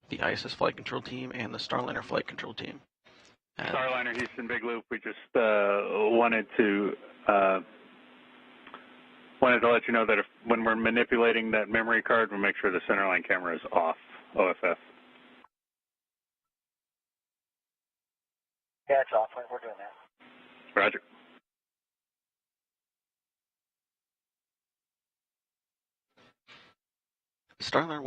the ISS flight control team and the Starliner flight control team. Starliner, Houston, Big Loop. We just wanted to let you know that when we're manipulating that memory card, we'll make sure the centerline camera is off, OFF. Yeah, it's off. We're doing that. Roger. Starliner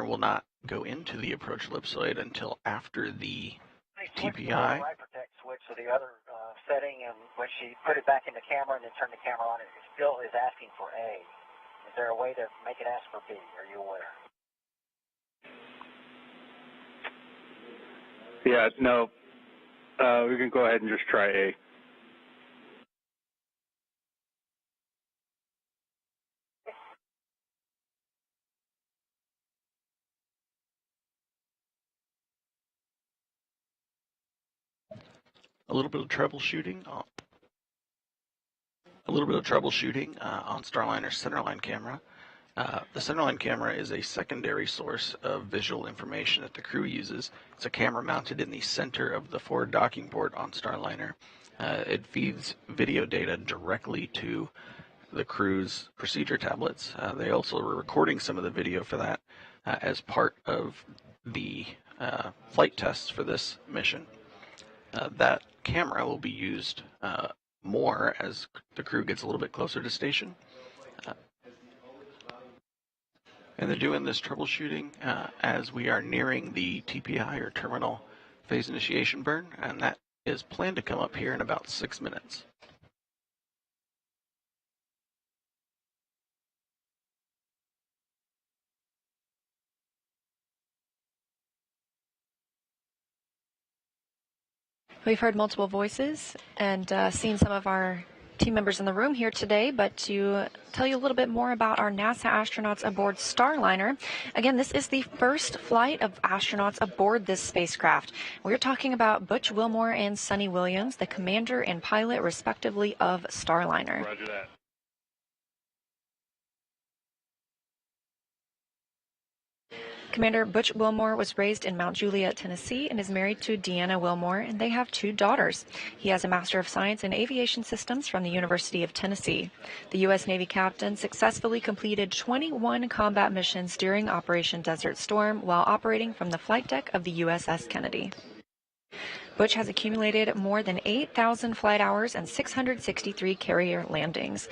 will not go into the approach ellipsoid until after the TPI. The right protect switch to the other setting, and when she put it back in the camera and then turned the camera on, it still is asking for A. Is there a way to make it ask for B? Are you aware? Yeah, no. We can go ahead and just try A. A little bit of troubleshooting on Starliner's centerline camera. The centerline camera is a secondary source of visual information that the crew uses. It's a camera mounted in the center of the forward docking port on Starliner. It feeds video data directly to the crew's procedure tablets. They also were recording some of the video for that as part of the flight tests for this mission. That camera will be used more as the crew gets a little bit closer to station. And they're doing this troubleshooting as we are nearing the TPI, or terminal phase initiation burn, and that is planned to come up here in about 6 minutes. We've heard multiple voices and seen some of our team members in the room here today, but to tell you a little bit more about our NASA astronauts aboard Starliner. Again, this is the first flight of astronauts aboard this spacecraft. We're talking about Butch Wilmore and Sonny Williams, the commander and pilot, respectively, of Starliner. Roger that. Commander Butch Wilmore was raised in Mount Juliet, Tennessee, and is married to Deanna Wilmore, and they have 2 daughters. He has a Master of Science in Aviation Systems from the University of Tennessee. The U.S. Navy captain successfully completed 21 combat missions during Operation Desert Storm while operating from the flight deck of the USS Kennedy. Butch has accumulated more than 8,000 flight hours and 663 carrier landings.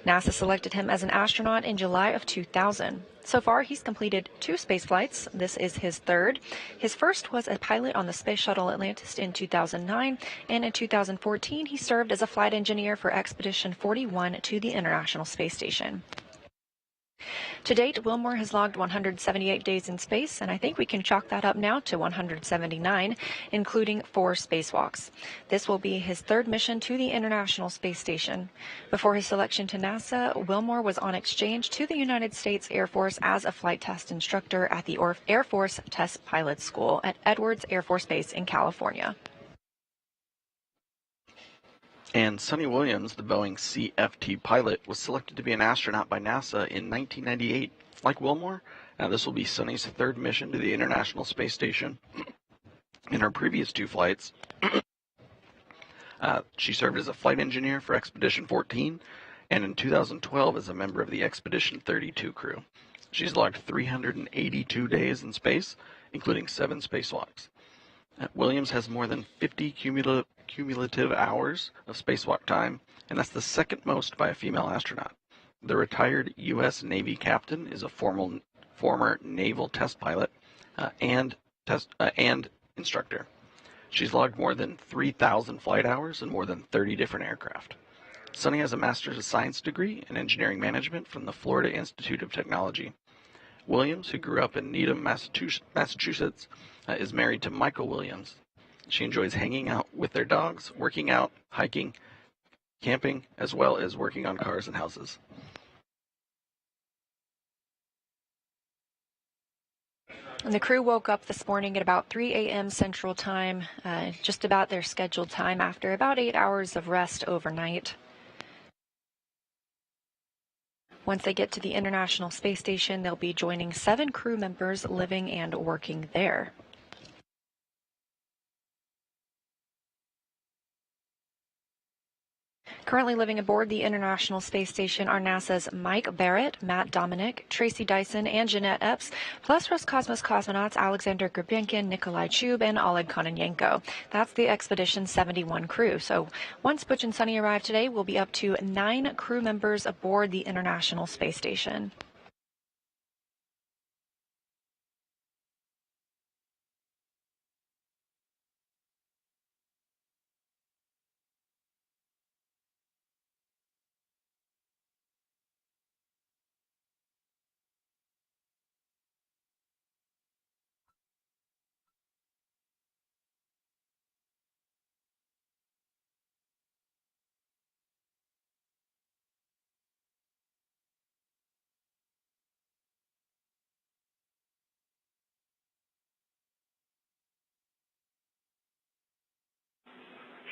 NASA selected him as an astronaut in July of 2000. So far, he's completed 2 space flights. This is his 3rd. His first was a pilot on the Space Shuttle Atlantis in 2009, and in 2014, he served as a flight engineer for Expedition 41 to the International Space Station. To date, Wilmore has logged 178 days in space, and I think we can chalk that up now to 179, including 4 spacewalks. This will be his 3rd mission to the International Space Station. Before his selection to NASA, Wilmore was on exchange to the United States Air Force as a flight test instructor at the Air Force Test Pilot School at Edwards Air Force Base in California. And Sonny Williams, the Boeing CFT pilot, was selected to be an astronaut by NASA in 1998. Like Wilmore, this will be Sonny's 3rd mission to the International Space Station. In her previous 2 flights, she served as a flight engineer for Expedition 14, and in 2012 as a member of the Expedition 32 crew. She's logged 382 days in space, including 7 spacewalks. Williams has more than 50 cumulative hours of spacewalk time, and that's the 2nd most by a female astronaut. The retired U.S. Navy captain is a former naval test pilot and instructor. She's logged more than 3,000 flight hours and more than 30 different aircraft. Sonny has a Master's of Science degree in Engineering Management from the Florida Institute of Technology. Williams, who grew up in Needham, Massachusetts, is married to Michael Williams. She enjoys hanging out with their dogs, working out, hiking, camping, as well as working on cars and houses. And the crew woke up this morning at about 3 a.m. Central Time, just about their scheduled time after about 8 hours of rest overnight. Once they get to the International Space Station, they'll be joining 7 crew members living and working there. Currently living aboard the International Space Station are NASA's Mike Barrett, Matt Dominic, Tracy Dyson, and Jeanette Epps, plus Roscosmos cosmonauts Alexander Gurbenkin, Nikolai Chub, and Oleg Kononenko. That's the Expedition 71 crew. So once Butch and Sunny arrive today, we'll be up to 9 crew members aboard the International Space Station.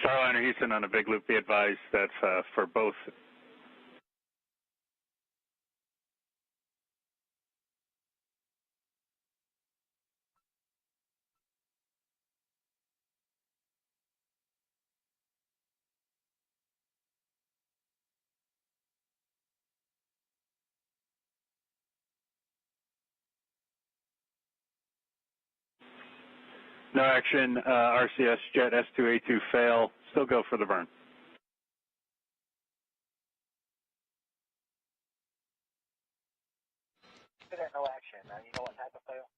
Starliner Houston on a big loop. Be advised that's for both. No action. RCS jet S2A2 fail. Still go for the burn. No action. You know what type of fail?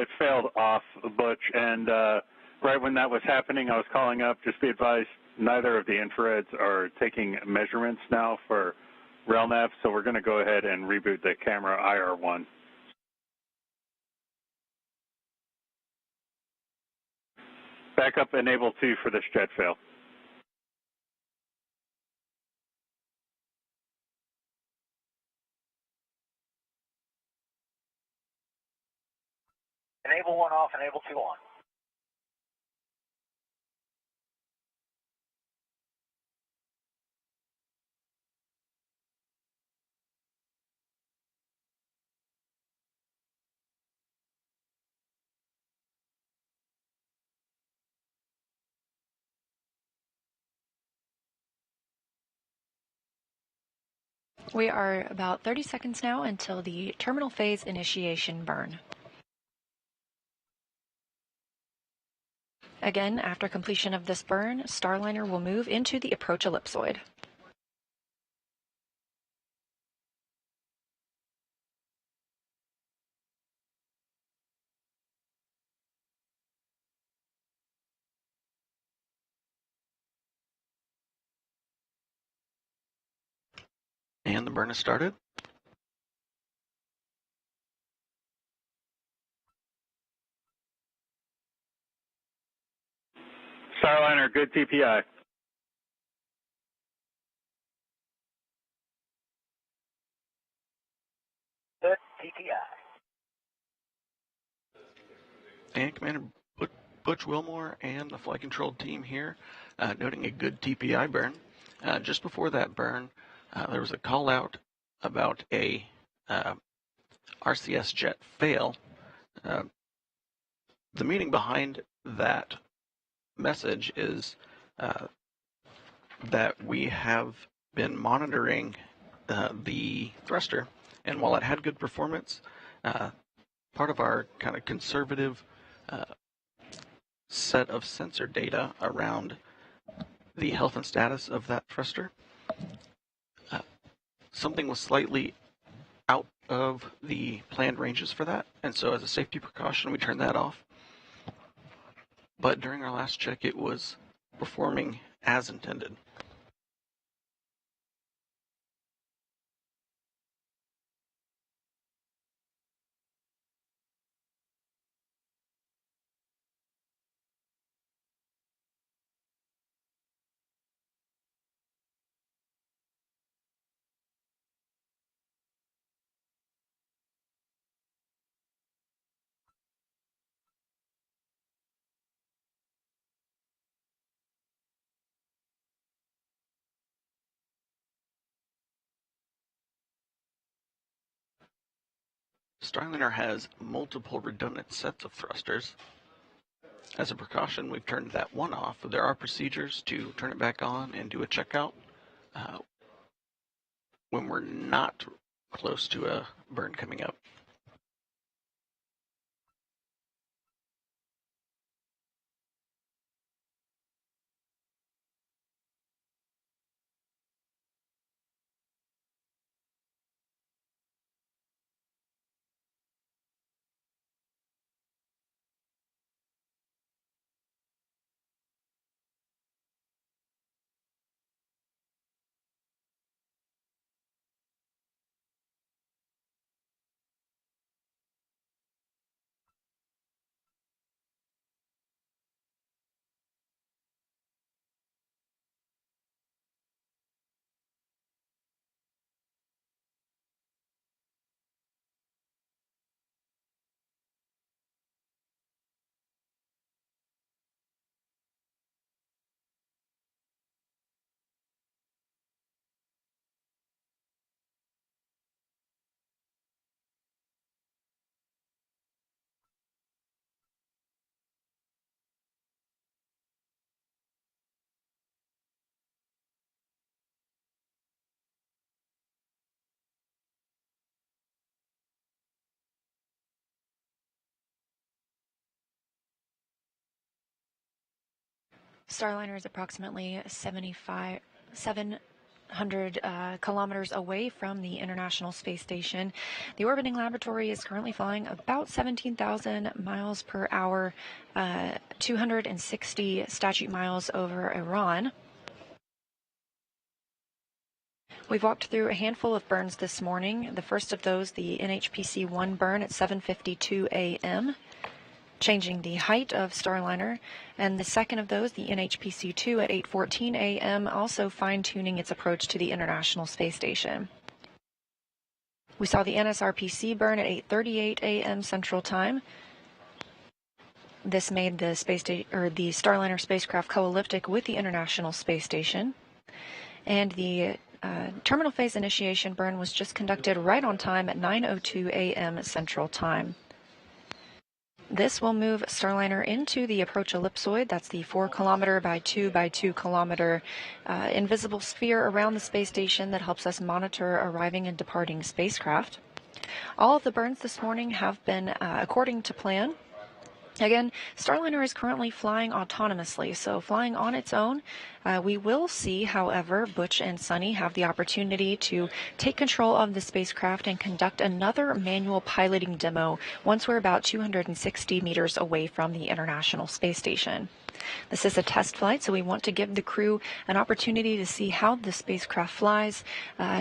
It failed off, Butch, and right when that was happening, I was calling up. Just be advised, neither of the infrareds are taking measurements now for RelNav, so we're going to go ahead and reboot the camera IR1. Backup enable 2 for this jet fail. Enable 1 off, enable 2 on. We are about 30 seconds now until the terminal phase initiation burn. Again, after completion of this burn, Starliner will move into the approach ellipsoid. And the burn has started. Starliner, good TPI. Good TPI. And Commander Butch Wilmore and the flight control team here noting a good TPI burn. Just before that burn, there was a call out about a RCS jet fail. The meaning behind that message is that we have been monitoring the thruster, and while it had good performance, part of our kind of conservative set of sensor data around the health and status of that thruster, something was slightly out of the planned ranges for that, and so as a safety precaution, we turned that off. But during our last check, it was performing as intended. Starliner has multiple redundant sets of thrusters. As a precaution, we've turned that one off. There are procedures to turn it back on and do a checkout when we're not close to a burn coming up. Starliner is approximately 700 kilometers away from the International Space Station. The orbiting laboratory is currently flying about 17,000 miles per hour, 260 statute miles over Iran. We've walked through a handful of burns this morning. The first of those, the NHPC-1 burn at 7:52 a.m., changing the height of Starliner, and the second of those, the NHPC-2 at 8:14 a.m., also fine-tuning its approach to the International Space Station. We saw the NSRPC burn at 8:38 a.m. Central Time. This made the the Starliner spacecraft co-elliptic with the International Space Station, and the terminal phase initiation burn was just conducted right on time at 9:02 a.m. Central Time. This will move Starliner into the approach ellipsoid. That's the 4 kilometer by 2 by 2 kilometer invisible sphere around the space station that helps us monitor arriving and departing spacecraft. All of the burns this morning have been according to plan. Again, Starliner is currently flying autonomously, so flying on its own. We will see, however, Butch and Sunny have the opportunity to take control of the spacecraft and conduct another manual piloting demo once we're about 260 meters away from the International Space Station. This is a test flight, so we want to give the crew an opportunity to see how the spacecraft flies,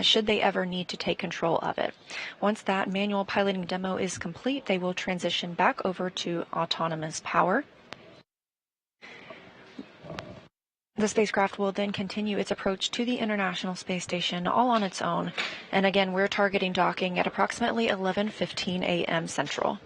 should they ever need to take control of it. Once that manual piloting demo is complete, they will transition back over to autonomous power. The spacecraft will then continue its approach to the International Space Station all on its own. And again, we're targeting docking at approximately 11:15 a.m. Central.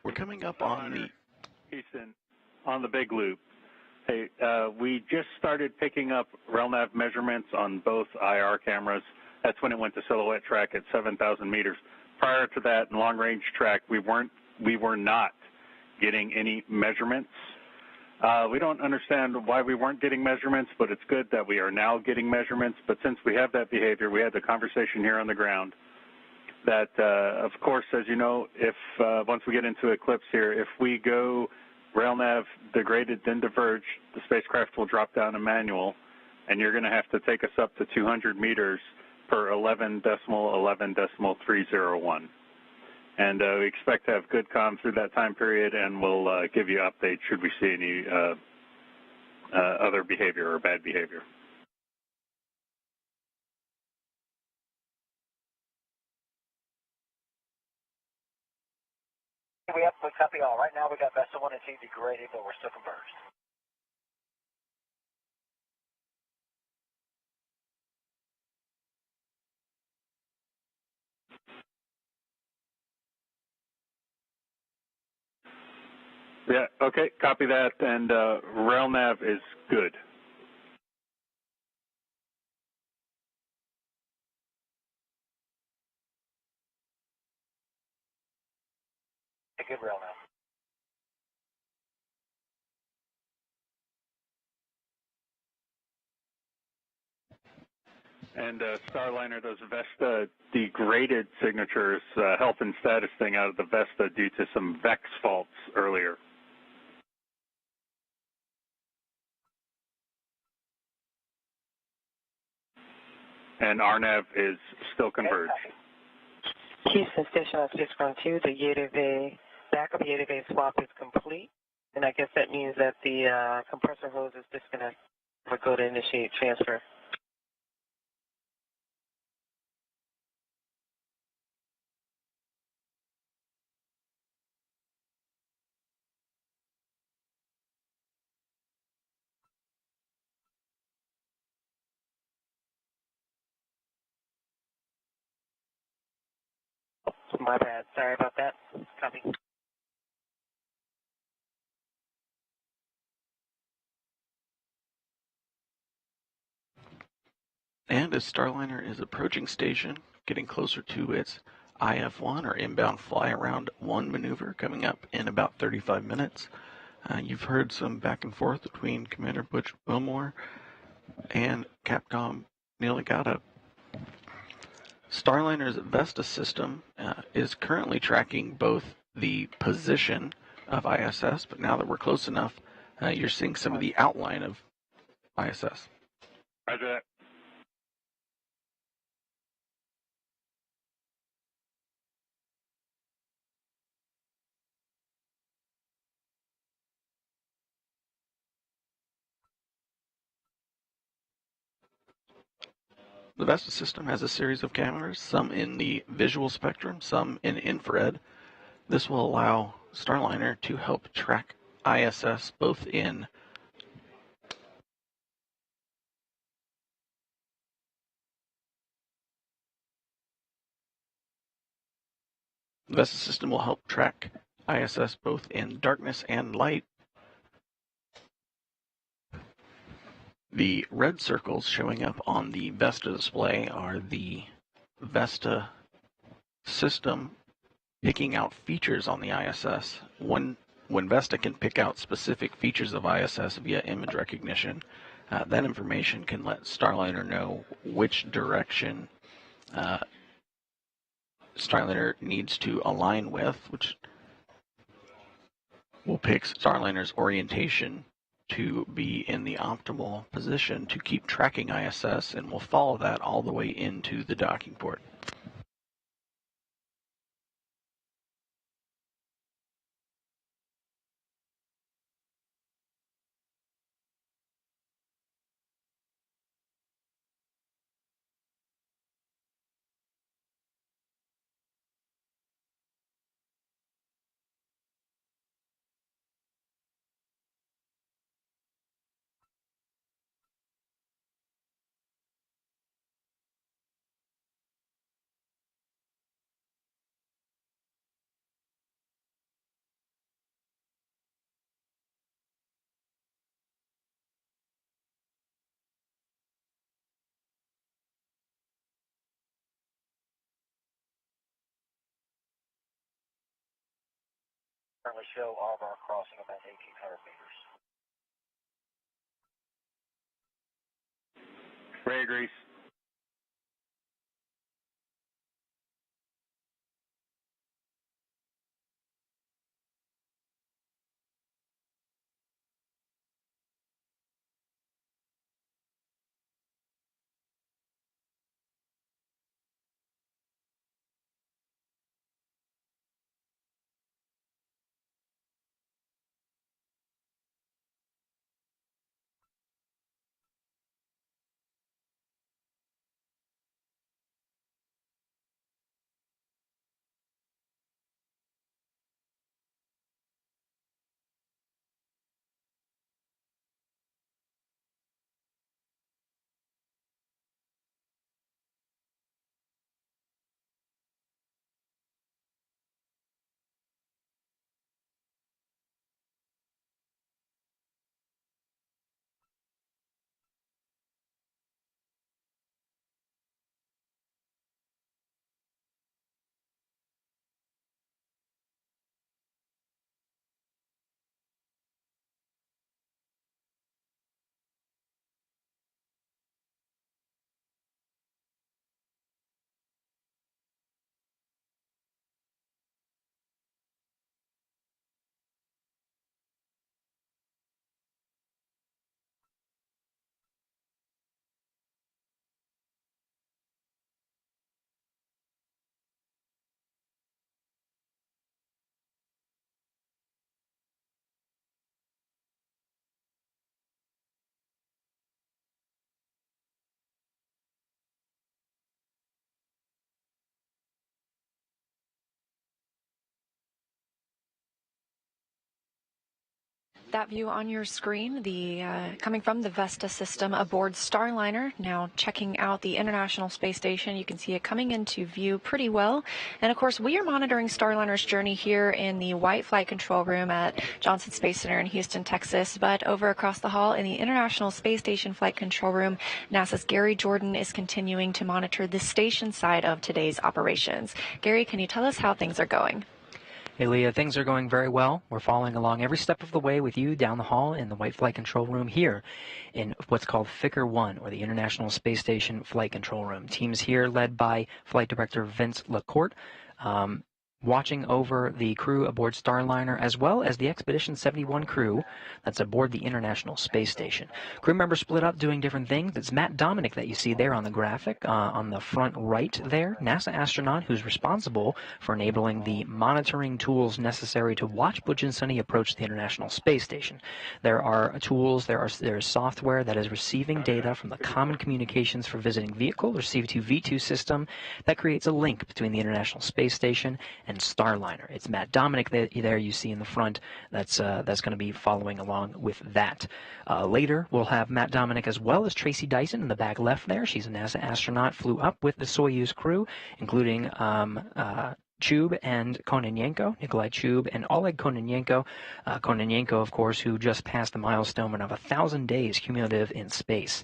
We're coming up on the... Houston, on the big loop. Hey, we just started picking up RELNAV measurements on both IR cameras. That's when it went to silhouette track at 7,000 meters. Prior to that, in long-range track, we were not getting any measurements. We don't understand why we weren't getting measurements, but it's good that we are now getting measurements. But since we have that behavior, we had the conversation here on the ground that, of course, as you know, if once we get into eclipse here, if we go RailNav degraded then diverge, the spacecraft will drop down to manual, and you're going to have to take us up to 200 meters per 11.11.301. And we expect to have good comm through that time period, and we'll give you updates should we see any other behavior or bad behavior. We have a copy all. Right now we got vessel 1 and 2 degraded, but we're still converged. Yeah, okay, copy that, and RailNav is good. A good rail now. And Starliner, those Vesta degraded signatures, health and status thing out of the Vesta due to some VEX faults earlier. And RNAV is still converged. Houston Station on 612, the Yeda backup Yeda swap is complete. And I guess that means that the compressor hose is disconnected. We'll go to initiate transfer. My bad. Sorry about that. Copy. And as Starliner is approaching station, getting closer to its IF-1 or inbound fly around 1 maneuver coming up in about 35 minutes. You've heard some back and forth between Commander Butch Wilmore and Capcom Neil Agata. Starliner's Vesta system is currently tracking both the position of ISS, but now that we're close enough, you're seeing some of the outline of ISS. Roger that. The Vesta system has a series of cameras, some in the visual spectrum, some in infrared. This will allow Starliner to help track ISS both in the Vesta system will help track ISS both in darkness and light. The red circles showing up on the Vesta display are the Vesta system picking out features on the ISS. When Vesta can pick out specific features of ISS via image recognition, that information can let Starliner know which direction Starliner needs to align with, which will pick Starliner's orientation to be in the optimal position to keep tracking ISS, and we'll follow that all the way into the docking port. currently show all of our crossing about 1,800 meters. Ray Grease. That view on your screen, coming from the Vesta system aboard Starliner, now checking out the International Space Station. You can see it coming into view pretty well. And of course, we are monitoring Starliner's journey here in the White Flight Control Room at Johnson Space Center in Houston, Texas. But over across the hall in the International Space Station Flight Control Room, NASA's Gary Jordan is continuing to monitor the station side of today's operations. Gary, can you tell us how things are going? Hey, Leah, things are going very well. We're following along every step of the way with you down the hall in the White Flight Control Room here in what's called FICR 1, or the International Space Station Flight Control Room. Teams here led by Flight Director Vince LaCourte, watching over the crew aboard Starliner, as well as the Expedition 71 crew that's aboard the International Space Station. Crew members split up doing different things. It's Matt Dominic that you see there on the graphic on the front right there, NASA astronaut who's responsible for enabling the monitoring tools necessary to watch Butch and Sonny approach the International Space Station. There are tools, there is software that is receiving data from the Common Communications for Visiting Vehicle, or CV2V2 system, that creates a link between the International Space Station and Starliner. It's Matt Dominic there you see in the front that's going to be following along with that. Later, we'll have Matt Dominic as well as Tracy Dyson in the back left there. She's a NASA astronaut, flew up with the Soyuz crew, including Chub and Kononenko, Nikolai Chub and Oleg Kononenko. Kononenko, of course, who just passed the milestone of 1,000 days cumulative in space.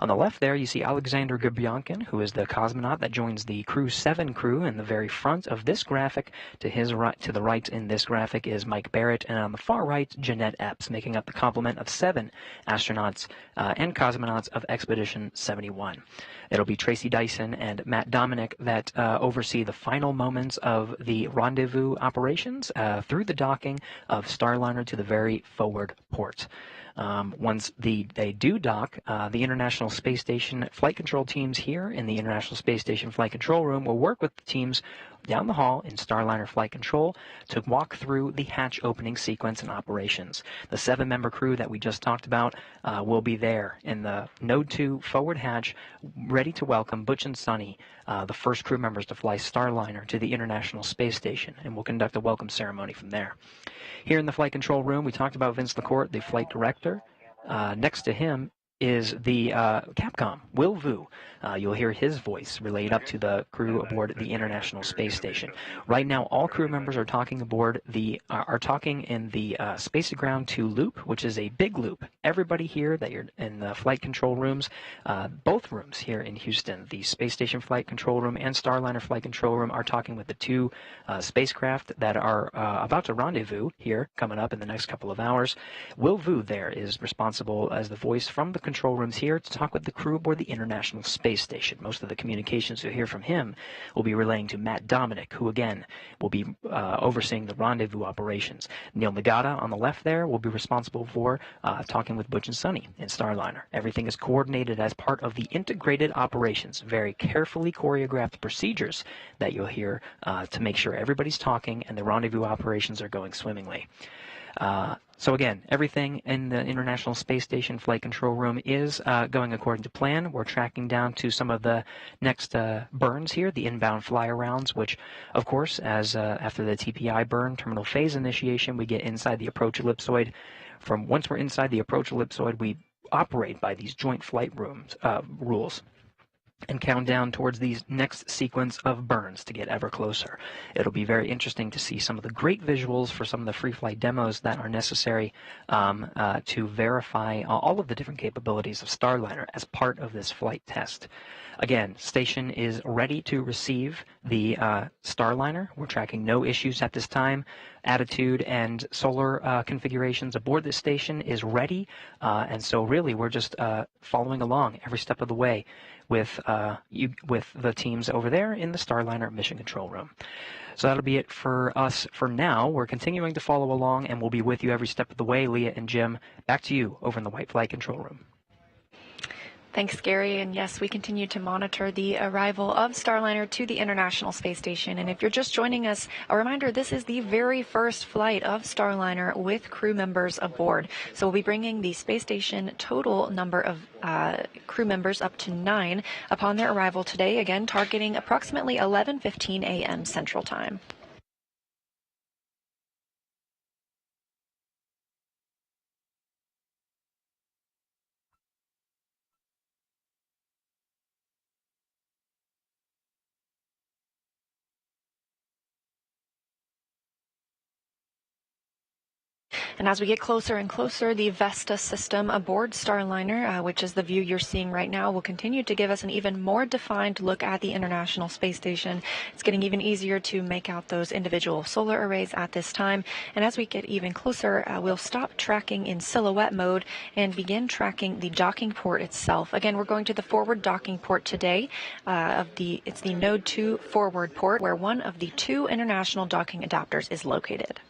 On the left there, you see Alexander Gubyankin, who is the cosmonaut that joins the Crew 7 crew in the very front of this graphic. To the right in this graphic is Mike Barrett, and on the far right, Jeanette Epps, making up the complement of 7 astronauts and cosmonauts of Expedition 71. It'll be Tracy Dyson and Matt Dominic that oversee the final moments of the Rendezvous operations through the docking of Starliner to the very forward port. Once they do dock, the International Space Station flight control teams here in the International Space Station Flight Control Room will work with the teams down the hall in Starliner Flight Control to walk through the hatch opening sequence and operations. The 7-member crew that we just talked about will be there in the Node 2 forward hatch, ready to welcome Butch and Sonny, the first crew members to fly Starliner to the International Space Station, and we'll conduct a welcome ceremony from there. Here in the Flight Control Room, we talked about Vince LaCourte, the flight director. Next to him is the Capcom, Will Vu. You'll hear his voice relayed up to the crew aboard the International Space Station. Right now, all crew members are talking in the Space Ground 2 loop, which is a big loop. Everybody here that you're in the flight control rooms, both rooms here in Houston, the Space Station Flight Control Room and Starliner Flight Control Room, are talking with the two spacecraft that are about to rendezvous here coming up in the next couple of hours. Will Vu there is responsible as the voice from the control rooms here to talk with the crew aboard the International Space Station. Most of the communications you'll hear from him will be relaying to Matt Dominic, who again will be overseeing the rendezvous operations. Neil Nagata on the left there will be responsible for talking with Butch and Sonny in Starliner. Everything is coordinated as part of the integrated operations, very carefully choreographed procedures that you'll hear to make sure everybody's talking and the rendezvous operations are going swimmingly. So again, everything in the International Space Station Flight Control Room is going according to plan. We're tracking down to some of the next burns here, the inbound fly-arounds, which, of course, as after the TPI burn, terminal phase initiation, we get inside the approach ellipsoid. Once we're inside the approach ellipsoid, we operate by these joint flight rules and count down towards these next sequence of burns to get ever closer. It'll be very interesting to see some of the great visuals for some of the free flight demos that are necessary to verify all of the different capabilities of Starliner as part of this flight test. Again, station is ready to receive the Starliner. We're tracking no issues at this time. Attitude and solar configurations aboard this station is ready, and so really we're just following along every step of the way with the teams over there in the Starliner Mission Control Room. So that'll be it for us for now. We're continuing to follow along, and we'll be with you every step of the way. Leah and Jim, back to you over in the White Flight Control Room. Thanks, Gary. And yes, we continue to monitor the arrival of Starliner to the International Space Station. And if you're just joining us, a reminder, this is the very first flight of Starliner with crew members aboard. So we'll be bringing the space station total number of crew members up to 9 upon their arrival today, again, targeting approximately 11:15 a.m. Central Time. And as we get closer and closer, the Vesta system aboard Starliner, which is the view you're seeing right now, will continue to give us an even more defined look at the International Space Station. It's getting even easier to make out those individual solar arrays at this time. And as we get even closer, we'll stop tracking in silhouette mode and begin tracking the docking port itself. Again, we're going to the forward docking port today. It's the Node 2 forward port, where one of the 2 international docking adapters is located.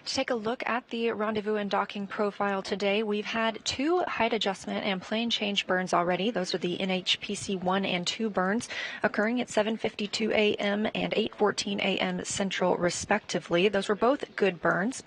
To take a look at the rendezvous and docking profile today, we've had 2 height adjustment and plane change burns already. Those are the NHPC 1 and 2 burns occurring at 7:52 a.m. and 8:14 a.m. Central, respectively. Those were both good burns.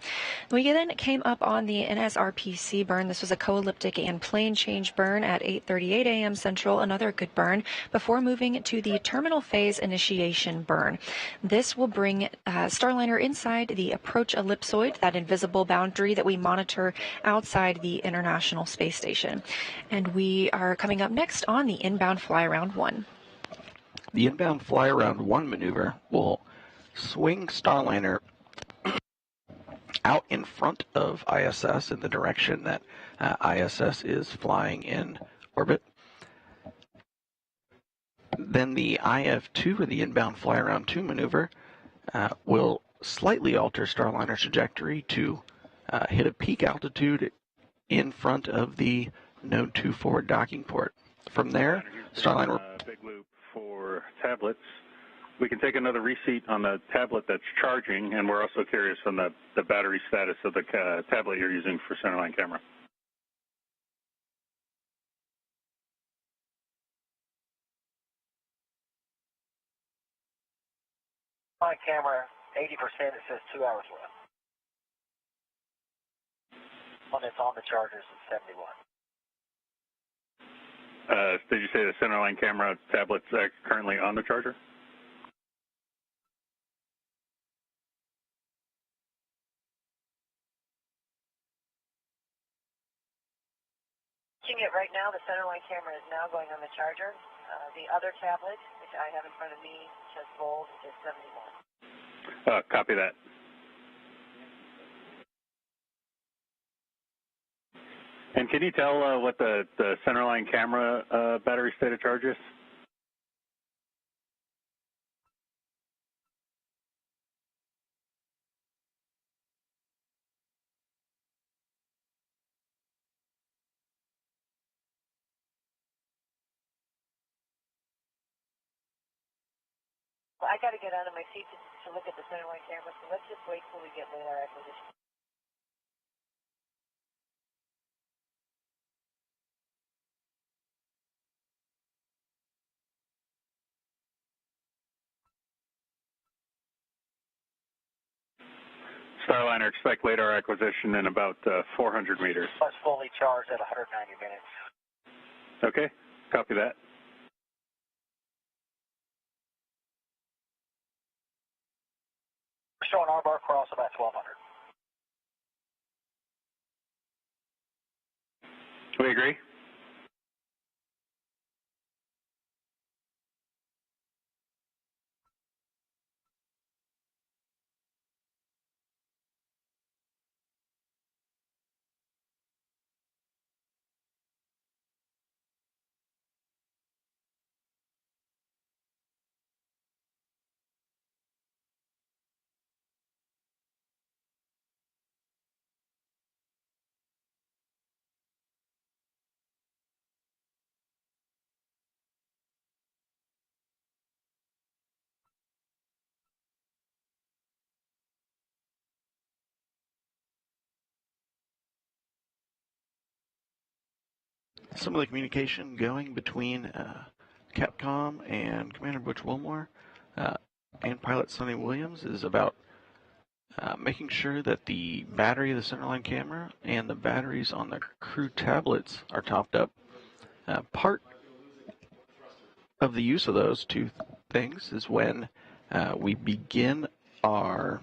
We then came up on the NSRPC burn. This was a co-elliptic and plane change burn at 8:38 a.m. Central, another good burn, before moving to the terminal phase initiation burn. This will bring Starliner inside the approach ellipsoid, that invisible boundary that we monitor outside the International Space Station. And we are coming up next on the inbound fly-around 1. The inbound fly-around 1 maneuver will swing Starliner out in front of ISS in the direction that ISS is flying in orbit. Then the IF2, or the inbound fly-around 2 maneuver, will slightly alter Starliner's trajectory to hit a peak altitude in front of the Node 2 forward docking port. From there, Starliner... Big loop for tablets. we can take another receipt on the tablet that's charging, and we're also curious on the battery status of the tablet you're using for centerline camera. My camera, 80%, it says 2 hours left. One that's on the chargers is 71. Did you say the centerline camera tablet's currently on the charger? It right now, the centerline camera is now going on the charger. The other tablet, which I have in front of me, says volt, is 71. Copy that. And can you tell what the centerline camera battery state of charge is? Well, I got to get out of my seat to look at the centerline camera, so let's just wait till we get radar acquisition. Starliner, expect radar acquisition in about 400 meters. Plus fully charged at 190 minutes. Okay, copy that. We're showing our bar cross about 1200. We agree. Some of the communication going between Capcom and Commander Butch Wilmore and pilot Sonny Williams is about making sure that the battery of the centerline camera and the batteries on the crew tablets are topped up. Part of the use of those two things is when we begin our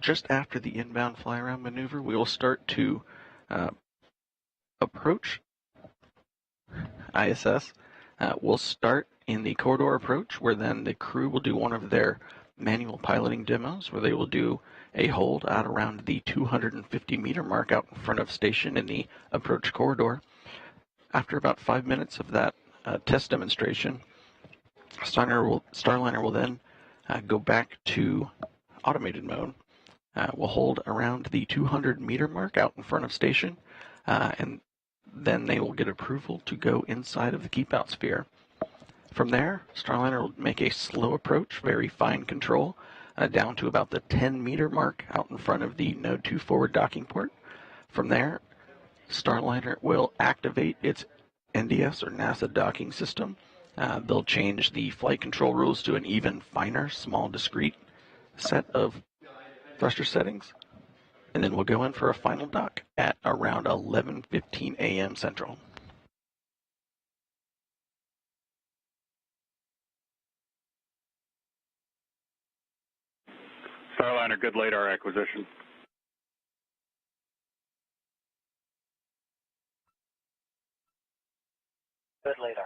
just after the inbound fly-around maneuver, we will start to approach ISS. We'll start in the corridor approach, where then the crew will do one of their manual piloting demos, where they will do a hold out around the 250-meter mark out in front of station in the approach corridor. After about 5 minutes of that test demonstration, Starliner will then go back to automated mode. We'll hold around the 200-meter mark out in front of station, and then they will get approval to go inside of the keep-out sphere. From there, Starliner will make a slow approach, very fine control, down to about the 10-meter mark out in front of the Node 2 forward docking port. From there, Starliner will activate its NDS or NASA docking system. They'll change the flight control rules to an even finer, small, discrete set of thruster settings, and then we'll go in for a final dock at around 11:15 a.m. Central. Starliner, good radar acquisition. Good radar.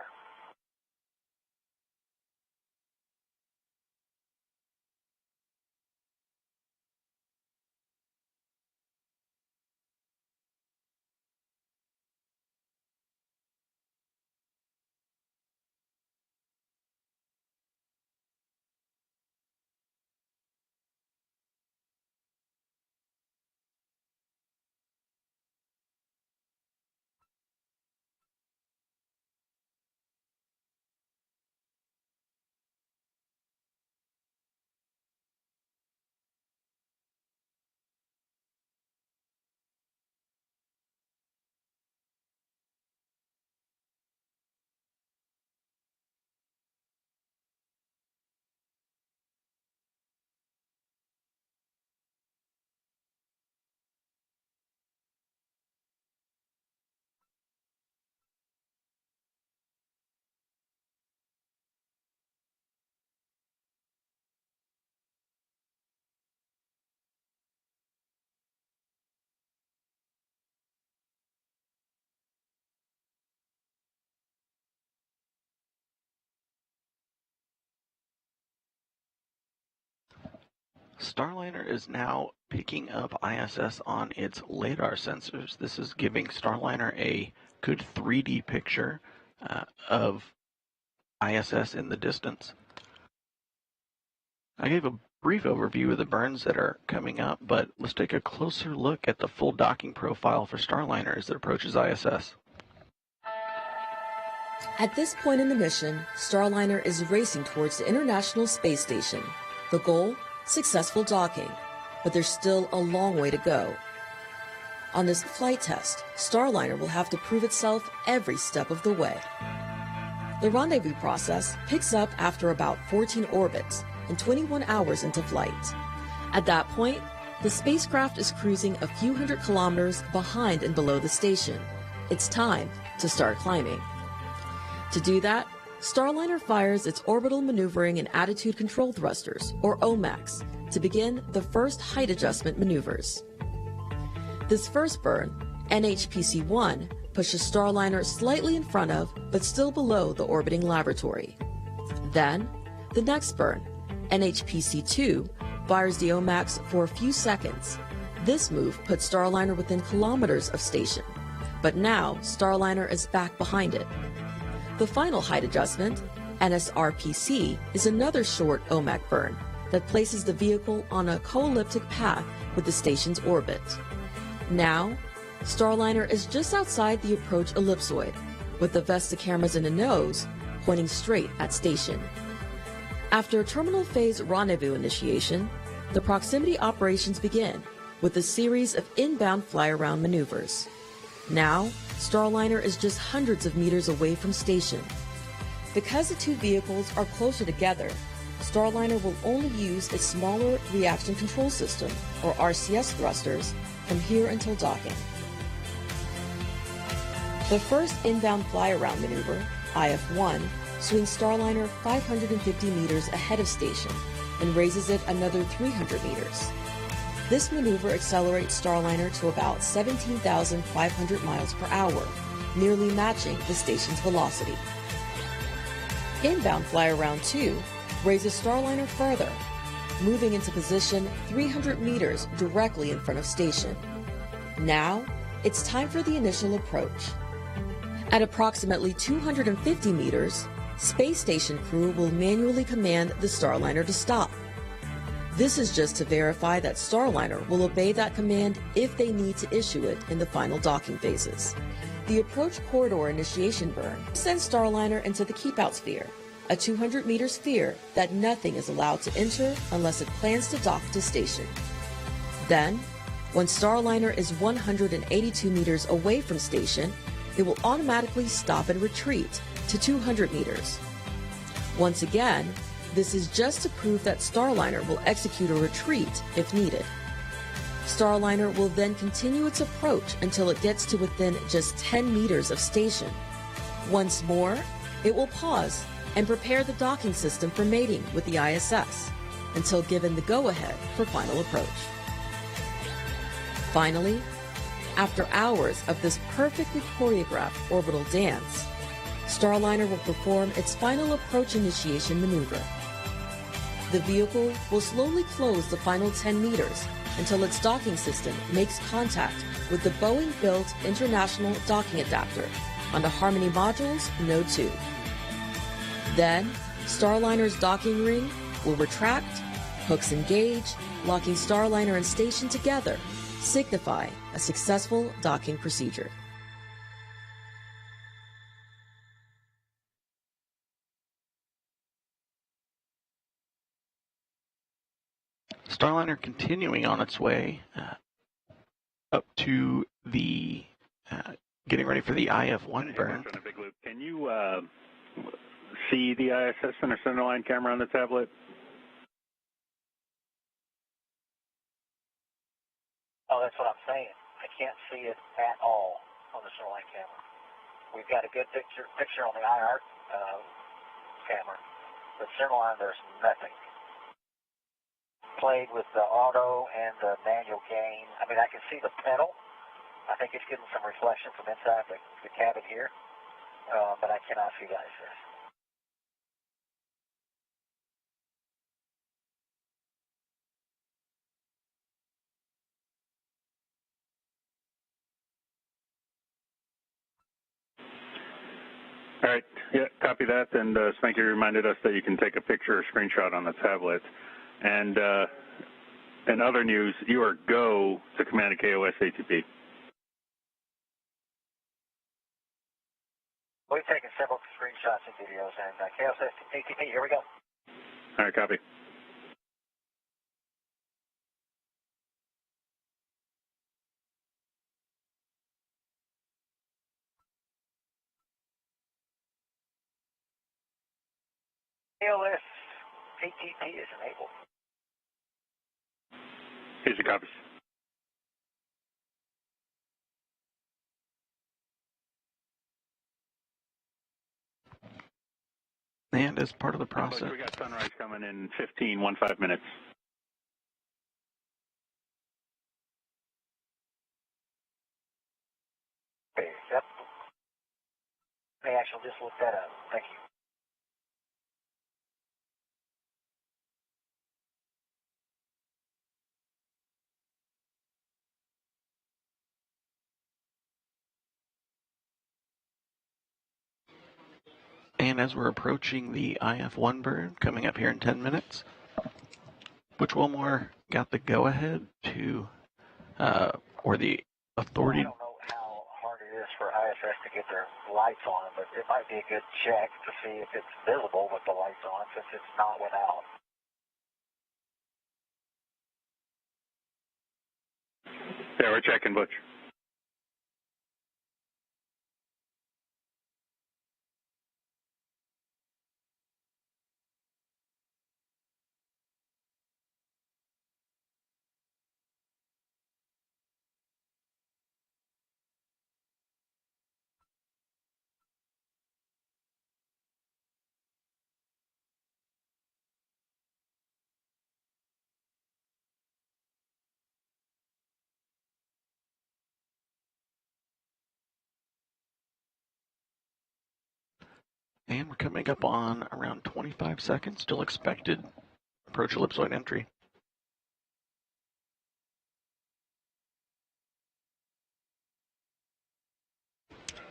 Starliner is now picking up ISS on its LiDAR sensors. This is giving Starliner a good 3D picture of ISS in the distance. I gave a brief overview of the burns that are coming up, but let's take a closer look at the full docking profile for Starliner as it approaches ISS. At this point in the mission, Starliner is racing towards the International Space Station. The goal? Successful docking. But there's still a long way to go. On this flight test, Starliner will have to prove itself every step of the way. The rendezvous process picks up after about 14 orbits and 21 hours into flight. At that point, the spacecraft is cruising a few hundred kilometers behind and below the station. It's time to start climbing. To do that, Starliner fires its orbital maneuvering and attitude control thrusters, or OMACs, to begin the first height adjustment maneuvers. This first burn, NHPC-1, pushes Starliner slightly in front of, but still below the orbiting laboratory. Then, the next burn, NHPC-2, fires the OMACs for a few seconds. This move puts Starliner within kilometers of station, but now Starliner is back behind it. The final height adjustment, NSRPC, is another short OMAC burn that places the vehicle on a co-elliptic path with the station's orbit. Now, Starliner is just outside the approach ellipsoid, with the Vesta cameras in the nose pointing straight at station. After terminal phase rendezvous initiation, the proximity operations begin with a series of inbound fly-around maneuvers. Now, Starliner is just hundreds of meters away from station. Because the two vehicles are closer together, Starliner will only use its smaller reaction control system, or RCS thrusters, from here until docking. The first inbound fly-around maneuver, IF-1, swings Starliner 550 meters ahead of station and raises it another 300 meters. This maneuver accelerates Starliner to about 17,500 miles per hour, nearly matching the station's velocity. Inbound fly-around 2 raises Starliner further, moving into position 300 meters directly in front of station. Now, it's time for the initial approach. At approximately 250 meters, space station crew will manually command the Starliner to stop. This is just to verify that Starliner will obey that command if they need to issue it in the final docking phases. The approach corridor initiation burn sends Starliner into the keep-out sphere, a 200-meter sphere that nothing is allowed to enter unless it plans to dock to station. Then, when Starliner is 182 meters away from station, it will automatically stop and retreat to 200 meters. Once again, this is just to prove that Starliner will execute a retreat if needed. Starliner will then continue its approach until it gets to within just 10 meters of station. Once more, it will pause and prepare the docking system for mating with the ISS until given the go-ahead for final approach. Finally, after hours of this perfectly choreographed orbital dance, Starliner will perform its final approach initiation maneuver. The vehicle will slowly close the final 10 meters until its docking system makes contact with the Boeing-built International Docking Adapter on the Harmony Module's Node 2. Then, Starliner's docking ring will retract, hooks engage, locking Starliner and station together, signifying a successful docking procedure. Starliner continuing on its way up to the getting ready for the IF-1 burn. Can you see the ISS and centerline camera on the tablet? Oh, that's what I'm saying. I can't see it at all on the centerline camera. We've got a good picture on the IR camera, but centerline there's nothing. Played with the auto and the manual gain. I mean, I can see the pedal. I think it's getting some reflection from inside the cabin here, but I cannot see the ISS. All right. Yeah, copy that. And Spanky reminded us that you can take a picture or screenshot on the tablet. And in other news, you are go to Command and KOS ATP. We've taken several screenshots and videos, and KOS ATP, here we go. All right, copy. KOS ATP is enabled. Here's your copies. And as part of the process, We got sunrise coming in 15 minutes. Okay, yep. May actually just look that up. Thank you. and as we're approaching the IF-1 burn coming up here in 10 minutes, Butch Wilmore got the go-ahead to, or the authority. I don't know how hard it is for ISS to get their lights on, but it might be a good check to see if it's visible with the lights on, since it's not without. Yeah, we're checking, Butch. And we're coming up on around 25 seconds, still expected approach ellipsoid entry.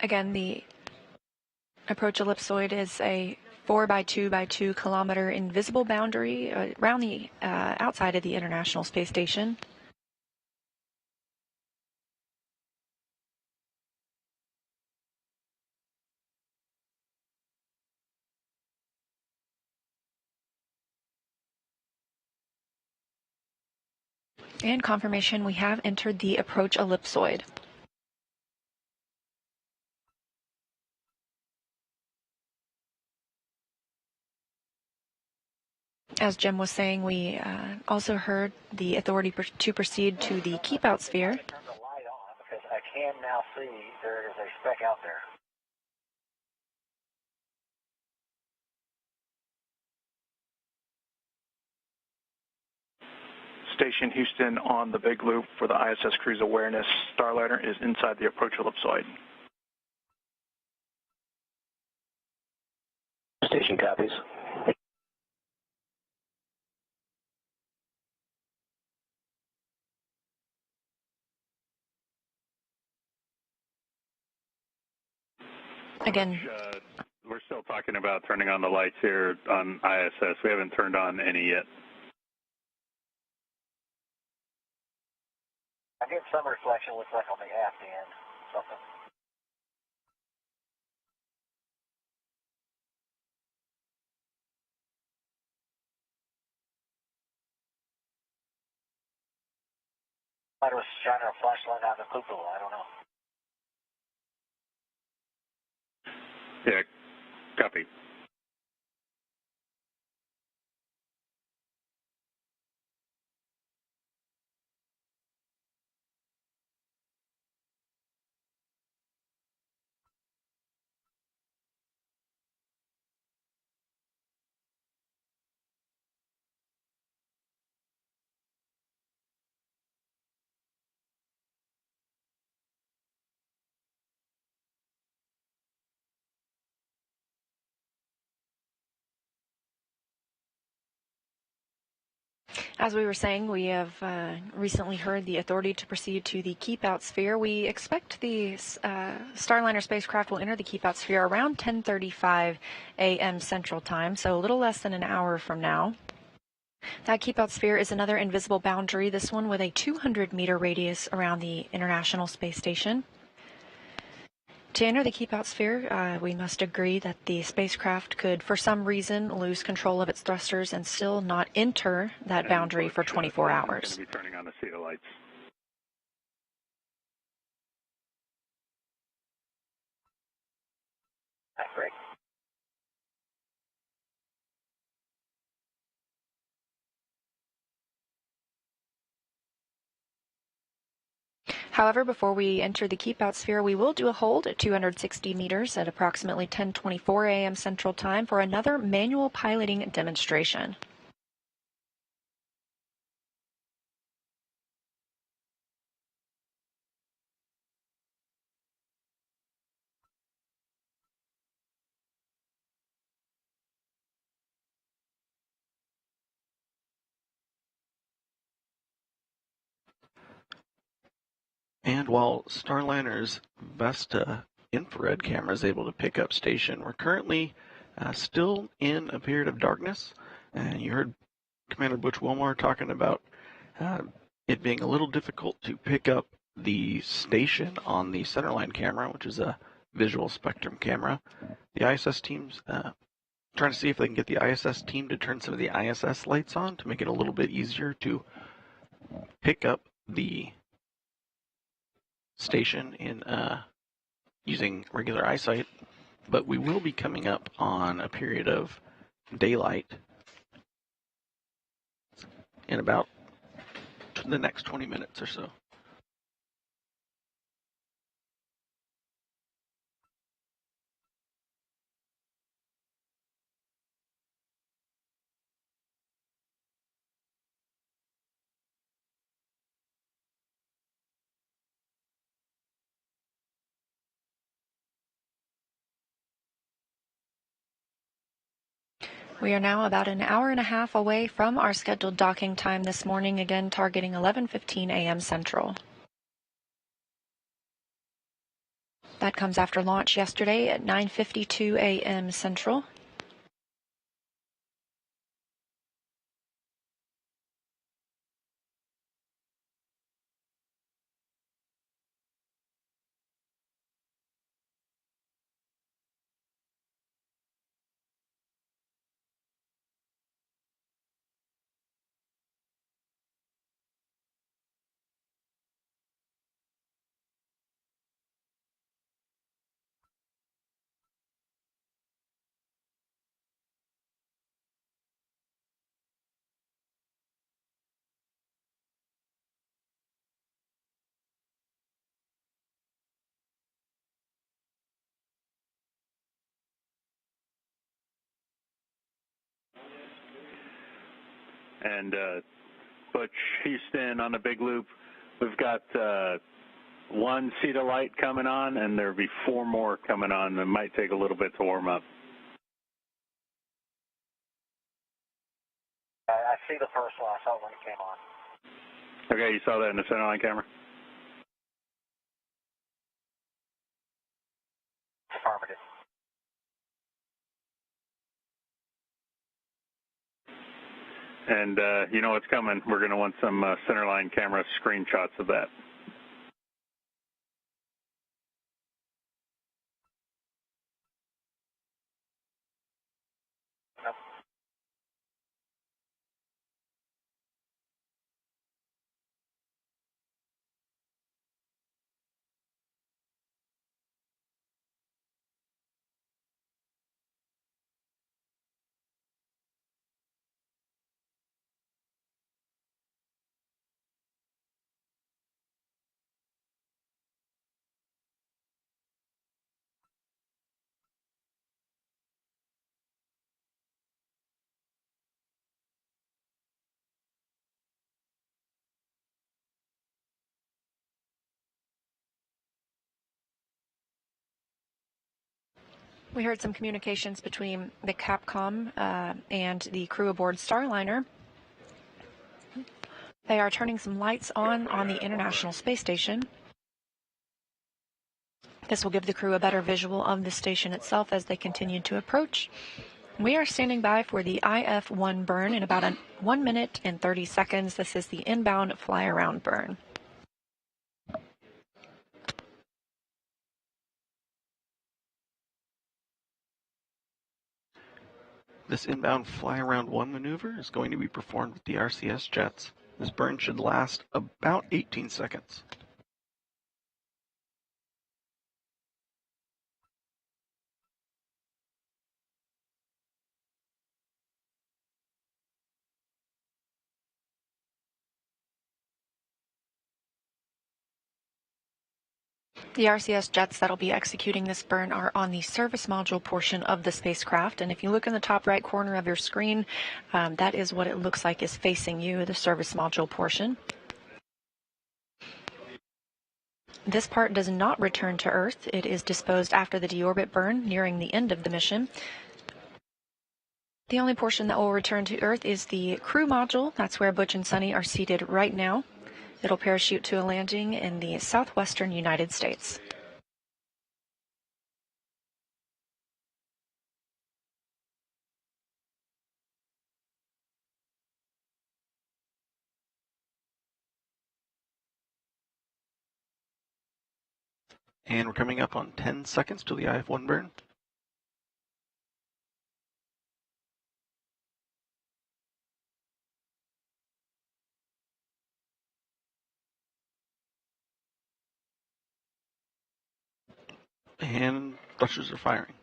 Again, the approach ellipsoid is a 4 by 2 by 2 kilometer invisible boundary around the outside of the International Space Station. And confirmation, we have entered the approach ellipsoid. As Jim was saying, we also heard the authority to proceed to the keep out sphere. I turned the light on because I can now see there is a speck out there. Station Houston on the big loop for the ISS cruise awareness. Starliner is inside the approach ellipsoid. Station copies. Again, We're still talking about turning on the lights here on ISS. We haven't turned on any yet. I get some reflection, looks like on the aft end, something. Might was shining a flashlight out of the cupola, I don't know. Yeah, copy. As we were saying, we have recently heard the authority to proceed to the keep-out sphere. We expect the Starliner spacecraft will enter the keep-out sphere around 10:35 a.m. Central Time, so a little less than an hour from now. That keep-out sphere is another invisible boundary, this one with a 200-meter radius around the International Space Station. To enter the keep-out sphere, we must agree that the spacecraft could, for some reason, lose control of its thrusters and still not enter that boundary for 24 hours. Going to be turning on the CETA lights. Great. However, before we enter the keep-out sphere, we will do a hold at 260 meters at approximately 10:24 a.m. Central Time for another manual piloting demonstration. And while Starliner's Vesta infrared camera is able to pick up station, we're currently still in a period of darkness. And you heard Commander Butch Wilmore talking about it being a little difficult to pick up the station on the centerline camera, which is a visual spectrum camera. The ISS team's trying to see if they can get the ISS team to turn some of the ISS lights on to make it a little bit easier to pick up the station in using regular eyesight, but we will be coming up on a period of daylight in about the next 20 minutes or so. We are now about an hour and a half away from our scheduled docking time this morning, again targeting 11:15 a.m. Central. That comes after launch yesterday at 9:52 a.m. Central. And Butch Houston on the big loop. We've got one CETA light coming on, and there'll be 4 more coming on. It might take a little bit to warm up. I see the first one. I saw it when it came on. Okay, you saw that in the centerline camera? Affirmative. And you know what's coming. We're going to want some centerline camera screenshots of that. Yep. We heard some communications between the Capcom and the crew aboard Starliner. They are turning some lights on the International Space Station. This will give the crew a better visual of the station itself as they continue to approach. We are standing by for the IF-1 burn in about 1 minute and 30 seconds. This is the inbound fly-around burn. This inbound fly-around 1 maneuver is going to be performed with the RCS jets. This burn should last about 18 seconds. The RCS jets that'll be executing this burn are on the service module portion of the spacecraft, and if you look in the top right corner of your screen, that is what it looks like is facing you, the service module portion. This part does not return to Earth. It is disposed after the deorbit burn, nearing the end of the mission. The only portion that will return to Earth is the crew module. That's where Butch and Sunny are seated right now. It'll parachute to a landing in the southwestern United States. And we're coming up on 10 seconds till the IF-1 burn. And thrusters are firing.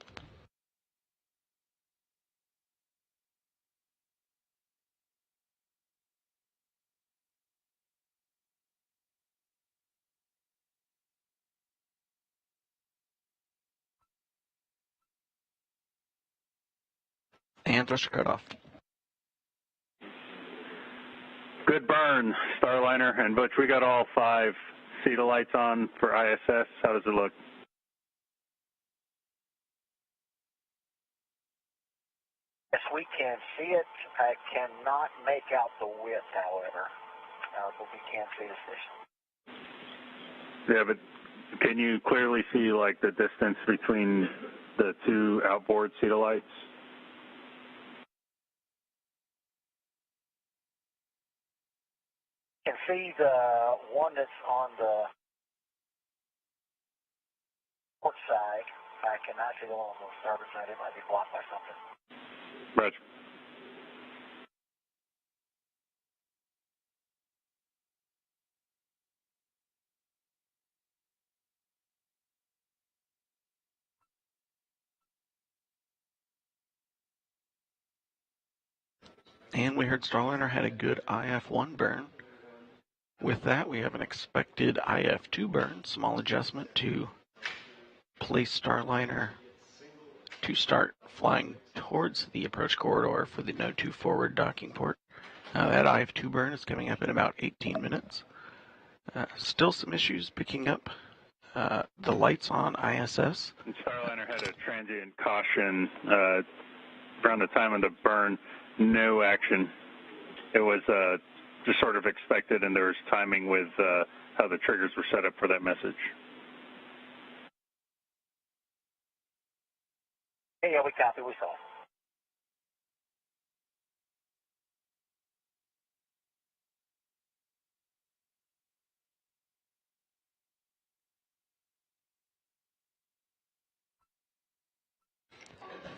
And thruster cutoff. Good burn, Starliner and Butch. We got all 5 CETA lights on for ISS. How does it look? Yes, we can see it. I cannot make out the width, however, but we can see the station. Yeah, but can you clearly see like the distance between the 2 outboard CETA lights? You can see the one that's on the port side. I cannot see the one on the starboard side. It might be blocked by something. Roger. And we heard Starliner had a good IF-1 burn. With that, we have an expected IF-2 burn, small adjustment to place Starliner to start flying towards the approach corridor for the Node 2 forward docking port. That IF-2 burn is coming up in about 18 minutes. Still some issues picking up the lights on ISS. Starliner had a transient caution around the time of the burn. No action. It was just sort of expected, and there was timing with how the triggers were set up for that message. Hey, yeah, we copy. We saw it.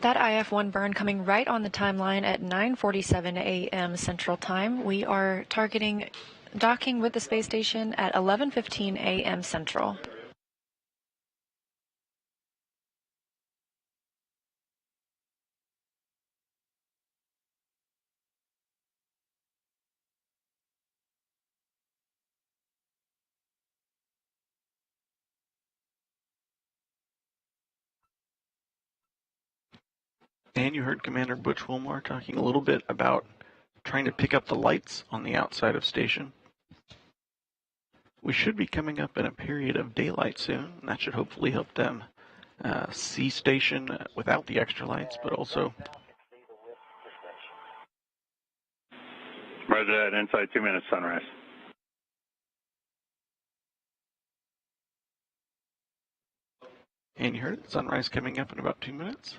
That IF-1 burn coming right on the timeline at 9:47 a.m. Central Time. We are targeting docking with the space station at 11:15 a.m. Central. And you heard Commander Butch Wilmore talking a little bit about trying to pick up the lights on the outside of station. We should be coming up in a period of daylight soon, and that should hopefully help them see station without the extra lights, but also Roger that. Inside 2 minutes, sunrise. And you heard it, sunrise coming up in about 2 minutes.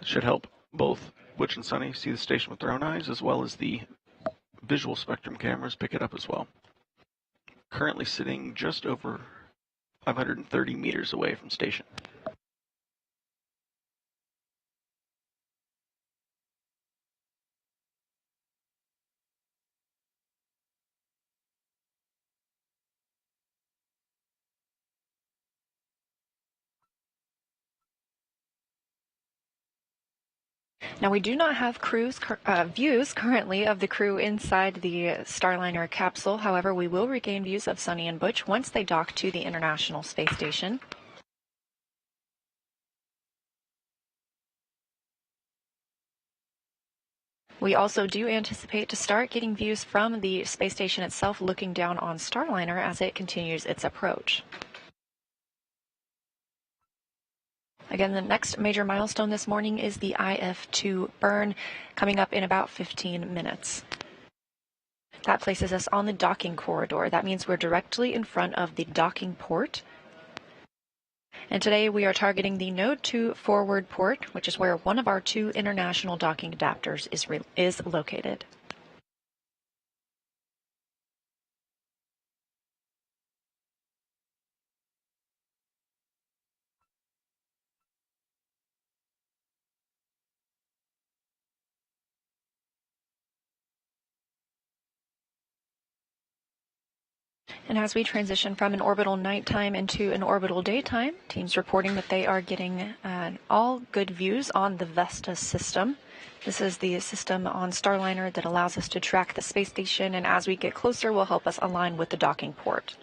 It should help both Butch and Sunny see the station with their own eyes, as well as the visual spectrum cameras pick it up as well. Currently sitting just over 530 meters away from station. Now, we do not have views currently of the crew inside the Starliner capsule. However, we will regain views of Sunny and Butch once they dock to the International Space Station. We also do anticipate to start getting views from the space station itself looking down on Starliner as it continues its approach. Again, the next major milestone this morning is the IF-2 burn, coming up in about 15 minutes. That places us on the docking corridor. That means we're directly in front of the docking port. And today we are targeting the Node 2 forward port, which is where one of our 2 international docking adapters is located. And as we transition from an orbital nighttime into an orbital daytime, teams reporting that they are getting all good views on the Vesta system. This is the system on Starliner that allows us to track the space station, and as we get closer will help us align with the docking port.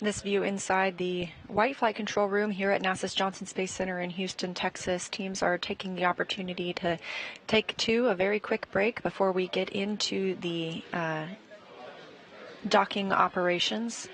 This view inside the White Flight Control Room here at NASA's Johnson Space Center in Houston, Texas. Teams are taking the opportunity to take a very quick break before we get into the docking operations.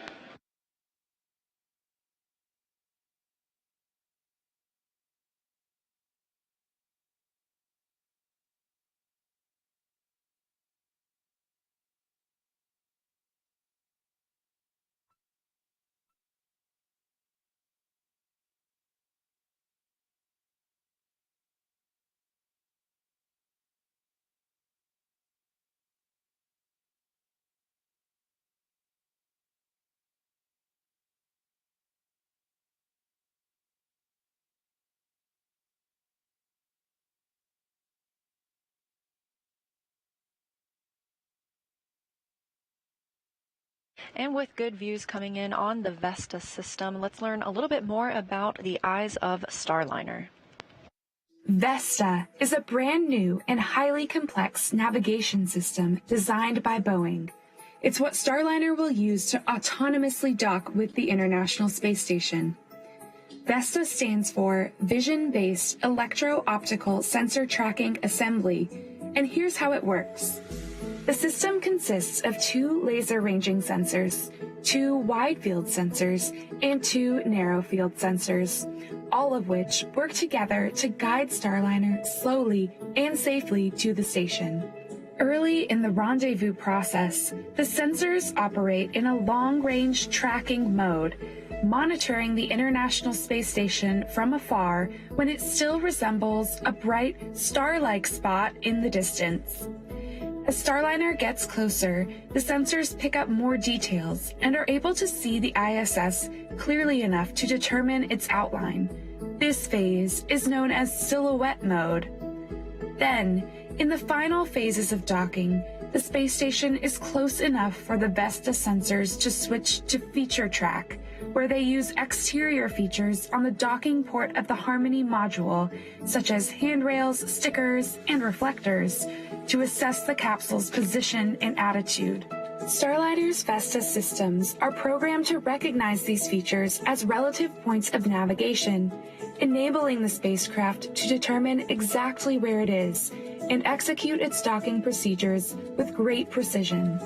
And with good views coming in on the Vesta system, let's learn a little bit more about the eyes of Starliner. Vesta is a brand new and highly complex navigation system designed by Boeing. It's what Starliner will use to autonomously dock with the International Space Station. VESTA stands for Vision-Based Electro-Optical Sensor Tracking Assembly, and here's how it works. The system consists of 2 laser-ranging sensors, 2 wide-field sensors, and 2 narrow-field sensors, all of which work together to guide Starliner slowly and safely to the station. Early in the rendezvous process, the sensors operate in a long-range tracking mode, monitoring the International Space Station from afar when it still resembles a bright, star-like spot in the distance. As Starliner gets closer, the sensors pick up more details and are able to see the ISS clearly enough to determine its outline. This phase is known as silhouette mode. Then, in the final phases of docking, the space station is close enough for the VESTA sensors to switch to feature track, where they use exterior features on the docking port of the Harmony module, such as handrails, stickers, and reflectors, to assess the capsule's position and attitude. Starliner's Vesta systems are programmed to recognize these features as relative points of navigation, enabling the spacecraft to determine exactly where it is and execute its docking procedures with great precision.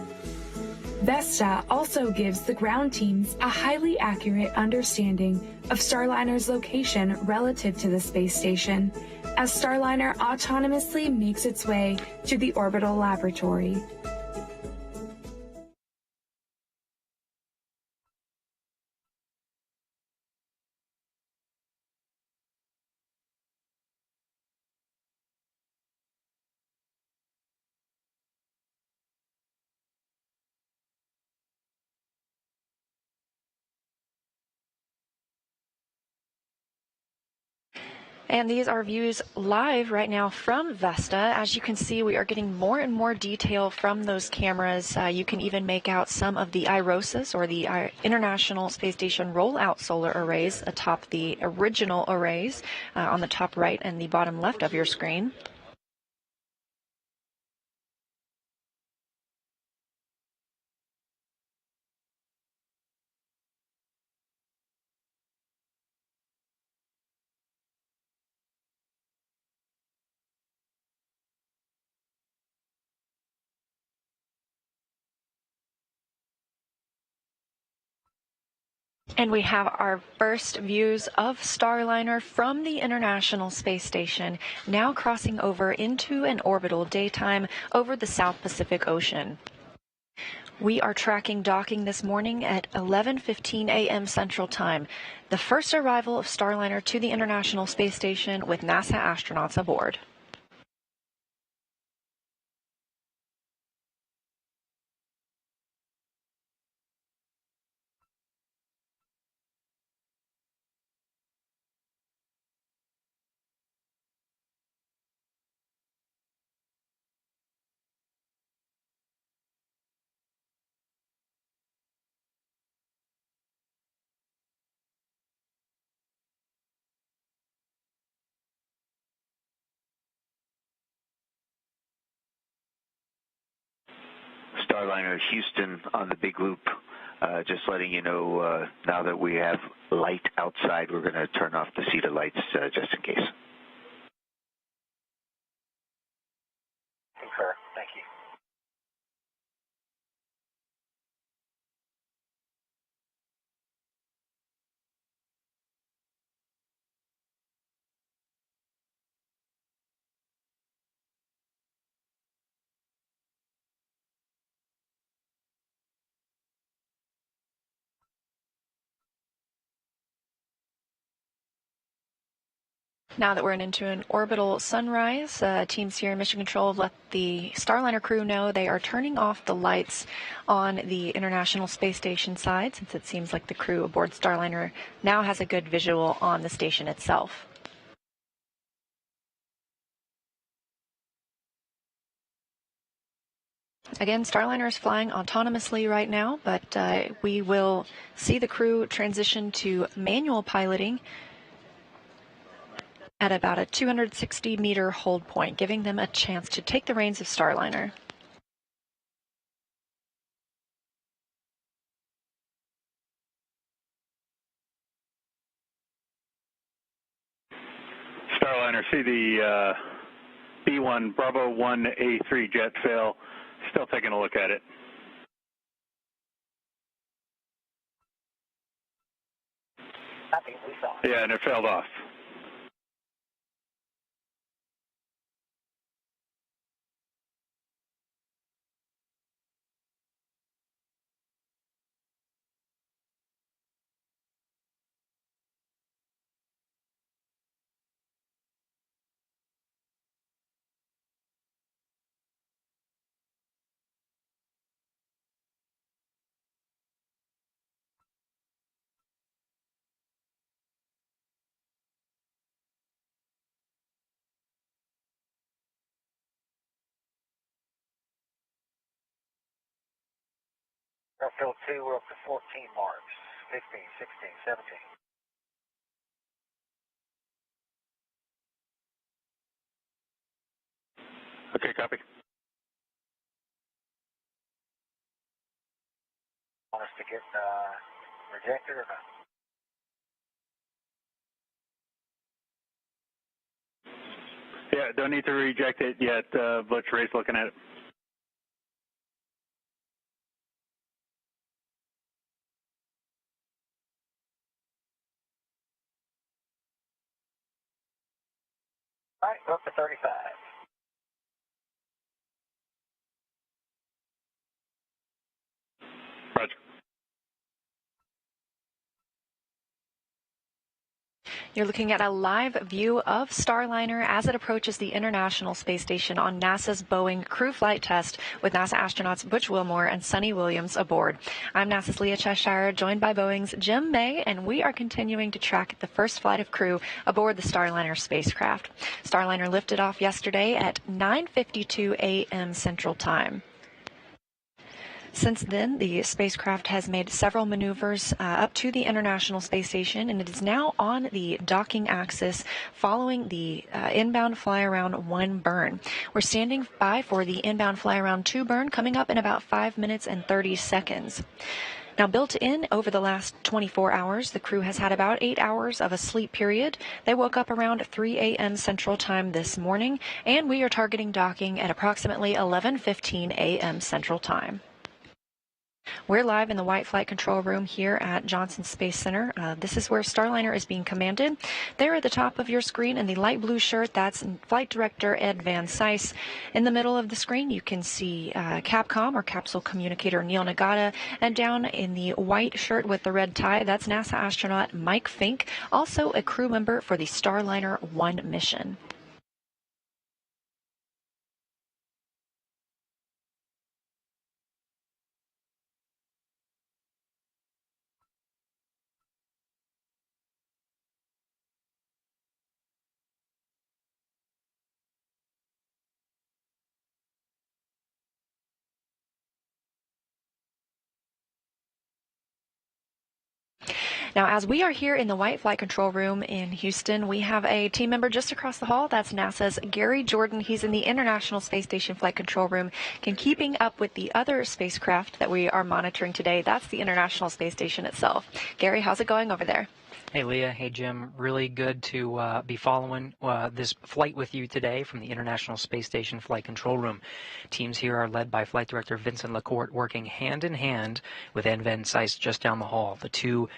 Vesta also gives the ground teams a highly accurate understanding of Starliner's location relative to the space station, as Starliner autonomously makes its way to the orbital laboratory. And these are views live right now from Vesta. As you can see, we are getting more and more detail from those cameras. You can even make out some of the IROSAs, or the International Space Station Rollout Solar Arrays, atop the original arrays on the top right and the bottom left of your screen. And we have our first views of Starliner from the International Space Station, now crossing over into an orbital daytime over the South Pacific Ocean. We are tracking docking this morning at 11:15 a.m. Central Time, the first arrival of Starliner to the International Space Station with NASA astronauts aboard. Starliner Houston on the big loop. Just letting you know, now that we have light outside, we're going to turn off the Cedar lights just in case. Concur. Thank you. Now that we're into an orbital sunrise, teams here in Mission Control have let the Starliner crew know they are turning off the lights on the International Space Station side, since it seems like the crew aboard Starliner now has a good visual on the station itself. Again, Starliner is flying autonomously right now, but we will see the crew transition to manual piloting at about a 260-meter hold point, giving them a chance to take the reins of Starliner. Starliner, see the B1 Bravo 1A3 jet fail. Still taking a look at it. I think we saw it. Yeah, and it failed off. Airfield 2, we're up to 14 marks. 16, 16, 17. Okay, copy. Want us to get rejected or not? Yeah, don't need to reject it yet. Butch, Ray's looking at it. All right, go up to 35. Roger. You're looking at a live view of Starliner as it approaches the International Space Station on NASA's Boeing crew flight test with NASA astronauts Butch Wilmore and Sunny Williams aboard. I'm NASA's Leah Cheshire, joined by Boeing's Jim May, and we are continuing to track the first flight of crew aboard the Starliner spacecraft. Starliner lifted off yesterday at 9:52 a.m. Central Time. Since then, the spacecraft has made several maneuvers up to the International Space Station, and it is now on the docking axis following the inbound fly-around 1 burn. We're standing by for the inbound fly-around 2 burn coming up in about 5 minutes and 30 seconds. Now, built in over the last 24 hours, the crew has had about 8 hours of a sleep period. They woke up around 3 a.m. Central Time this morning, and we are targeting docking at approximately 11:15 a.m. Central Time. We're live in the White Flight Control Room here at Johnson Space Center. This is where Starliner is being commanded. There at the top of your screen in the light blue shirt, that's Flight Director Ed Van Cise. In the middle of the screen, you can see Capcom or Capsule Communicator Neil Nagata. And down in the white shirt with the red tie, that's NASA astronaut Mike Fink, also a crew member for the Starliner 1 mission. Now, as we are here in the White Flight Control Room in Houston, we have a team member just across the hall. That's NASA's Gary Jordan. He's in the International Space Station Flight Control Room, keeping up with the other spacecraft that we are monitoring today. That's the International Space Station itself. Gary, how's it going over there? Hey, Leah. Hey, Jim. Really good to be following this flight with you today from the International Space Station Flight Control Room. Teams here are led by Flight Director Vincent Lacourt, working hand in hand with Ed Van Cise just down the hall. The two,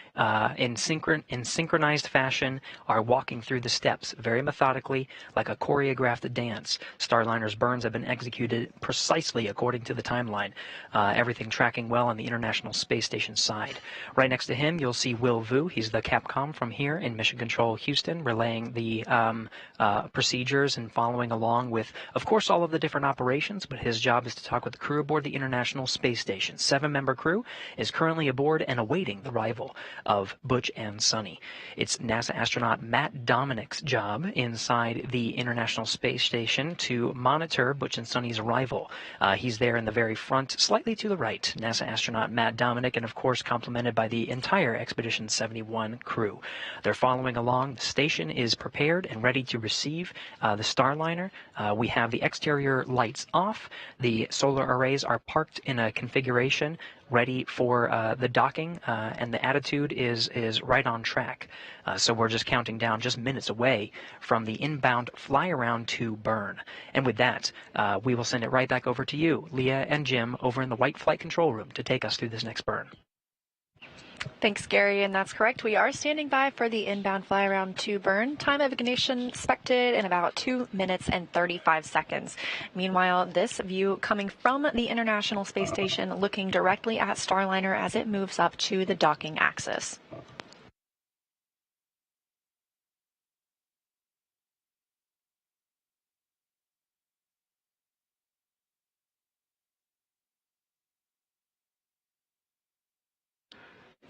in synchronized fashion, are walking through the steps very methodically, like a choreographed dance. Starliner's burns have been executed precisely according to the timeline. Everything tracking well on the International Space Station side. Right next to him, you'll see Will Vu. He's the Capcom from here in Mission Control, Houston, relaying the procedures and following along with, of course, all of the different operations, but his job is to talk with the crew aboard the International Space Station. 7-member crew is currently aboard and awaiting the arrival of Butch and Sunny. It's NASA astronaut Matt Dominik's job inside the International Space Station to monitor Butch and Sunny's arrival. He's there in the very front, slightly to the right, NASA astronaut Matt Dominik, and of course complemented by the entire Expedition 71 crew. They're following along. The station is prepared and ready to receive the Starliner. We have the exterior lights off. The solar arrays are parked in a configuration ready for the docking, and the attitude is right on track. So we're just counting down just minutes away from the inbound fly-around to burn. And with that, we will send it right back over to you, Leah and Jim, over in the White Flight Control Room to take us through this next burn. Thanks, Gary, and that's correct. We are standing by for the inbound fly-around 2 burn. Time of ignition expected in about 2 minutes and 35 seconds. Meanwhile, this view coming from the International Space Station, looking directly at Starliner as it moves up to the docking axis.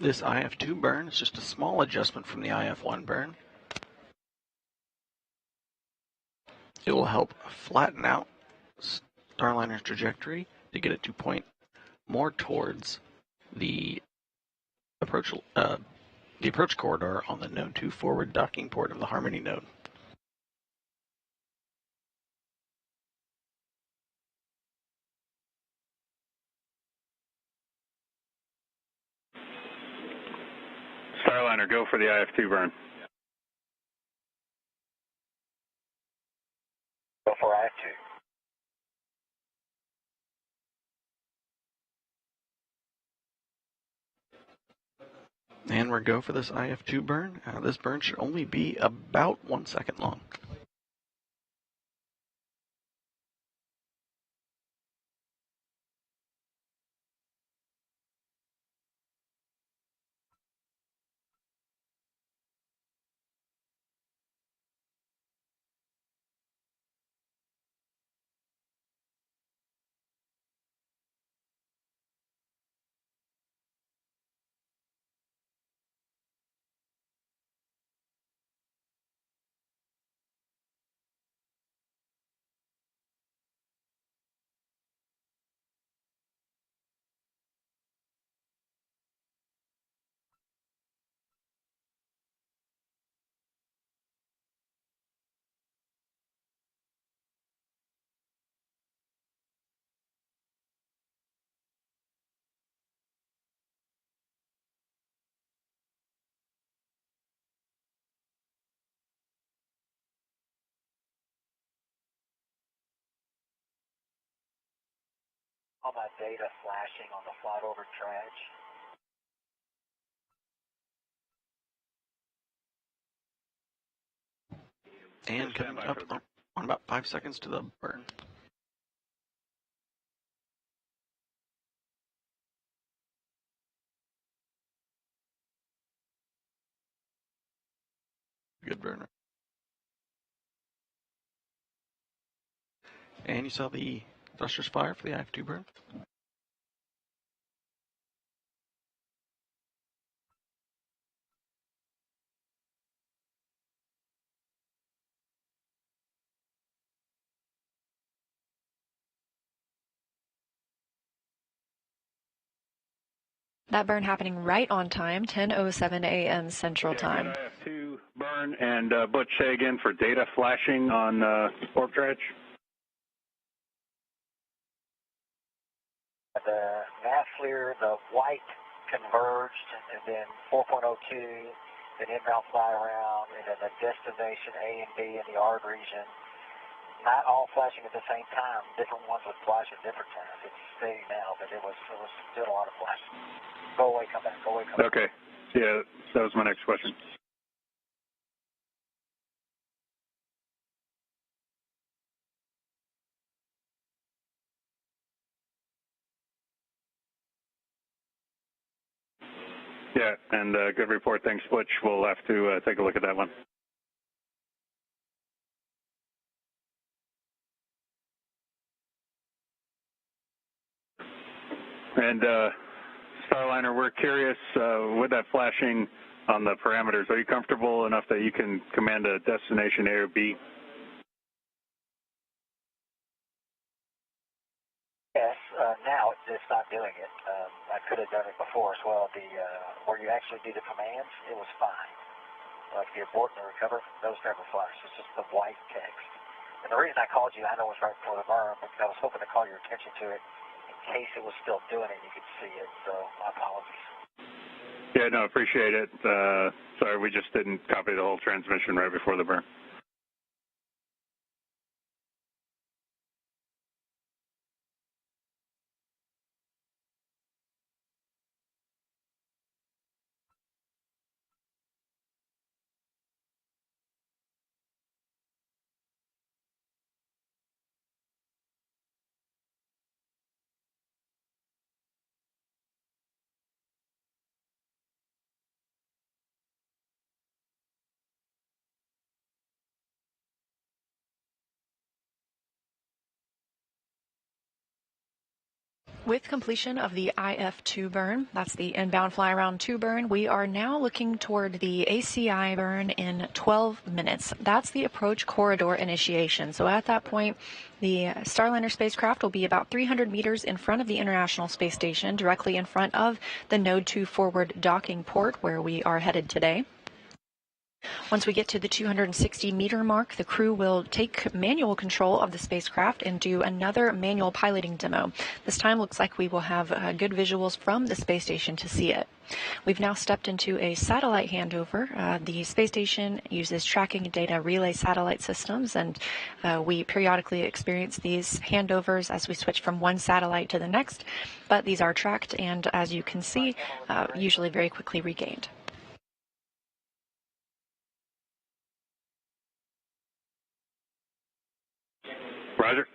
This IF-2 burn is just a small adjustment from the IF-1 burn. It will help flatten out Starliner's trajectory to get it to point more towards the approach the approach corridor on the Node 2 forward docking port of the Harmony node. Starliner, go for the IF2 burn. Go for IF2. And we're go for this IF2 burn. This burn should only be about 1 second long. All my data flashing on the flight over dredge. And coming up on about 5 seconds to the burn. Good burner. And you saw the thrusters fire for the IF2 burn. That burn happening right on time, 10:07 a.m. Central Time. IF2 burn, and Butch, say again for data flashing on warp dredge. The nav FLIR, the white converged, and then 4.02, then inbound fly around, and then the destination A and B in the ARD region. Not all flashing at the same time. Different ones would flash at different times. It's steady now, but it was still a lot of flashing. Go away, come back. Go away, come back. Okay. Yeah, that was my next question. Yeah, and good report. Thanks, Butch. We'll have to take a look at that one. And Starliner, we're curious, with that flashing on the parameters, are you comfortable enough that you can command a destination A or B? Yes, now it's not doing it. I could have done it before as well. Where you actually do the commands, it was fine. Like the abort and the recover, those never flash. It's just the white text. And the reason I called you, I know it was right before the burn, because I was hoping to call your attention to it in case it was still doing it and you could see it. So my apologies. Yeah, no, appreciate it. Sorry, we just didn't copy the whole transmission right before the burn. With completion of the IF2 burn, that's the inbound fly around 2 burn, we are now looking toward the ACI burn in 12 minutes. That's the approach corridor initiation. So at that point, the Starliner spacecraft will be about 300 meters in front of the International Space Station, directly in front of the Node 2 forward docking port where we are headed today. Once we get to the 260-meter mark, the crew will take manual control of the spacecraft and do another manual piloting demo. This time looks like we will have good visuals from the space station to see it. We've now stepped into a satellite handover. The space station uses tracking data relay satellite systems, and we periodically experience these handovers as we switch from one satellite to the next, but these are tracked and, as you can see, usually very quickly regained. Roger.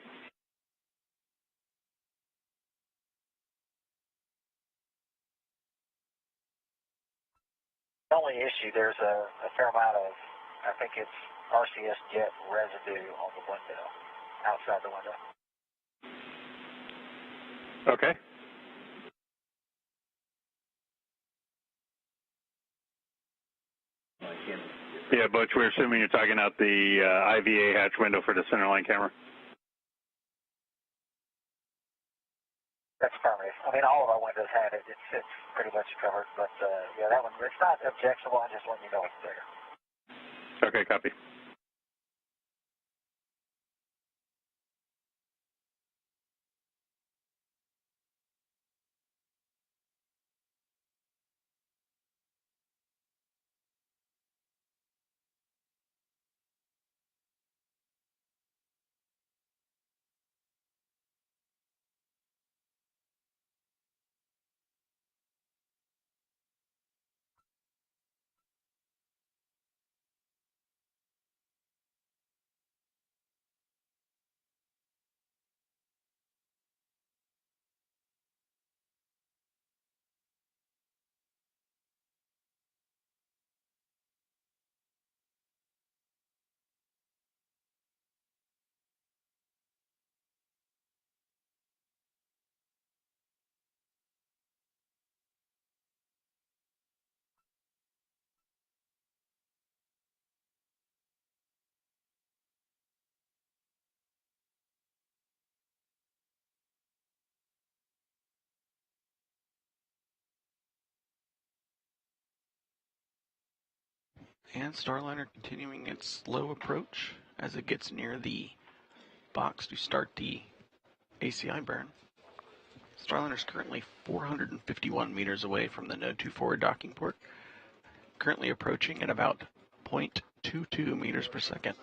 The only issue, there's a fair amount of, I think it's RCS jet residue on the window, outside the window. Okay. Yeah, Butch, we're assuming you're talking out the IVA hatch window for the centerline camera. That's affirmative. I mean, all of our windows have it. It's pretty much covered, but yeah, that one, it's not objectionable. I just want you to know it's there. Okay, copy. And Starliner continuing its slow approach as it gets near the box to start the ACI burn. Starliner is currently 451 meters away from the Node 2 forward docking port, currently approaching at about 0.22 meters per second.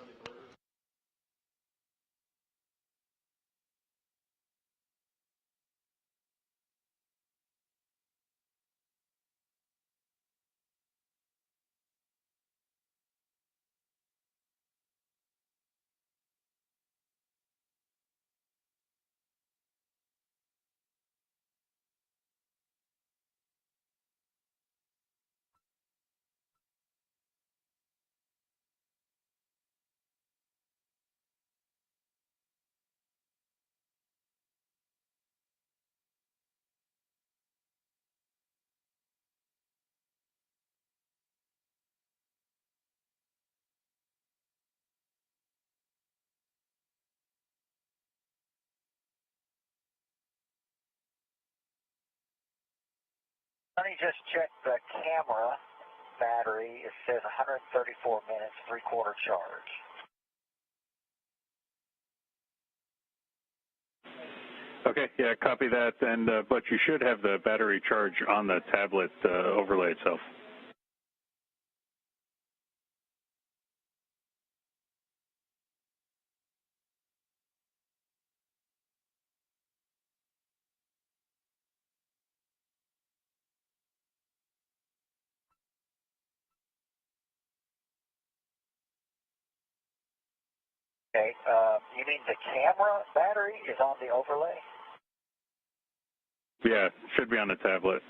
Let me just check the camera battery. It says 134 minutes, three-quarter charge. Okay, yeah, copy that. And but you should have the battery charge on the tablet overlay itself. Okay, you mean the camera battery is on the overlay? Yeah, should be on the tablet.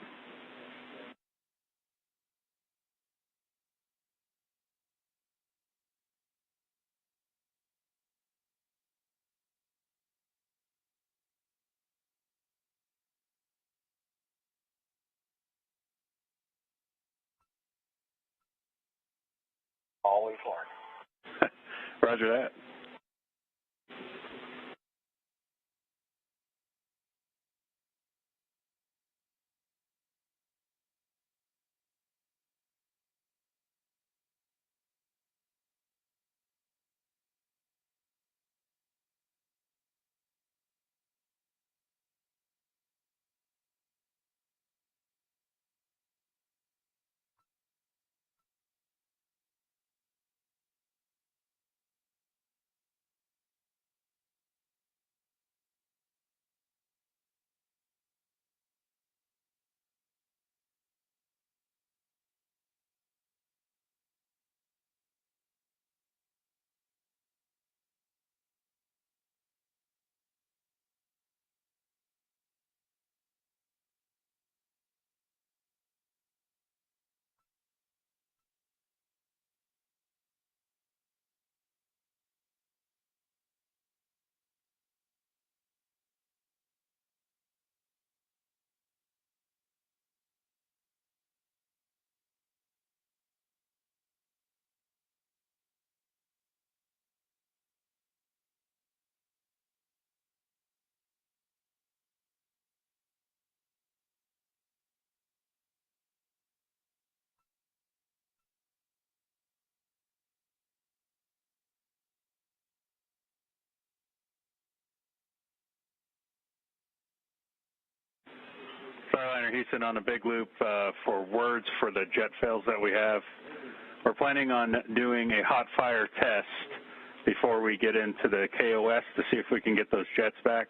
all we've learned. Roger that. Starliner Houston on a big loop for words for the jet fails that we have. We're planning on doing a hot fire test before we get into the KOS to see if we can get those jets back.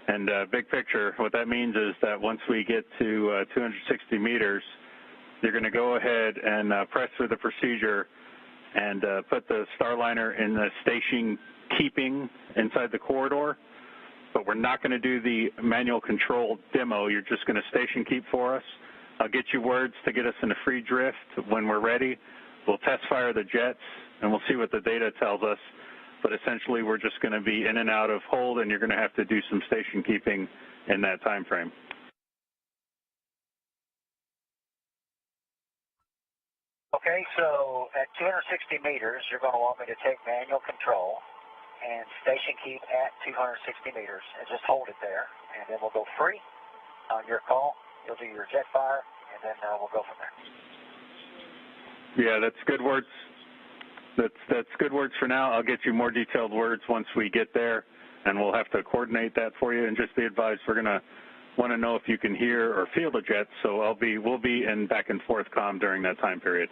And big picture, what that means is that once we get to 260 meters, you're going to go ahead and press through the procedure and put the Starliner in the station keeping inside the corridor. But we're not going to do the manual control demo. You're just going to station keep for us. I'll get you words to get us in a free drift when we're ready. We'll test fire the jets, and we'll see what the data tells us. But essentially, we're just going to be in and out of hold, and you're going to have to do some station keeping in that time frame. Okay, so at 260 meters, you're going to want me to take manual control and station keep at 260 meters and just hold it there, and then we'll go free on your call. You'll do your jet fire, and then we'll go from there. Yeah, that's good words. That's good words for now. I'll get you more detailed words once we get there, and we'll have to coordinate that for you. And just be advised, we're going to want to know if you can hear or feel the jets, so we'll be in back and forth comm during that time period.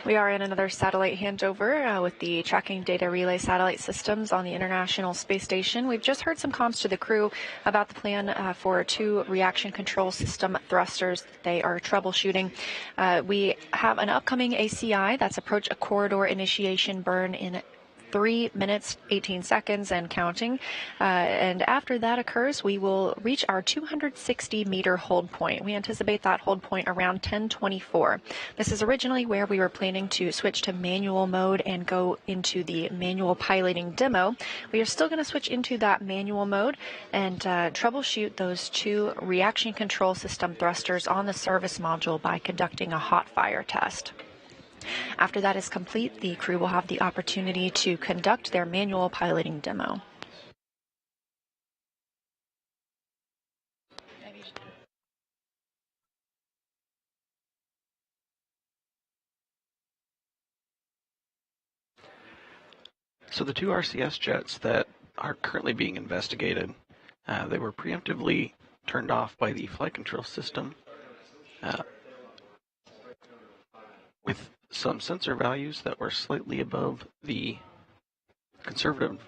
We are in another satellite handover with the tracking data relay satellite systems on the International Space Station. We've just heard some comms to the crew about the plan for 2 reaction control system thrusters that they are troubleshooting. We have an upcoming ACI, that's approach a corridor initiation burn in 3 minutes, 18 seconds and counting. And after that occurs, we will reach our 260-meter hold point. We anticipate that hold point around 10:24. This is originally where we were planning to switch to manual mode and go into the manual piloting demo. We are still going to switch into that manual mode and troubleshoot those 2 reaction control system thrusters on the service module by conducting a hot fire test. After that is complete, the crew will have the opportunity to conduct their manual piloting demo. So the 2 RCS jets that are currently being investigated, they were preemptively turned off by the flight control system with some sensor values that were slightly above the conservative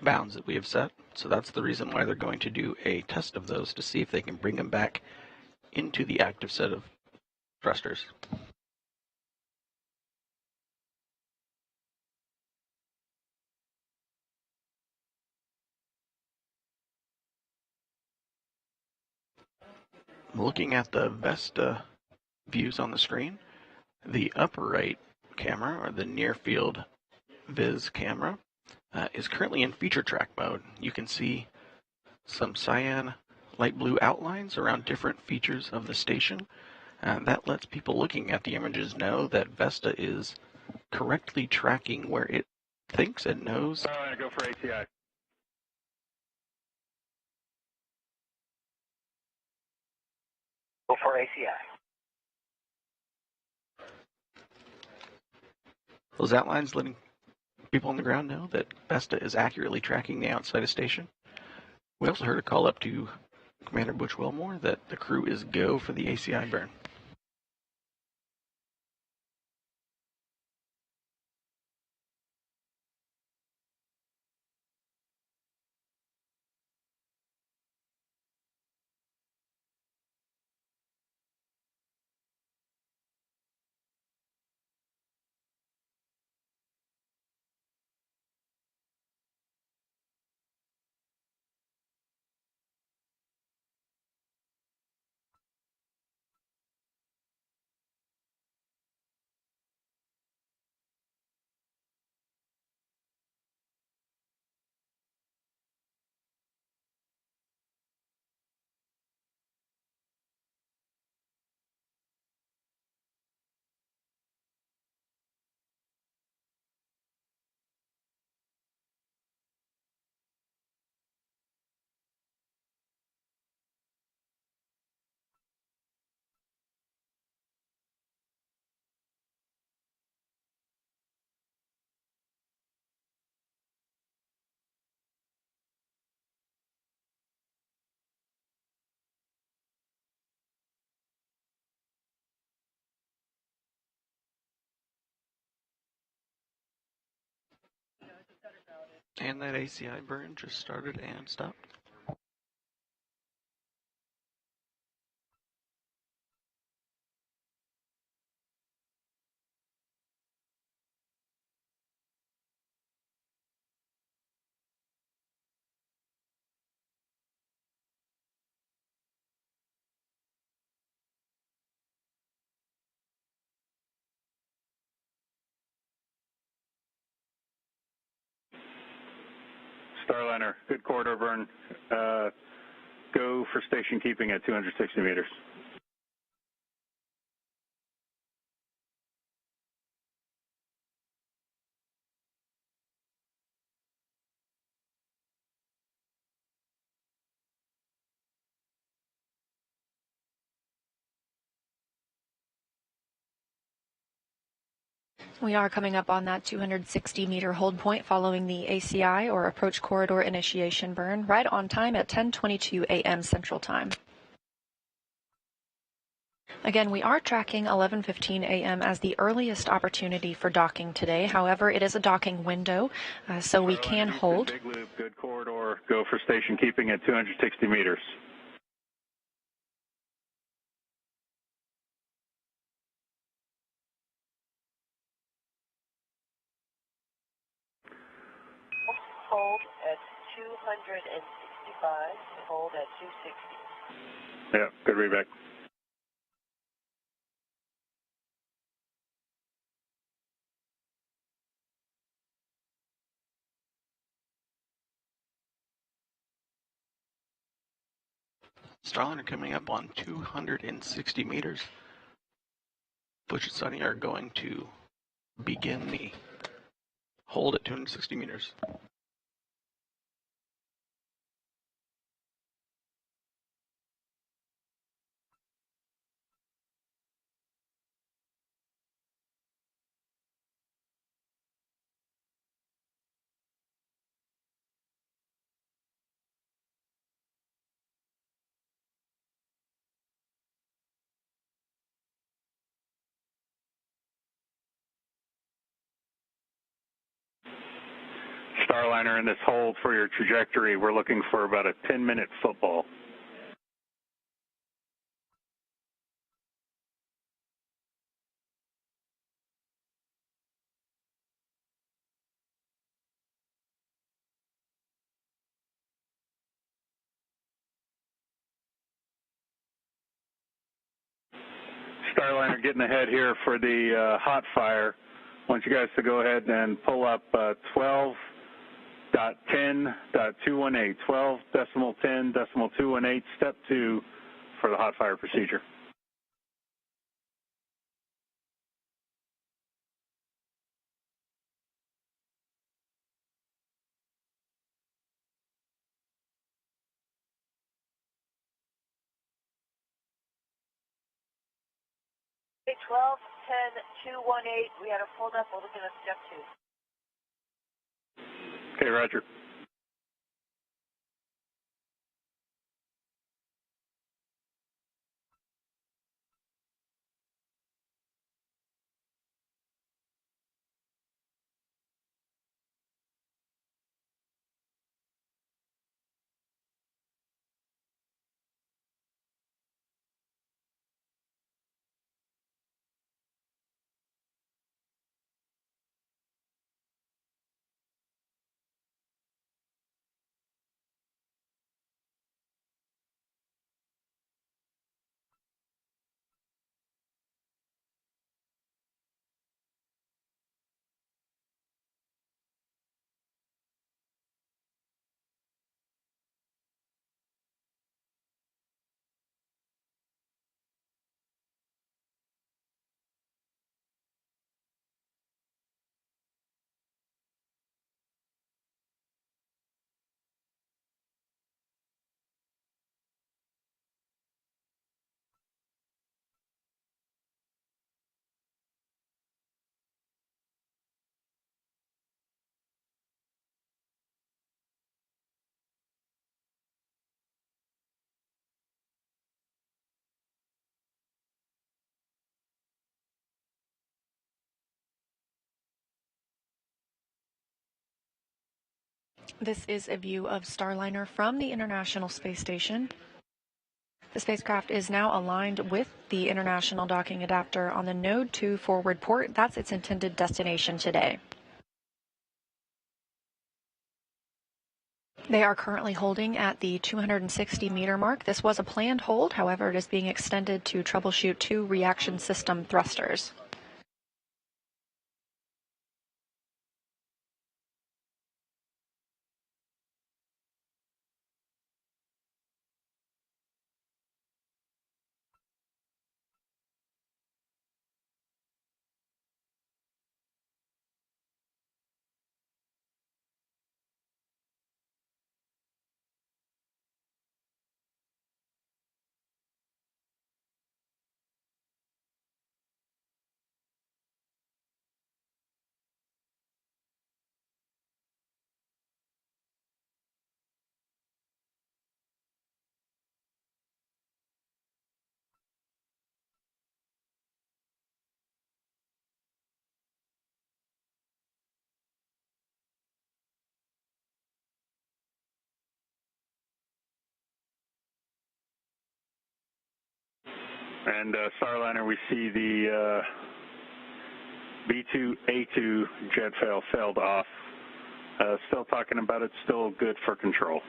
bounds that we have set. So that's the reason why they're going to do a test of those to see if they can bring them back into the active set of thrusters. Looking at the Vesta views on the screen, the upper right camera, or the near field Viz camera, is currently in feature track mode. You can see some cyan light blue outlines around different features of the station. That lets people looking at the images know that Vesta is correctly tracking where it thinks and knows. Starliner, go for ACI. Go for ACI. Those outlines letting people on the ground know that Vesta is accurately tracking the outside of station. We also heard a call up to Commander Butch Wilmore that the crew is go for the ACI burn. And that ACI burn just started and stopped. Starliner, good corridor burn. Go for station keeping at 260 meters. We are coming up on that 260-meter hold point following the ACI, or approach corridor initiation burn, right on time at 10:22 a.m. Central Time. Again, we are tracking 11:15 a.m. as the earliest opportunity for docking today. However, it is a docking window, so we can hold. Big loop, good corridor. Go for station keeping at 260 meters. Hold at 265. Hold at 260. Yeah, good readback. Starliner coming up on 260 meters. Butch and Sonny are going to begin the hold at 260 meters. Starliner, in this hold for your trajectory, we're looking for about a 10-minute football. Starliner getting ahead here for the hot fire. I want you guys to go ahead and pull up 12.10.218, 12.10.218, step 2 for the hot fire procedure. Okay, 12.10.218, we had it pulled up, we're looking at step 2. Okay, roger. This is a view of Starliner from the International Space Station. The spacecraft is now aligned with the International Docking Adapter on the Node 2 forward port. That's its intended destination today. They are currently holding at the 260-meter mark. This was a planned hold, however, it is being extended to troubleshoot 2 reaction system thrusters. And Starliner, we see the B2A2 jet failed off. Still talking about it, still good for control.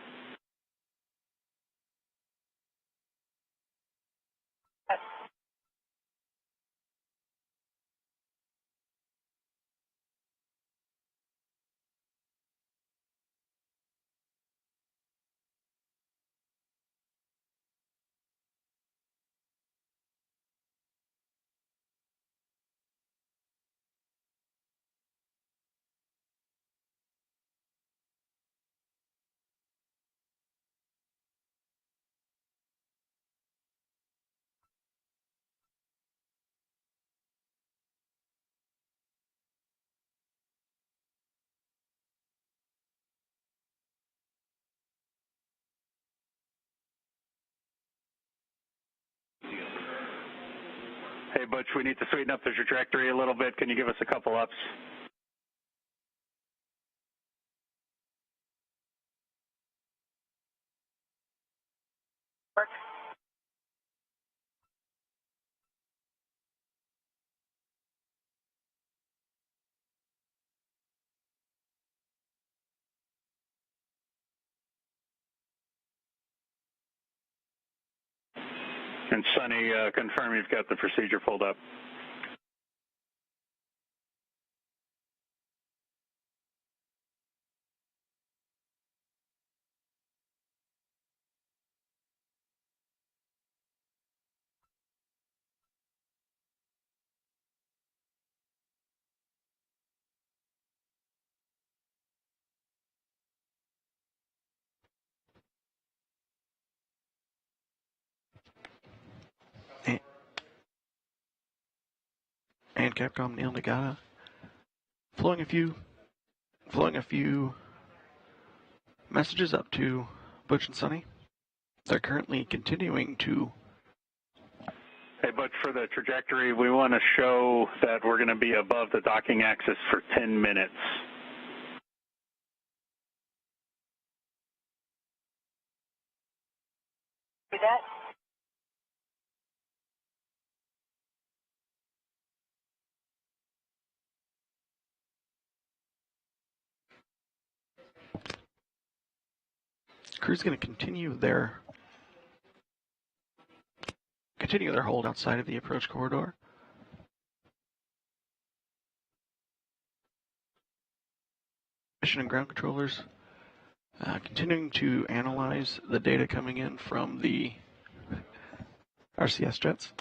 Hey, Butch, we need to sweeten up the trajectory a little bit. Can you give us a couple ups? And Sonny, confirm you've got the procedure pulled up. And Capcom Neil Nagata flowing a few messages up to Butch and Sonny. They're currently continuing to. Hey, Butch, for the trajectory, we want to show that we're going to be above the docking axis for 10 minutes. Do that? Crew's going to continue their hold outside of the approach corridor. Mission and ground controllers continuing to analyze the data coming in from the RCS jets.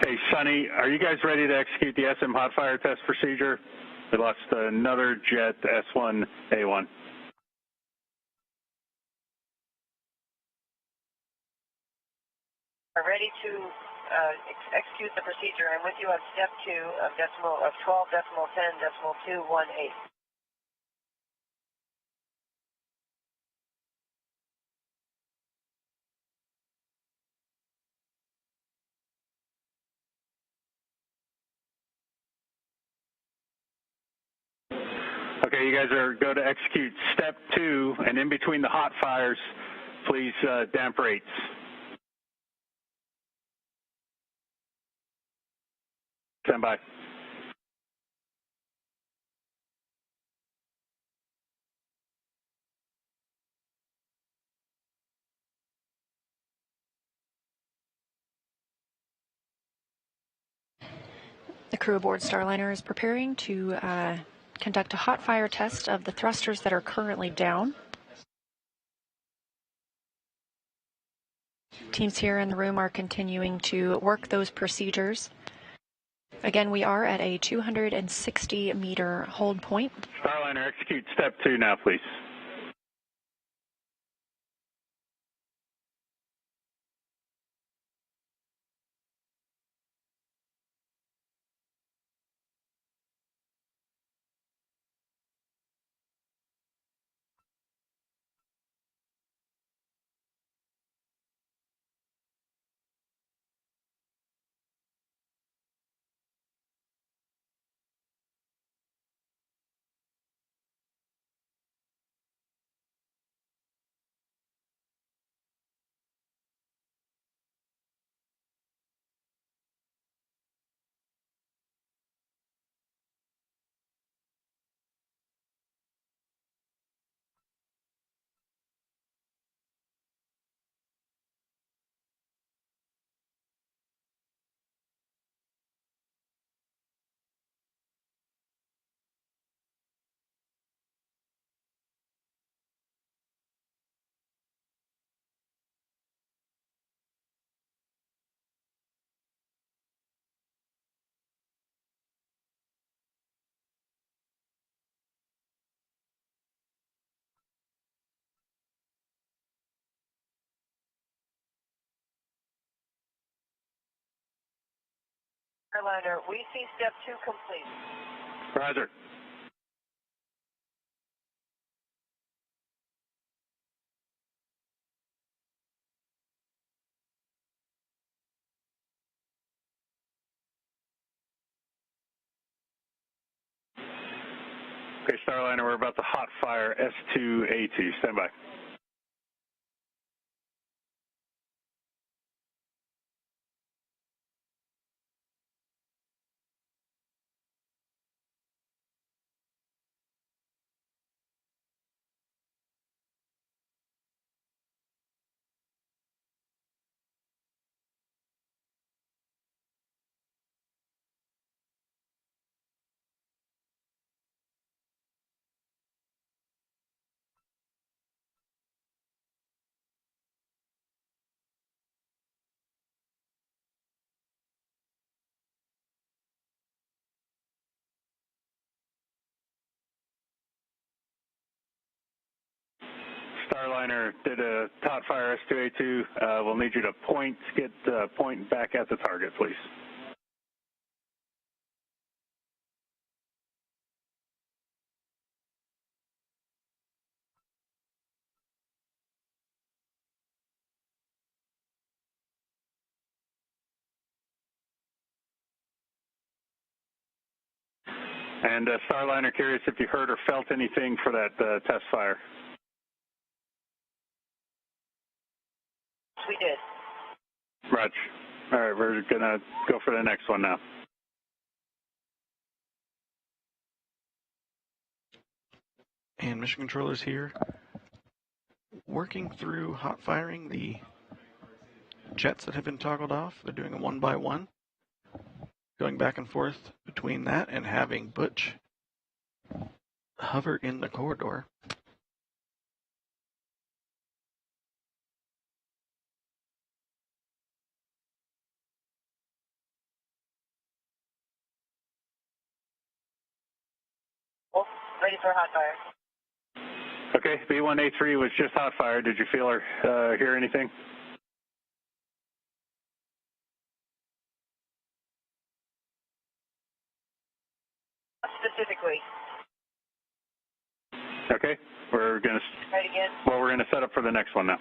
Hey, Sonny, are you guys ready to execute the SM hot fire test procedure? We lost another jet, S1A1. Are ready to execute the procedure. I'm with you on step 2 of 12.10.218. Okay, you guys are go to execute step 2, and in between the hot fires, please damp rates. Stand by. The crew aboard Starliner is preparing to conduct a hot fire test of the thrusters that are currently down. Teams here in the room are continuing to work those procedures. Again, we are at a 260-meter hold point. Starliner, execute step 2 now, please. Starliner, we see step 2 complete. Roger. Okay, Starliner, we're about to hot fire S2A2. Stand by. Starliner did a hot fire S2A2. We'll need you to point back at the target, please. And Starliner, curious if you heard or felt anything for that test fire. We did. Roger. All right, we're going to go for the next one now. And mission controllers here, working through hot firing the jets that have been toggled off. They're doing a one by one, going back and forth between that and having Butch hover in the corridor. Well, ready for hot fire. Okay, B1A3 was just hot fire. Did you feel or hear anything? Specifically. Okay, we're going to. Right again. Well, we're going to set up for the next one now.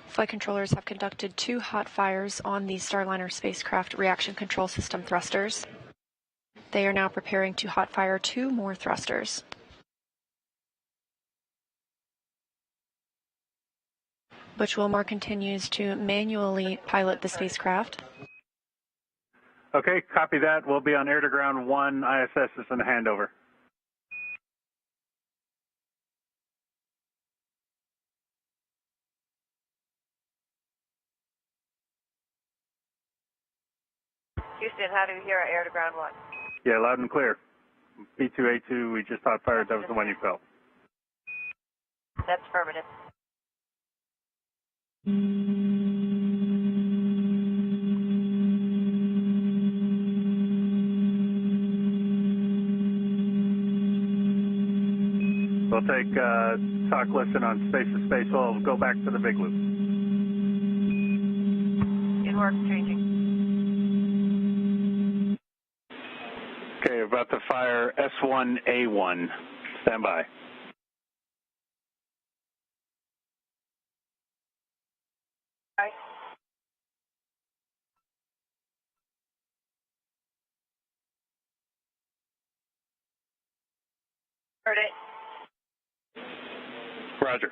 Flight controllers have conducted 2 hot fires on the Starliner spacecraft reaction control system thrusters. They are now preparing to hot fire 2 more thrusters. Butch Wilmore continues to manually pilot the spacecraft. Okay, copy that. We'll be on air to ground 1. ISS is in the handover. Houston, how do you hear our air to ground 1? Yeah, loud and clear. B2A2, we just hot fired. That was the one you felt. That's affirmative. We'll take talk listen on space to space. We'll go back to the big loop. It works, changing. Okay, about to fire S1A1. Stand by. Right. Heard it. Roger.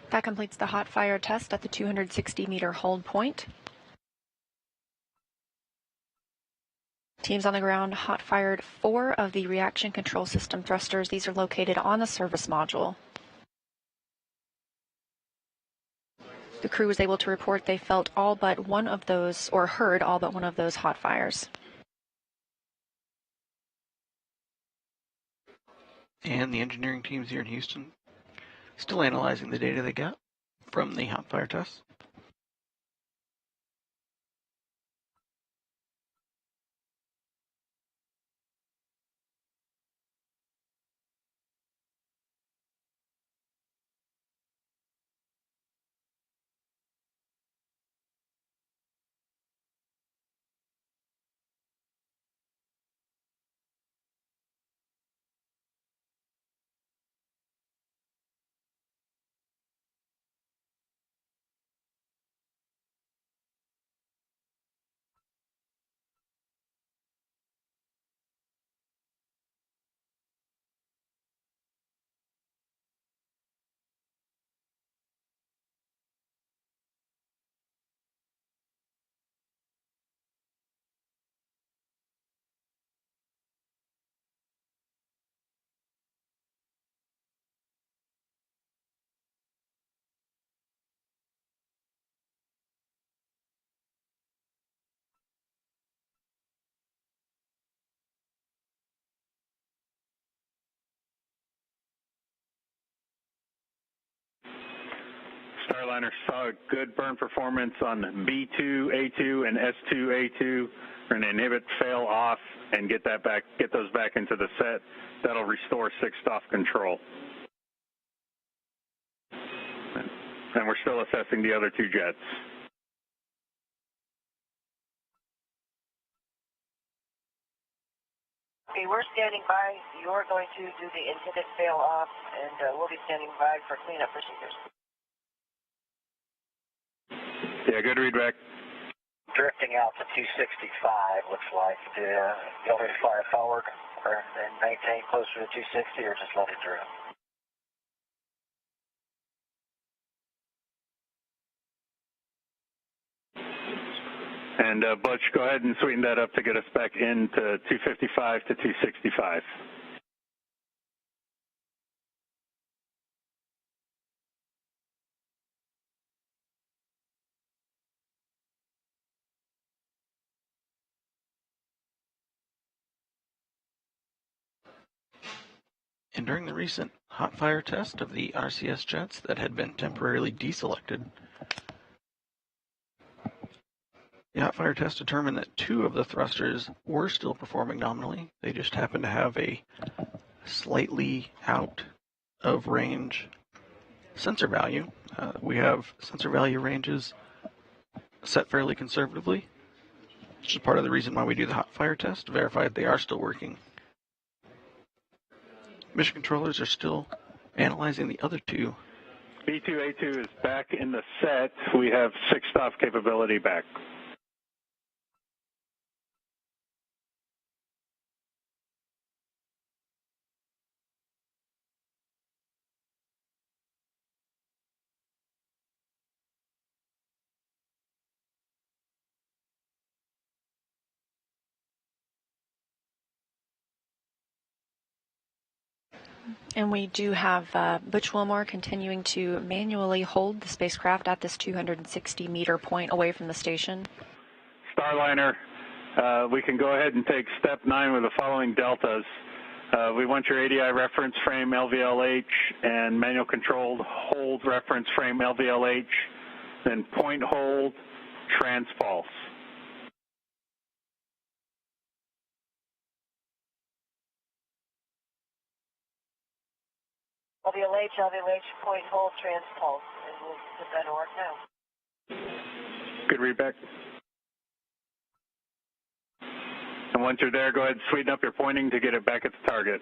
That completes the hot fire test at the 260-meter hold point. Teams on the ground hot fired 4 of the reaction control system thrusters. These are located on the service module. The crew was able to report they felt all but one of those, or heard all but one of those hot fires. And the engineering teams here in Houston still analyzing the data they got from the hot fire tests. Starliner saw good burn performance on B2A2 and S2A2. We're going to inhibit, fail off, and get those back into the set. That'll restore 6th off control. And we're still assessing the other 2 jets. Okay, we're standing by. You're going to do the inhibit, fail off, and we'll be standing by for cleanup procedures. Yeah, good read back. Drifting out to 265, looks like. You want me to fly it forward and maintain closer to 260, or just let it drift? And Butch, go ahead and sweeten that up to get us back into 255 to 265. And during the recent hot fire test of the RCS jets that had been temporarily deselected, the hot fire test determined that 2 of the thrusters were still performing nominally. They just happened to have a slightly out of range sensor value. We have sensor value ranges set fairly conservatively, which is part of the reason why we do the hot fire test, to verify that they are still working. Mission controllers are still analyzing the other 2. B2A2 is back in the set. We have 6th off capability back. And we do have Butch Wilmore continuing to manually hold the spacecraft at this 260-meter point away from the station. Starliner, we can go ahead and take step 9 with the following deltas. We want your ADI reference frame LVLH and manual controlled hold reference frame LVLH, then point hold, transpulse. LVLH, point hold, transpulse, and we'll put that to work now. Good read back. And once you're there, go ahead and sweeten up your pointing to get it back at the target.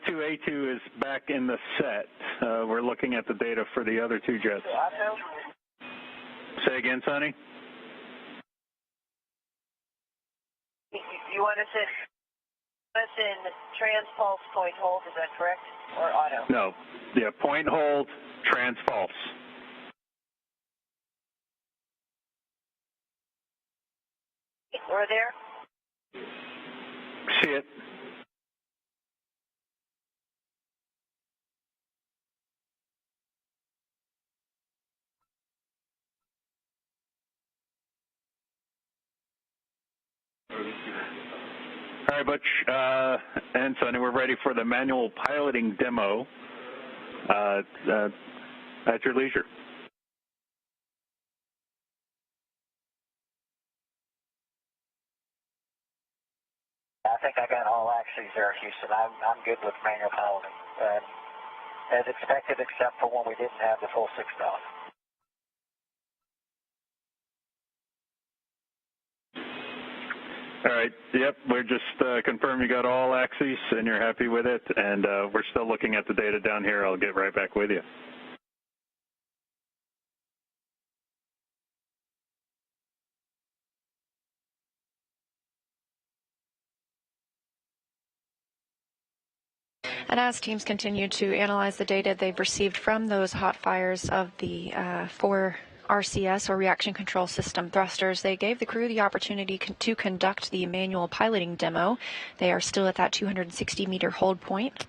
S2A2 is back in the set. We're looking at the data for the other 2 jets. Say again, Sonny? You want us in transpulse, point hold, is that correct? Or auto? No. Yeah, point hold, transpulse. We're there? See it. All right, Butch and Sonny, we're ready for the manual piloting demo at your leisure. I think I got all axes there, Houston. I'm good with manual piloting. As expected, except for when we didn't have the full 6th off. All right. Yep. We're just confirmed you got all axes and you're happy with it, and we're still looking at the data down here. I'll get right back with you. And as teams continue to analyze the data they've received from those hot fires of the 4 RCS, or Reaction Control System thrusters, they gave the crew the opportunity to conduct the manual piloting demo. They are still at that 260-meter hold point.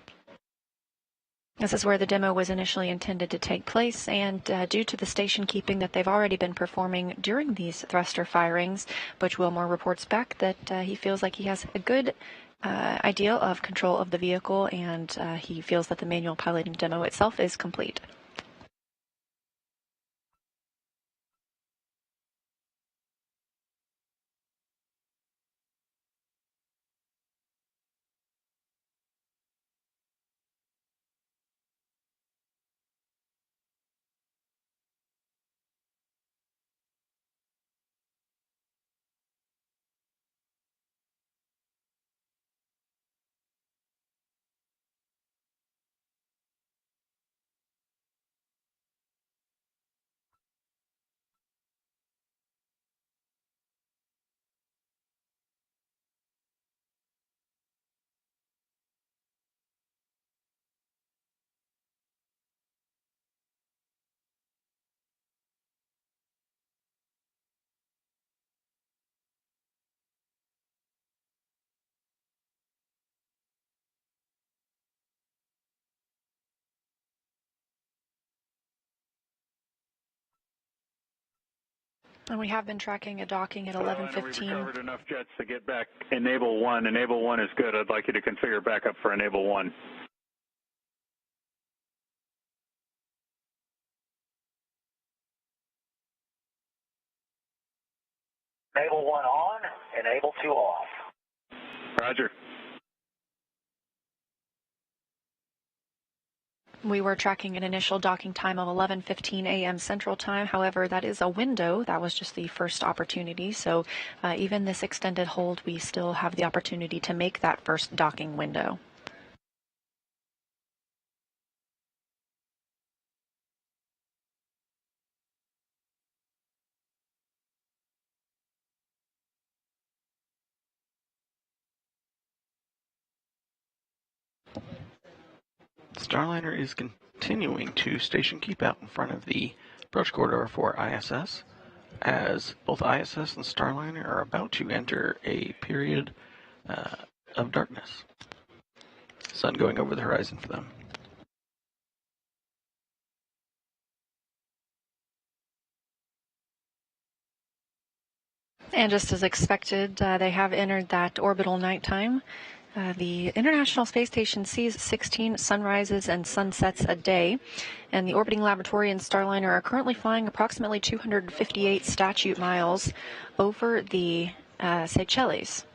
This is where the demo was initially intended to take place, and due to the station keeping that they've already been performing during these thruster firings, Butch Wilmore reports back that he feels like he has a good idea of control of the vehicle, and he feels that the manual piloting demo itself is complete. And we have been tracking a docking at 11:15. We've recovered enough jets to get back Enable 1. Enable 1 is good. I'd like you to configure backup for Enable 1. Enable 1 on, Enable 2 off. Roger. We were tracking an initial docking time of 11:15 a.m. Central Time. However, that is a window. That was just the first opportunity. So even this extended hold, we still have the opportunity to make that first docking window. Starliner is continuing to station keep out in front of the approach corridor for ISS, as both ISS and Starliner are about to enter a period of darkness. Sun going over the horizon for them. And just as expected, they have entered that orbital nighttime. The International Space Station sees 16 sunrises and sunsets a day, and the orbiting laboratory and Starliner are currently flying approximately 258 statute miles over the Seychelles.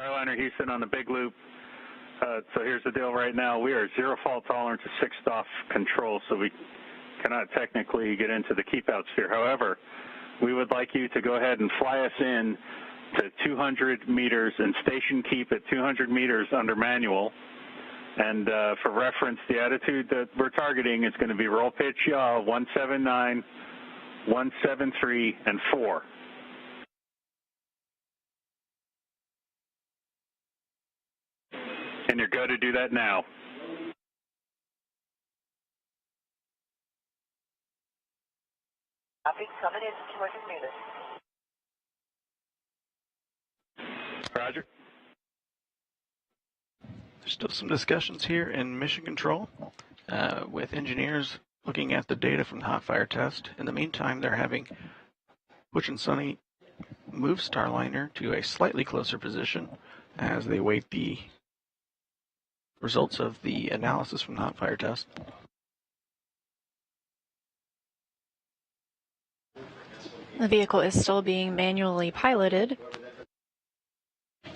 Starliner Houston on the big loop. So here's the deal right now. We are zero fault tolerance to 6th off control, so we cannot technically get into the keep out sphere. However, we would like you to go ahead and fly us in to 200 meters and station keep at 200 meters under manual. And for reference, the attitude that we're targeting is going to be roll pitch yaw 179, 173, and 4. And you're good to do that now. Copy, coming in 200 meters. Roger. There's still some discussions here in mission control with engineers looking at the data from the hot fire test. In the meantime, they're having Butch and Sonny move Starliner to a slightly closer position as they await the results of the analysis from the hot fire test. The vehicle is still being manually piloted,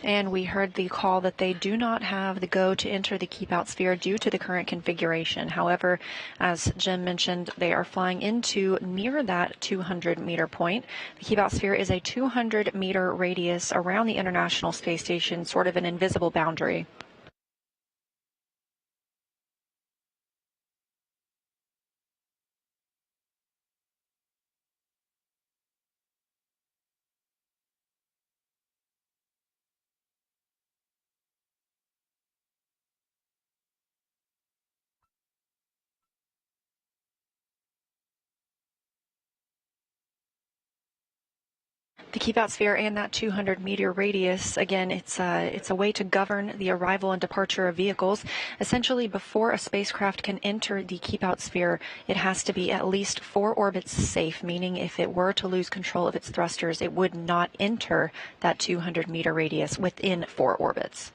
and we heard the call that they do not have the go to enter the keep out sphere due to the current configuration. However, as Jim mentioned, they are flying into near that 200 meter point. The keep out sphere is a 200 meter radius around the International Space Station, sort of an invisible boundary. The keep out sphere and that 200 meter radius, again, it's a way to govern the arrival and departure of vehicles. Essentially, before a spacecraft can enter the keep out sphere, it has to be at least 4 orbits safe, meaning if it were to lose control of its thrusters, it would not enter that 200 meter radius within 4 orbits.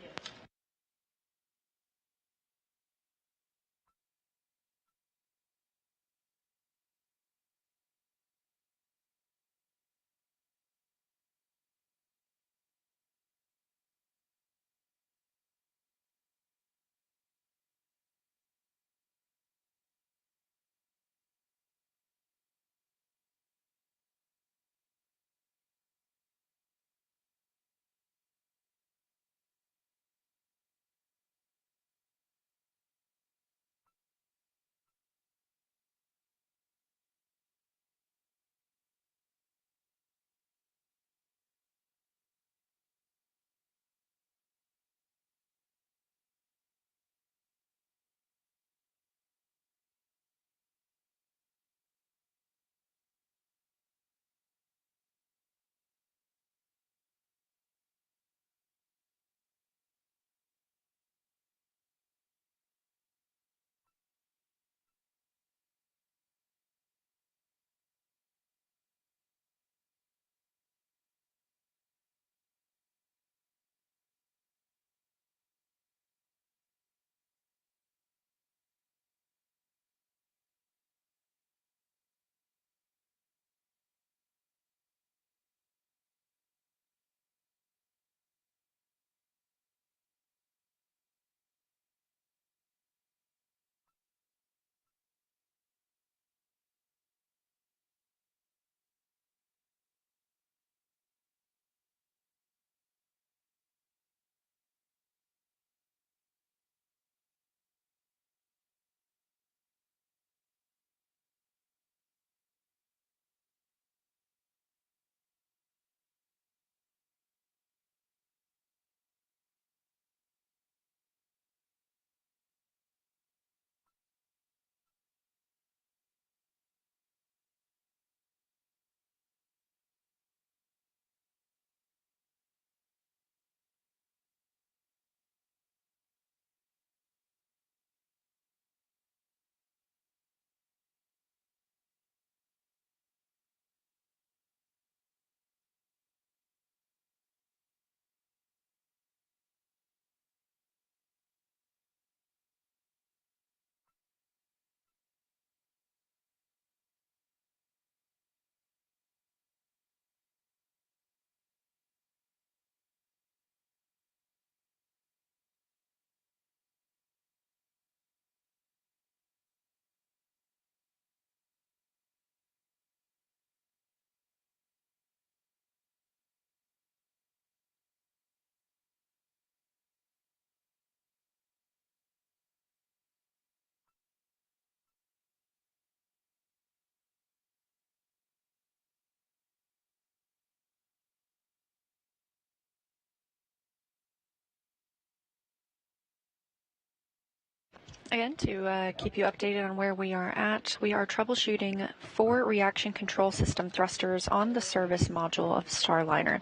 Again, to keep you updated on where we are at, we are troubleshooting 4 reaction control system thrusters on the service module of Starliner.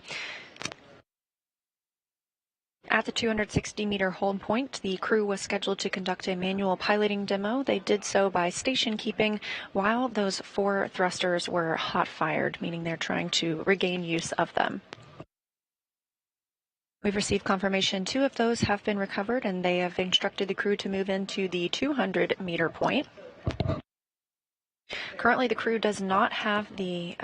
At the 260-meter hold point, the crew was scheduled to conduct a manual piloting demo. They did so by station keeping while those 4 thrusters were hot-fired, meaning they're trying to regain use of them. We've received confirmation 2 of those have been recovered, and they have instructed the crew to move into the 200-meter point. Currently, the crew does not have the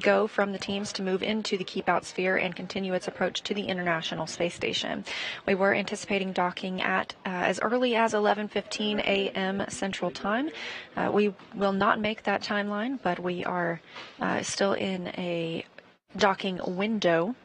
go from the teams to move into the keep-out sphere and continue its approach to the International Space Station. We were anticipating docking at as early as 11:15 a.m. Central Time. We will not make that timeline, but we are still in a docking window.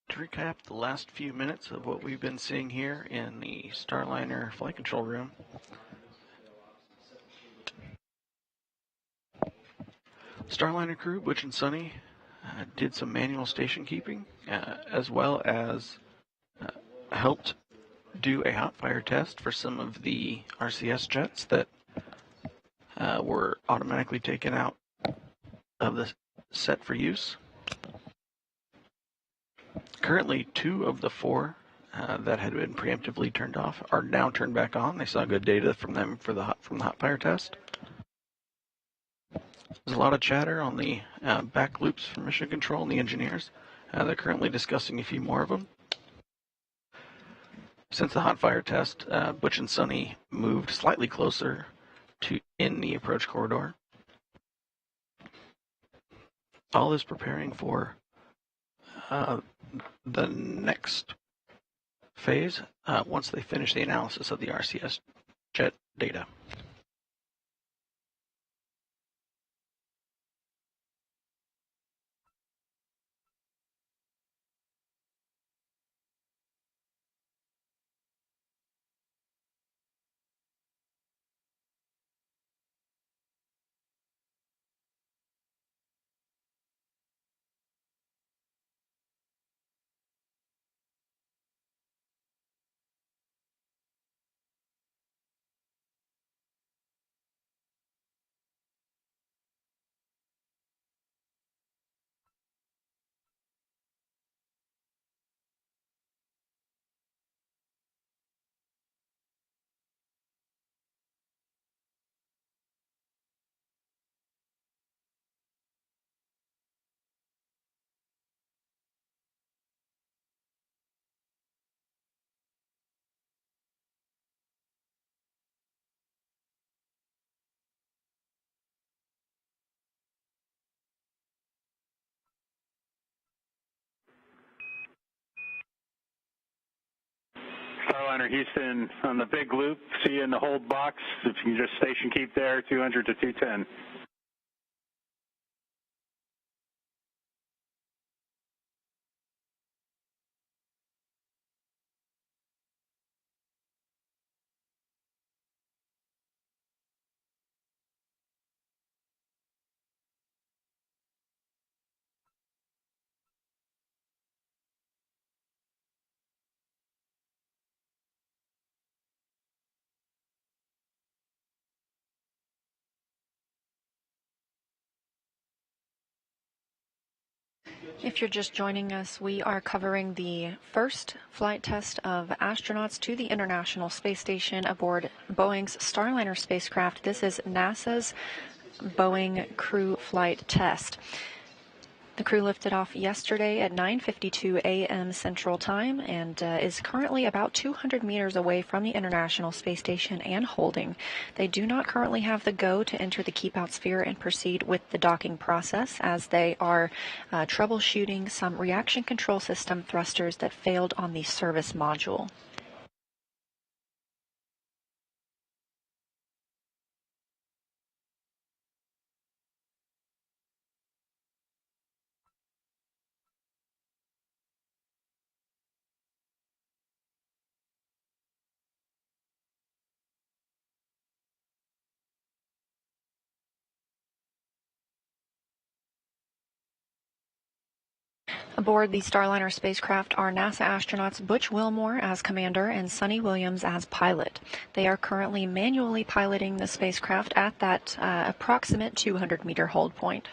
To recap the last few minutes of what we've been seeing here in the Starliner flight control room, Starliner crew, Butch and Sonny, did some manual station keeping, as well as helped do a hot fire test for some of the RCS jets that were automatically taken out of the set for use. Currently, 2 of the 4 that had been preemptively turned off are now turned back on. They saw good data from them from the hot fire test. There's a lot of chatter on the back loops from Mission Control and the engineers. They're currently discussing a few more of them. Since the hot fire test, Butch and Sonny moved slightly closer to in the approach corridor. All is preparing for the next phase once they finish the analysis of the RCS jet data. Starliner Houston on the big loop. See you in the hold box. If you can just station keep there, 200 to 210. If you're just joining us, we are covering the first flight test of astronauts to the International Space Station aboard Boeing's Starliner spacecraft. This is NASA's Boeing crew flight test. The crew lifted off yesterday at 9:52 a.m. Central Time and is currently about 200 meters away from the International Space Station and holding. They do not currently have the go to enter the keep-out sphere and proceed with the docking process, as they are troubleshooting some reaction control system thrusters that failed on the service module. Aboard the Starliner spacecraft are NASA astronauts Butch Wilmore as commander and Sonny Williams as pilot. They are currently manually piloting the spacecraft at that approximate 200-meter hold point.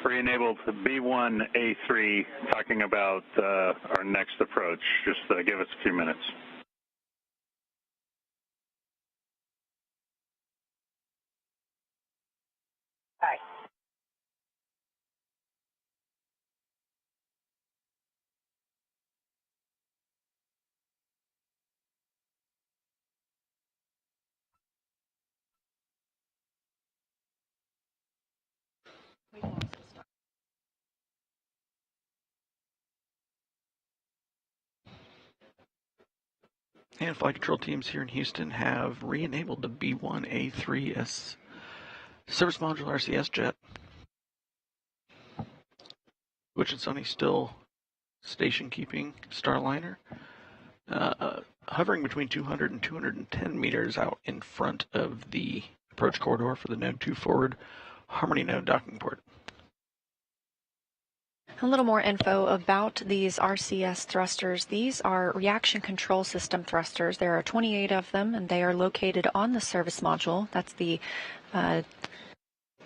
Re-enabled B1A3, talking about our next approach. Just give us a few minutes. Hi. And flight control teams here in Houston have re-enabled the B1A3S service module RCS jet. Butch and Sonny still station keeping Starliner, hovering between 200 and 210 meters out in front of the approach corridor for the Node 2 forward Harmony node docking port. A little more info about these RCS thrusters. These are reaction control system thrusters. There are 28 of them, and they are located on the service module. That's the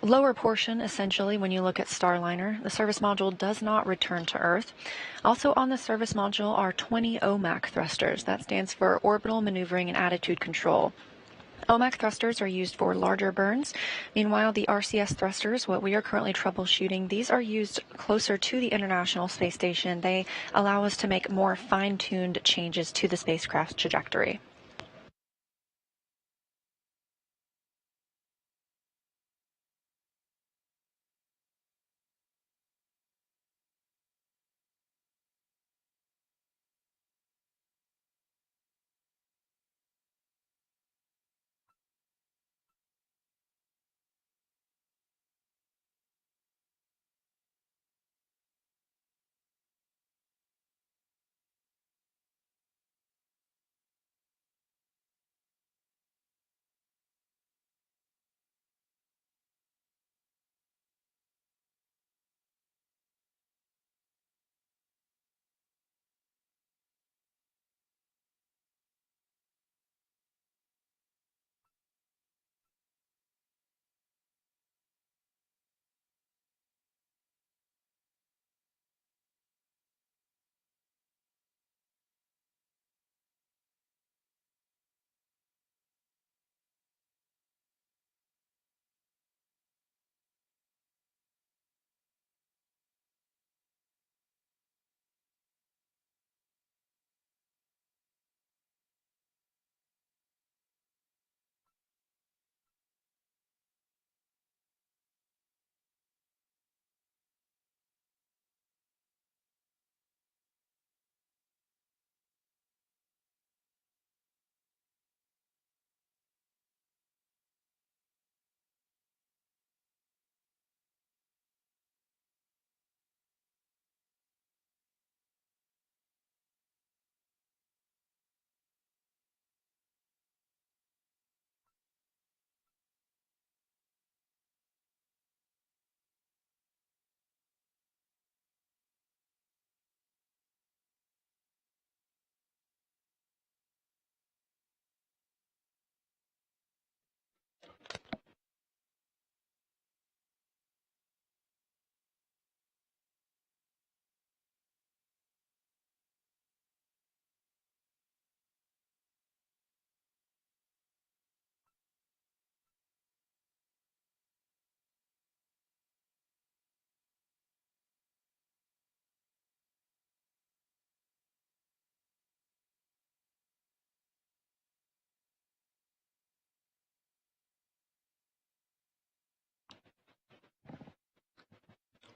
lower portion, essentially, when you look at Starliner. The service module does not return to Earth. Also on the service module are 20 OMAC thrusters. That stands for Orbital Maneuvering and Attitude Control. OMAC thrusters are used for larger burns. Meanwhile, the RCS thrusters, what we are currently troubleshooting, these are used closer to the International Space Station. They allow us to make more fine-tuned changes to the spacecraft's trajectory.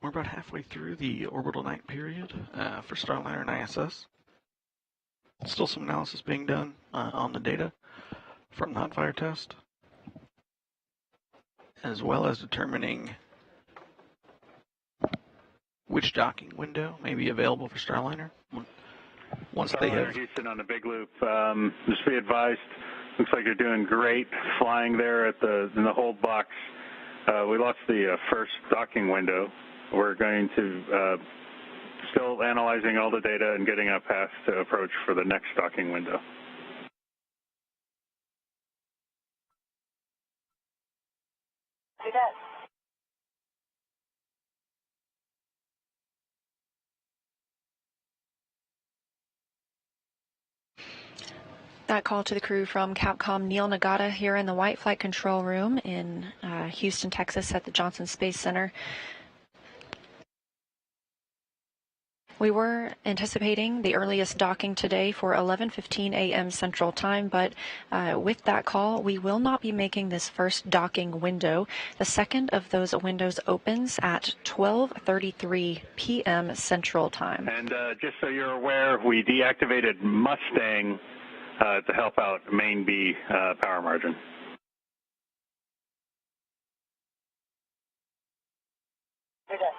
we're about halfway through the orbital night period for Starliner and ISS. Still some analysis being done on the data from the hot fire test, as well as determining which docking window may be available for Starliner once they have. Houston on the big loop. Just be advised. Looks like you're doing great flying there in the hold box. We lost the first docking window. We're going to still analyzing all the data and getting a path to approach for the next docking window. See that? That call to the crew from Capcom Neil Nagata here in the White Flight Control Room in Houston, Texas at the Johnson Space Center. We were anticipating the earliest docking today for 11:15 a.m. Central Time, but with that call, we will not be making this first docking window. The second of those windows opens at 12:33 p.m. Central Time. And just so you're aware, we deactivated Mustang to help out main B power margin. See that?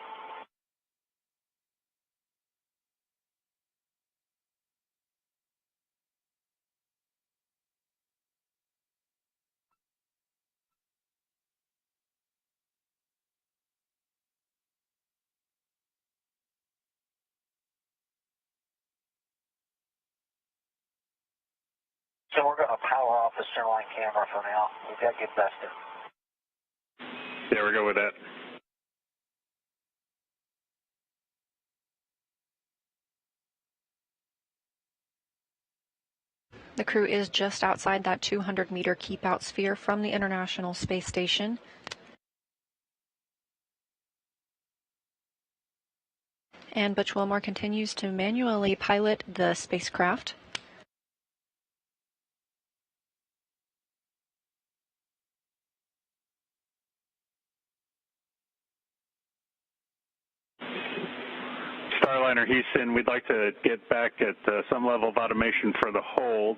So we're going to power off the centerline camera for now. We've got to get vested. Yeah, we'll go with that. The crew is just outside that 200-meter keep-out sphere from the International Space Station. And Butch Wilmore continues to manually pilot the spacecraft. Starliner Houston, we'd like to get back at some level of automation for the hold.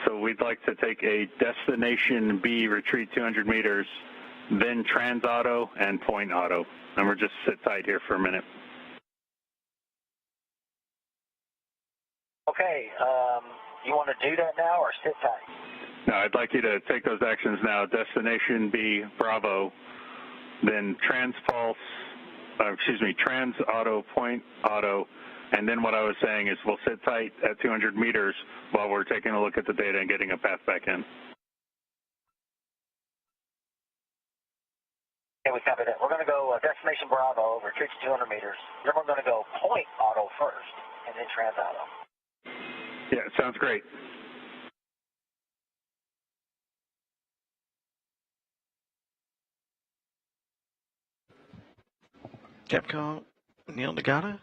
So we'd like to take a destination B, retreat 200 meters, then trans auto and point auto. And we're just sit tight here for a minute. Okay, you want to do that now or sit tight? No, I'd like you to take those actions now. Destination B, Bravo, then trans auto, point auto, and then what I was saying is we'll sit tight at 200 meters while we're taking a look at the data and getting a path back in. Okay, we covered it. We're going to go destination Bravo, retreat to 200 meters. Then we're going to go point auto first, and then trans auto. Yeah, sounds great. Capcom Neil Nagata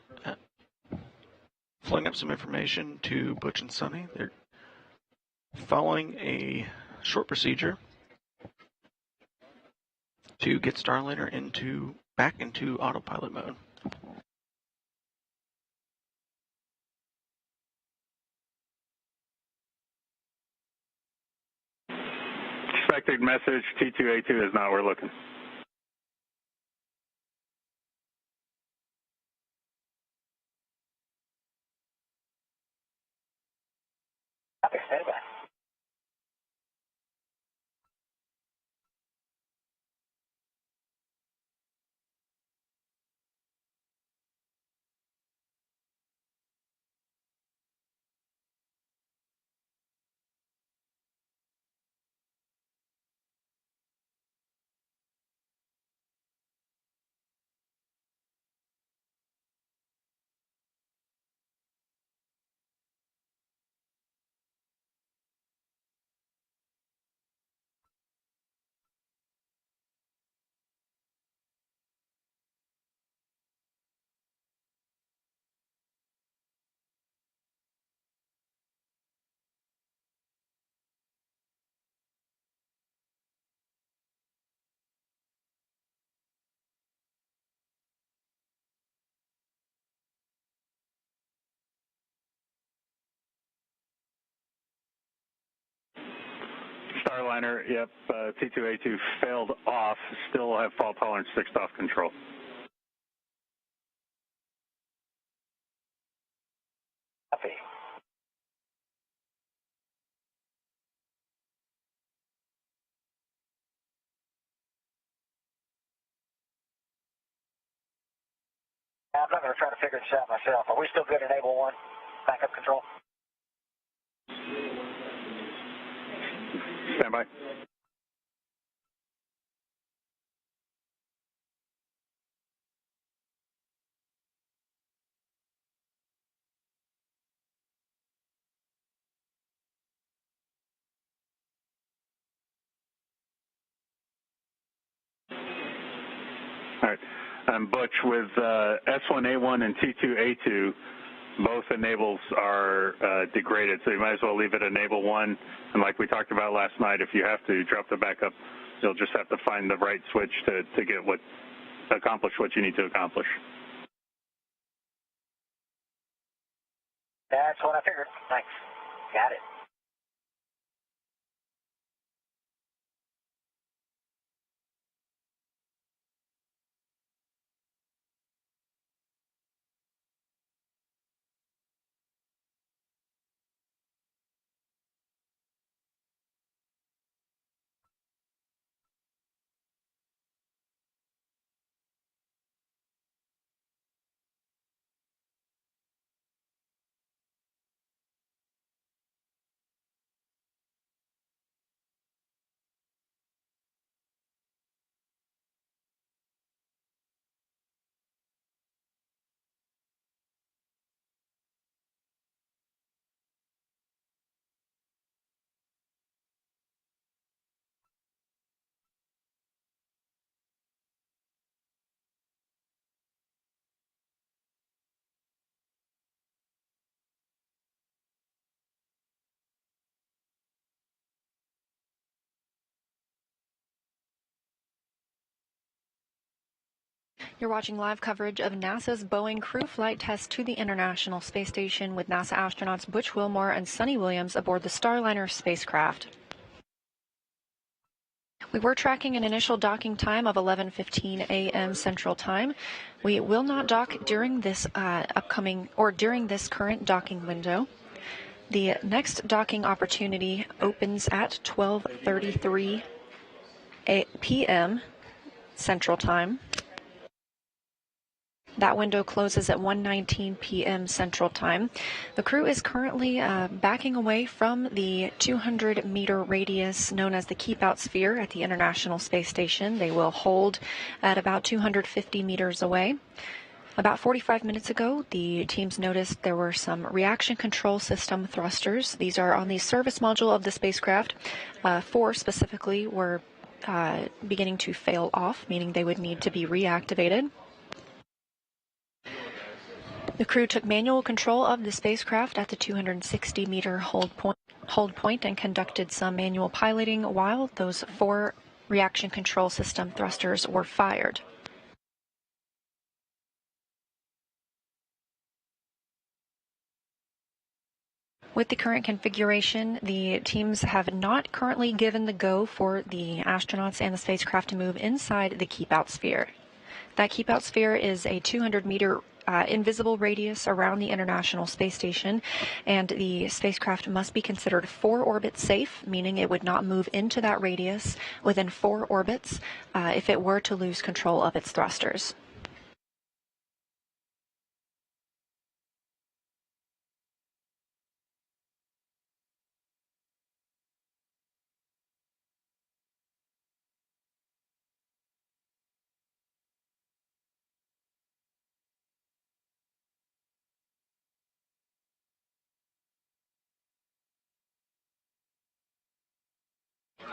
flowing up some information to Butch and Sonny. They're following a short procedure to get Starliner back into autopilot mode. Expected message, T2A2 is not where we're looking. Okay, stand by. Starliner, yep, T2A2 failed off, still have fault tolerance 6 off control. Copy. I'm not going to try to figure this out myself. Are we still good at Enable 1? Backup control? Stand by. All right. Butch, with S1A1 and T2A2, both enables are degraded, so you might as well leave it enable 1. And like we talked about last night, if you have to drop the backup, you'll just have to find the right switch to get accomplish what you need to accomplish. That's what I figured. Thanks. Got it. You're watching live coverage of NASA's Boeing crew flight test to the International Space Station with NASA astronauts Butch Wilmore and Suni Williams aboard the Starliner spacecraft. We were tracking an initial docking time of 11:15 a.m. Central Time. We will not dock during this during this current docking window. The next docking opportunity opens at 12:33 p.m. Central Time. That window closes at 1:19 p.m. Central Time. The crew is currently backing away from the 200-meter radius known as the Keep-Out Sphere at the International Space Station. They will hold at about 250 meters away. About 45 minutes ago, the teams noticed there were some reaction control system thrusters. These are on the service module of the spacecraft. 4 specifically were beginning to fail off, meaning they would need to be reactivated. The crew took manual control of the spacecraft at the 260-meter hold point and conducted some manual piloting while those 4 reaction control system thrusters were fired. With the current configuration, the teams have not currently given the go for the astronauts and the spacecraft to move inside the Keep-Out Sphere. That Keep-Out Sphere is a 200-meter invisible radius around the International Space Station, and the spacecraft must be considered 4 orbits safe, meaning it would not move into that radius within 4 orbits if it were to lose control of its thrusters.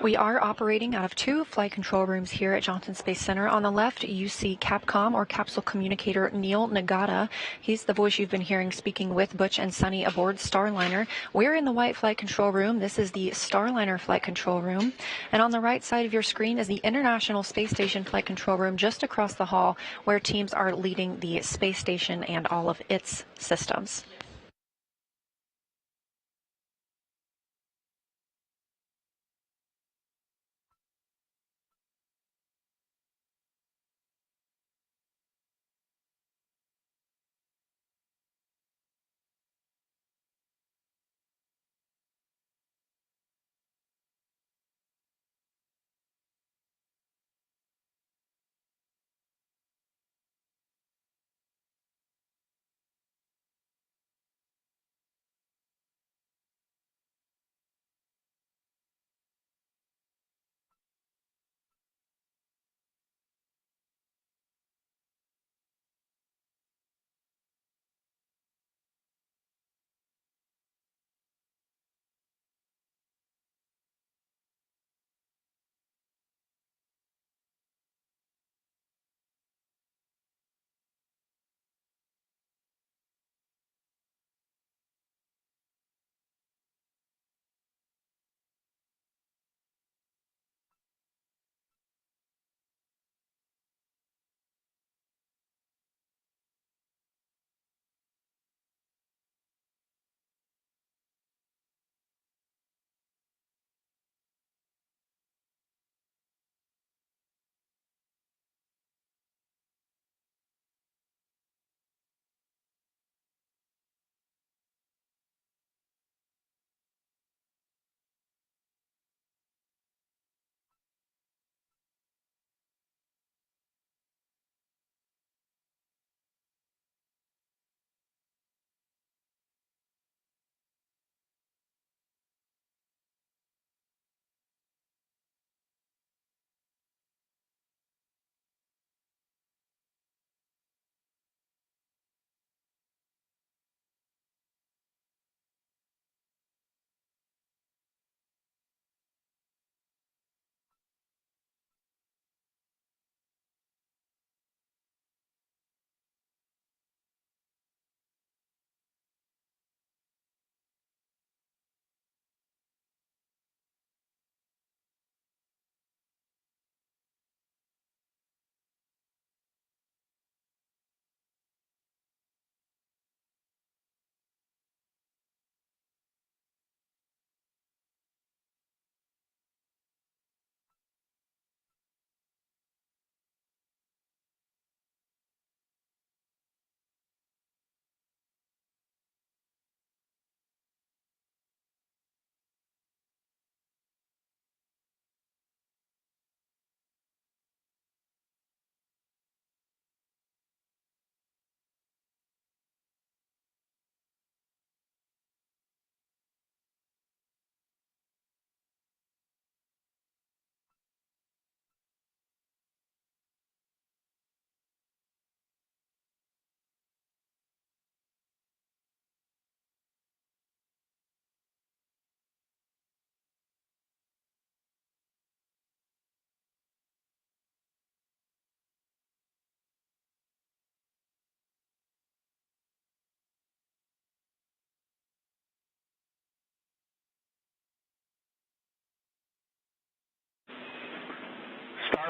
We are operating out of 2 flight control rooms here at Johnson Space Center. On the left, you see Capcom, or capsule communicator, Neil Nagata. He's the voice you've been hearing speaking with Butch and Suni aboard Starliner. We're in the white flight control room. This is the Starliner flight control room. And on the right side of your screen is the International Space Station flight control room just across the hall, where teams are leading the space station and all of its systems.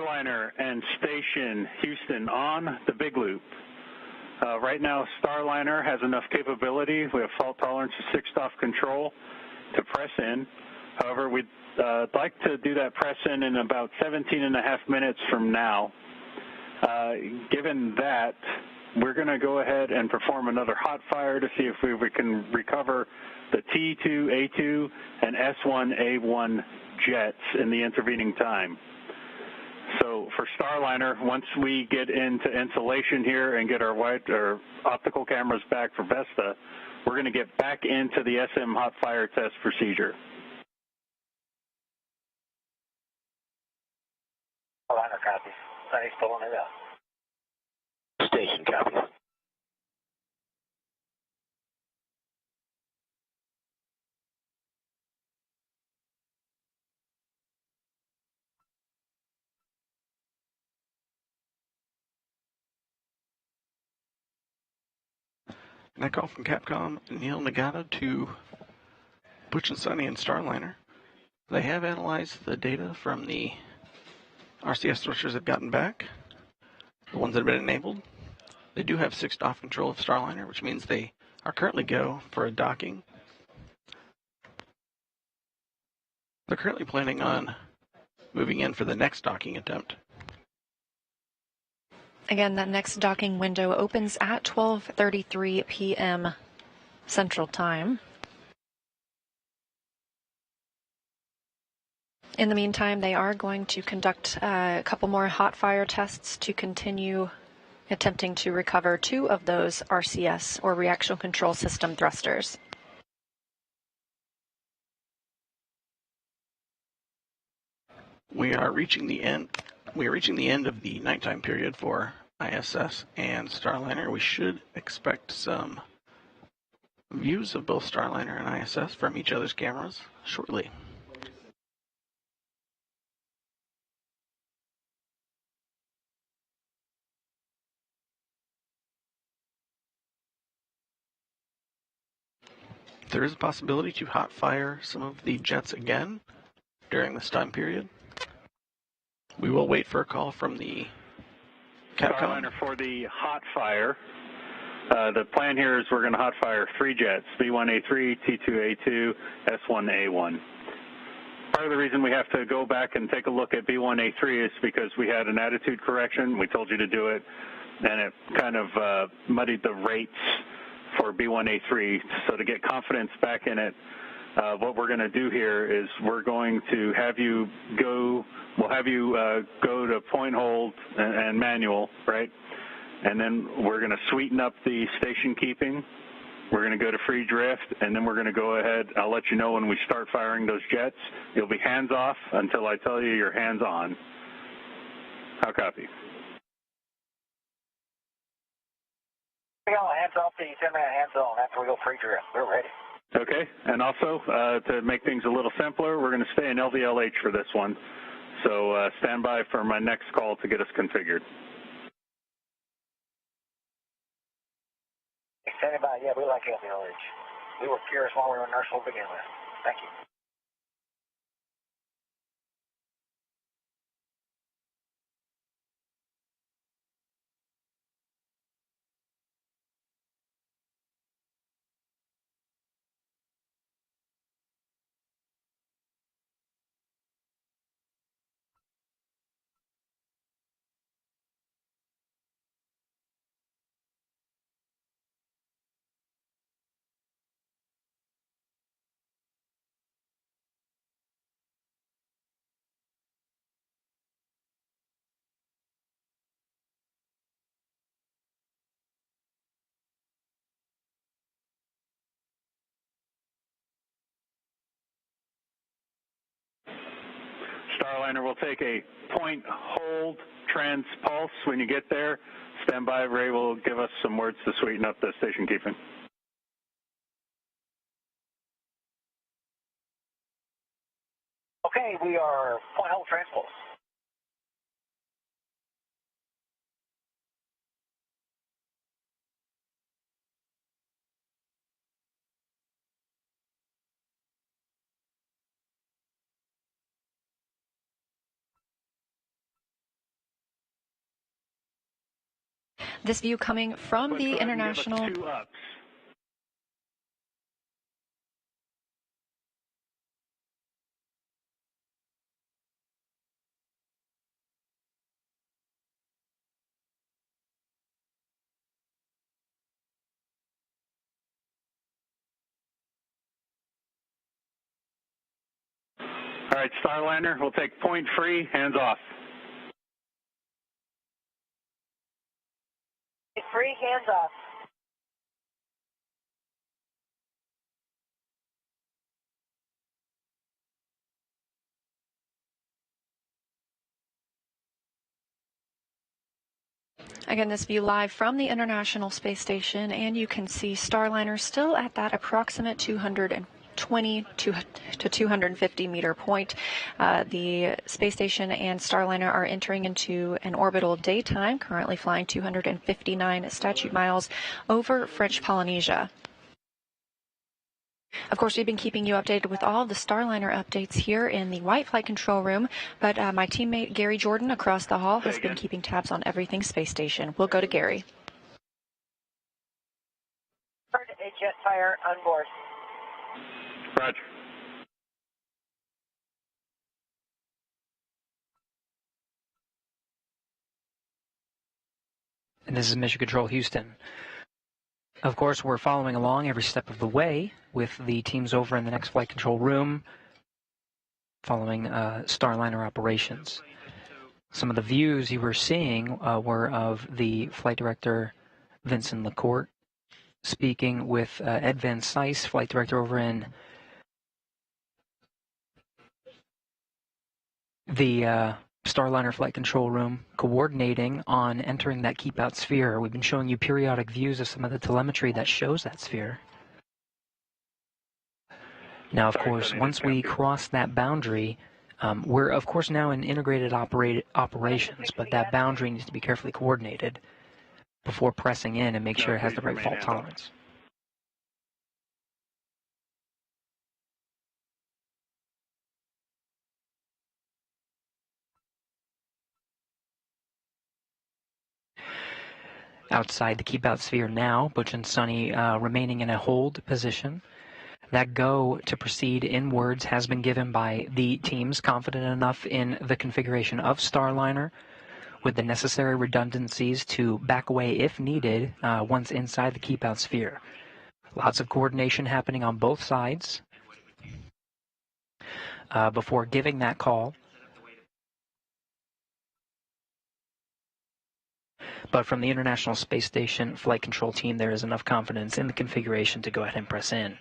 Starliner and Station Houston on the Big Loop. Right now, Starliner has enough capability. We have fault tolerance of 6-off control to press in. However, we'd like to do that press in about 17 and a half minutes from now. Given that, we're going to go ahead and perform another hot fire to see if we can recover the T2A2 and S1A1 jets in the intervening time. So for Starliner, once we get into insulation here and get our optical cameras back for Vesta, we're going to get back into the SM hot fire test procedure. Starliner copies. Sunny's pulling it up. Station copies. And I call from Capcom, Neil Nagata, to Butch and Sunny and Starliner. They have analyzed the data from the RCS thrusters they've gotten back, the ones that have been enabled. They do have 6-off control of Starliner, which means they are currently go for a docking. They're currently planning on moving in for the next docking attempt. Again, that next docking window opens at 12:33 p.m. Central Time. In the meantime, they are going to conduct a couple more hot fire tests to continue attempting to recover 2 of those RCS, or reaction control system thrusters. We are reaching the end. We are reaching the end of the nighttime period for ISS and Starliner. We should expect some views of both Starliner and ISS from each other's cameras shortly. There is a possibility to hot fire some of the jets again during this time period. We will wait for a call from the Capcom. Starliner for the hot fire. The plan here is we're going to hot fire 3 jets, B1A3, T2A2, S1A1. Part of the reason we have to go back and take a look at B1A3 is because we had an attitude correction. We told you to do it, and it kind of muddied the rates for B1A3. So to get confidence back in it, what we're going to do here is we're going to have you go, we'll have you go to point hold and manual, right? And then we're going to sweeten up the station keeping. We're going to go to free drift, and then we're going to go ahead. I'll let you know when we start firing those jets. You'll be hands off until I tell you you're hands on. How copy? We go hands off the 10-minute hands on after we go free drift. We're ready. Okay, and also to make things a little simpler, we're going to stay in LVLH for this one. So stand by for my next call to get us configured. Standing by, yeah, we like LVLH. We were curious while we were in Nurse to begin with. Thank you. Starliner will take a point hold transpulse when you get there. Stand by. Ray will give us some words to sweeten up the station keeping. Okay, we are point hold transpulse. This view coming from the International. Give us 2 ups. All right, Starliner, we'll take point free, hands off. Free, hands off. Again, this view live from the International Space Station, and you can see Starliner still at that approximate 220 to 250 meter point. The space station and Starliner are entering into an orbital daytime, currently flying 259 statute miles over French Polynesia. Of course, we've been keeping you updated with all of the Starliner updates here in the White Flight Control Room, but my teammate Gary Jordan across the hall has been keeping tabs on everything space station. We'll go to Gary. Heard a jet fire on board. Roger. And this is Mission Control Houston. Of course, we're following along every step of the way with the teams over in the next flight control room following Starliner operations. Some of the views you were seeing were of the flight director, Vincent LaCourte, speaking with Ed Van Cise, flight director over in the Starliner flight control room, coordinating on entering that keep out sphere. We've been showing you periodic views of some of the telemetry that shows that sphere. Now, of course, once we cross that boundary, we're, of course, now in integrated operations, but that boundary needs to be carefully coordinated before pressing in and make sure it has the right fault tolerance. Outside the keep out sphere now, Butch and Sunny remaining in a hold position. That go to proceed inwards has been given by the teams confident enough in the configuration of Starliner with the necessary redundancies to back away if needed once inside the keep out sphere. Lots of coordination happening on both sides before giving that call. But from the International Space Station flight control team, there is enough confidence in the configuration to go ahead and press in.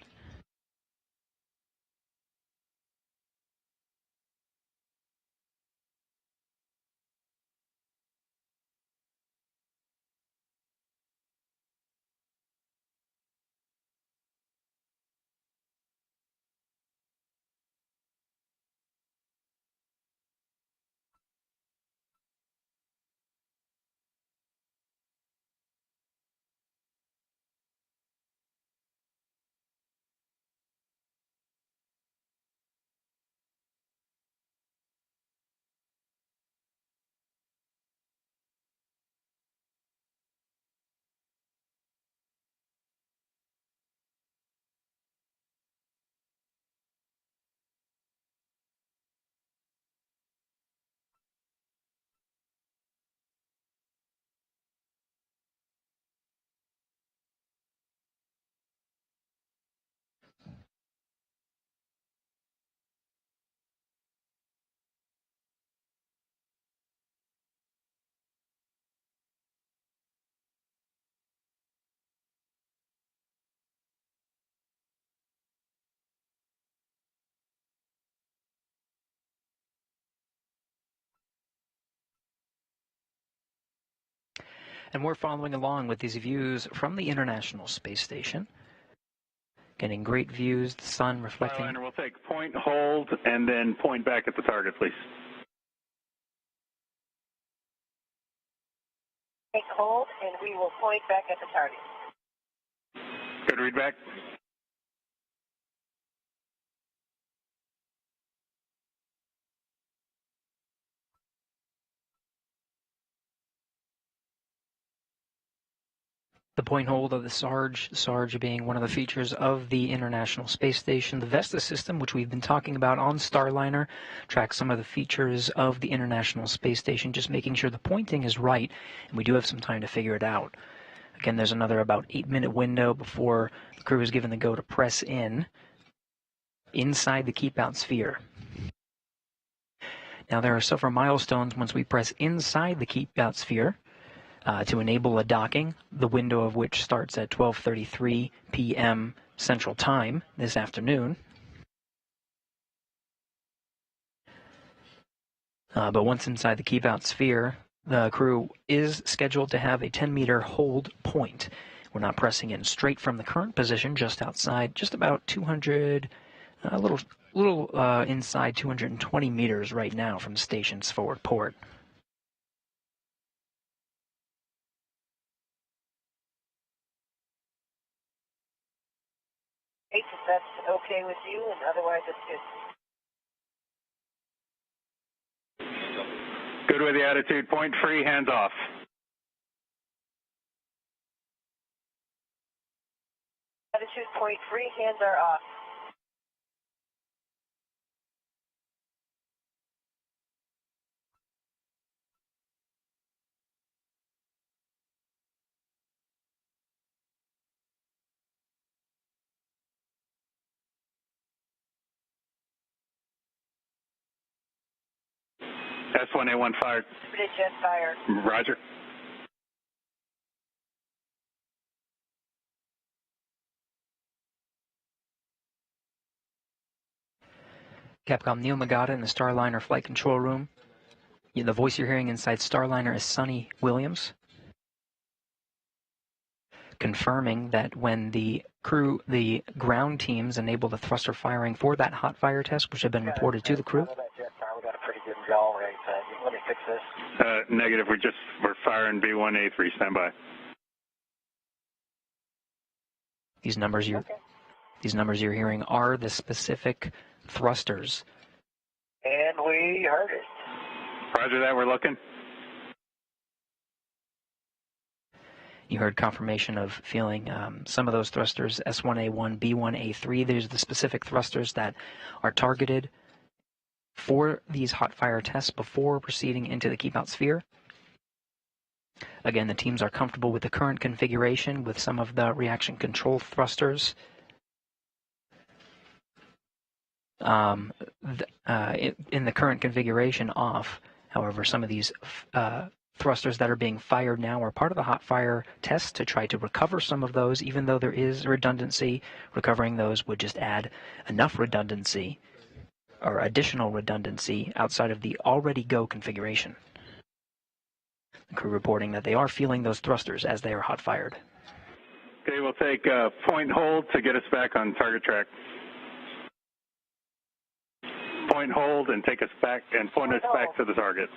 And we're following along with these views from the International Space Station. Getting great views, the sun reflecting. Starliner, we'll take point, hold, and then point back at the target, please. Take hold, and we will point back at the target. Good read back. the point hold of the Sarge being one of the features of the International Space Station. The Vesta system, which we've been talking about on Starliner, tracks some of the features of the International Space Station, just making sure the pointing is right, and we do have some time to figure it out. Again, there's another about 8-minute window before the crew is given the go to press in inside the keep-out sphere. Now, there are several milestones once we press inside the keep-out sphere to enable a docking, the window of which starts at 12:33 p.m. Central Time this afternoon. But once inside the keep-out sphere, the crew is scheduled to have a 10-meter hold point. We're not pressing in straight from the current position, just outside, just about 200, a little inside 220 meters right now from the station's forward port. If that's okay with you, and otherwise it's good. Good with the attitude. Point free, hands off. Attitude point free, hands are off. S1A1 fired. Jet fire. Roger. Capcom Neil Magada in the Starliner flight control room. The voice you're hearing inside Starliner is Sonny Williams, confirming that when the ground teams enable the thruster firing for that hot fire test, which had been reported to the crew. We got a pretty good yaw rate. Let me fix this. Negative. We're firing B1A3. Stand by. These numbers you're hearing are the specific thrusters. And we heard it. Roger that. We're looking. You heard confirmation of feeling some of those thrusters, S1A1, B1A3. These are the specific thrusters that are targeted for these hot fire tests before proceeding into the keep-out sphere. Again, the teams are comfortable with the current configuration with some of the reaction control thrusters. In the current configuration off, however, some of these thrusters that are being fired now are part of the hot fire test to try to recover some of those. Even though there is redundancy, recovering those would just add enough redundancy or additional redundancy outside of the already go configuration. The crew reporting that they are feeling those thrusters as they are hot fired. Okay, we'll take point hold to get us back on target track. Point hold and take us back and point us back to the target.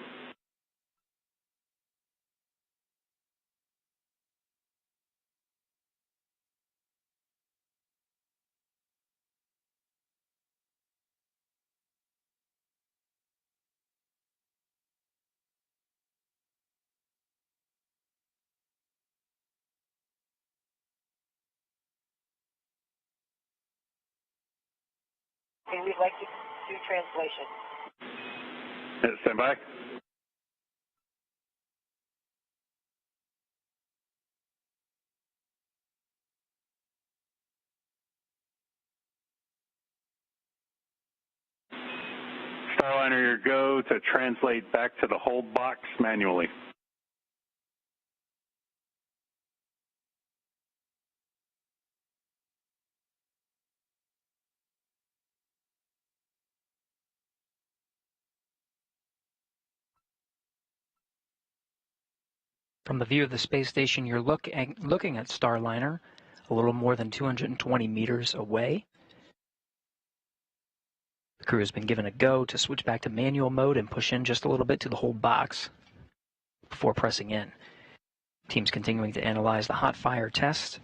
Okay, we'd like to do translation. Stand by. Starliner, your go to translate back to the hold box manually. From the view of the space station, you're looking at Starliner a little more than 220 meters away. The crew has been given a go to switch back to manual mode and push in just a little bit to the hold box before pressing in. Team's continuing to analyze the hot fire test.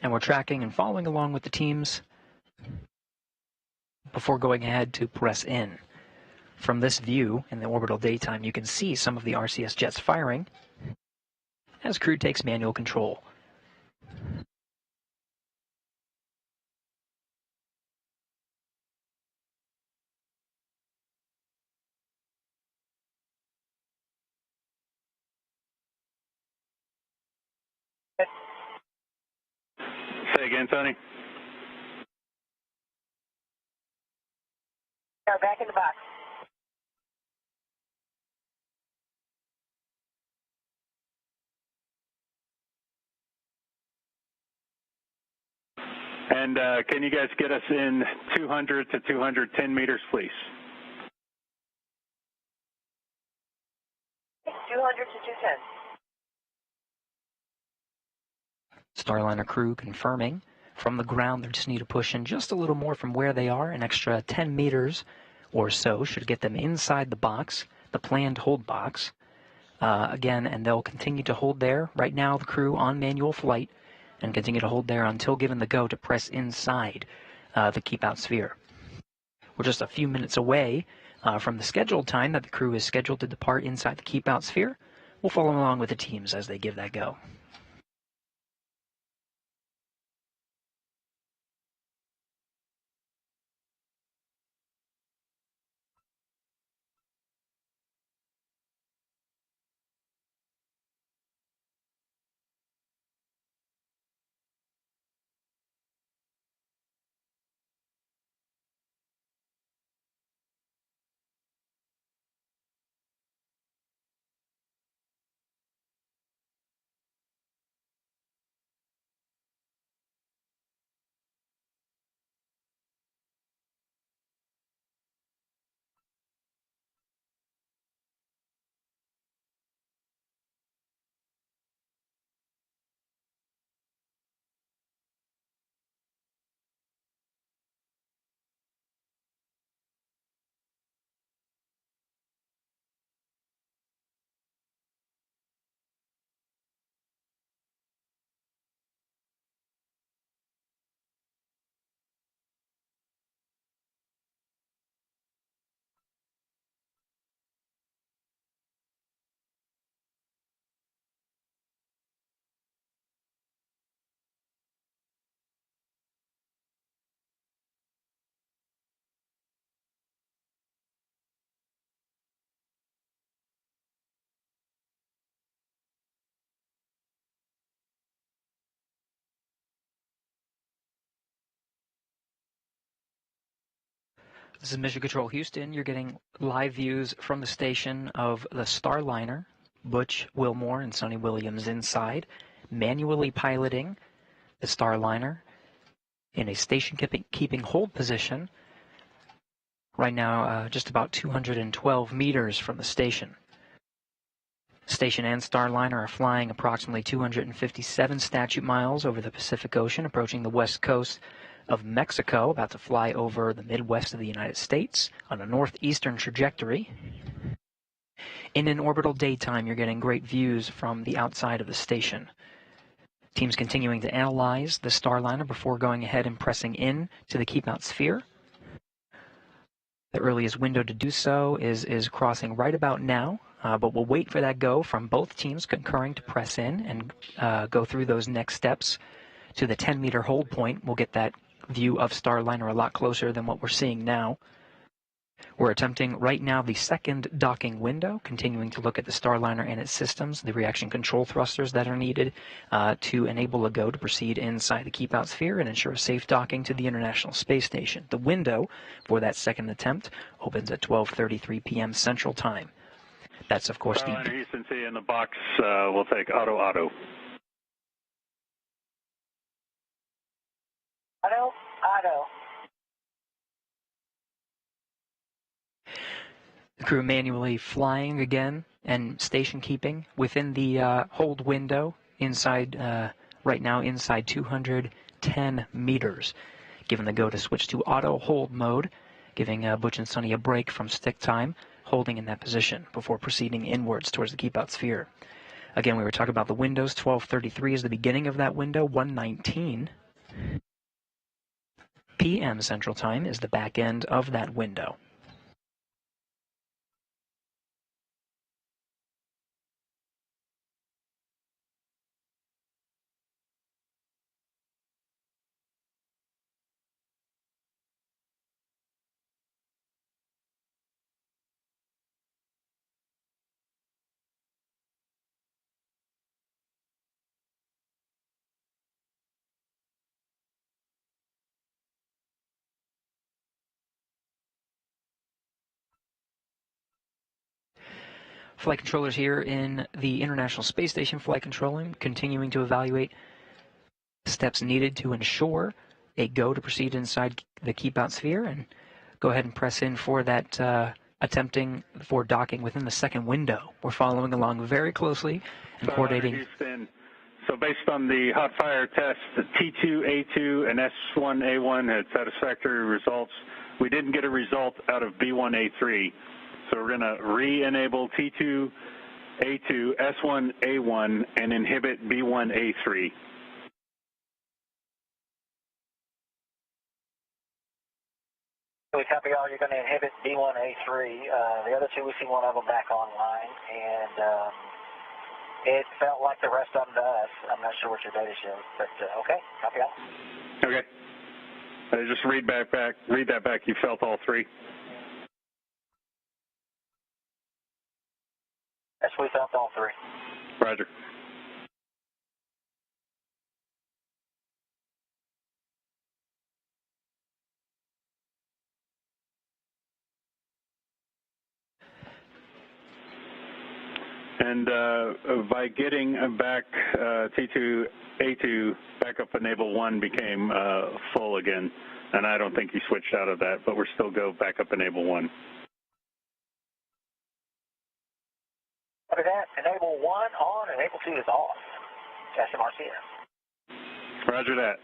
And we're tracking and following along with the teams before going ahead to press in. From this view in the orbital daytime, you can see some of the RCS jets firing. as crew takes manual control. Say again, Tony. Yeah, back in the box. And can you guys get us in 200 to 210 meters, please? 200 to 210. Starliner crew confirming. From the ground, they just need to push in just a little more from where they are. An extra 10 meters or so should get them inside the box, the planned hold box. Again, and they'll continue to hold there. Right now, the crew on manual flight and continue to hold there until given the go to press inside the keep-out sphere. We're just a few minutes away from the scheduled time that the crew is scheduled to depart inside the keep-out sphere. We'll follow along with the teams as they give that go. This is Mission Control Houston. You're getting live views from the station of the Starliner, Butch Wilmore and Sonny Williams inside, manually piloting the Starliner in a station-keeping hold position. Right now, just about 212 meters from the station. Station and Starliner are flying approximately 257 statute miles over the Pacific Ocean, approaching the west coast of Mexico, about to fly over the Midwest of the United States on a northeastern trajectory. In an orbital daytime, you're getting great views from the outside of the station. Teams continuing to analyze the Starliner before going ahead and pressing in to the keep-out sphere. The earliest window to do so is crossing right about now, but we'll wait for that go from both teams concurring to press in and go through those next steps to the 10-meter hold point. We'll get that view of Starliner a lot closer than what we're seeing now. We're attempting right now the second docking window, continuing to look at the Starliner and its systems, the reaction control thrusters that are needed to enable a go to proceed inside the keep-out sphere and ensure a safe docking to the International Space Station. The window for that second attempt opens at 12:33 p.m. Central Time. That's, of course, Starliner Houston, see you in the box. We'll take auto. Auto. The crew manually flying again and station keeping within the hold window inside, right now inside 210 meters. Given the go to switch to auto hold mode, giving Butch and Sonny a break from stick time, holding in that position before proceeding inwards towards the keep-out sphere. Again, we were talking about the windows. 12:33 is the beginning of that window. 1:19 p.m. Central Time is the back end of that window. flight controllers here in the International Space Station Flight Control Room, continuing to evaluate steps needed to ensure a go to proceed inside the keep out sphere, and go ahead and press in for that attempting for docking within the second window. We're following along very closely and coordinating. Houston. So based on the hot fire tests, the T2A2 and S1A1 had satisfactory results. We didn't get a result out of B1A3. So we're going to re-enable T2A2, S1A1, and inhibit B1A3. We copy all. You're going to inhibit B1A3. The other two, we see one of them back online, and it felt like the rest of them to us. I'm not sure what your data shows, but okay, copy all. Okay. Just read that back. You felt all three. Yes, we felt all three. Roger. And by getting back T2A2, backup enable 1 became full again. And I don't think you switched out of that, but we're still go backup enable 1. Copy that. Enable 1 on, enable 2 is off. SMRCS. Roger that.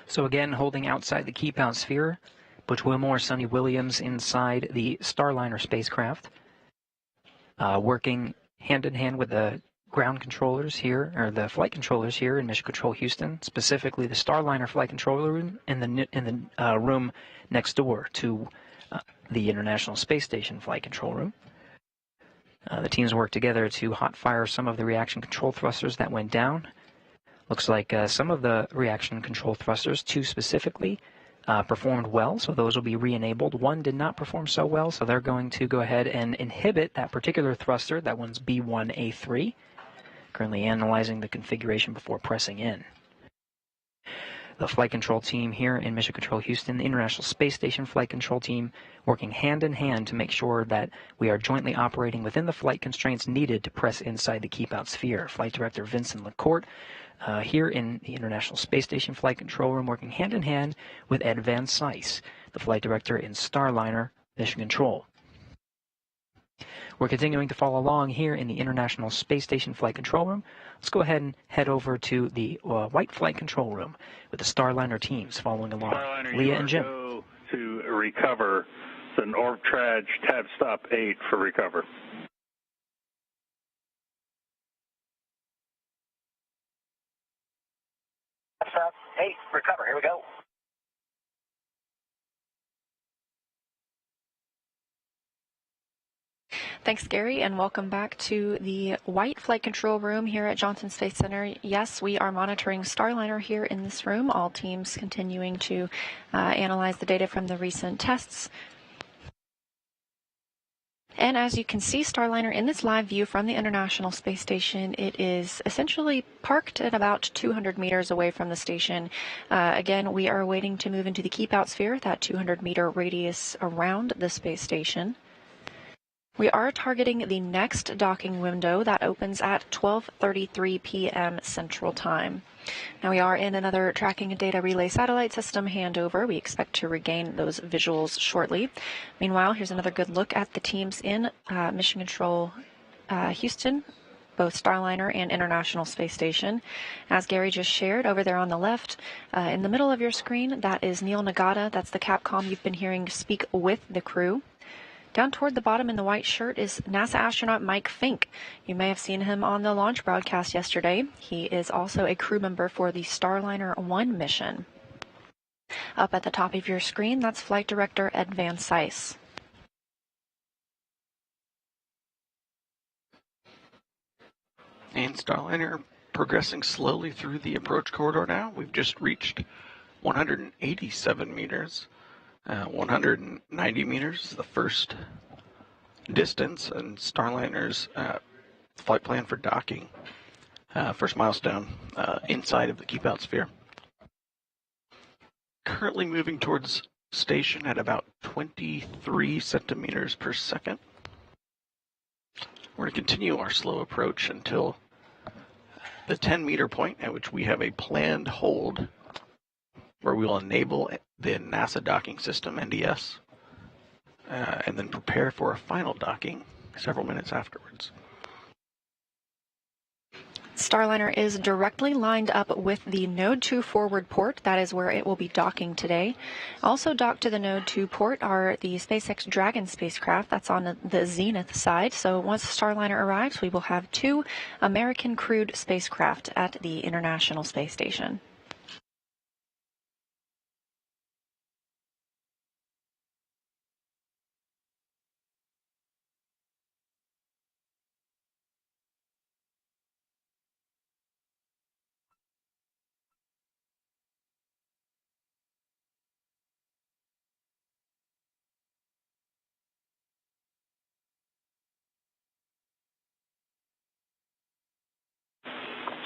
So again, holding outside the keep out sphere, Butch Wilmore, Sonny Williams inside the Starliner spacecraft, working hand in hand with the ground controllers here, or the flight controllers here in Mission Control Houston, specifically the Starliner flight controller room in the room next door to the International Space Station flight control room. The teams worked together to hot fire some of the reaction control thrusters that went down. Looks like some of the reaction control thrusters, 2 specifically, performed well, so those will be re-enabled. 1 did not perform so well, so they're going to go ahead and inhibit that particular thruster. That one's B1A3. Currently analyzing the configuration before pressing in. The flight control team here in Mission Control Houston, the International Space Station flight control team, working hand in hand to make sure that we are jointly operating within the flight constraints needed to press inside the keep out sphere. Flight Director Vincent LaCourte here in the International Space Station flight control room, working hand in hand with Ed Van Cise, the flight director in Starliner Mission Control. We're continuing to follow along here in the International Space Station flight control room. Let's go ahead and head over to the white flight control room with the Starliner teams following along. Starliner, Leah and Jim. Go to recover. It's an orb traj tab stop 8 for recover. Stop 8, recover. Here we go. Thanks, Gary, and welcome back to the White Flight Control Room here at Johnson Space Center. Yes, we are monitoring Starliner here in this room, all teams continuing to analyze the data from the recent tests. And as you can see, Starliner in this live view from the International Space Station, it is essentially parked at about 200 meters away from the station. Again, we are waiting to move into the keep out sphere, that 200-meter radius around the space station. We are targeting the next docking window that opens at 12:33 p.m. Central Time. Now we are in another tracking and data relay satellite system handover. We expect to regain those visuals shortly. Meanwhile, here's another good look at the teams in Mission Control Houston, both Starliner and International Space Station. As Gary just shared, over there on the left, in the middle of your screen, that is Neil Nagata. That's the Capcom you've been hearing speak with the crew. Down toward the bottom in the white shirt is NASA astronaut Mike Fink. You may have seen him on the launch broadcast yesterday. He is also a crew member for the Starliner 1 mission. Up at the top of your screen, that's Flight Director Ed Van Cise. And Starliner progressing slowly through the approach corridor now. We've just reached 187 meters. 190 meters is the first distance, and Starliner's flight plan for docking. First milestone inside of the keep out sphere. currently moving towards station at about 23 centimeters per second. We're going to continue our slow approach until the 10-meter point at which we have a planned hold where we will enable the NASA docking system, NDS, and then prepare for a final docking several minutes afterwards. Starliner is directly lined up with the Node 2 forward port. That is where it will be docking today. Also docked to the Node 2 port are the SpaceX Dragon spacecraft. That's on the Zenith side. So once Starliner arrives, we will have 2 American crewed spacecraft at the International Space Station.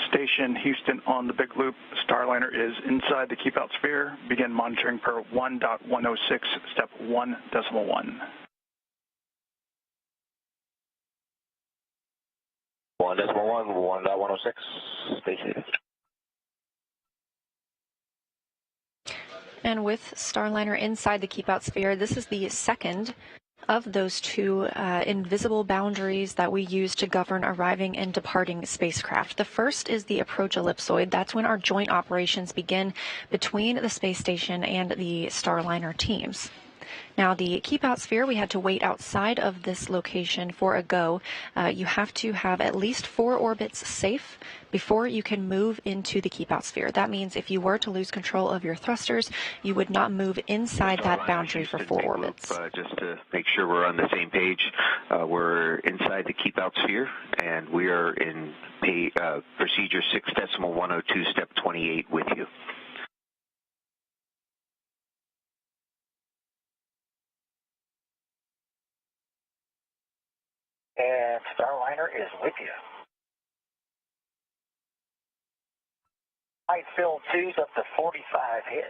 Station Houston on the big loop. Starliner is inside the keep out sphere. Begin monitoring per 1.106, step 1.1. 1.1, 1.106, station. And with Starliner inside the keep out sphere, this is the second of those 2 invisible boundaries that we use to govern arriving and departing spacecraft. The first is the approach ellipsoid. That's when our joint operations begin between the space station and the Starliner teams. Now, the keep out sphere, we had to wait outside of this location for a go. You have to have at least 4 orbits safe before you can move into the keep out sphere. That means if you were to lose control of your thrusters, you would not move inside that boundary for 4 orbits. Just to make sure we're on the same page, we're inside the keep out sphere, and we are in procedure 6.102, step 28 with you. And Starliner is with you. Height fill 2's up to 45 hits.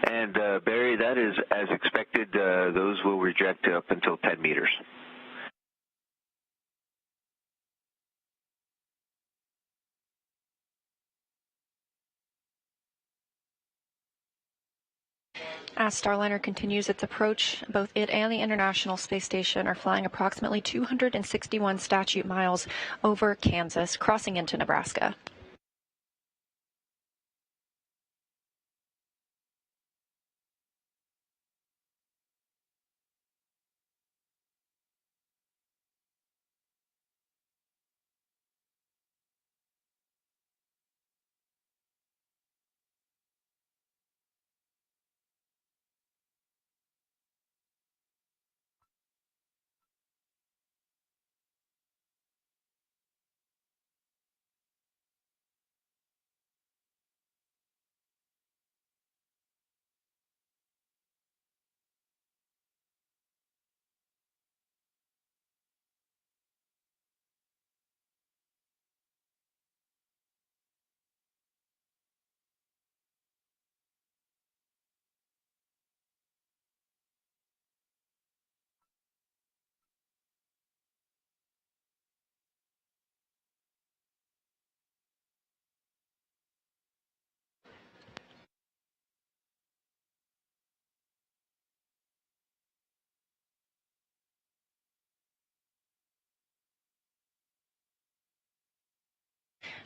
And Barry, that is as expected. Those will reject up until 10 meters. As Starliner continues its approach, both it and the International Space Station are flying approximately 261 statute miles over Kansas, crossing into Nebraska.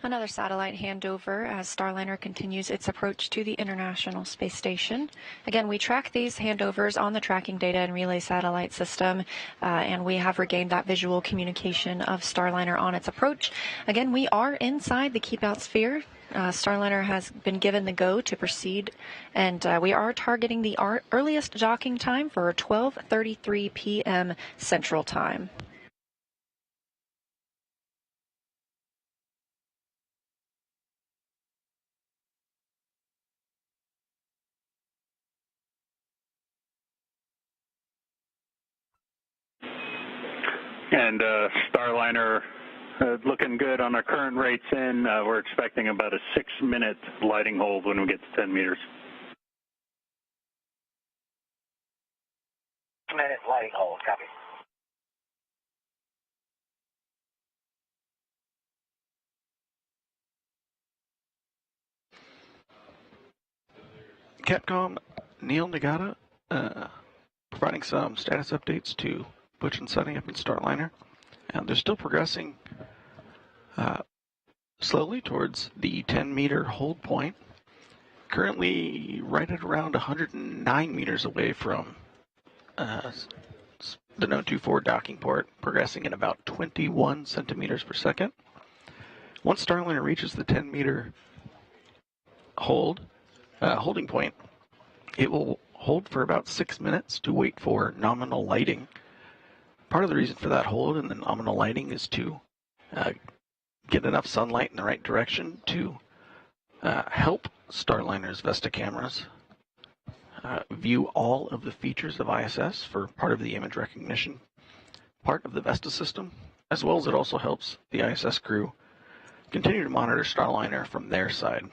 Another satellite handover as Starliner continues its approach to the International Space Station. Again, we track these handovers on the tracking data and relay satellite system, and we have regained that visual communication of Starliner on its approach. Again, we are inside the keep out sphere. Starliner has been given the go to proceed, and we are targeting the earliest docking time for 12:33 p.m. Central Time. And Starliner looking good on our current rates in. We're expecting about a 6-minute lighting hold when we get to 10 meters. 6-minute lighting hold, copy. Capcom, Neil Nagata, providing some status updates to Butch and Sunny up in Starliner. And they're still progressing slowly towards the 10-meter hold point. Currently right at around 109 meters away from the Node 24 docking port, progressing at about 21 centimeters per second. Once Starliner reaches the 10-meter holding point, it will hold for about 6 minutes to wait for nominal lighting. Part of the reason for that hold and the nominal lighting is to get enough sunlight in the right direction to help Starliner's Vesta cameras view all of the features of ISS for part of the image recognition part of the Vesta system, as well as it also helps the ISS crew continue to monitor Starliner from their side.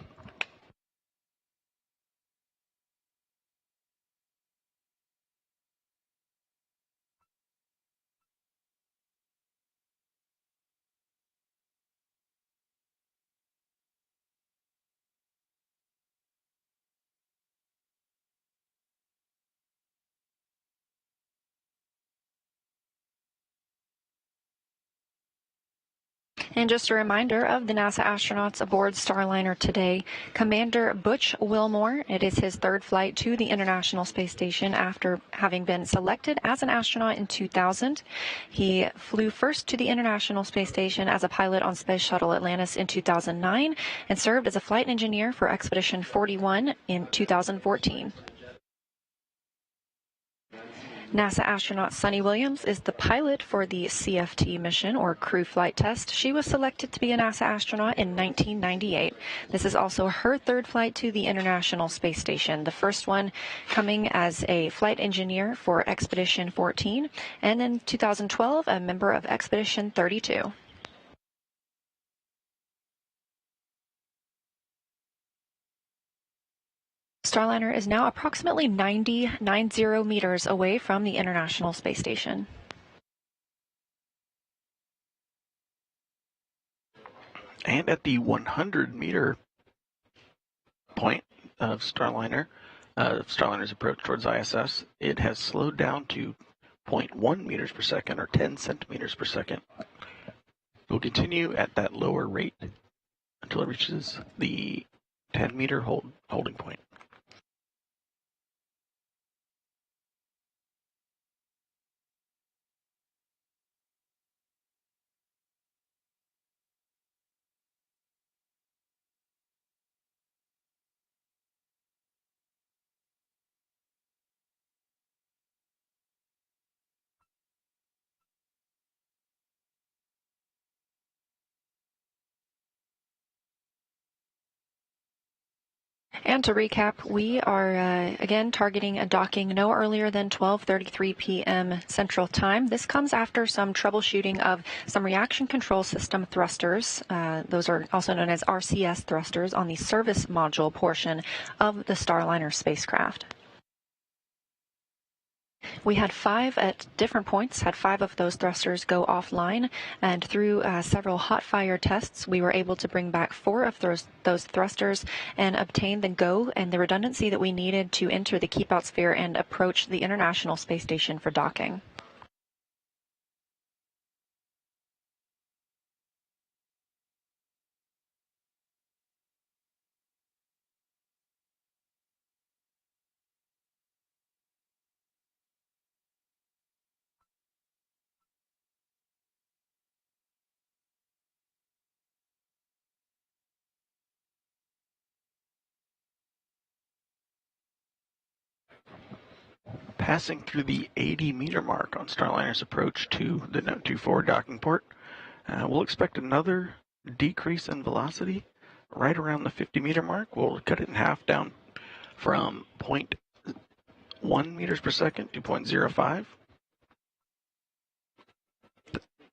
And just a reminder of the NASA astronauts aboard Starliner today. Commander Butch Wilmore, it is his third flight to the International Space Station after having been selected as an astronaut in 2000. He flew first to the International Space Station as a pilot on Space Shuttle Atlantis in 2009 and served as a flight engineer for Expedition 41 in 2014. NASA astronaut Sunny Williams is the pilot for the CFT mission, or Crew Flight Test. She was selected to be a NASA astronaut in 1998. This is also her third flight to the International Space Station, the first one coming as a flight engineer for Expedition 14, and in 2012, a member of Expedition 32. Starliner is now approximately 90 meters away from the International Space Station. And at the 100-meter point of Starliner's approach towards ISS, it has slowed down to 0.1 meters per second, or 10 centimeters per second. It will continue at that lower rate until it reaches the 10-meter holding point. And to recap, we are again targeting a docking no earlier than 12:33 p.m. Central Time. This comes after some troubleshooting of some reaction control system thrusters. Those are also known as RCS thrusters on the service module portion of the Starliner spacecraft. We had 5 at different points, had 5 of those thrusters go offline, and through several hot fire tests, we were able to bring back 4 of those thrusters and obtain the go and the redundancy that we needed to enter the keep out sphere and approach the International Space Station for docking. Passing through the 80-meter mark on Starliner's approach to the Node 24 docking port, we'll expect another decrease in velocity right around the 50-meter mark. We'll cut it in half down from 0.1 meters per second to 0.05.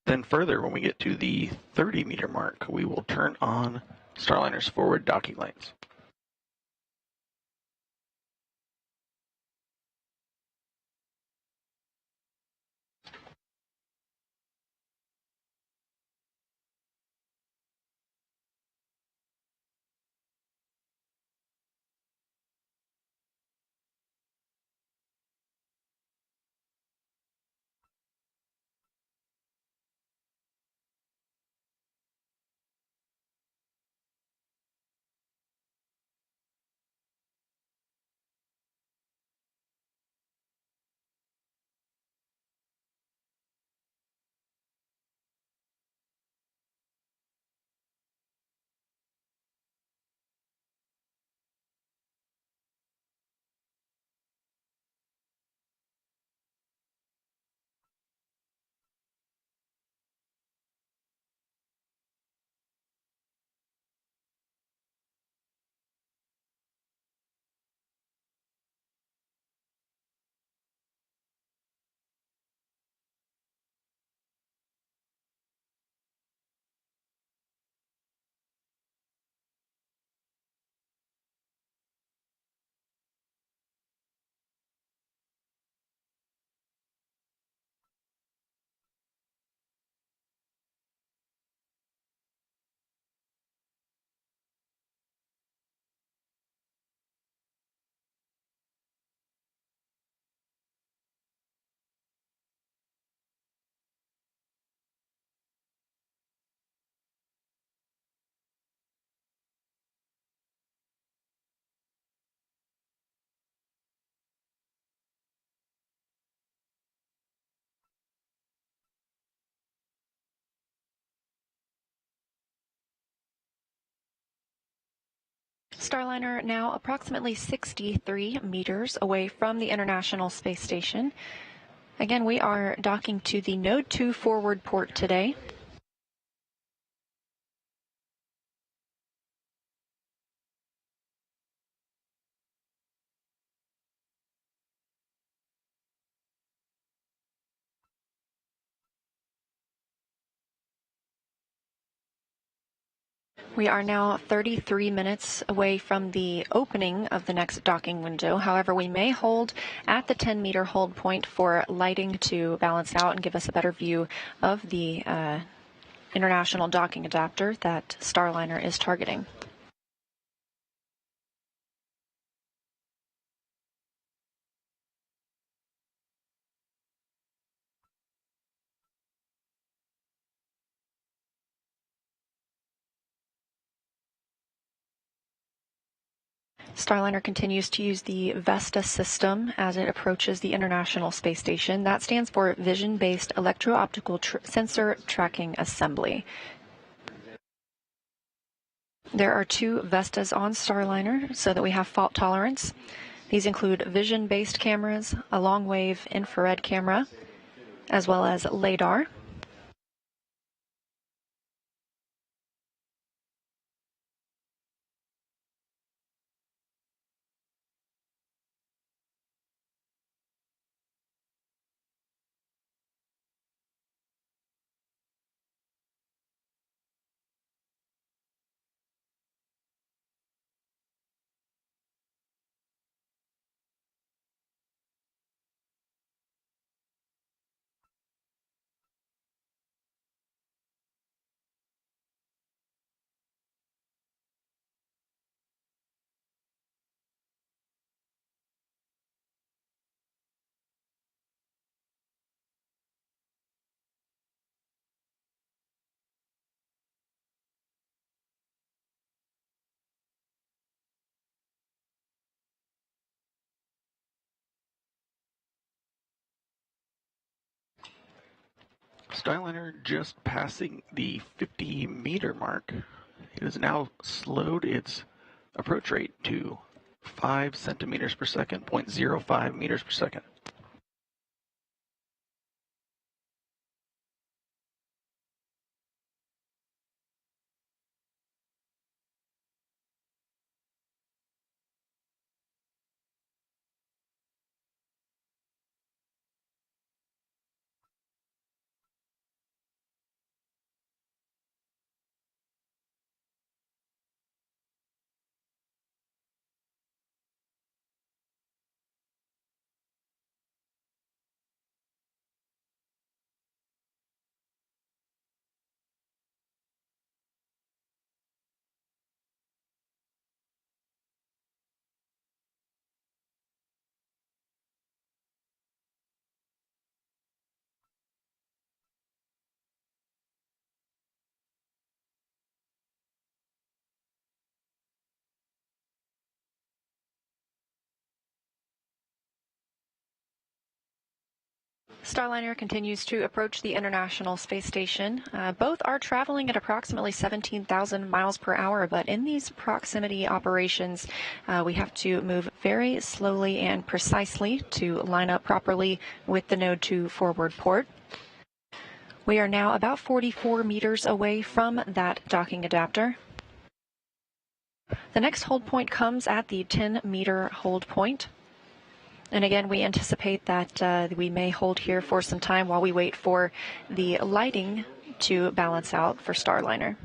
Then further, when we get to the 30-meter mark, we will turn on Starliner's forward docking lights. Starliner now approximately 63 meters away from the International Space Station. Again, we are docking to the Node 2 forward port today. We are now 33 minutes away from the opening of the next docking window. However, we may hold at the 10-meter hold point for lighting to balance out and give us a better view of the international docking adapter that Starliner is targeting. Starliner continues to use the VESTA system as it approaches the International Space Station. That stands for Vision-Based Electro-Optical Sensor Tracking Assembly. There are two VESTAs on Starliner so that we have fault tolerance. These include vision-based cameras, a long-wave infrared camera, as well as LiDAR. Starliner just passing the 50-meter mark. It has now slowed its approach rate to 5 centimeters per second, 0.05 meters per second. Starliner continues to approach the International Space Station. Both are traveling at approximately 17,000 miles per hour, but in these proximity operations, we have to move very slowly and precisely to line up properly with the Node 2 forward port. We are now about 44 meters away from that docking adapter. The next hold point comes at the 10-meter hold point. And again, we anticipate that we may hold here for some time while we wait for the lighting to balance out for Starliner.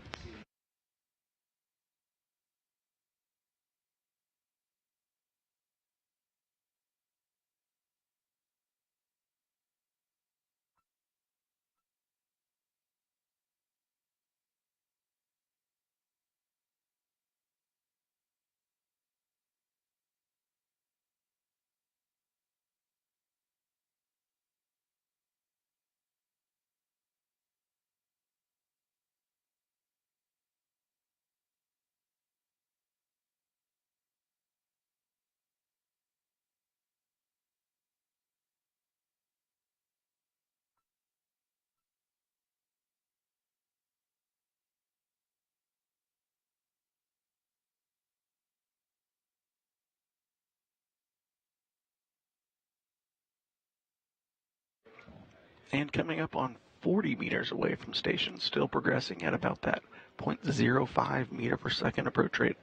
And coming up on 40 meters away from station, still progressing at about that 0.05 meter per second approach rate.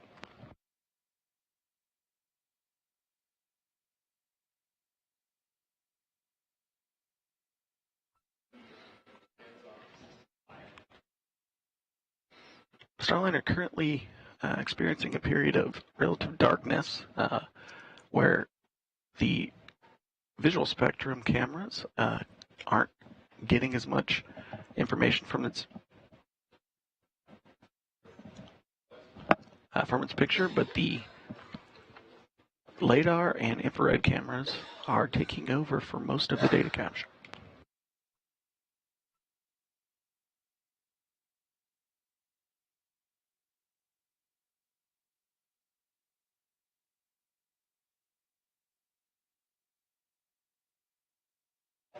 Starliner currently experiencing a period of relative darkness where the visual spectrum cameras aren't getting as much information from its picture, but the LiDAR and infrared cameras are taking over for most of the data capture.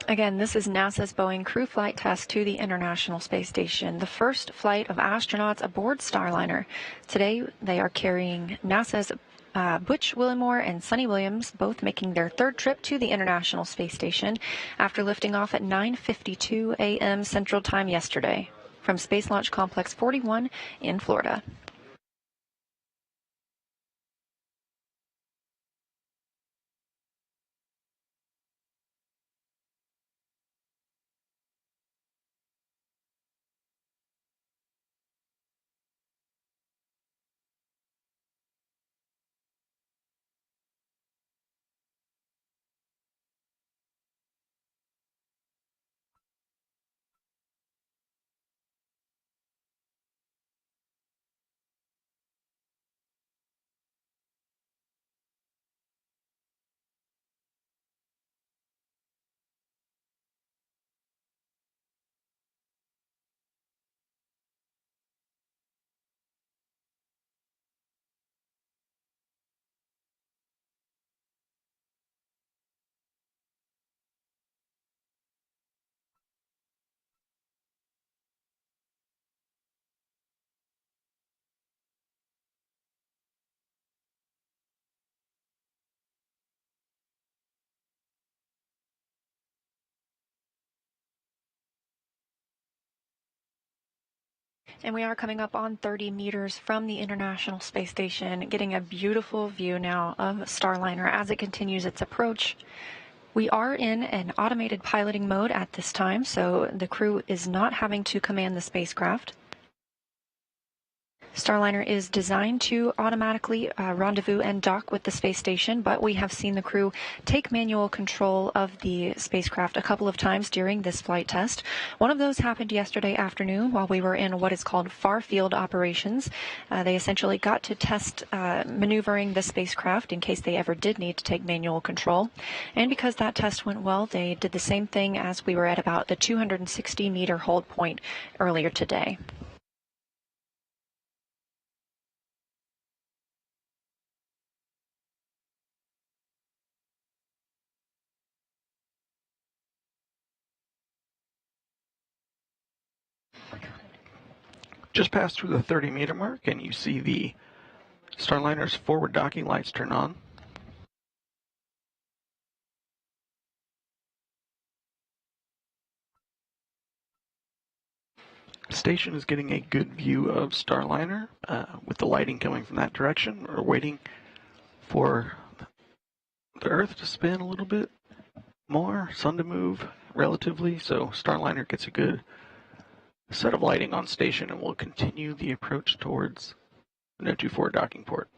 Again, this is NASA's Boeing crew flight test to the International Space Station, the first flight of astronauts aboard Starliner. Today, they are carrying NASA's Butch Wilmore and Sunny Williams, both making their third trip to the International Space Station after lifting off at 9:52 a.m. Central Time yesterday from Space Launch Complex 41 in Florida. And we are coming up on 30 meters from the International Space Station, getting a beautiful view now of Starliner as it continues its approach. We are in an automated piloting mode at this time, so the crew is not having to command the spacecraft. Starliner is designed to automatically rendezvous and dock with the space station, but we have seen the crew take manual control of the spacecraft a couple of times during this flight test. One of those happened yesterday afternoon while we were in what is called far field operations. They essentially got to test maneuvering the spacecraft in case they ever did need to take manual control. And because that test went well, they did the same thing as we were at about the 260-meter hold point earlier today. Just passed through the 30-meter mark, and you see the Starliner's forward docking lights turn on. The station is getting a good view of Starliner with the lighting coming from that direction. We're waiting for the Earth to spin a little bit more, sun to move relatively, so Starliner gets a good set of lighting on station, and we'll continue the approach towards the No. 24 docking port.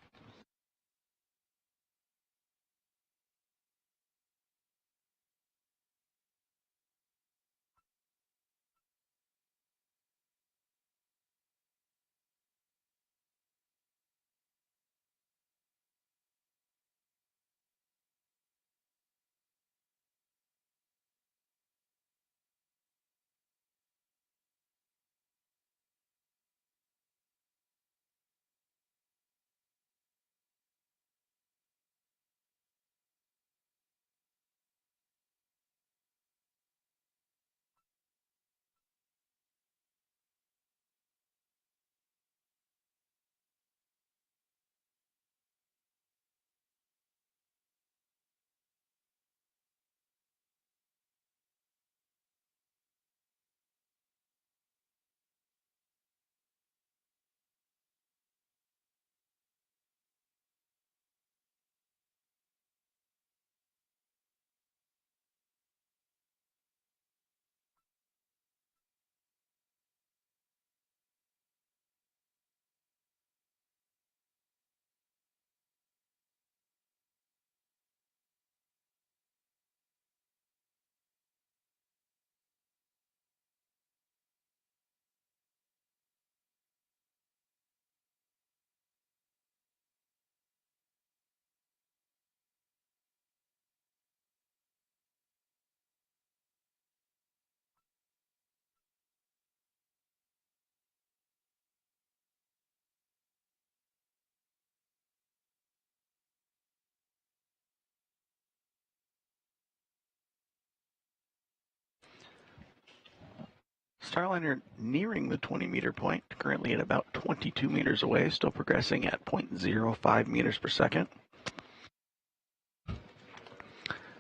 Starliner nearing the 20-meter point, currently at about 22 meters away, still progressing at 0.05 meters per second.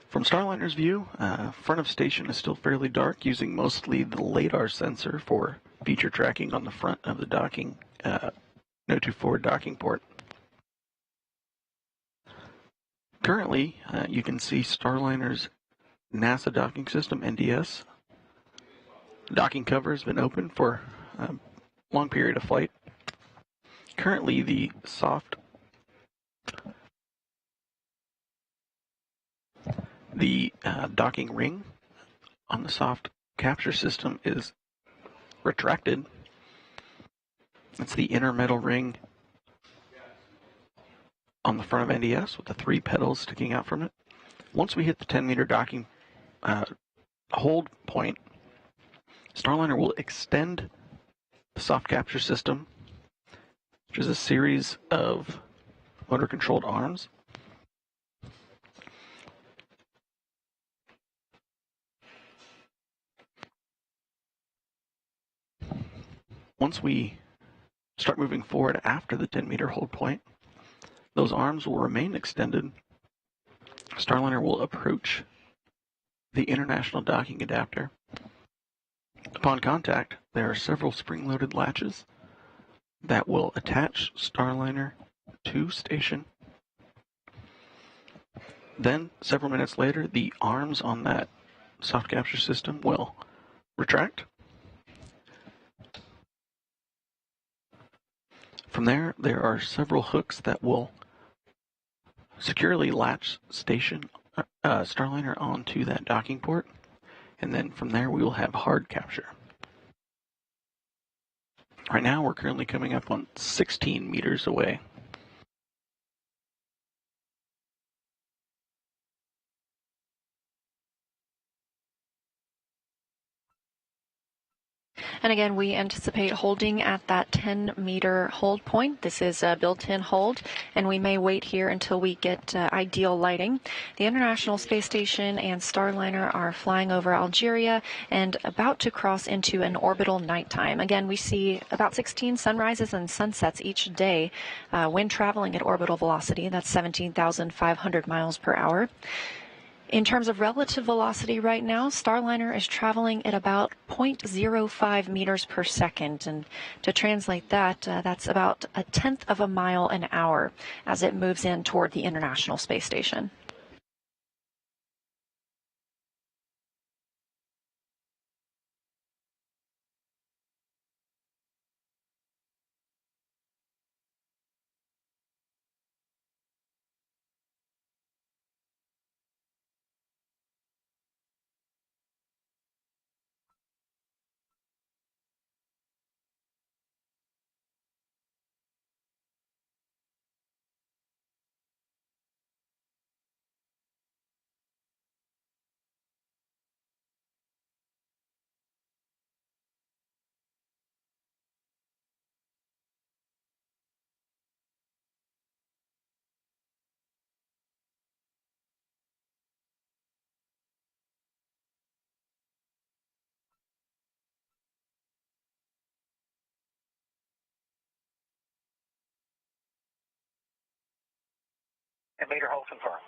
From Starliner's view, front of station is still fairly dark, using mostly the LiDAR sensor for feature tracking on the front of the docking No. 24 docking port. Currently, you can see Starliner's NASA docking system, NDS. Docking cover has been open for a long period of flight. Currently, the docking ring on the soft capture system is retracted. It's the inner metal ring on the front of NDS with the 3 pedals sticking out from it. Once we hit the 10-meter docking hold point, Starliner will extend the soft capture system, which is a series of motor-controlled arms. Once we start moving forward after the 10-meter hold point, those arms will remain extended. Starliner will approach the international docking adapter. Upon contact, there are several spring-loaded latches that will attach Starliner to station. Then, several minutes later, the arms on that soft capture system will retract. From there, there are several hooks that will securely latch Starliner onto that docking port, and then from there we will have hard capture. Right now we're currently coming up on 16 meters away. And again, we anticipate holding at that 10-meter hold point. This is a built-in hold, and we may wait here until we get ideal lighting. The International Space Station and Starliner are flying over Algeria and about to cross into an orbital nighttime. Again, we see about 16 sunrises and sunsets each day when traveling at orbital velocity. That's 17,500 miles per hour. In terms of relative velocity right now, Starliner is traveling at about 0.05 meters per second. And to translate that, that's about 1/10 of a mile an hour as it moves in toward the International Space Station. And meter hold confirmed.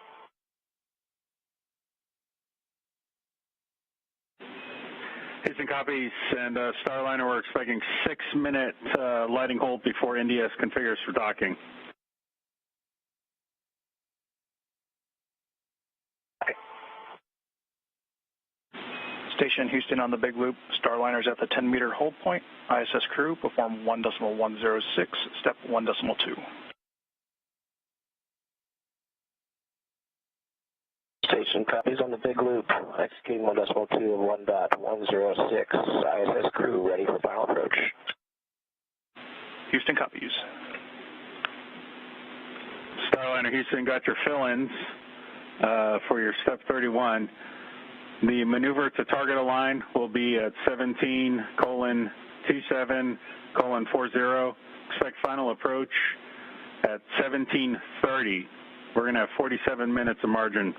Houston copies, and Starliner, we're expecting 6-minute lighting hold before NDS configures for docking. Station Houston on the big loop. Starliner's at the 10-meter hold point. ISS crew perform 1.106, step 1.2. Station copies on the big loop. Executing 1.2 of 1.106. ISS crew ready for final approach. Houston copies. Starliner Houston, got your fill-ins for your step 31. The maneuver to target align will be at 17:27:40. Expect final approach at 17:30. We're going to have 47 minutes of margin.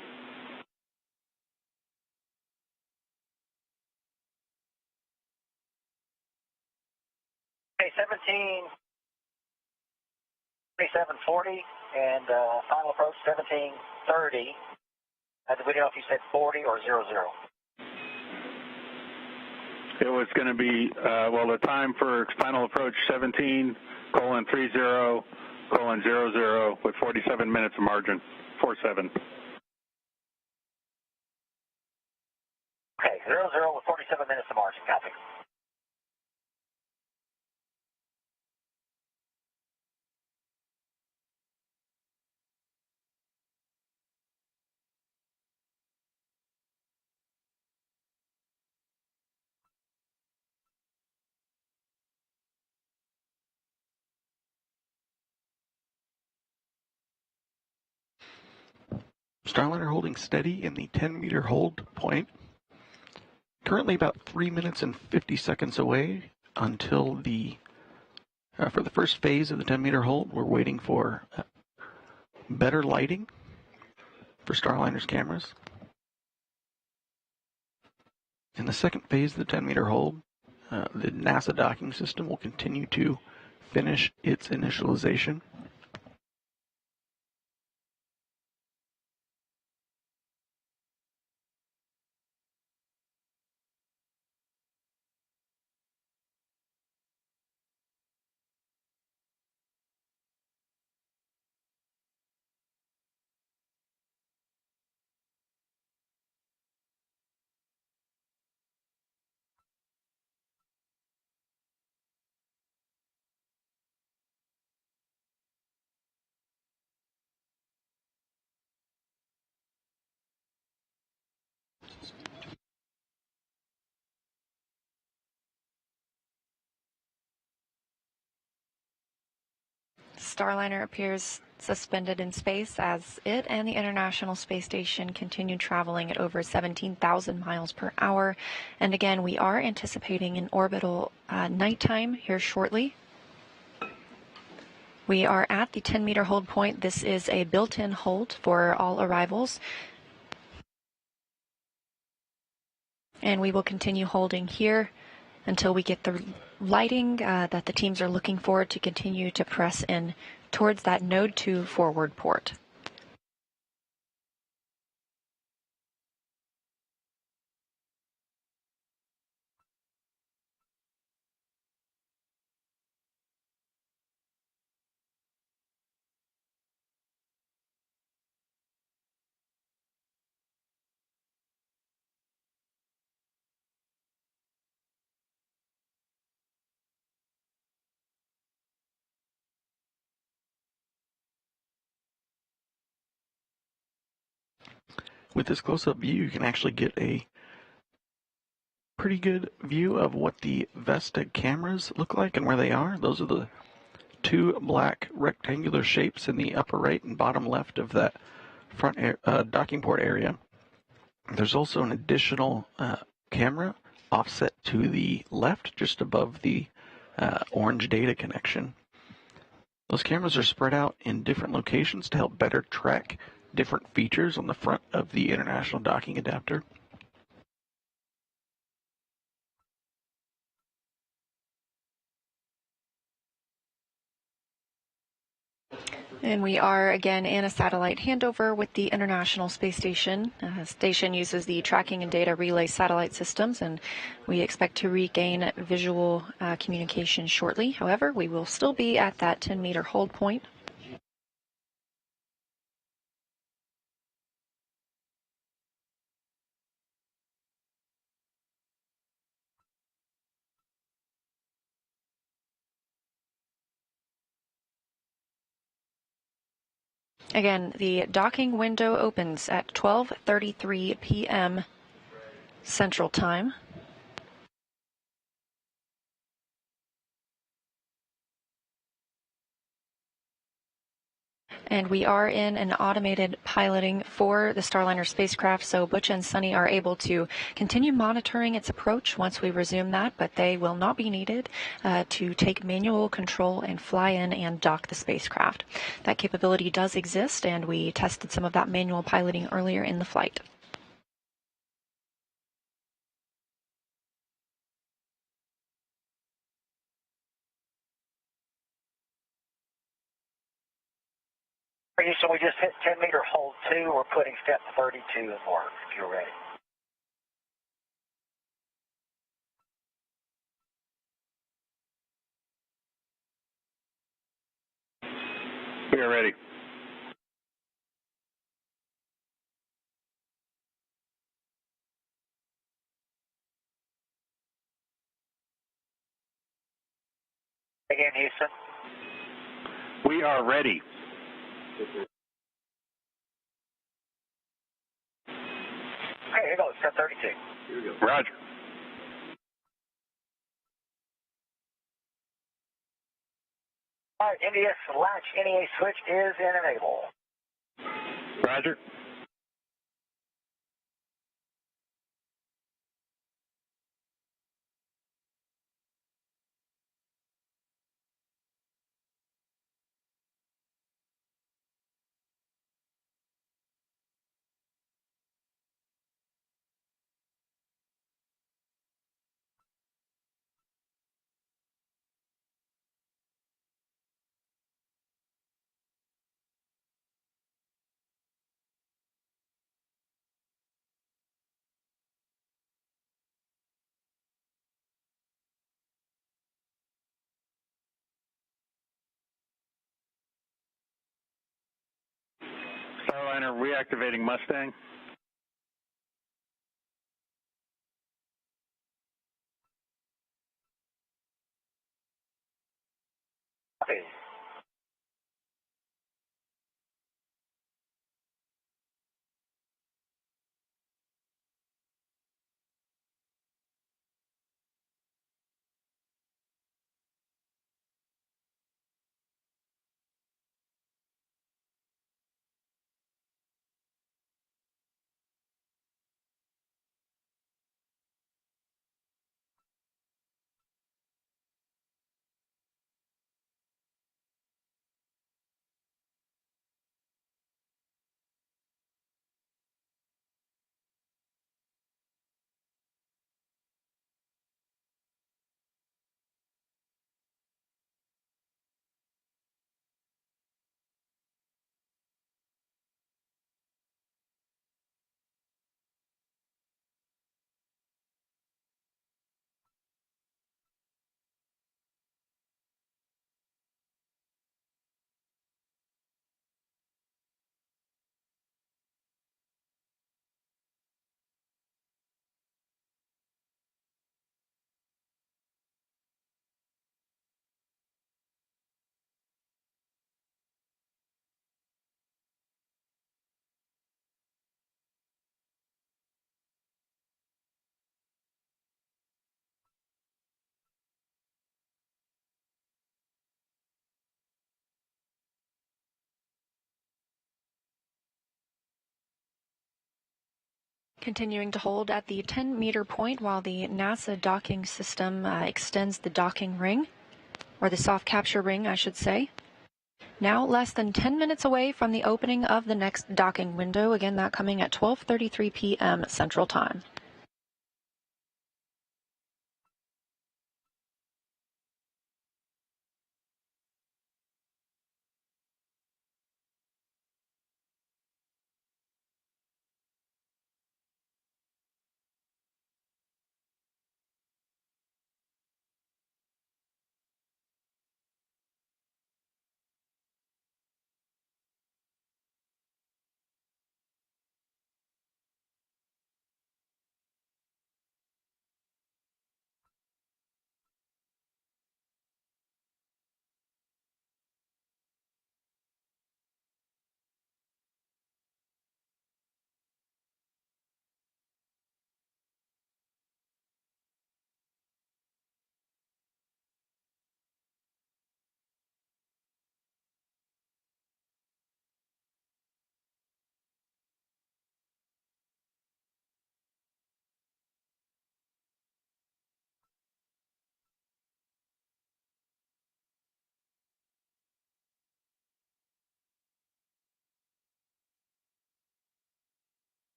Okay, 17:27:40 and final approach 17:30. We don't know if you said 40 or 00. It was going to be, the time for final approach 17:30:00 with 47 minutes of margin, 47. Okay, 00 with 47 minutes of margin, copy. Starliner holding steady in the 10-meter hold point. Currently about 3 minutes and 50 seconds away until for the first phase of the 10-meter hold. We're waiting for better lighting for Starliner's cameras. In the second phase of the 10-meter hold, the NASA docking system will continue to finish its initialization. Starliner appears suspended in space as it and the International Space Station continue traveling at over 17,000 miles per hour. And again, we are anticipating an orbital nighttime here shortly. We are at the 10-meter hold point. This is a built-in hold for all arrivals. And we will continue holding here until we get the lighting that the teams are looking for to continue to press in towards that node 2 forward port. With this close-up view, you can actually get a pretty good view of what the Vesta cameras look like and where they are. Those are the two black rectangular shapes in the upper right and bottom left of that front docking port area. There's also an additional camera offset to the left, just above the orange data connection. Those cameras are spread out in different locations to help better track different features on the front of the International Docking Adapter. And we are again in a satellite handover with the International Space Station. Station uses the tracking and data relay satellite systems, and we expect to regain visual communication shortly. However, we will still be at that 10-meter hold point. Again, the docking window opens at 12:33 p.m. Central Time. And we are in an automated piloting for the Starliner spacecraft, so Butch and Sunny are able to continue monitoring its approach once we resume that, but they will not be needed to take manual control and fly in and dock the spacecraft. That capability does exist, and we tested some of that manual piloting earlier in the flight. So we just hit 10-meter hold 2. We're putting step 32 in work, if you're ready. We are ready. Again, Houston. We are ready. Okay, here goes, step 32. Here we go. Roger. All right, NDS latch NEA switch is in enable. Roger. Starliner reactivating Mustang. Okay. Continuing to hold at the 10-meter point while the NASA docking system extends the docking ring, or the soft capture ring, I should say. Now less than 10 minutes away from the opening of the next docking window, again that coming at 12:33 p.m. Central Time.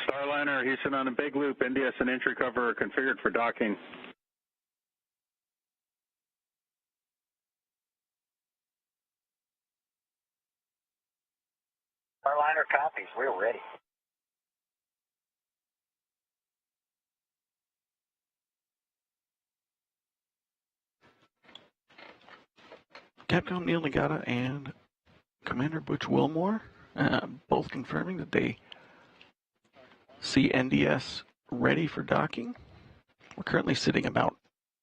Starliner, Houston on a big loop. NDS and entry cover are configured for docking. Starliner copies. We're ready. Capcom Neil Nagata and Commander Butch Wilmore both confirming that they see NDS ready for docking. We're currently sitting about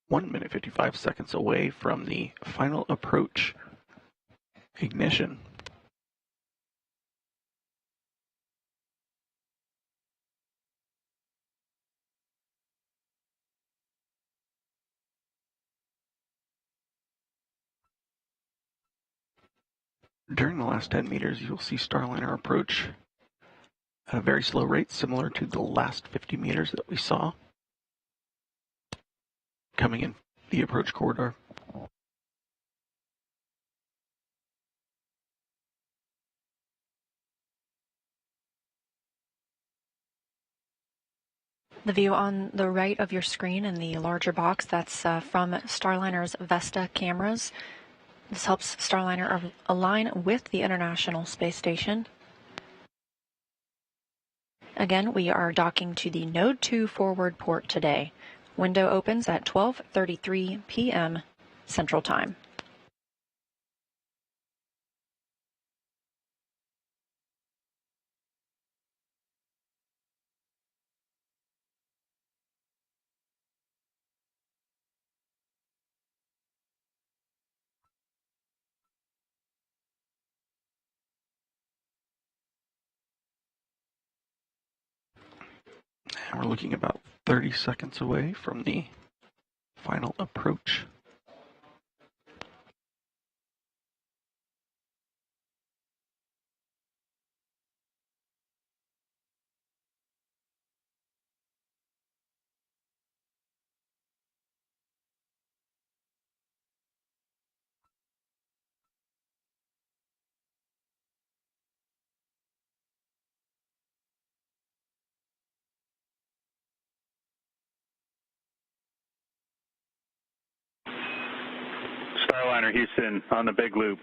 1 minute 55 seconds away from the final approach ignition. During the last 10 meters, you'll see Starliner approach at a very slow rate, similar to the last 50 meters that we saw coming in the approach corridor. The view on the right of your screen in the larger box, that's from Starliner's Vesta cameras. This helps Starliner align with the International Space Station. Again, we are docking to the Node 2 forward port today. Window opens at 12:33 p.m. Central Time. And we're looking about 30 seconds away from the final approach. Starliner Houston on the big loop.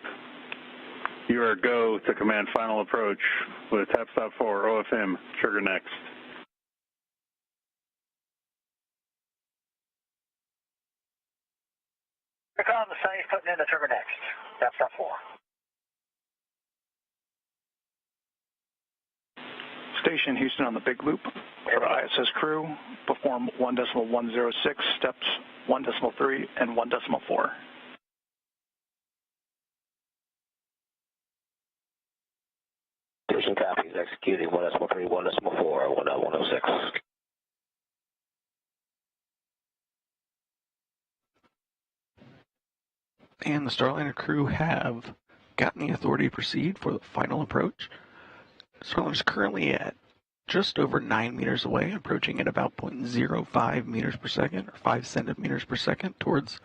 You are go to command final approach with tap stop 4 OFM, trigger next. Recon the Sunny's putting in the trigger next. Tap stop 4. Station Houston on the big loop. For ISS crew, perform 1.106 steps 1.3 and 1.4. Station copies, executing 1.3, 1.4, 1.106. And the Starliner crew have gotten the authority to proceed for the final approach. Starliner is currently at just over 9 meters away, approaching at about 0.05 meters per second, or 5 centimeters per second, towards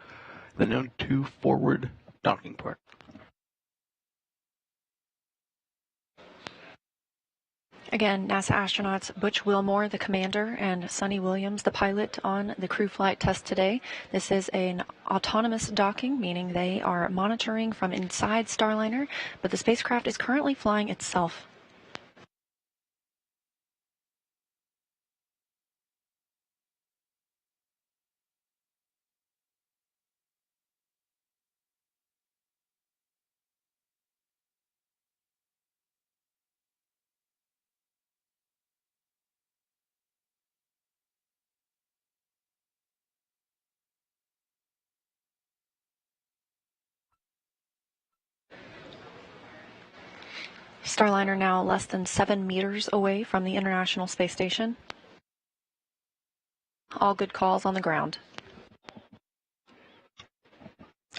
the Node 2 forward docking port. Again, NASA astronauts Butch Wilmore, the commander, and Sonny Williams, the pilot, on the crew flight test today. This is an autonomous docking, meaning they are monitoring from inside Starliner, but the spacecraft is currently flying itself. Starliner now less than 7 meters away from the International Space Station. All good calls on the ground.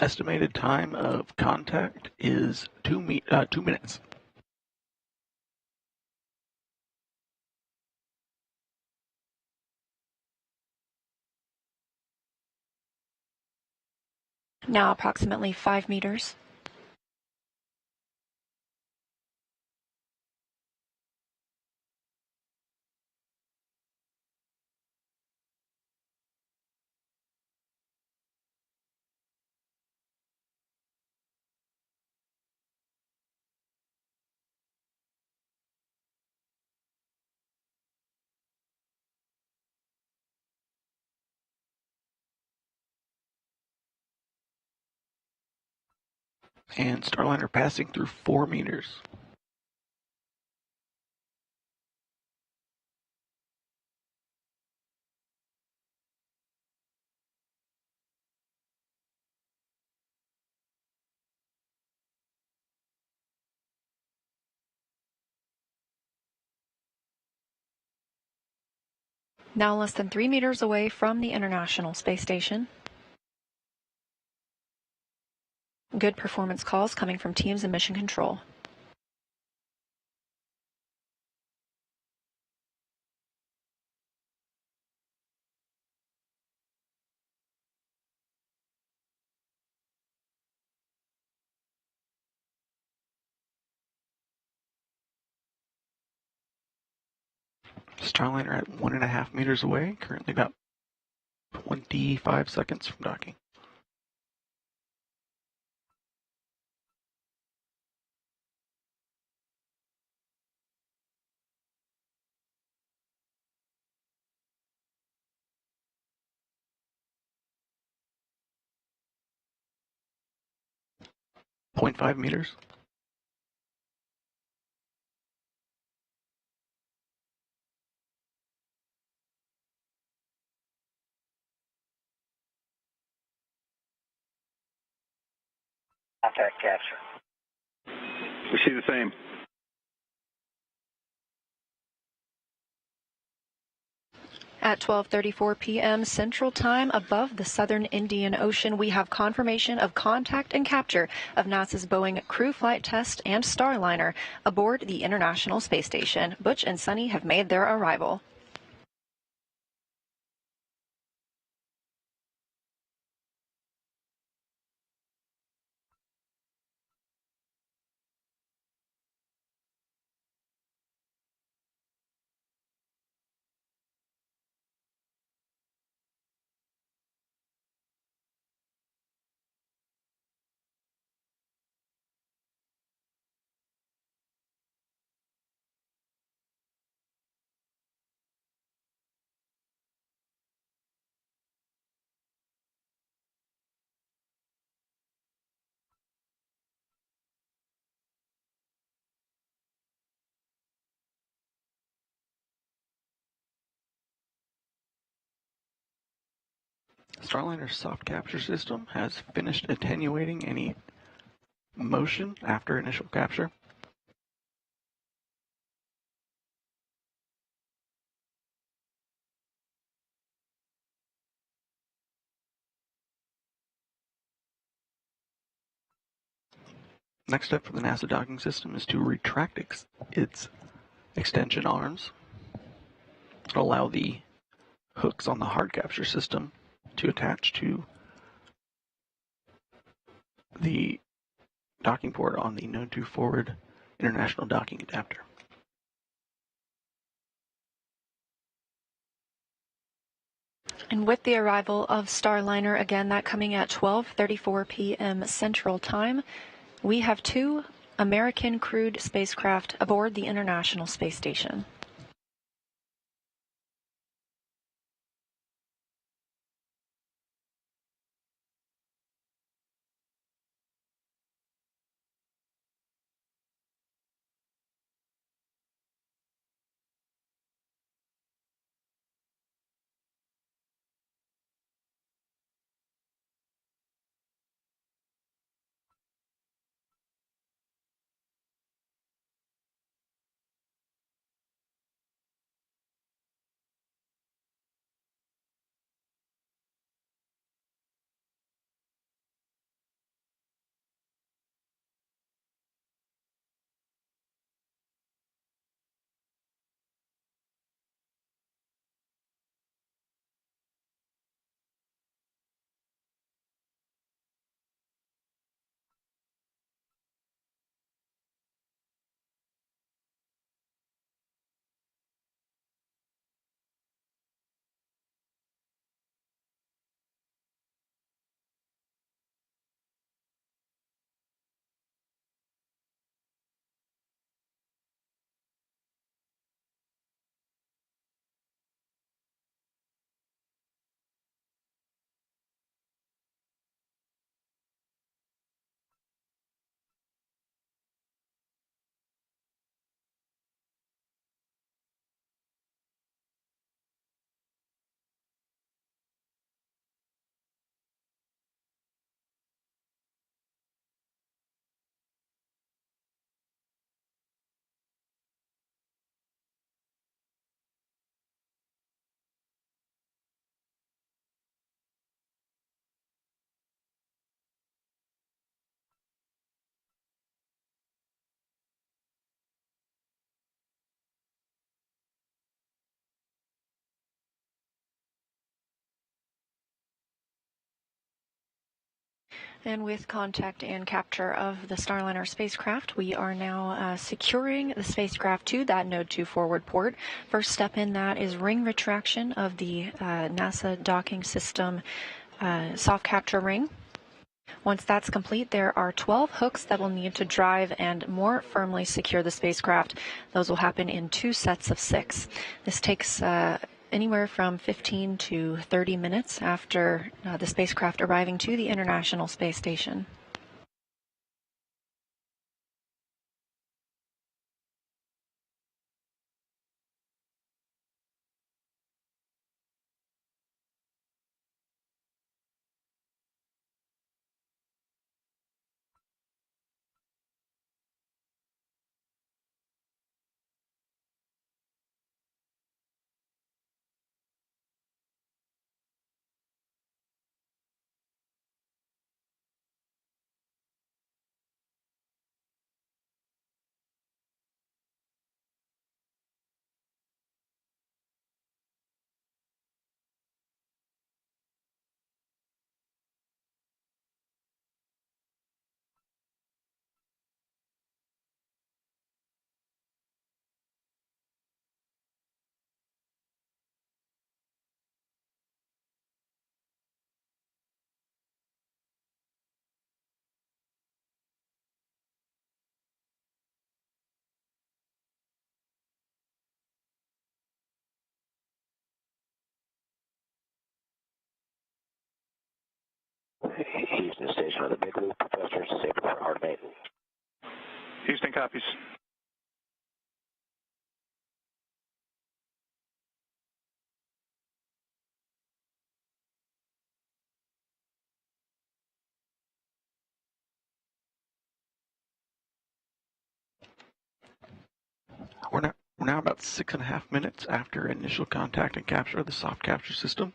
Estimated time of contact is 2 minutes. Now approximately 5 meters. And Starliner passing through 4 meters. Now less than 3 meters away from the International Space Station. Good performance calls coming from teams in mission control. Starliner at 1.5 meters away, currently about 25 seconds from docking. .5 meters. Contact capture. We see the same. At 12:34 p.m. Central Time, above the southern Indian Ocean, we have confirmation of contact and capture of NASA's Boeing Crew Flight Test and Starliner aboard the International Space Station. Butch and Sunny have made their arrival. Starliner's soft capture system has finished attenuating any motion after initial capture. Next step for the NASA docking system is to retract its extension arms, allow the hooks on the hard capture system to attach to the docking port on the Node 2 forward international docking adapter. And with the arrival of Starliner, again, that coming at 12:34 p.m. Central Time, we have 2 American crewed spacecraft aboard the International Space Station. And with contact and capture of the Starliner spacecraft, we are now securing the spacecraft to that Node 2 forward port. First step in that is ring retraction of the NASA docking system soft capture ring. Once that's complete, there are 12 hooks that will need to drive and more firmly secure the spacecraft. Those will happen in 2 sets of 6. This takes anywhere from 15 to 30 minutes after the spacecraft arriving to the International Space Station. Houston Station on the big loop. Thrusters disabled for hard maintenance. Houston copies. We're now about 6.5 minutes after initial contact and capture of the soft capture system.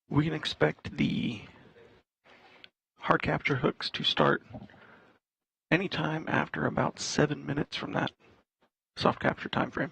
We can expect the hard capture hooks to start anytime after about 7 minutes from that soft capture time frame.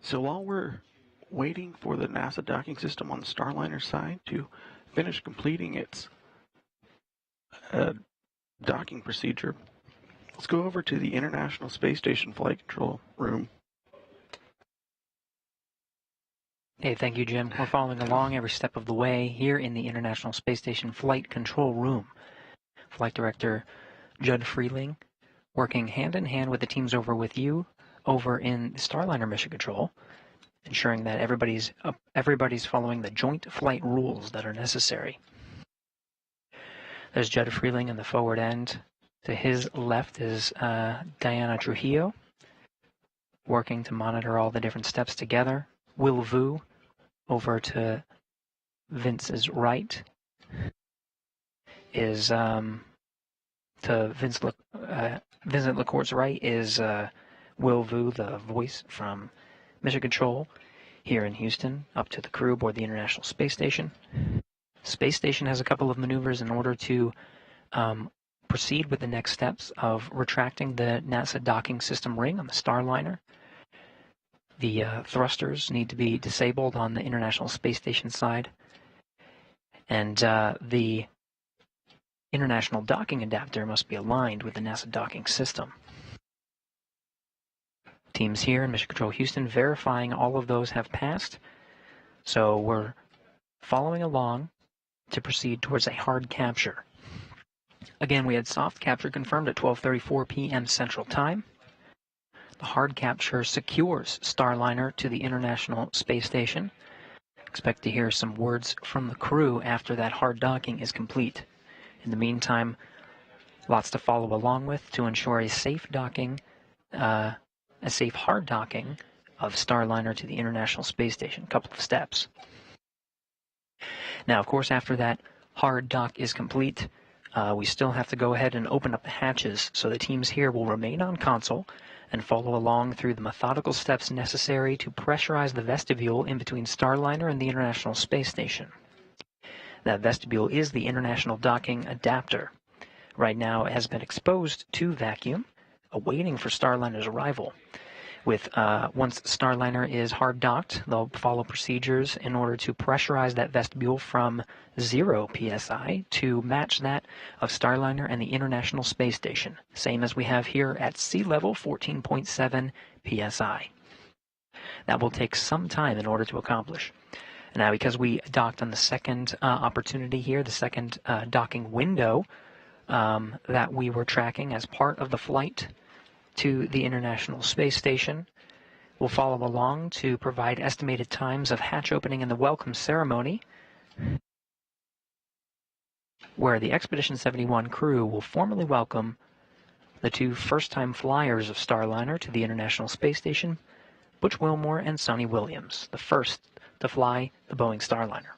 So while we're waiting for the NASA docking system on the Starliner side to finish completing its docking procedure, let's go over to the International Space Station Flight Control Room. Hey, thank you, Jim. We're following along every step of the way here in the International Space Station Flight Control Room. Flight Director Judd Freeling working hand in hand with the teams over with you over in Starliner Mission Control, ensuring that everybody's following the joint flight rules that are necessary. There's Judd Freeling in the forward end. To his left is Diana Trujillo, working to monitor all the different steps together. Will Vu over to Vince's right is to Vincent LaCourt's right is Will Vu, the voice from Mission Control here in Houston, up to the crew aboard the International Space Station. Space Station has a couple of maneuvers in order to proceed with the next steps of retracting the NASA docking system ring on the Starliner. The thrusters need to be disabled on the International Space Station side, and the International Docking Adapter must be aligned with the NASA docking system. Teams here in Mission Control Houston verifying all of those have passed, so we're following along to proceed towards a hard capture. Again, we had soft capture confirmed at 12:34 p.m. Central Time. The hard capture secures Starliner to the International Space Station. Expect to hear some words from the crew after that hard docking is complete. In the meantime, lots to follow along with to ensure a safe docking, a safe hard docking of Starliner to the International Space Station. A couple of steps. Now, of course, after that hard dock is complete, we still have to go ahead and open up the hatches, so the teams here will remain on console and follow along through the methodical steps necessary to pressurize the vestibule in between Starliner and the International Space Station. That vestibule is the International Docking Adapter. Right now it has been exposed to vacuum, awaiting for Starliner's arrival. Once Starliner is hard docked, they'll follow procedures in order to pressurize that vestibule from 0 psi to match that of Starliner and the International Space Station, same as we have here at sea level, 14.7 psi. That will take some time in order to accomplish. Now, because we docked on the second opportunity here, the second docking window that we were tracking as part of the flight to the International Space Station, we'll follow along to provide estimated times of hatch opening and the welcome ceremony, where the Expedition 71 crew will formally welcome the two first-time flyers of Starliner to the International Space Station, Butch Wilmore and Sonny Williams, the first to fly the Boeing Starliner.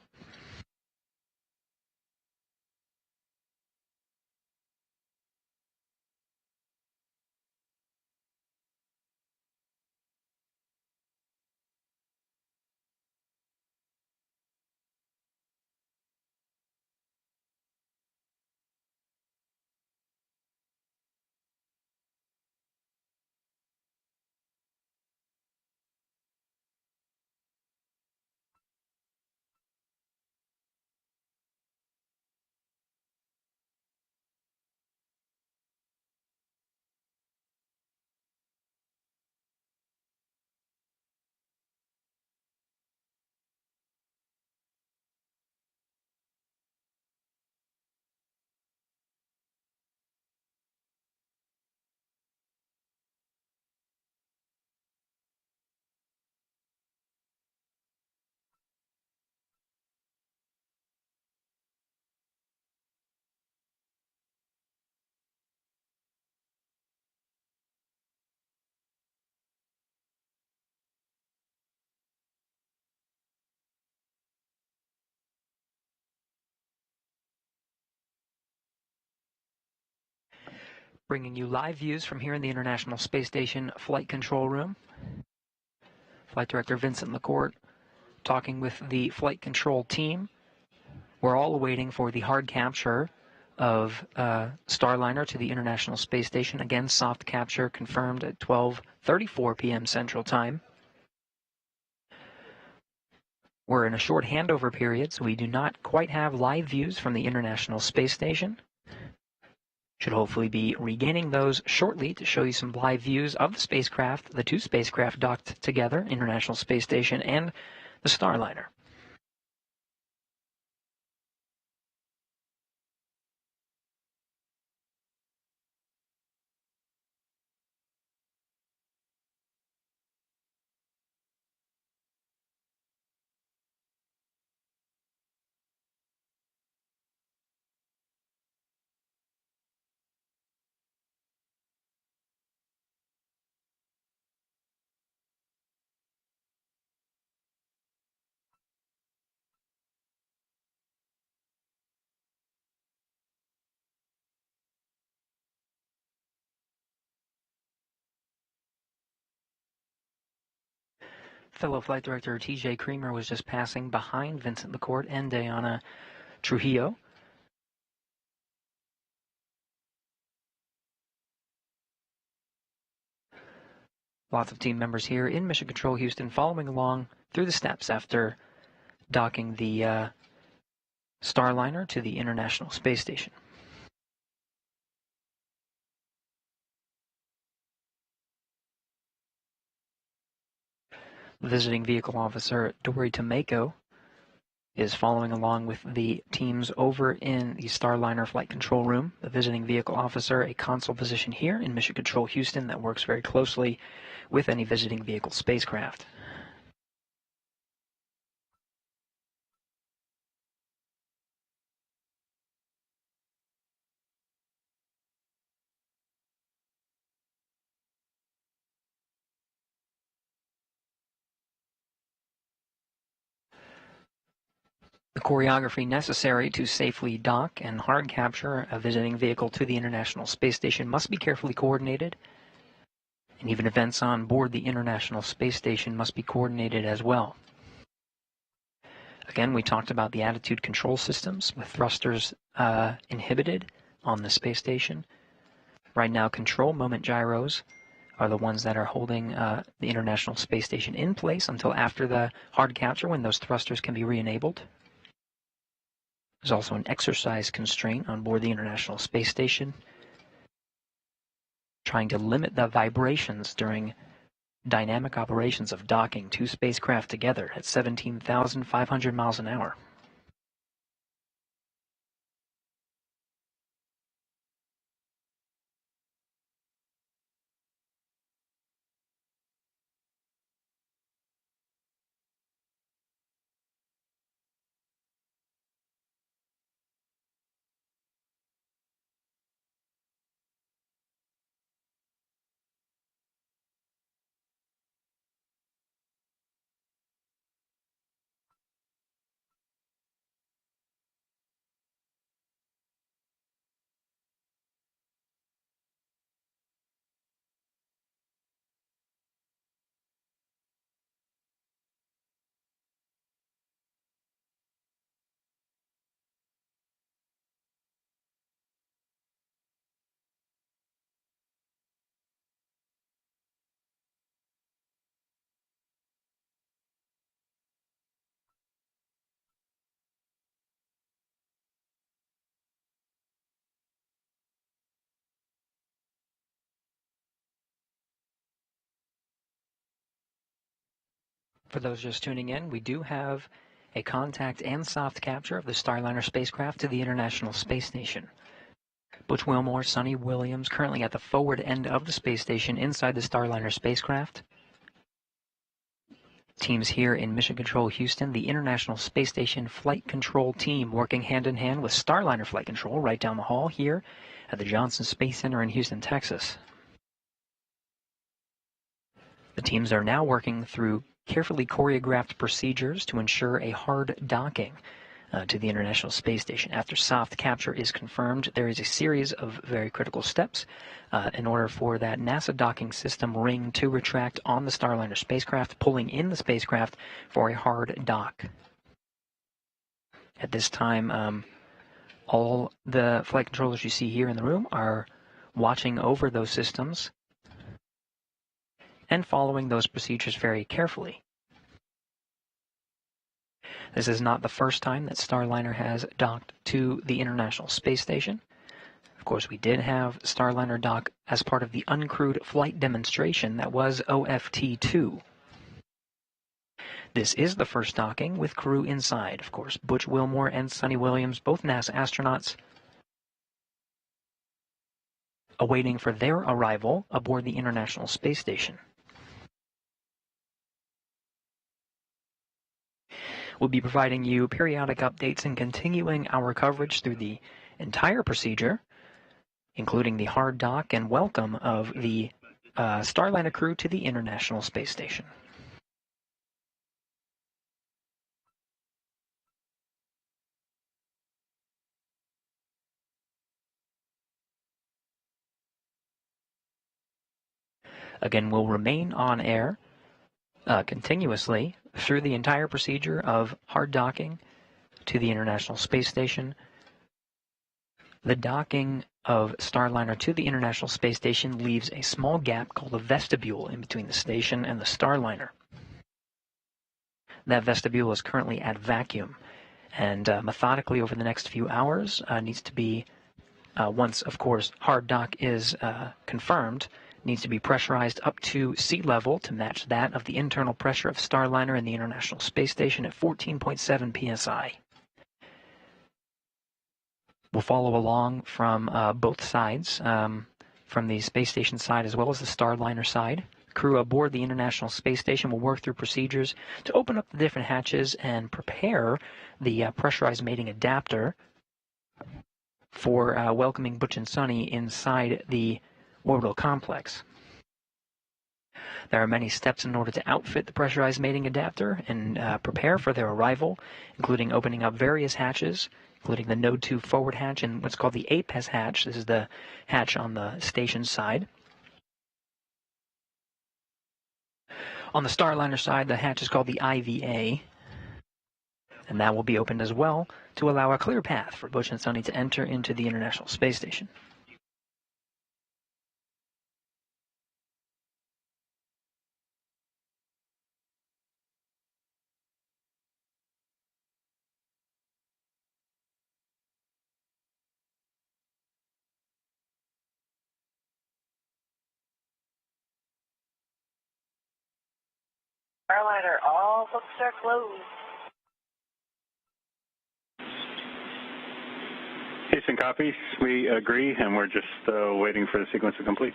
Bringing you live views from here in the International Space Station Flight Control Room. Flight Director Vincent LaCourte talking with the flight control team. We're all waiting for the hard capture of Starliner to the International Space Station. Again, soft capture confirmed at 12:34 p.m. Central Time. We're in a short handover period, so we do not quite have live views from the International Space Station. Should hopefully be regaining those shortly to show you some live views of the spacecraft, the two spacecraft docked together, International Space Station and the Starliner. Fellow Flight Director T.J. Creamer was just passing behind Vincent LaCourte and Diana Trujillo. Lots of team members here in Mission Control Houston following along through the steps after docking the Starliner to the International Space Station. Visiting Vehicle Officer Dory Tomeko is following along with the teams over in the Starliner Flight Control Room. The visiting vehicle officer, a console position here in Mission Control Houston that works very closely with any visiting vehicle spacecraft. The choreography necessary to safely dock and hard capture a visiting vehicle to the International Space Station must be carefully coordinated, and even events on board the International Space Station must be coordinated as well. Again, we talked about the attitude control systems with thrusters inhibited on the space station. Right now, control moment gyros are the ones that are holding the International Space Station in place until after the hard capture, when those thrusters can be re-enabled. There's also an exercise constraint on board the International Space Station, trying to limit the vibrations during dynamic operations of docking two spacecraft together at 17,500 miles an hour. For those just tuning in, we do have a contact and soft capture of the Starliner spacecraft to the International Space Station. Butch Wilmore, Sonny Williams, currently at the forward end of the space station inside the Starliner spacecraft. Teams here in Mission Control Houston, the International Space Station Flight Control Team working hand in hand with Starliner Flight Control right down the hall here at the Johnson Space Center in Houston, Texas. The teams are now working through carefully choreographed procedures to ensure a hard docking to the International Space Station. After soft capture is confirmed, there is a series of very critical steps in order for that NASA docking system ring to retract on the Starliner spacecraft, pulling in the spacecraft for a hard dock. At this time, all the flight controllers you see here in the room are watching over those systems and following those procedures very carefully. This is not the first time that Starliner has docked to the International Space Station. Of course, we did have Starliner dock as part of the uncrewed flight demonstration that was OFT-2. This is the first docking with crew inside. Of course, Butch Wilmore and Sonny Williams, both NASA astronauts, awaiting for their arrival aboard the International Space Station. We'll be providing you periodic updates and continuing our coverage through the entire procedure, including the hard dock and welcome of the Starliner crew to the International Space Station. Again, we'll remain on air continuously through the entire procedure of hard docking to the International Space Station. The docking of Starliner to the International Space Station leaves a small gap called a vestibule in between the station and the Starliner. That vestibule is currently at vacuum, and methodically over the next few hours needs to be, once, of course, hard dock is confirmed, needs to be pressurized up to sea level to match that of the internal pressure of Starliner and the International Space Station at 14.7 psi. We'll follow along from both sides, from the space station side as well as the Starliner side. Crew aboard the International Space Station will work through procedures to open up the different hatches and prepare the pressurized mating adapter for welcoming Butch and Sonny inside the orbital complex. There are many steps in order to outfit the pressurized mating adapter and prepare for their arrival, including opening up various hatches, including the Node 2 forward hatch and what's called the APES hatch. This is the hatch on the station side. On the Starliner side, the hatch is called the IVA, and that will be opened as well to allow a clear path for Butch and Sonny to enter into the International Space Station. Starliner, all books are closed. Houston copies. We agree, and we're just waiting for the sequence to complete.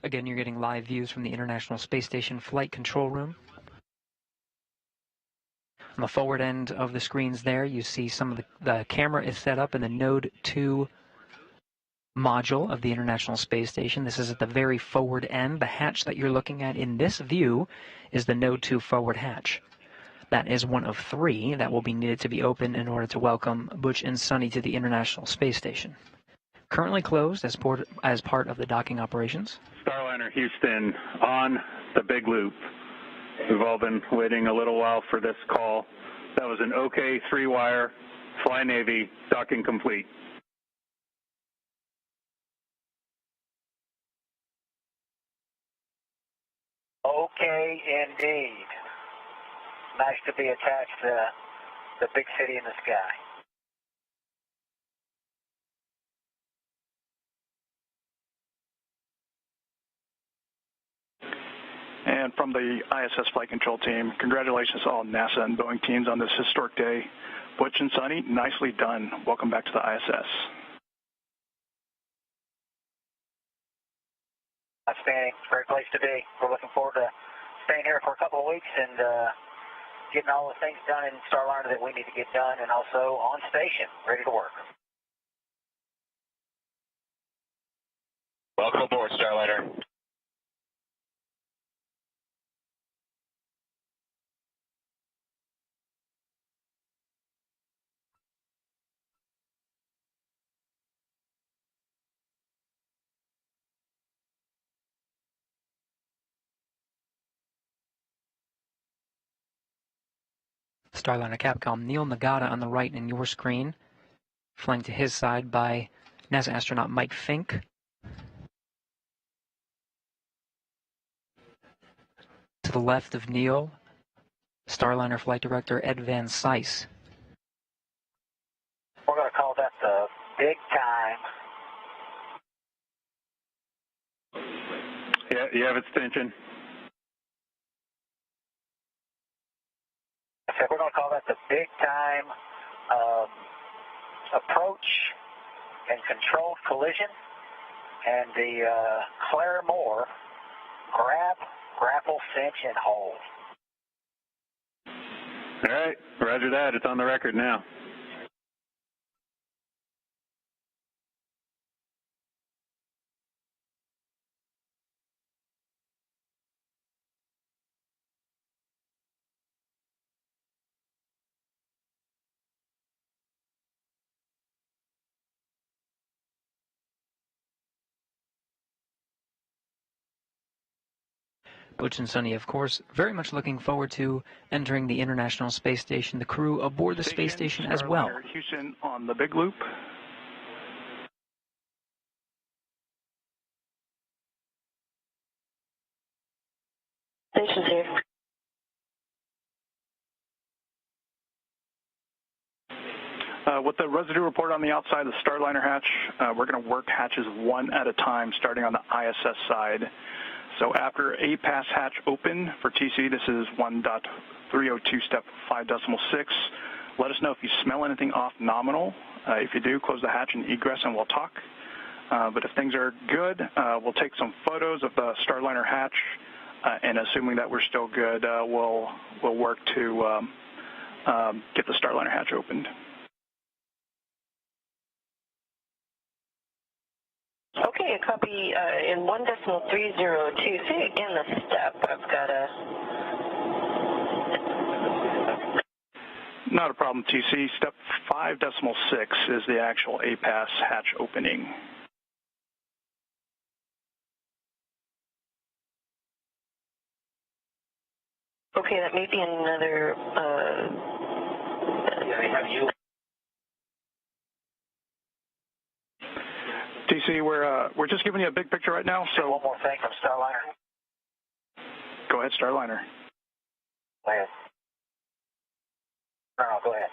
Again, you're getting live views from the International Space Station Flight Control Room. On the forward end of the screens there, you see some of the camera is set up in the Node 2 module of the International Space Station. This is at the very forward end. The hatch that you're looking at in this view is the Node 2 forward hatch. That is one of 3 that will be needed to be opened in order to welcome Butch and Sonny to the International Space Station. Currently closed as part of the docking operations. Starliner Houston on the big loop. We've all been waiting a little while for this call. That was an OK 3-wire, Fly Navy, docking complete. Okay, indeed. Nice to be attached to the big city in the sky. And from the ISS Flight Control Team, congratulations to all NASA and Boeing teams on this historic day. Butch and Sonny, nicely done. Welcome back to the ISS. Outstanding. Great place to be. We're looking forward to staying here for a couple of weeks and getting all the things done in Starliner that we need to get done, and also on station, ready to work. Welcome aboard, Starliner. Starliner Capcom Neil Nagata on the right in your screen, flanked to his side by NASA astronaut Mike Fink. To the left of Neil, Starliner Flight Director Ed Van Cise. We're going to call that the big time. Yeah, you have extension. I said we're going to call that the big time approach and controlled collision, and the Claire Moore grapple, cinch, and hold. All right, roger that. It's on the record now. Butch and Sonny, of course, very much looking forward to entering the International Space Station, the crew aboard the space station as well. Starliner Houston on the big loop. Station's here. With the residue report on the outside of the Starliner hatch, we're going to work hatches one at a time, starting on the ISS side. So after A pass hatch open for TC, this is 1.302 step 5.6. Let us know if you smell anything off nominal. If you do, close the hatch and egress and we'll talk. But if things are good, we'll take some photos of the Starliner hatch, and assuming that we're still good, we'll work to get the Starliner hatch opened. Okay, a copy in 1.302. Say again the step. I've got a... Not a problem, TC. Step 5.6 is the actual A-pass hatch opening. Okay, that may be another... TC, we're just giving you a big picture right now, so... One more thing from Starliner. Go ahead, Starliner. Go ahead. No, go ahead.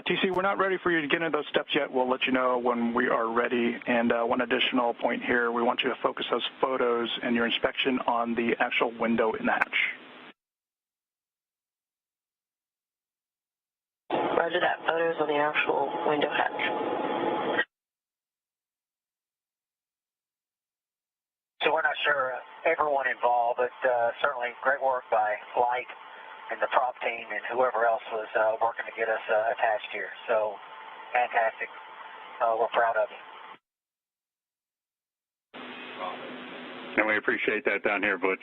TC, we're not ready for you to get into those steps yet. We'll let you know when we are ready. And one additional point here, we want you to focus those photos and your inspection on the actual window in the hatch. Roger that. Photos on the actual window hatch. So we're not sure everyone involved, but certainly great work by Flight and the prop team and whoever else was working to get us attached here. So fantastic. We're proud of you. And we appreciate that down here, Butch.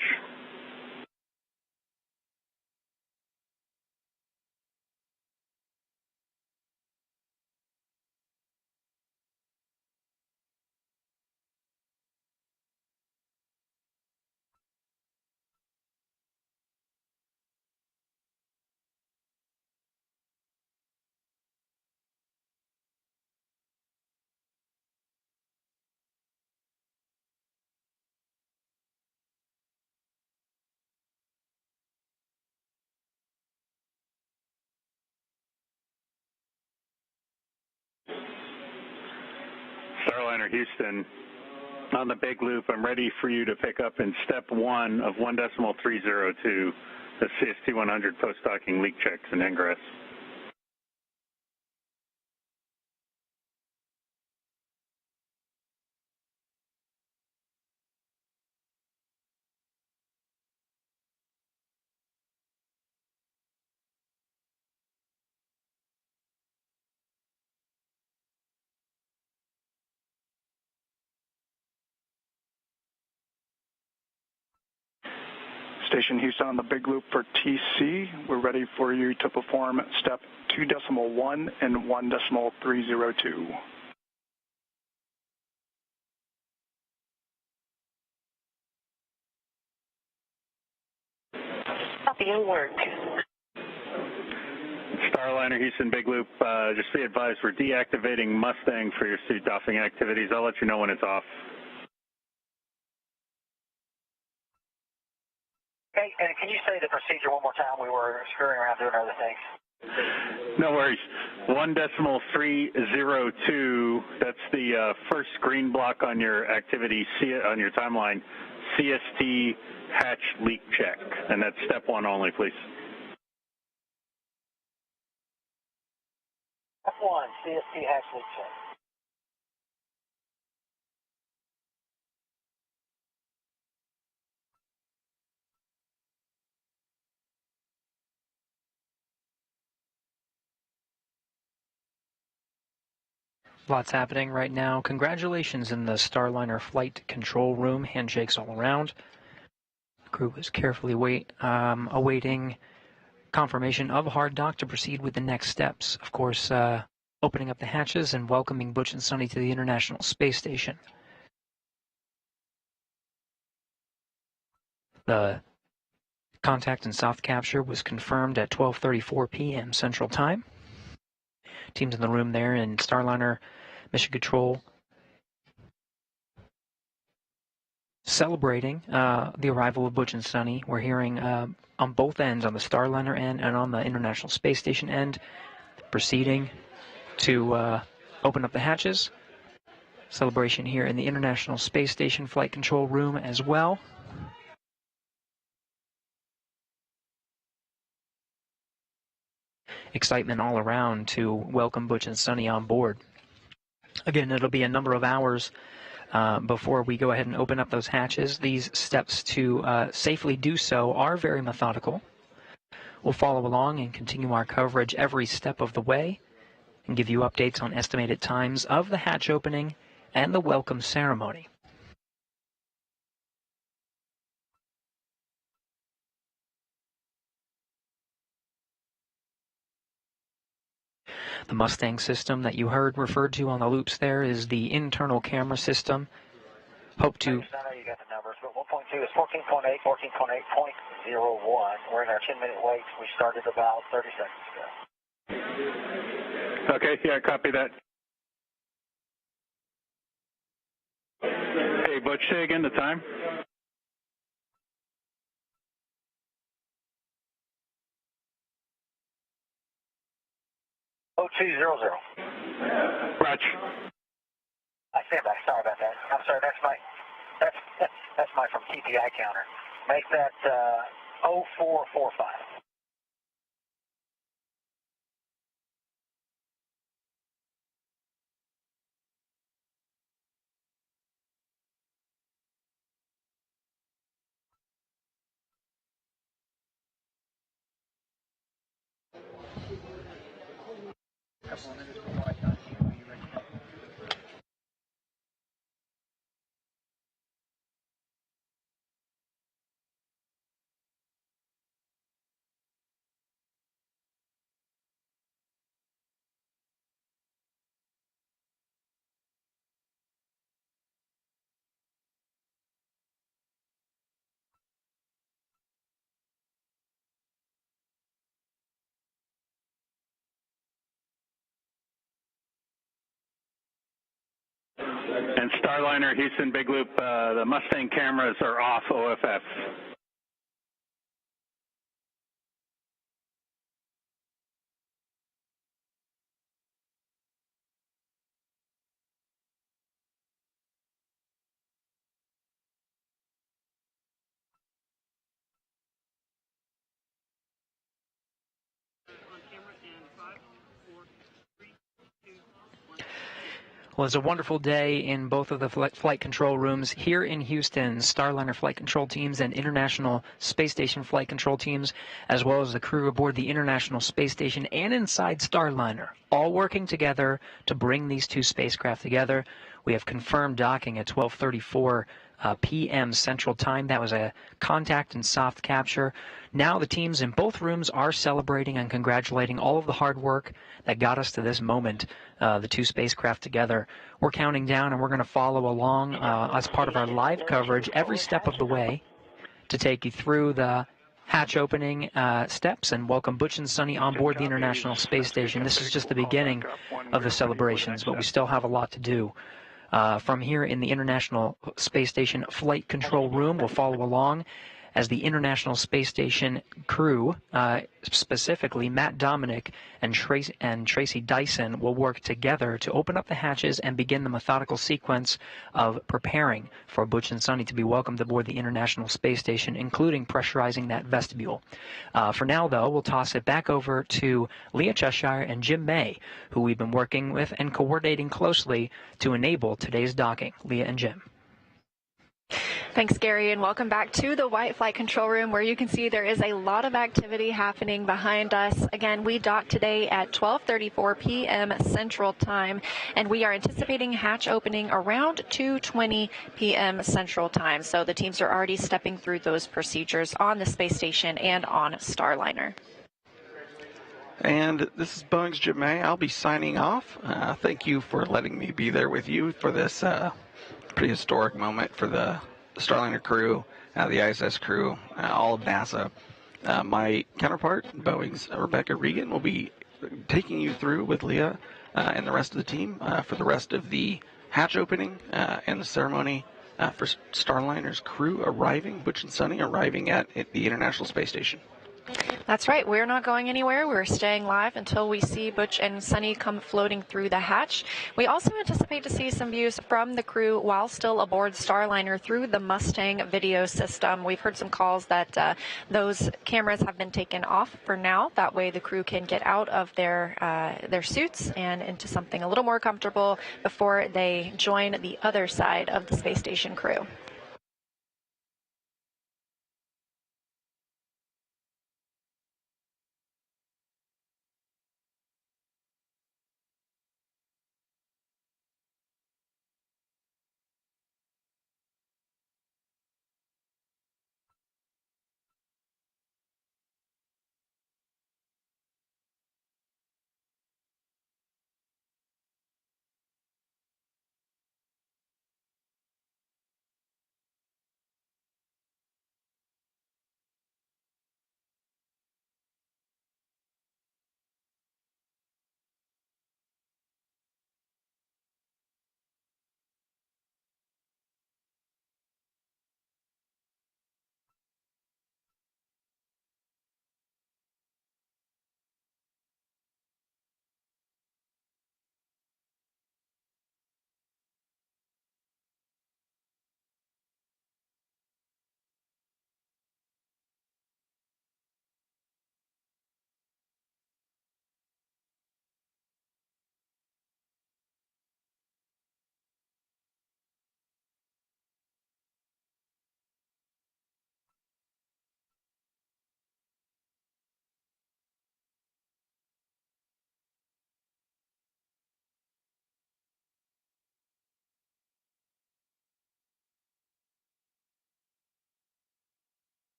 Starliner Houston, on the big loop, I'm ready for you to pick up in step 1 of 1.302, the CST-100 post-docking leak checks and ingress. Station Houston on the big loop for TC. We're ready for you to perform step 2.1 and 1.302. Copy and work. Starliner Houston big loop, just be advised we're deactivating Mustang for your suit doffing activities. I'll let you know when it's off. Okay, and can you say the procedure one more time? We were screwing around doing other things. No worries. 1.302, that's the first green block on your activity, on your timeline, CST hatch leak check. And that's step 1 only, please. Step 1, CST hatch leak check. Lots happening right now. Congratulations in the Starliner flight control room. Handshakes all around. The crew is carefully awaiting confirmation of hard dock to proceed with the next steps. Of course, opening up the hatches and welcoming Butch and Sonny to the International Space Station. The contact and soft capture was confirmed at 12:34 p.m. Central Time. Teams in the room there in Starliner Mission Control celebrating the arrival of Butch and Sonny. We're hearing on both ends, on the Starliner end and on the International Space Station end, proceeding to open up the hatches. Celebration here in the International Space Station flight control room as well. Excitement all around to welcome Butch and Sonny on board. Again, it'll be a number of hours before we go ahead and open up those hatches. These steps to safely do so are very methodical. We'll follow along and continue our coverage every step of the way and give you updates on estimated times of the hatch opening and the welcome ceremony. The Mustang system that you heard referred to on the loops there is the internal camera system. Hope to... I know you got the numbers, but 1.2 is 14.8, 14.8.01. We're in our 10-minute wait. We started about 30 seconds ago. Okay, yeah, copy that. Hey, Butch, say again the time. Oh, 200. Roger. I stand back. Sorry about that. I'm sorry. That's my from TPI counter. Make that 0445. And Starliner, Houston, Big Loop, the Mustang cameras are off OFF. Well, it's a wonderful day in both of the flight control rooms here in Houston. Starliner flight control teams and International Space Station flight control teams, as well as the crew aboard the International Space Station and inside Starliner, all working together to bring these two spacecraft together. We have confirmed docking at 12:34 p.m. Central Time. That was a contact and soft capture. Now the teams in both rooms are celebrating and congratulating all of the hard work that got us to this moment, the two spacecraft together. We're counting down, and we're going to follow along as part of our live coverage every step of the way to take you through the hatch opening steps and welcome Butch and Sunny on board the International Space Station. This is just the beginning of the celebrations, but we still have a lot to do. From here in the International Space Station Flight Control Room, we'll follow along as the International Space Station crew, specifically Matt Dominic and Tracy Dyson, will work together to open up the hatches and begin the methodical sequence of preparing for Butch and Sunny to be welcomed aboard the International Space Station, including pressurizing that vestibule. For now, though, we'll toss it back over to Leah Cheshire and Jim May, who we've been working with and coordinating closely to enable today's docking. Leah and Jim. Thanks, Gary, and welcome back to the White Flight Control Room, where you can see there is a lot of activity happening behind us. Again, we docked today at 12:34 p.m. Central Time, and we are anticipating hatch opening around 2:20 p.m. Central Time. So the teams are already stepping through those procedures on the space station and on Starliner. And this is Boeing's Jim May. I'll be signing off. Thank you for letting me be there with you for this pretty historic moment for the Starliner crew, the ISS crew, all of NASA. My counterpart, Boeing's Rebecca Regan, will be taking you through with Leah and the rest of the team for the rest of the hatch opening and the ceremony for Starliner's crew arriving, Butch and Sunny arriving at the International Space Station. That's right. We're not going anywhere. We're staying live until we see Butch and Sunny come floating through the hatch. We also anticipate to see some views from the crew while still aboard Starliner through the Mustang video system. We've heard some calls that those cameras have been taken off for now. That way the crew can get out of their suits and into something a little more comfortable before they join the other side of the space station crew.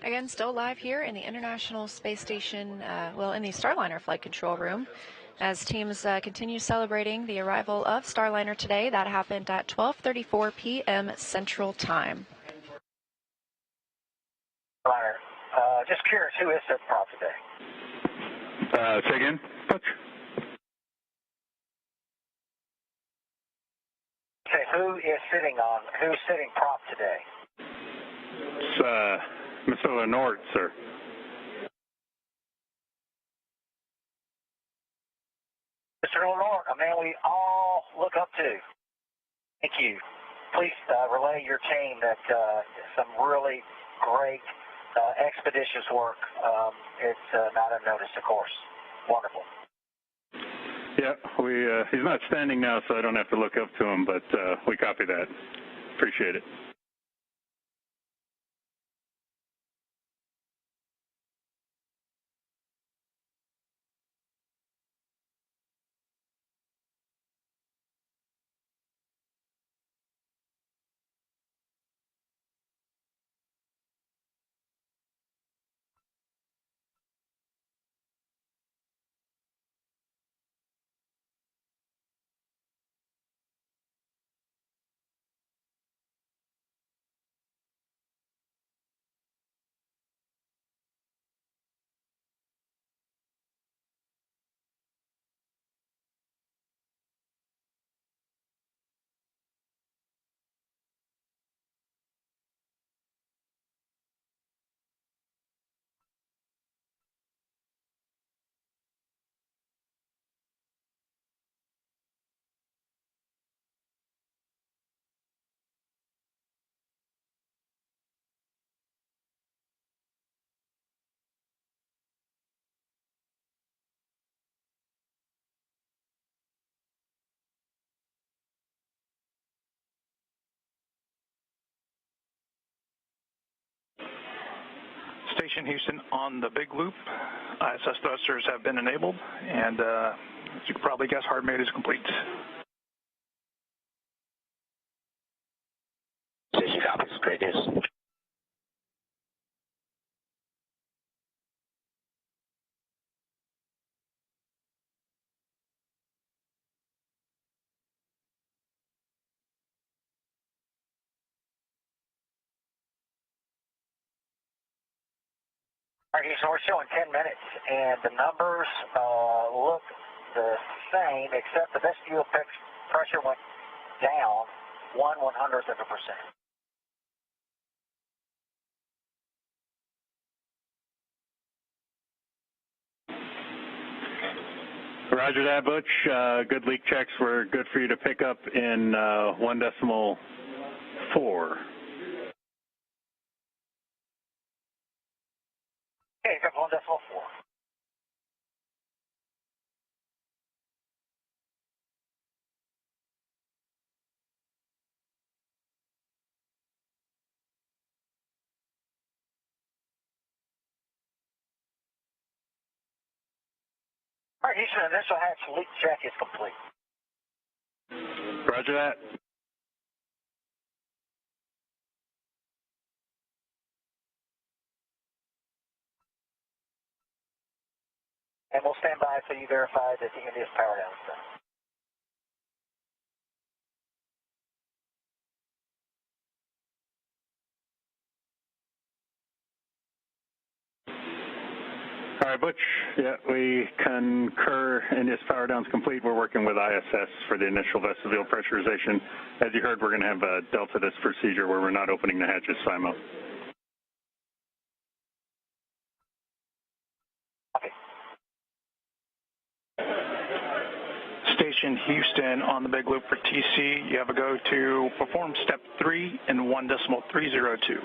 Again, still live here in the International Space Station, in the Starliner flight control room, as teams continue celebrating the arrival of Starliner today. That happened at 12:34 p.m. Central Time. Starliner, just curious, who is sitting prop today? Say again, Butch? Okay, who's sitting prop today? It's, Mr. Lenort, sir. Mr. Lenort, a man we all look up to. Thank you. Please relay your team that some really great expeditious work. It's not unnoticed, of course. Wonderful. Yeah, he's not standing now, so I don't have to look up to him, but we copy that. Appreciate it. Station Houston on the big loop. ISS thrusters have been enabled, and as you can probably guess, hard maid is complete. Station copies. Great news. All right, so we're showing 10 minutes, and the numbers look the same, except the vestibule pressure went down 1/100th of a percent. Roger that, Butch. Good leak checks were good for you to pick up in 1.4. Okay, got 1.4. All right, Houston, initial hatch leak check is complete. Roger that. And we'll stand by until you verify that the India's power down is done. All right, Butch. Yeah, we concur. India's power down's complete. We're working with ISS for the initial vestibule pressurization. As you heard, we're going to have a delta this procedure where we're not opening the hatches simul. Station Houston on the big loop for TC. You have a go to perform step 3 in 1.302.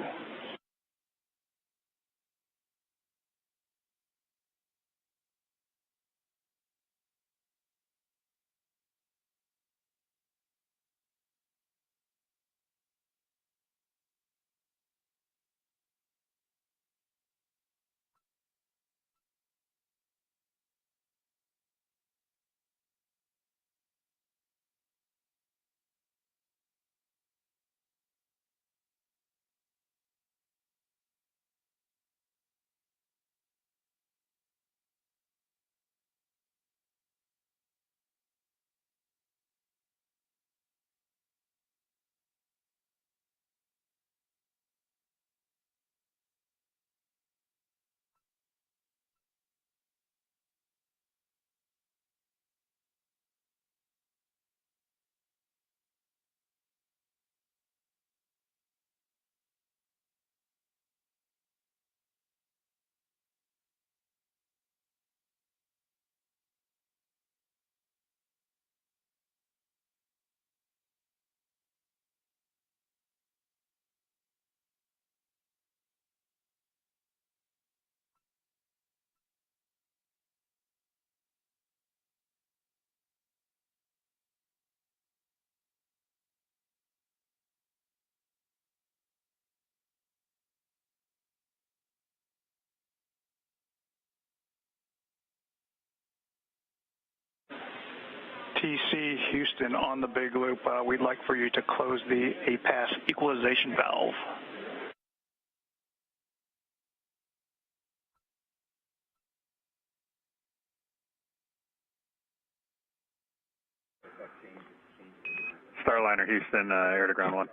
TC Houston on the big loop. We'd like for you to close the APAS equalization valve. Starliner Houston, air to ground 1.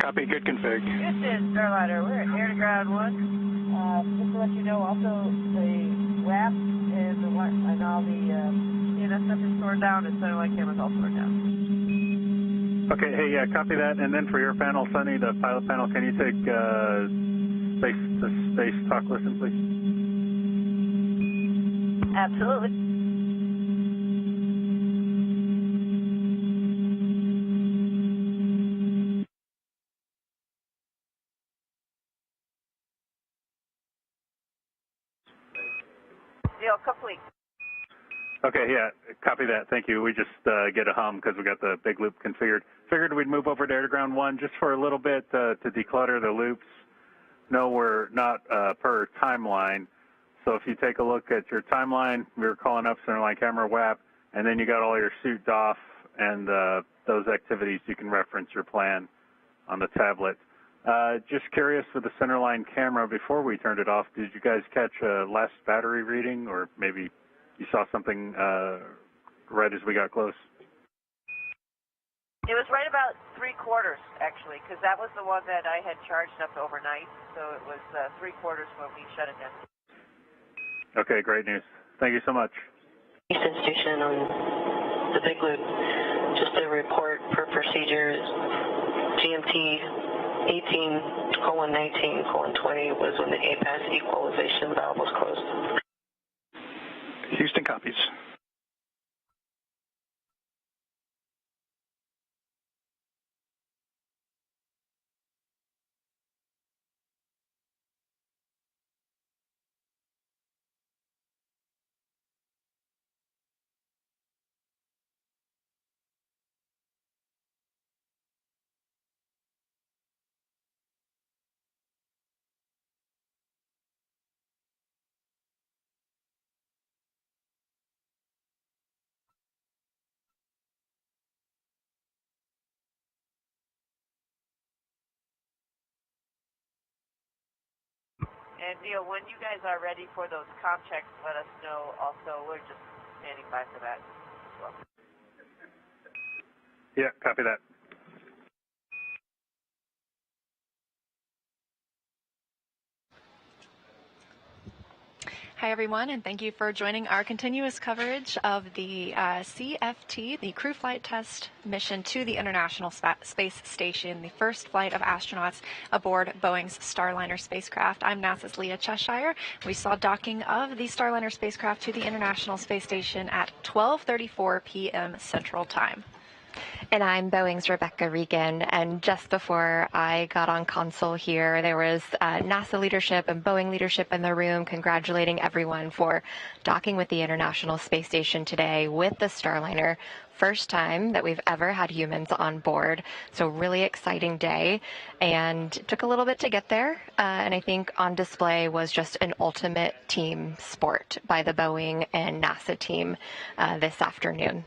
Copy, good config. Houston, Starliner, we're at air to ground 1. Just to let you know, also the WAP and all the CNS stuff is stored down, and satellite cameras all stored down. Okay, hey, yeah, copy that. And then for your panel, Sunny, the pilot panel, can you take space talk listen, please? Absolutely. Deal complete. Okay, yeah, copy that. Thank you. We just get a hum because we got the big loop configured. Figured we'd move over to air to ground 1 just for a little bit to declutter the loops. No, we're not per timeline. So if you take a look at your timeline, we were calling up centerline camera WAP, and then you got all your suit off and those activities. You can reference your plan on the tablet. Just curious with the centerline camera, before we turned it off, did you guys catch a last battery reading, or maybe you saw something right as we got close? It was right about 3/4, actually, because that was the one that I had charged up overnight. So it was 3/4 when we shut it down. Okay, great news. Thank you so much. Houston Station on the big loop. Just a report per procedure. GMT 18:19:20 was when the APAS equalization valve was closed. Houston copies. And Neil, when you guys are ready for those comm checks, let us know. Also, we're just standing by for that as well. Yeah, copy that. Hi, everyone, and thank you for joining our continuous coverage of the CFT, the Crew Flight Test mission to the International Space Station, the first flight of astronauts aboard Boeing's Starliner spacecraft. I'm NASA's Leah Cheshire. We saw docking of the Starliner spacecraft to the International Space Station at 12:34 p.m. Central Time. And I'm Boeing's Rebecca Regan, and just before I got on console here, there was NASA leadership and Boeing leadership in the room congratulating everyone for docking with the International Space Station today with the Starliner. First time that we've ever had humans on board, so really exciting day, and it took a little bit to get there, and I think on display was just an ultimate team sport by the Boeing and NASA team this afternoon.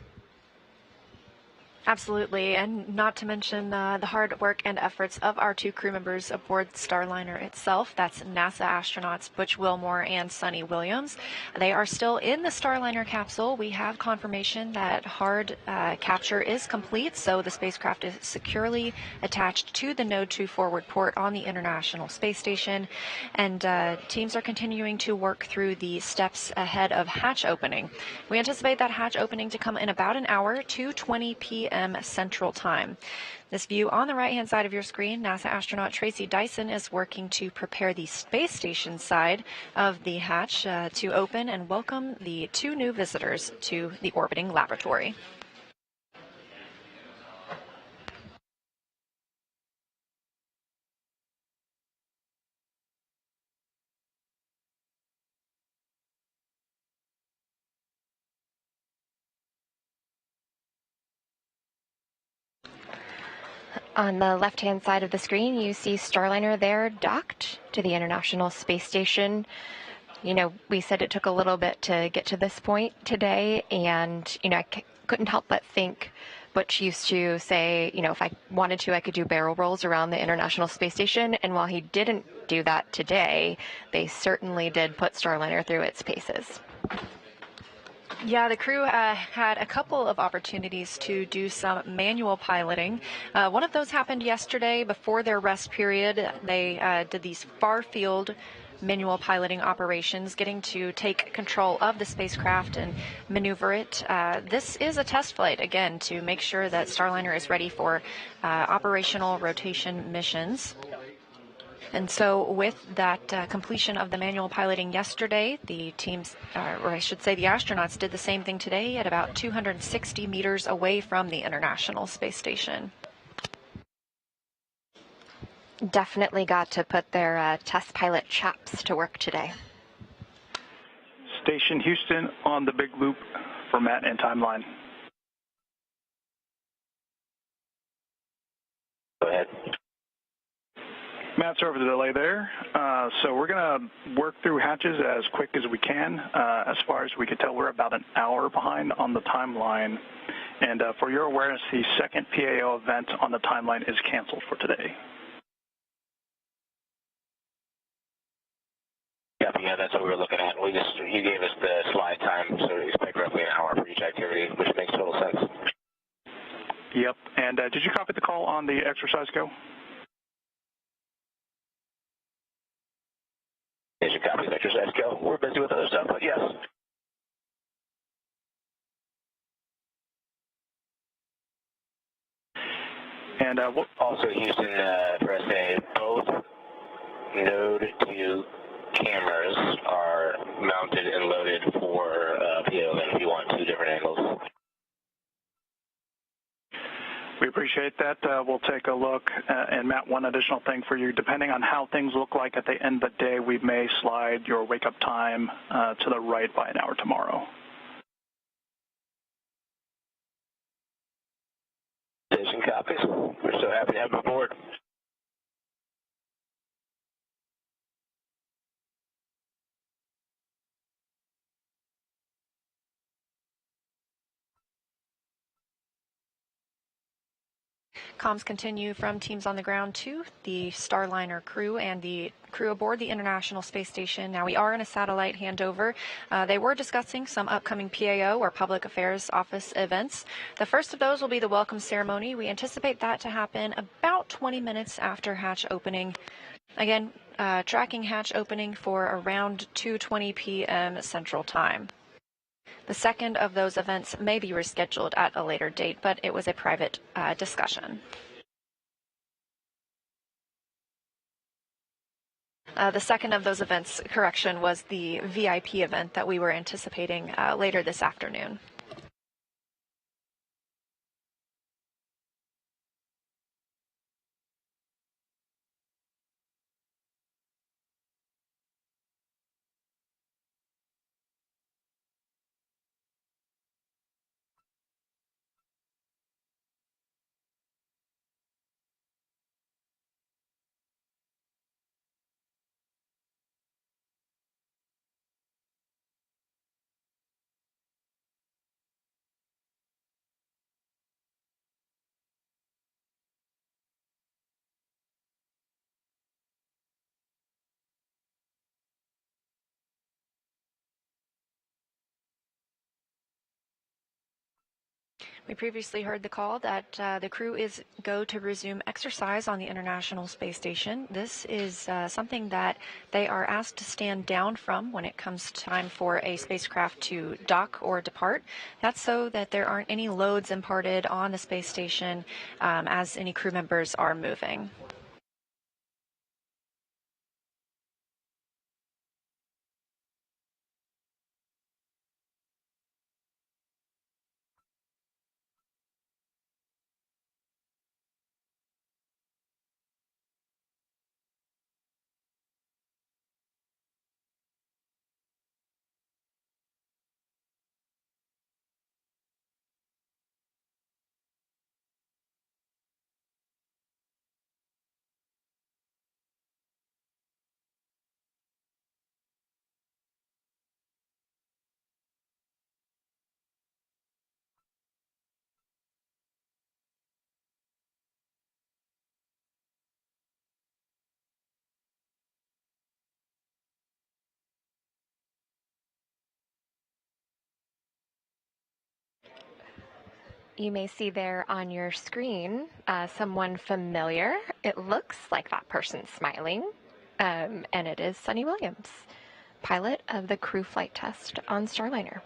Absolutely, and not to mention the hard work and efforts of our two crew members aboard Starliner itself. That's NASA astronauts Butch Wilmore and Sunny Williams. They are still in the Starliner capsule. We have confirmation that hard capture is complete, so the spacecraft is securely attached to the Node 2 forward port on the International Space Station, and teams are continuing to work through the steps ahead of hatch opening. We anticipate that hatch opening to come in about an hour, 2:20 p.m. Central Time. This view on the right-hand side of your screen, NASA astronaut Tracy Dyson is working to prepare the space station side of the hatch to open and welcome the two new visitors to the orbiting laboratory. On the left-hand side of the screen, you see Starliner there docked to the International Space Station. You know, we said it took a little bit to get to this point today, and, you know, I couldn't help but think Butch used to say, you know, if I wanted to, I could do barrel rolls around the International Space Station, and while he didn't do that today, they certainly did put Starliner through its paces. Yeah, the crew had a couple of opportunities to do some manual piloting. One of those happened yesterday before their rest period. They did these far-field manual piloting operations, getting to take control of the spacecraft and maneuver it. This is a test flight, again, to make sure that Starliner is ready for operational rotation missions. And so with that completion of the manual piloting yesterday, the teams, or I should say the astronauts, did the same thing today at about 260 meters away from the International Space Station. Definitely got to put their test pilot chaps to work today. Station Houston on the big loop for Matt and timeline. Go ahead. Matt, sorry for the delay there. So we're going to work through hatches as quick as we can. As far as we can tell, we're about an hour behind on the timeline. And for your awareness, the second PAO event on the timeline is canceled for today. Yeah, that's what we were looking at. You gave us the slide time, so we expect roughly an hour for each activity, which makes total sense. Yep. And did you copy the call on the exercise go? Yes, you copy the exercise go. We're busy with other stuff, but yes. And also, Houston, for SA, both Node 2 cameras are mounted and loaded for PO if you want two different angles. We appreciate that. We'll take a look. And Matt, one additional thing for you. Depending on how things look like at the end of the day, we may slide your wake-up time to the right by an hour tomorrow. Station copies. We're so happy to have them aboard. Comms continue from teams on the ground to the Starliner crew and the crew aboard the International Space Station. Now, we are in a satellite handover. They were discussing some upcoming PAO or Public Affairs Office events. The first of those will be the welcome ceremony. We anticipate that to happen about 20 minutes after hatch opening. Again, tracking hatch opening for around 2:20 p.m. Central Time. The second of those events may be rescheduled at a later date, but it was a private discussion. The second of those events, correction, was the VIP event that we were anticipating later this afternoon. We previously heard the call that the crew is go to resume exercise on the International Space Station. This is something that they are asked to stand down from when it comes time for a spacecraft to dock or depart. That's so that there aren't any loads imparted on the space station as any crew members are moving. You may see there on your screen someone familiar. It looks like that person's smiling, and it is Sunny Williams, pilot of the crew flight test on Starliner.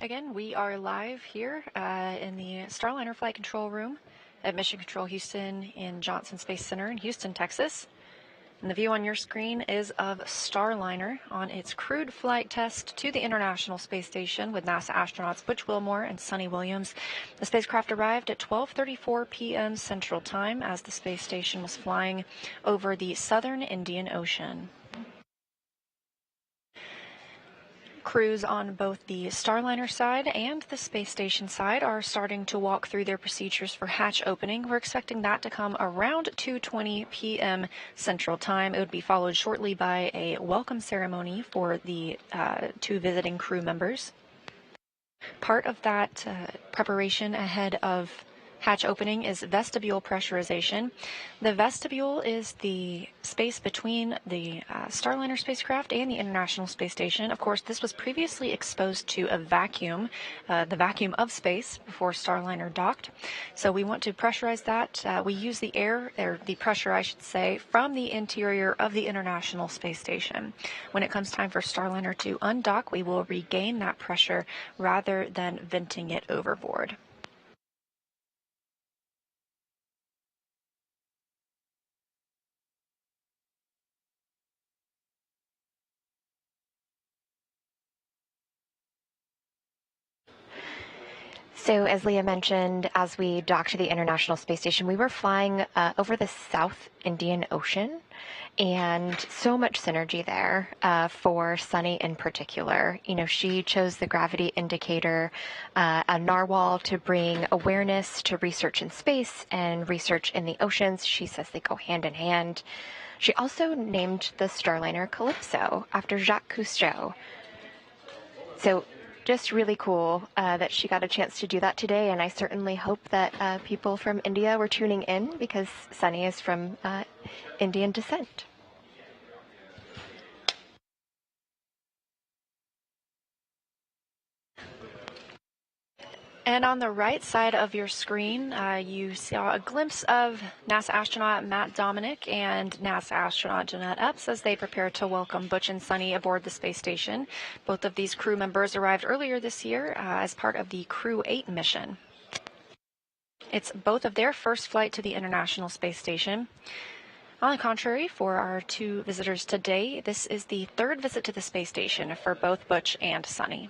Again, we are live here in the Starliner flight control room at Mission Control Houston in Johnson Space Center in Houston, Texas. And the view on your screen is of Starliner on its crewed flight test to the International Space Station with NASA astronauts Butch Wilmore and Sunny Williams. The spacecraft arrived at 12:34 p.m. Central Time as the space station was flying over the southern Indian Ocean. Crews on both the Starliner side and the space station side are starting to walk through their procedures for hatch opening. We're expecting that to come around 2:20 p.m. Central Time. It would be followed shortly by a welcome ceremony for the two visiting crew members. Part of that preparation ahead of Hatch opening is vestibule pressurization. The vestibule is the space between the Starliner spacecraft and the International Space Station. Of course, this was previously exposed to a vacuum, the vacuum of space, before Starliner docked. So we want to pressurize that. We use the air, or the pressure, I should say, from the interior of the International Space Station. When it comes time for Starliner to undock, we will regain that pressure rather than venting it overboard. So as Leah mentioned, as we docked to the International Space Station, we were flying over the South Indian Ocean, and so much synergy there for Sunny in particular. You know, she chose the gravity indicator, a narwhal, to bring awareness to research in space and research in the oceans. She says they go hand in hand. She also named the Starliner Calypso after Jacques Cousteau. So just really cool that she got a chance to do that today, and I certainly hope that people from India were tuning in, because Sunny is from Indian descent. And on the right side of your screen, you saw a glimpse of NASA astronaut Matt Dominic and NASA astronaut Jeanette Epps as they prepare to welcome Butch and Sunny aboard the space station. Both of these crew members arrived earlier this year as part of the Crew 8 mission. It's both of their first flight to the International Space Station. On the contrary, for our two visitors today, this is the third visit to the space station for both Butch and Sunny.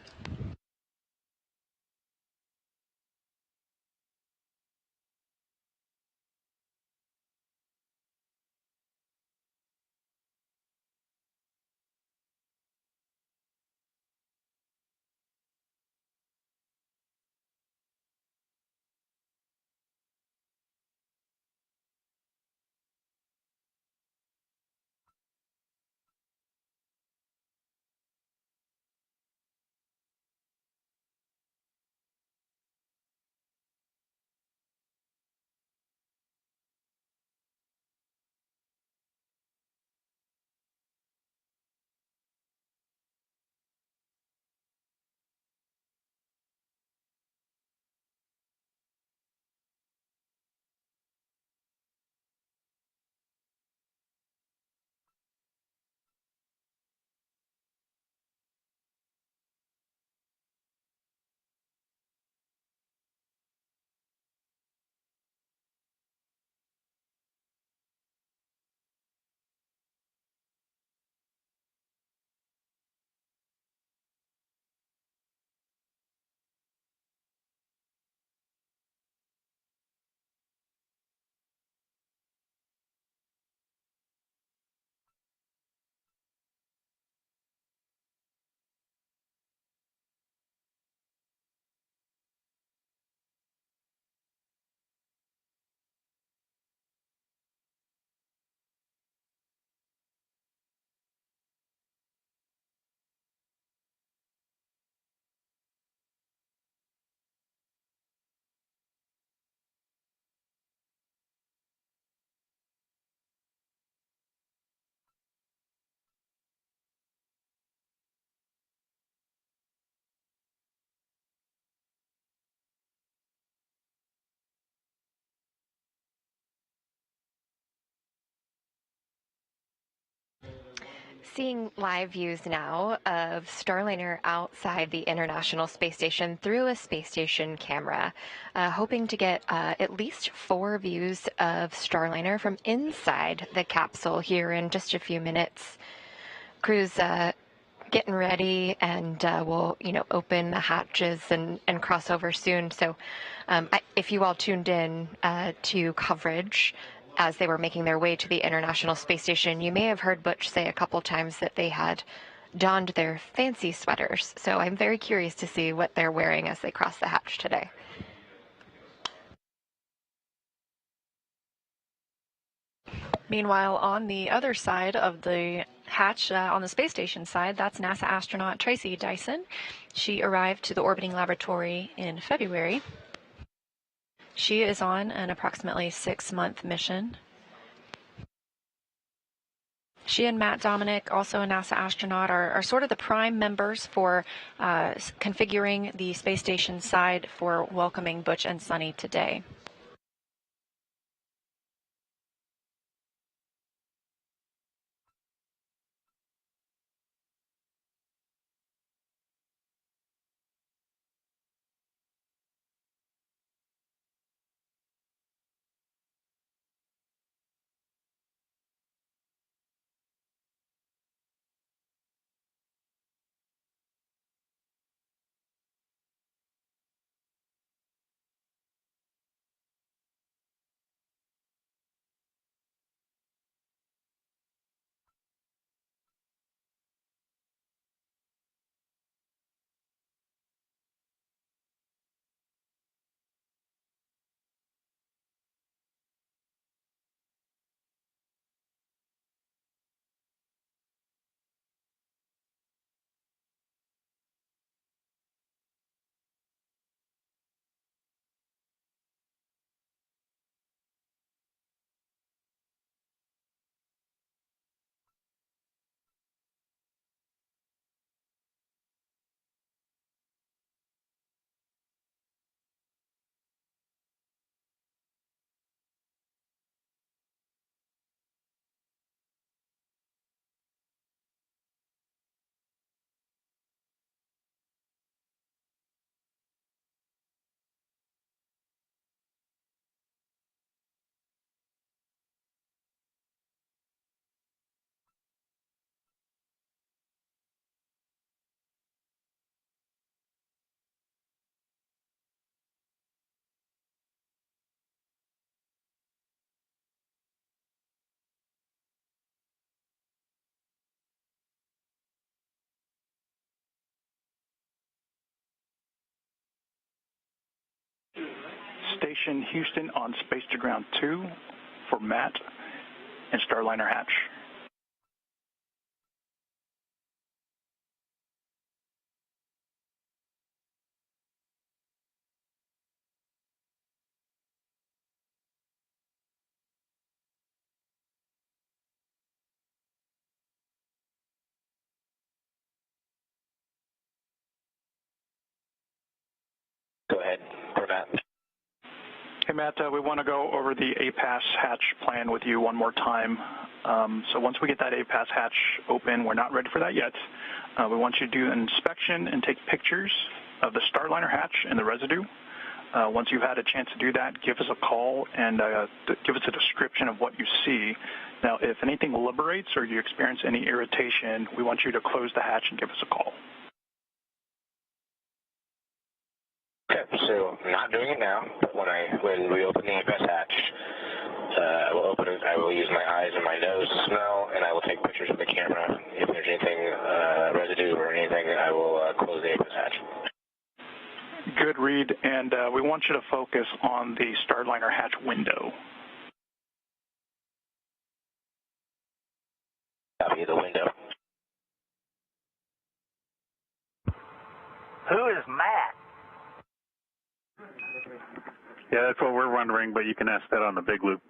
Seeing live views now of Starliner outside the International Space Station through a space station camera, hoping to get at least 4 views of Starliner from inside the capsule here in just a few minutes. Crew's getting ready, and we'll open the hatches and cross over soon. So if you all tuned in to coverage as they were making their way to the International Space Station, you may have heard Butch say a couple times that they had donned their fancy sweaters. So I'm very curious to see what they're wearing as they cross the hatch today. Meanwhile, on the other side of the hatch, on the space station side, that's NASA astronaut Tracy Dyson. She arrived to the orbiting laboratory in February. She is on an approximately 6-month mission. She and Matt Dominic, also a NASA astronaut, are sort of the prime members for configuring the space station side for welcoming Butch and Sunny today. Station Houston on Space to Ground 2 for Matt and Starliner hatch. Go ahead, for Matt. Hey, Matt, we want to go over the APAS hatch plan with you one more time. So once we get that APAS hatch open, we're not ready for that yet. We want you to do an inspection and take pictures of the Starliner hatch and the residue. Once you've had a chance to do that, give us a call and give us a description of what you see. Now, if anything liberates or you experience any irritation, we want you to close the hatch and give us a call. Okay, so I'm not doing it now, but when we open the APAS hatch, I will open it, I will use my eyes and my nose to smell, and I will take pictures with the camera. If there's anything, residue or anything, I will close the APAS hatch. Good read, and we want you to focus on the Starliner hatch window. Copy the window. Who is Matt? Yeah, that's what we're wondering, but you can ask that on the big loop.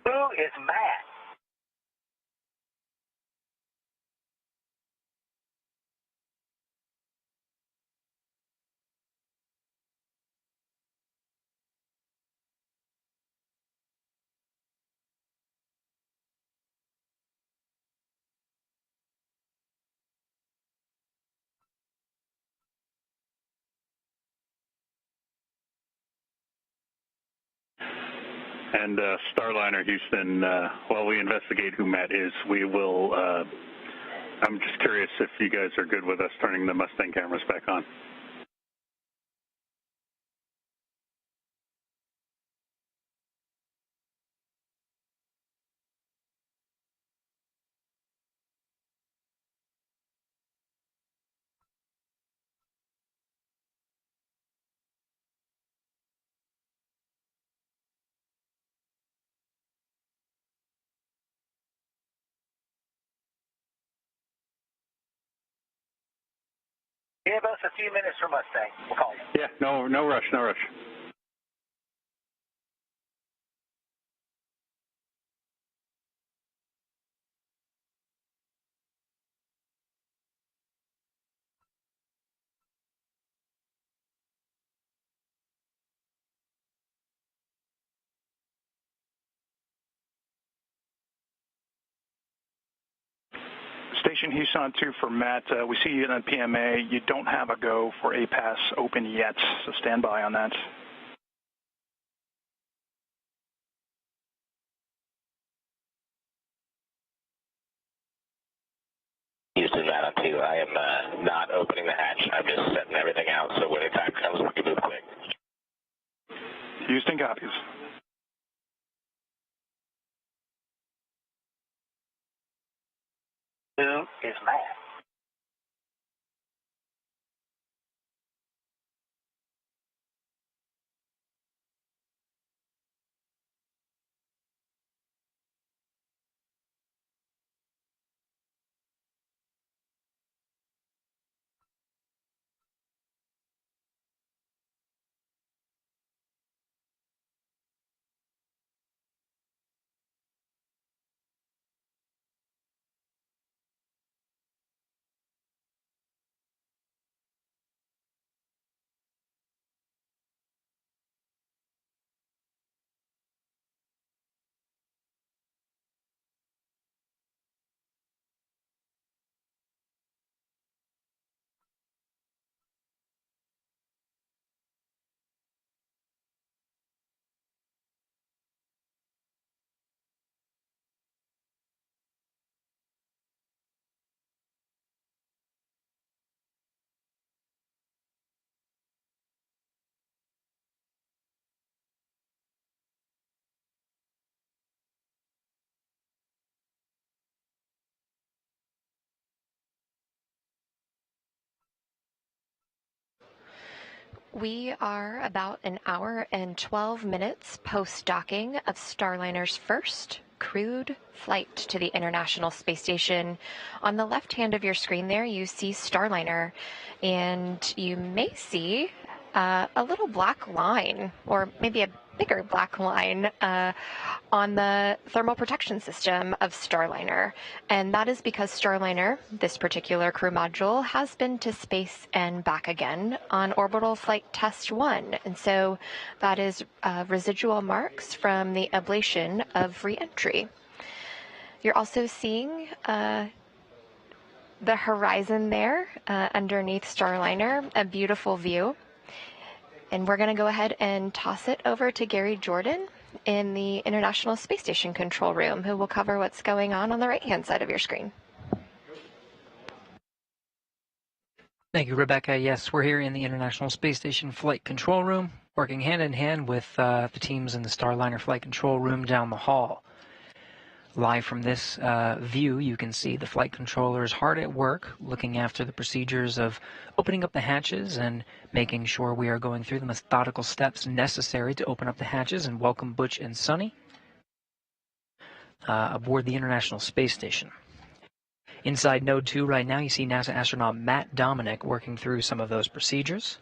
Who is Matt? And Starliner Houston, while we investigate who Matt is, we will, I'm just curious if you guys are good with us turning the Mustang cameras back on. Give us a few minutes for Mustang. We'll call you. Yeah, no rush, no rush. Station Houston on 2 for Matt. We see you on PMA. You don't have a go for APAS open yet, so stand by on that. Houston, Matt on 2. I am not opening the hatch. I'm just setting everything out, so when the time comes, we can move quick. Houston copies. Who is Matt? We are about an hour and 12 minutes post-docking of Starliner's first crewed flight to the International Space Station. On the left hand of your screen there, you see Starliner, and you may see a little black line, or maybe a bigger black line on the thermal protection system of Starliner. And that is because Starliner, this particular crew module, has been to space and back again on orbital flight test 1. And so that is residual marks from the ablation of reentry. You're also seeing the horizon there underneath Starliner, a beautiful view. And we're going to go ahead and toss it over to Gary Jordan in the International Space Station control room, who will cover what's going on the right-hand side of your screen. Thank you, Rebecca. Yes, we're here in the International Space Station flight control room, working hand in hand with the teams in the Starliner flight control room down the hall. Live from this view, you can see the flight controllers hard at work, looking after the procedures of opening up the hatches and making sure we are going through the methodical steps necessary to open up the hatches and welcome Butch and Sunny aboard the International Space Station. Inside Node 2 right now, you see NASA astronaut Matt Dominic working through some of those procedures.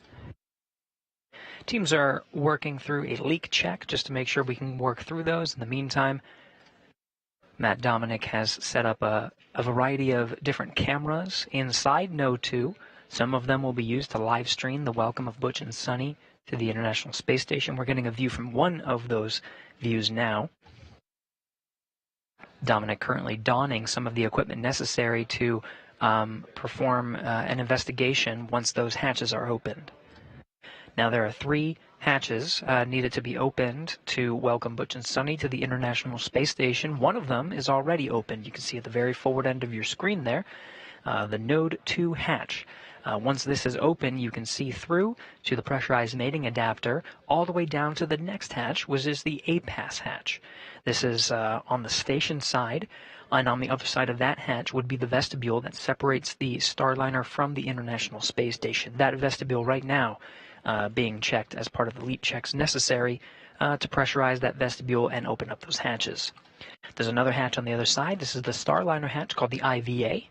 Teams are working through a leak check just to make sure we can work through those. In the meantime, Matt Dominic has set up a variety of different cameras inside Node 2. Some of them will be used to live stream the welcome of Butch and Sunny to the International Space Station. We're getting a view from one of those views now. Dominic currently donning some of the equipment necessary to perform an investigation once those hatches are opened. Now there are 3 hatches needed to be opened to welcome Butch and Sunny to the International Space Station. One of them is already opened. You can see at the very forward end of your screen there, the Node 2 hatch. Once this is open, you can see through to the pressurized mating adapter all the way down to the next hatch, which is the APAS hatch. This is on the station side, and on the other side of that hatch would be the vestibule that separates the Starliner from the International Space Station. That vestibule right now being checked as part of the leak checks necessary to pressurize that vestibule and open up those hatches. There's another hatch on the other side. This is the Starliner hatch called the IVA.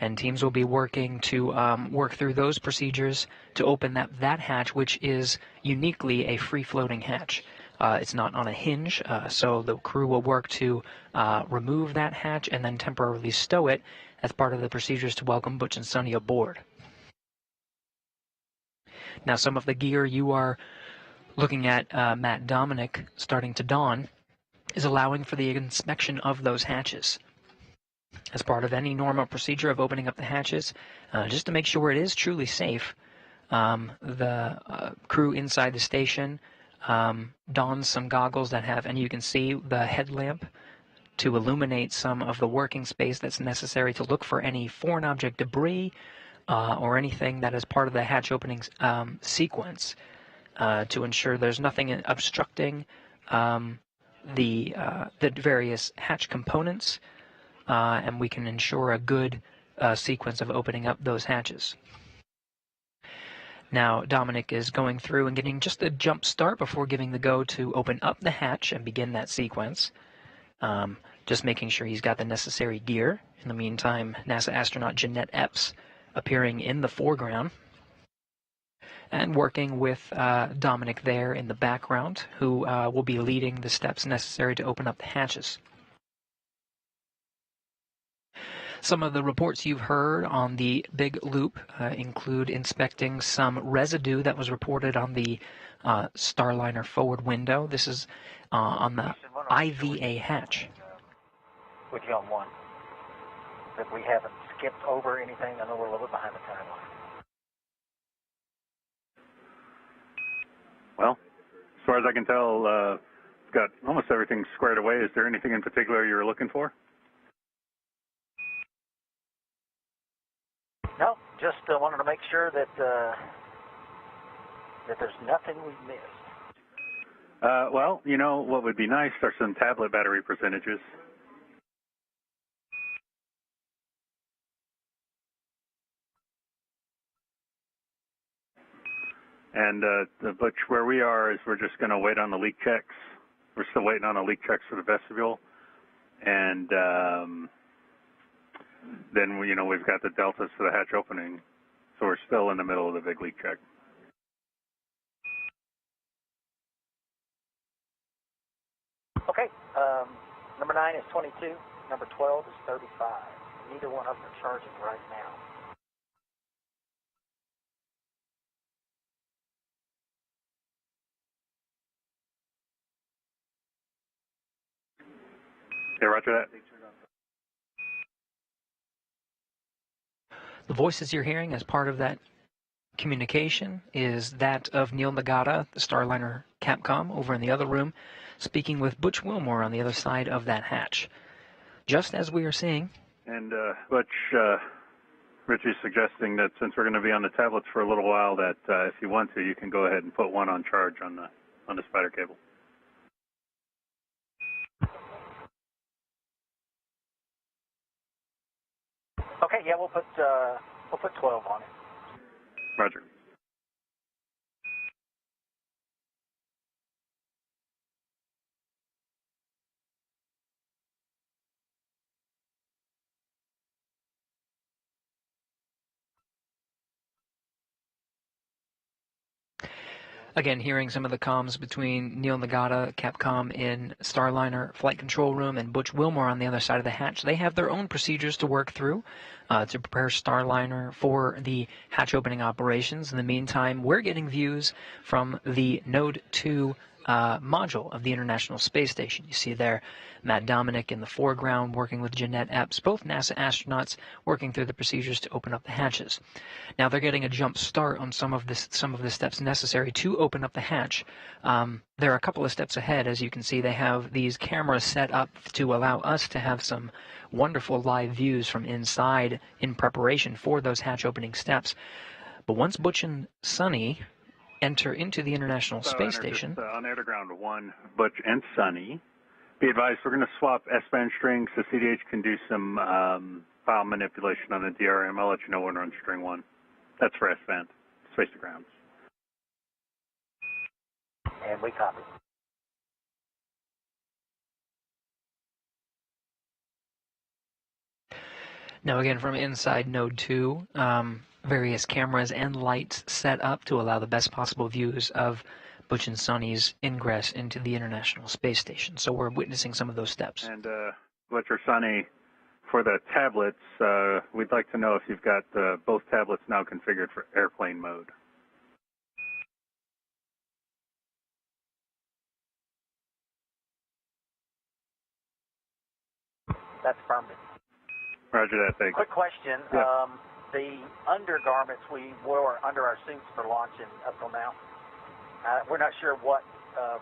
And teams will be working to work through those procedures to open that hatch, which is uniquely a free-floating hatch. It's not on a hinge, so the crew will work to remove that hatch and then temporarily stow it as part of the procedures to welcome Butch and Sunny aboard. Now, some of the gear you are looking at, Matt Dominic, starting to don, is allowing for the inspection of those hatches. As part of any normal procedure of opening up the hatches, just to make sure it is truly safe, the crew inside the station dons some goggles that have, and you can see the headlamp to illuminate some of the working space that's necessary to look for any foreign object debris or anything that is part of the hatch opening sequence to ensure there's nothing obstructing the various hatch components, and we can ensure a good sequence of opening up those hatches. Now, Dominic is going through and getting just a jump start before giving the go to open up the hatch and begin that sequence. Just making sure he's got the necessary gear. In the meantime, NASA astronaut Jeanette Epps appearing in the foreground and working with Dominic there in the background, who will be leading the steps necessary to open up the hatches. Some of the reports you've heard on the big loop include inspecting some residue that was reported on the Starliner forward window. This is on the IVA hatch. With you on one. That we haven't skipped over anything. I know we're a little bit behind the timeline. Well, as far as I can tell, it's got almost everything squared away. Is there anything in particular you were looking for? No, just wanted to make sure that that there's nothing we've missed. Well, you know, what would be nice are some tablet battery percentages. And Butch, where we are is we're just going to wait on the leak checks. We're still waiting on the leak checks for the vestibule. And then, you know, we've got the deltas for the hatch opening. So we're still in the middle of the big leak check. Okay, number 9 is 22, number 12 is 35. Neither one of them are charging right now. Okay, roger that. The voices you're hearing as part of that communication is that of Neil Nagata, the Starliner Capcom, over in the other room, speaking with Butch Wilmore on the other side of that hatch. Just as we are seeing. And Butch, Richie's suggesting that since we're going to be on the tablets for a little while, that if you want to, you can go ahead and put one on charge on the spider cable. Okay, yeah, we'll put 12 on it. Roger. Again, hearing some of the comms between Neil Nagata, Capcom in Starliner Flight Control Room, and Butch Wilmore on the other side of the hatch. They have their own procedures to work through to prepare Starliner for the hatch opening operations. In the meantime, we're getting views from the Node 2 module of the International Space Station. You see there Matt Dominic in the foreground working with Jeanette Epps, both NASA astronauts working through the procedures to open up the hatches. Now they're getting a jump start on some of the steps necessary to open up the hatch. There are a couple of steps ahead. As you can see, they have these cameras set up to allow us to have some wonderful live views from inside in preparation for those hatch opening steps. But once Butch and Sunny enter into the International Space Station. On air to ground 1, Butch and Sunny. Be advised, we're going to swap S-band strings so CDH can do some file manipulation on the DRM. I'll let you know when we're on string 1. That's for S-band, space to ground. And we copy. Now again, from inside Node 2, various cameras and lights set up to allow the best possible views of Butch and Sonny's ingress into the International Space Station. So we're witnessing some of those steps. And Butch or Sonny, for the tablets, we'd like to know if you've got both tablets now configured for airplane mode. That's affirmative. Roger that, thanks. Quick question. Yeah. The undergarments we wore under our suits for launching up till now, we're not sure what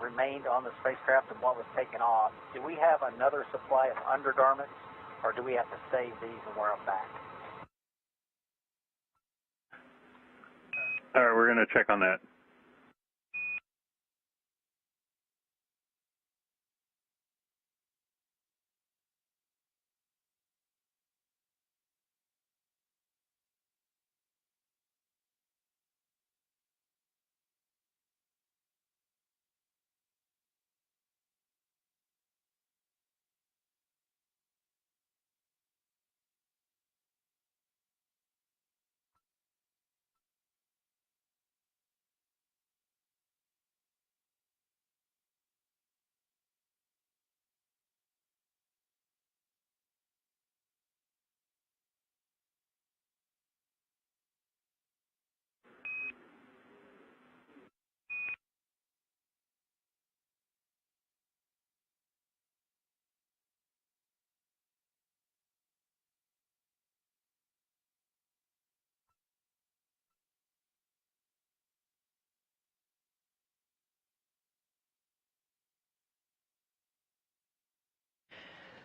remained on the spacecraft and what was taken off. Do we have another supply of undergarments, or do we have to save these and wear them back? All right, we're going to check on that.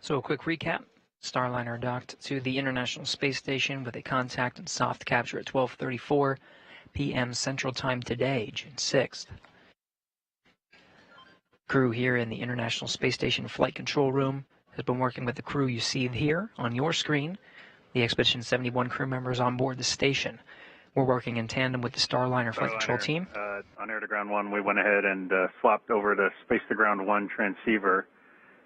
So a quick recap. Starliner docked to the International Space Station with a contact and soft capture at 12:34 p.m. Central Time today, June 6th. Crew here in the International Space Station Flight Control Room has been working with the crew you see here on your screen, the Expedition 71 crew members on board the station. We're working in tandem with the Starliner Flight Control team. On Air to Ground 1, we went ahead and swapped over to Space to Ground 1 transceiver.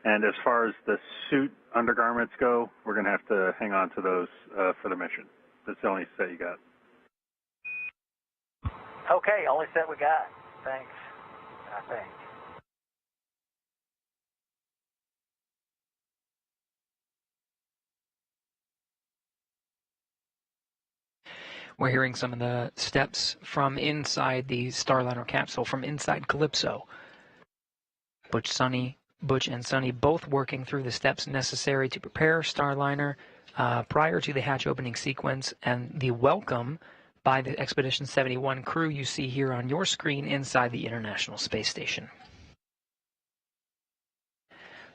And as far as the suit undergarments go, we're going to have to hang on to those for the mission. That's the only set you got. Okay, only set we got. Thanks, I think. We're hearing some of the steps from inside the Starliner capsule, from inside Calypso. Butch and Sonny both working through the steps necessary to prepare Starliner prior to the hatch opening sequence, and the welcome by the Expedition 71 crew you see here on your screen inside the International Space Station.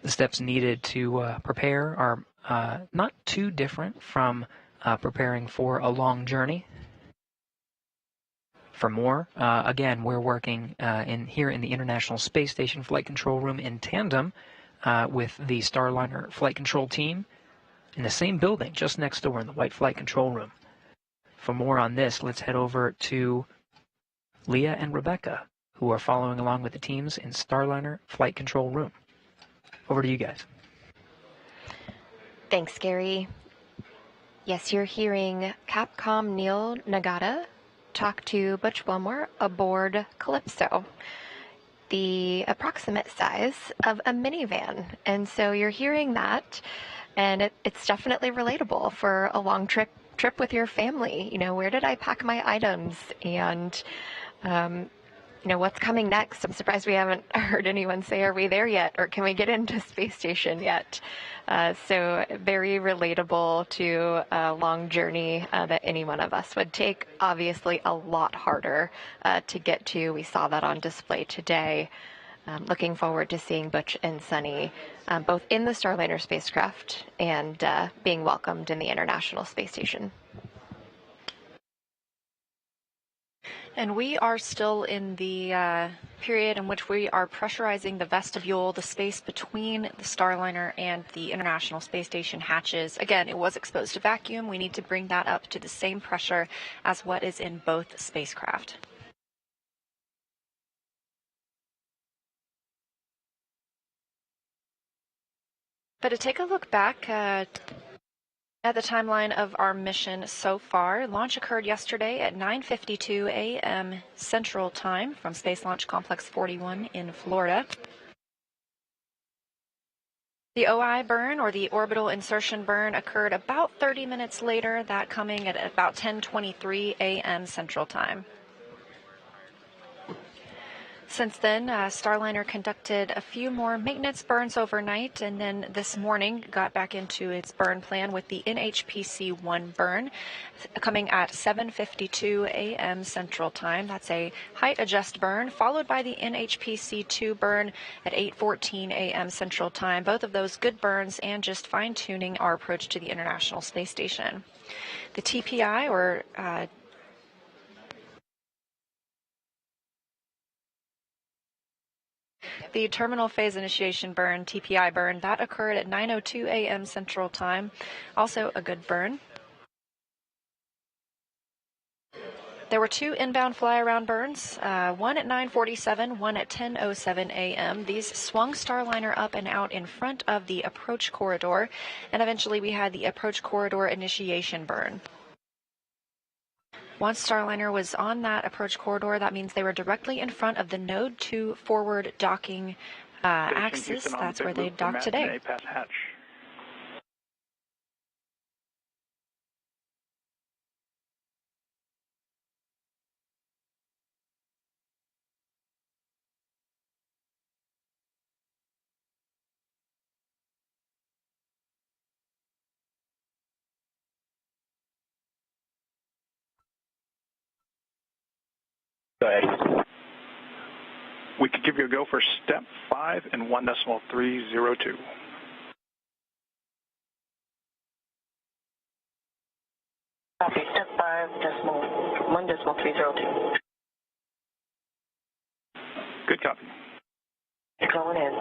The steps needed to prepare are not too different from preparing for a long journey. For more, again, we're working here in the International Space Station Flight Control Room in tandem with the Starliner Flight Control team in the same building, just next door in the White Flight Control Room. For more on this, let's head over to Leah and Rebecca, who are following along with the teams in Starliner Flight Control Room. Over to you guys. Thanks, Gary. Yes, you're hearing Capcom Neil Nagata talk to Butch Wilmore aboard Calypso, the approximate size of a minivan. And so you're hearing that, and it's definitely relatable for a long trip with your family. You know, where did I pack my items? And, you know, what's coming next? I'm surprised we haven't heard anyone say, are we there yet? Or can we get into space station yet? So very relatable to a long journey that any one of us would take. Obviously a lot harder to get to. We saw that on display today. Looking forward to seeing Butch and Sonny both in the Starliner spacecraft and being welcomed in the International Space Station. And we are still in the period in which we are pressurizing the vestibule, the space between the Starliner and the International Space Station hatches. Again, it was exposed to vacuum. We need to bring that up to the same pressure as what is in both spacecraft. But to take a look back At the timeline of our mission so far, launch occurred yesterday at 9:52 a.m. Central Time from Space Launch Complex 41 in Florida. The OI burn, or the orbital insertion burn, occurred about 30 minutes later, that coming at about 10:23 a.m. Central Time. Since then, Starliner conducted a few more maintenance burns overnight, and then this morning got back into its burn plan with the NHPC-1 burn coming at 7:52 a.m. Central Time. That's a height adjust burn, followed by the NHPC-2 burn at 8:14 a.m. Central Time. Both of those good burns and just fine-tuning our approach to the International Space Station. The TPI, or the terminal phase initiation burn, TPI burn, that occurred at 9:02 a.m. Central Time. Also a good burn. There were two inbound fly-around burns, one at 9:47, one at 10:07 a.m. These swung Starliner up and out in front of the approach corridor, and eventually we had the approach corridor initiation burn. Once Starliner was on that approach corridor, that means they were directly in front of the Node 2 forward docking axis. That's where they docked today. Go ahead. We could give you a go for step 5 and 1.302. Copy, step 5.1.302. Good copy. You're going in.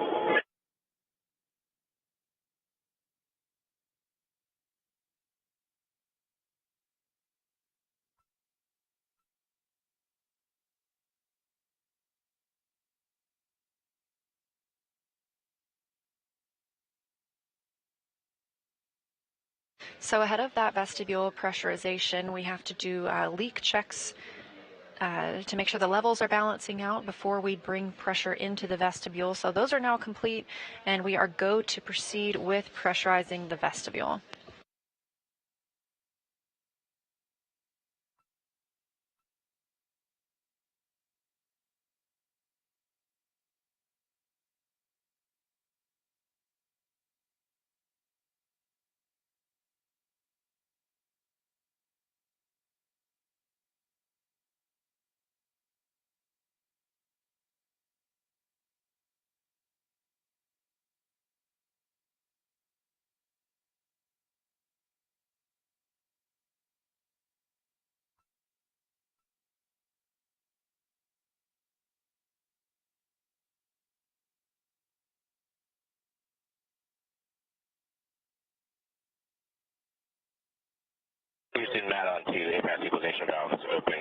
So ahead of that vestibule pressurization, we have to do leak checks to make sure the levels are balancing out before we bring pressure into the vestibule. So those are now complete, and we are go to proceed with pressurizing the vestibule. Houston, Matt on 2, APAS equalization valve is open,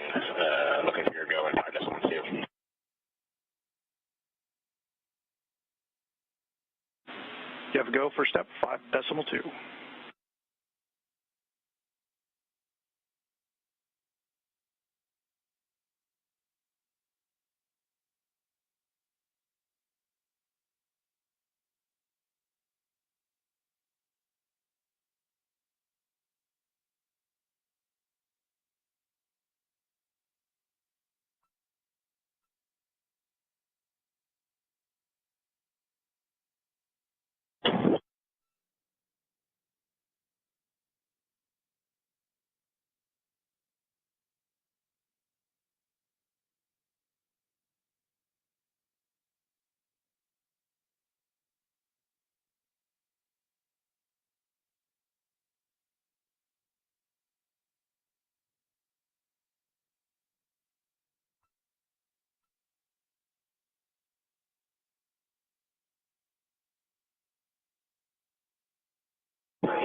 looking for your go in 5.2. You have a go for step 5.2.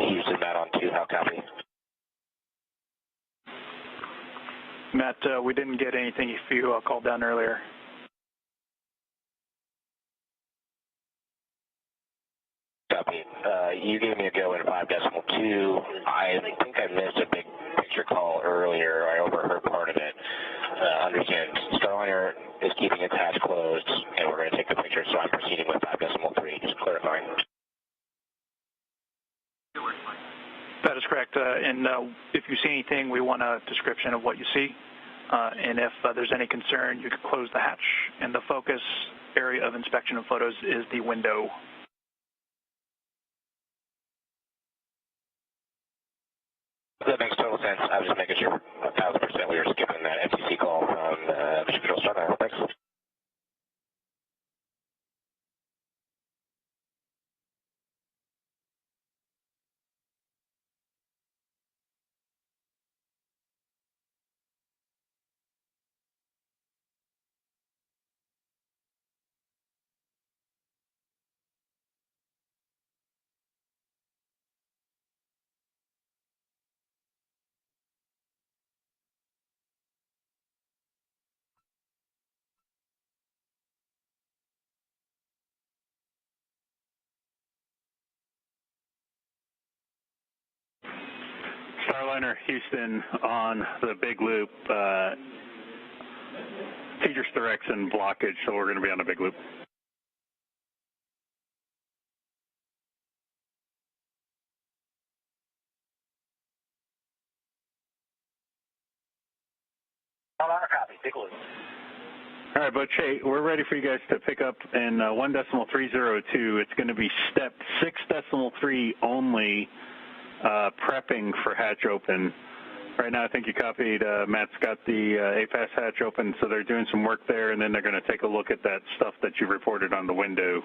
Houston, Matt on 2, how copy? Matt, we didn't get anything if you called down earlier. Copy. You gave me a go in 5.2. I think I missed a big picture call earlier. I overheard part of it. Understand, Starliner is keeping its hatch closed, and we're going to take the picture, so I'm proceeding with 5.3. Just clarifying. That is correct. And if you see anything, we want a description of what you see. And if there's any concern, you can close the hatch. And the focus area of inspection of photos is the window. That makes total sense. I was just making sure 1,000% we were skipping that FTC call from Mission Control Starliner. Thanks. Starliner Houston on the big loop. Features direction blockage, so we're going to be on the big loop. Starliner copy, big loop. All right, Butch, hey, we're ready for you guys to pick up in 1.302. It's going to be step 6.3 only, prepping for hatch open. Right now, I think you copied, Matt's got the APAS hatch open, so they're doing some work there, and then they're going to take a look at that stuff that you reported on the window.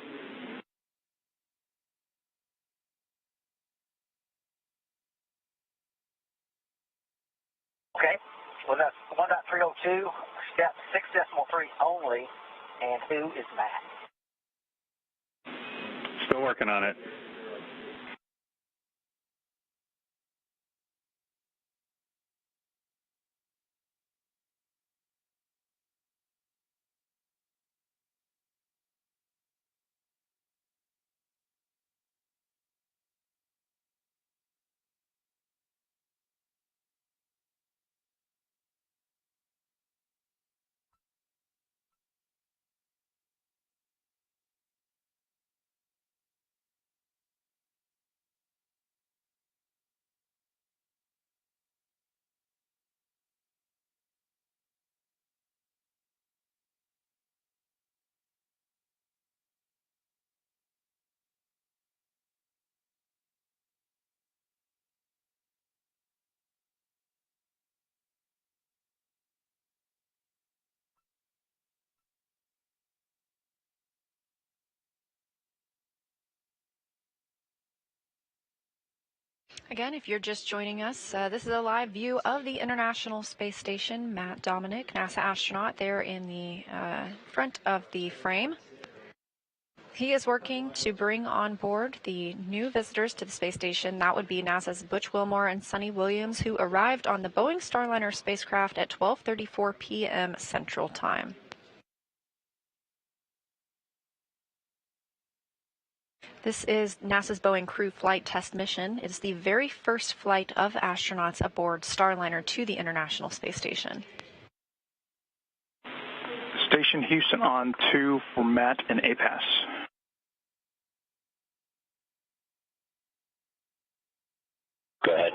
Okay, well, that's 1.302, step 6.3 only, and who is Matt? Still working on it. Again, if you're just joining us, this is a live view of the International Space Station. Matt Dominic, NASA astronaut, there in the front of the frame. He is working to bring on board the new visitors to the space station. That would be NASA's Butch Wilmore and Sonny Williams, who arrived on the Boeing Starliner spacecraft at 12:34 p.m. Central Time. This is NASA's Boeing Crew Flight Test Mission. It is the very first flight of astronauts aboard Starliner to the International Space Station. Station Houston on 2 for Matt and APAS. Go ahead.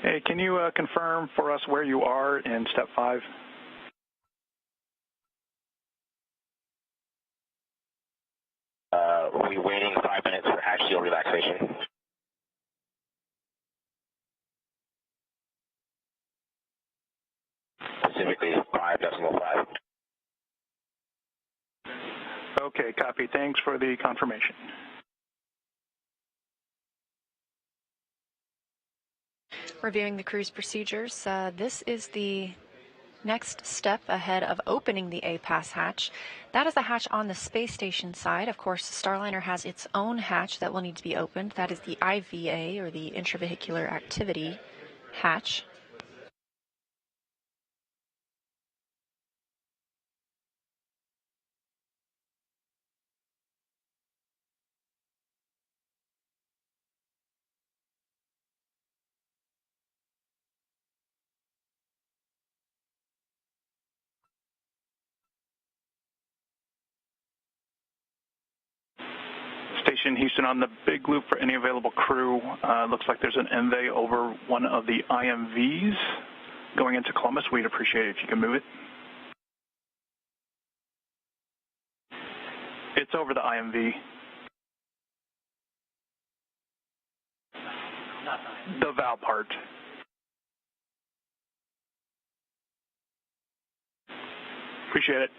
Hey, can you confirm for us where you are in step 5? We're waiting 5 minutes for hatch seal relaxation. Specifically 5.5. Okay, copy. Thanks for the confirmation. Reviewing the crew's procedures, this is the next step ahead of opening the APAS hatch. That is the hatch on the space station side. Of course, Starliner has its own hatch that will need to be opened. That is the IVA, or the Intravehicular Activity hatch. Station Houston on the big loop for any available crew. Looks like there's an MV over one of the IMVs going into Columbus. We'd appreciate it if you can move it. It's over the IMV. The valve part. Appreciate it.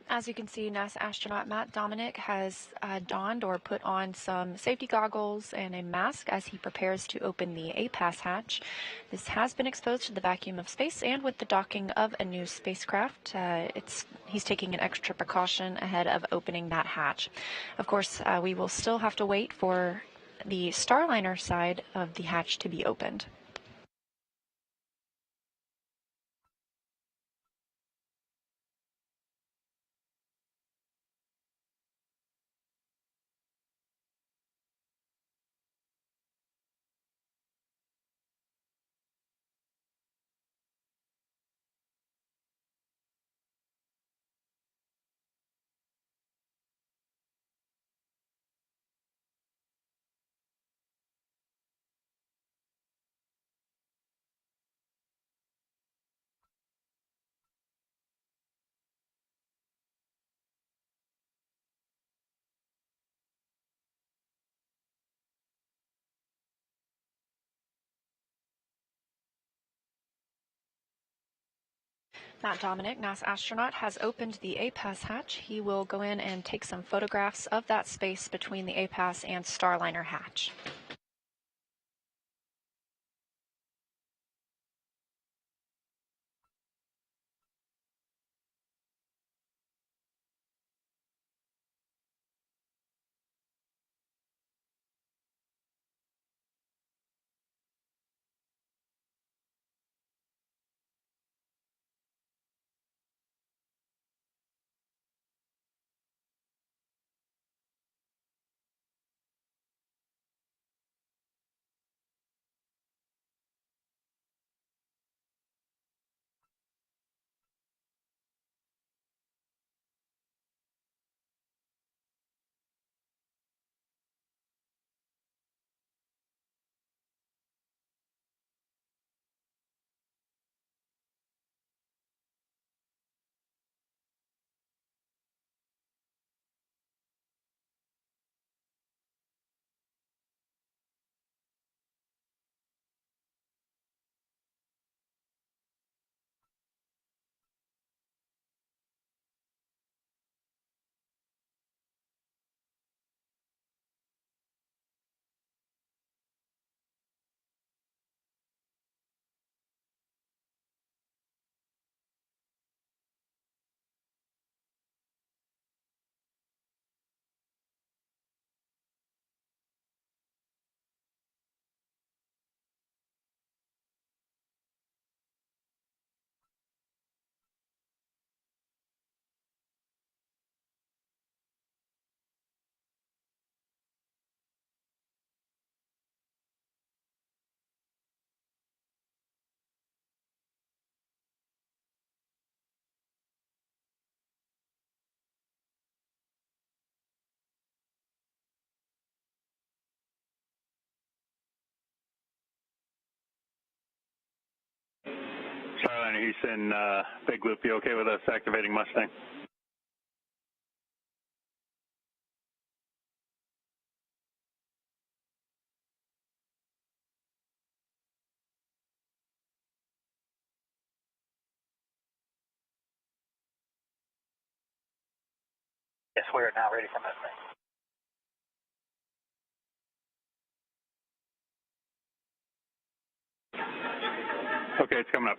As you can see, NASA astronaut Matt Dominic has donned or put on some safety goggles and a mask as he prepares to open the APAS hatch. This has been exposed to the vacuum of space, and with the docking of a new spacecraft, he's taking an extra precaution ahead of opening that hatch. Of course, we will still have to wait for the Starliner side of the hatch to be opened. Matt Dominic, NASA astronaut, has opened the APAS hatch. He will go in and take some photographs of that space between the APAS and Starliner hatch. Starliner Houston, Big Loop, you okay with us activating Mustang? Yes, we are now ready for Mustang. Okay, it's coming up.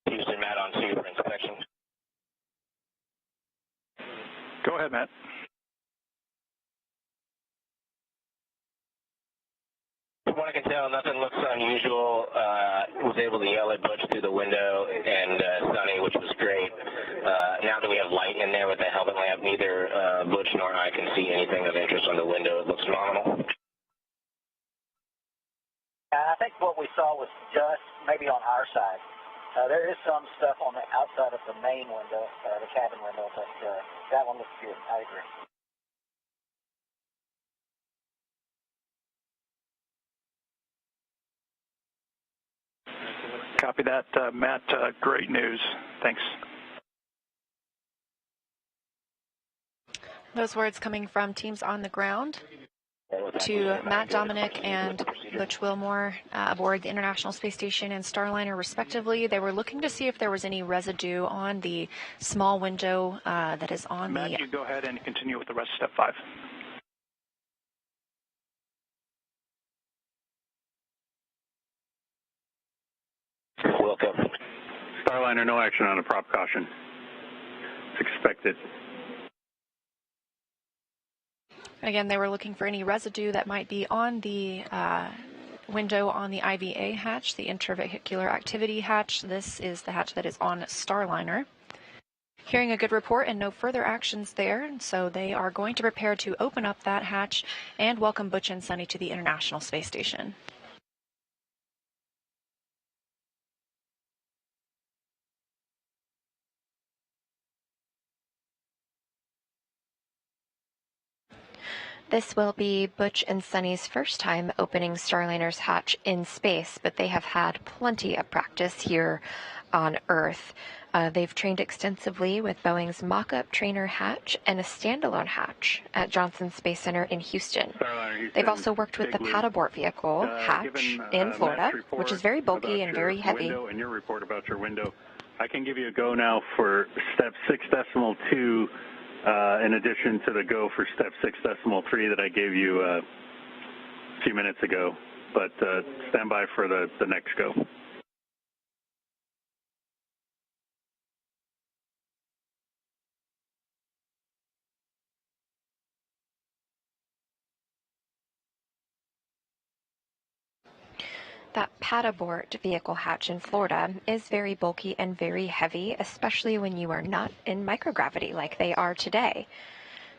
Houston, Matt on 2 for inspection. Go ahead, Matt. From what I can tell, nothing looks unusual. Was able to yell at Butch through the window and Sonny, which was great. Now that we have light in there with the helmet lamp, neither Butch nor I can see anything of interest on the window. It looks nominal. I think what we saw was just maybe on our side. There is some stuff on the outside of the main window, the cabin window, but that one looks good. I agree. Copy that, Matt. Great news. Thanks. Those words coming from teams on the ground to Matt Dominic and Butch Wilmore aboard the International Space Station and Starliner, respectively. They were looking to see if there was any residue on the small window that is on Matt, you go ahead and continue with the rest of step 5. Welcome. Starliner, no action on a prop caution. It's expected. Again, they were looking for any residue that might be on the window on the IVA hatch, the intravehicular activity hatch. This is the hatch that is on Starliner. Hearing a good report and no further actions there, so they are going to prepare to open up that hatch and welcome Butch and Sonny to the International Space Station. This will be Butch and Sonny's first time opening Starliner's hatch in space, but they have had plenty of practice here on Earth. They've trained extensively with Boeing's mock-up trainer hatch and a standalone hatch at Johnson Space Center in Houston. They've also worked with the pad abort vehicle hatch in Florida, which is very bulky and very heavy. And your report about your window, I can give you a go now for step 6.2. In addition to the go for step 6.3 that I gave you a few minutes ago, but stand by for the next go. That pad abort vehicle hatch in Florida is very bulky and very heavy, especially when you are not in microgravity like they are today.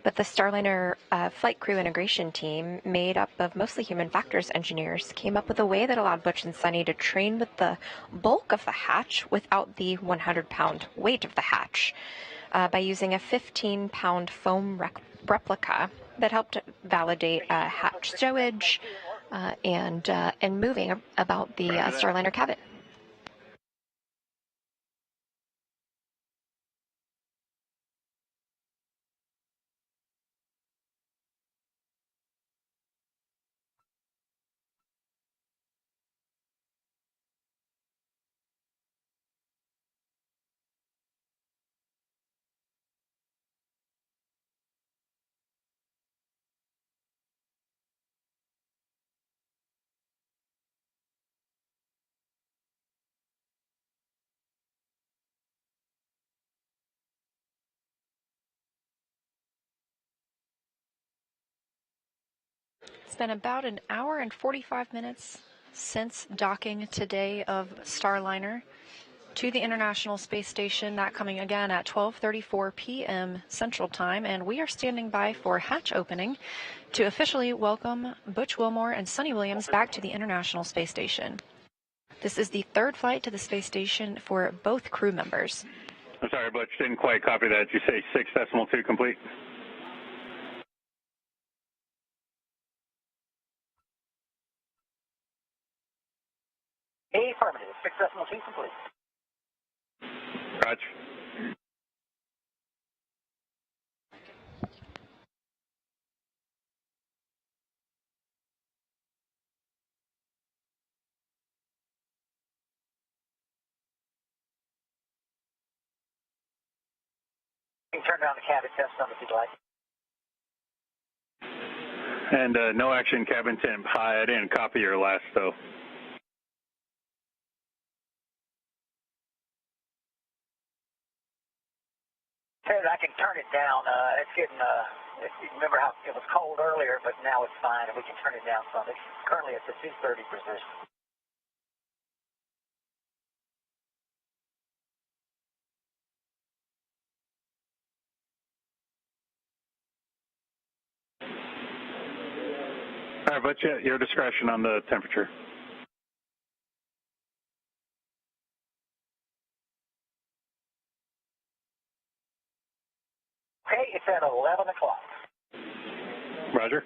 But the Starliner flight crew integration team, made up of mostly human factors engineers, came up with a way that allowed Butch and Sonny to train with the bulk of the hatch without the 100-pound weight of the hatch by using a 15-pound foam replica that helped validate hatch stowage and moving about the Starliner cabin. been about an hour and 45 minutes since docking today of Starliner to the International Space Station, that coming again at 12:34 p.m. Central Time, and we are standing by for hatch opening to officially welcome Butch Wilmore and Sonny Williams back to the International Space Station. This is the third flight to the space station for both crew members. I'm sorry, Butch, didn't quite copy that. Did you say 6.2 complete? Affirmative, 6.2 complete. Roger. You can turn down the cabin test some if you'd like. And no action cabin temp. Hi, I didn't copy your last, though. Ted, I can turn it down. It's getting, remember how it was cold earlier, but now it's fine, and we can turn it down some. It's currently at the 230 position. All right, Butch, your discretion on the temperature. Okay, it's at 11 o'clock. Roger.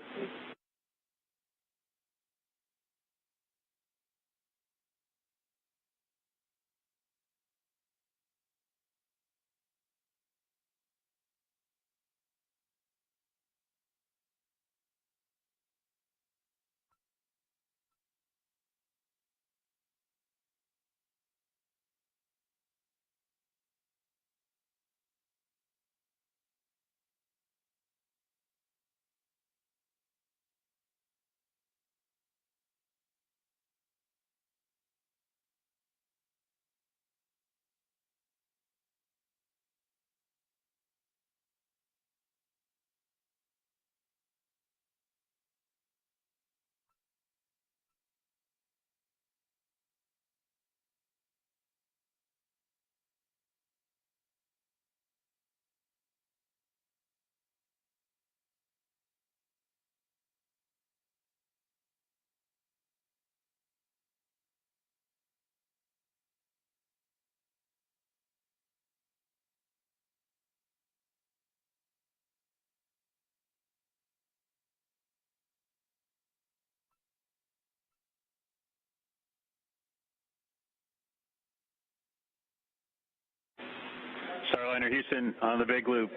Starliner Houston on the big loop.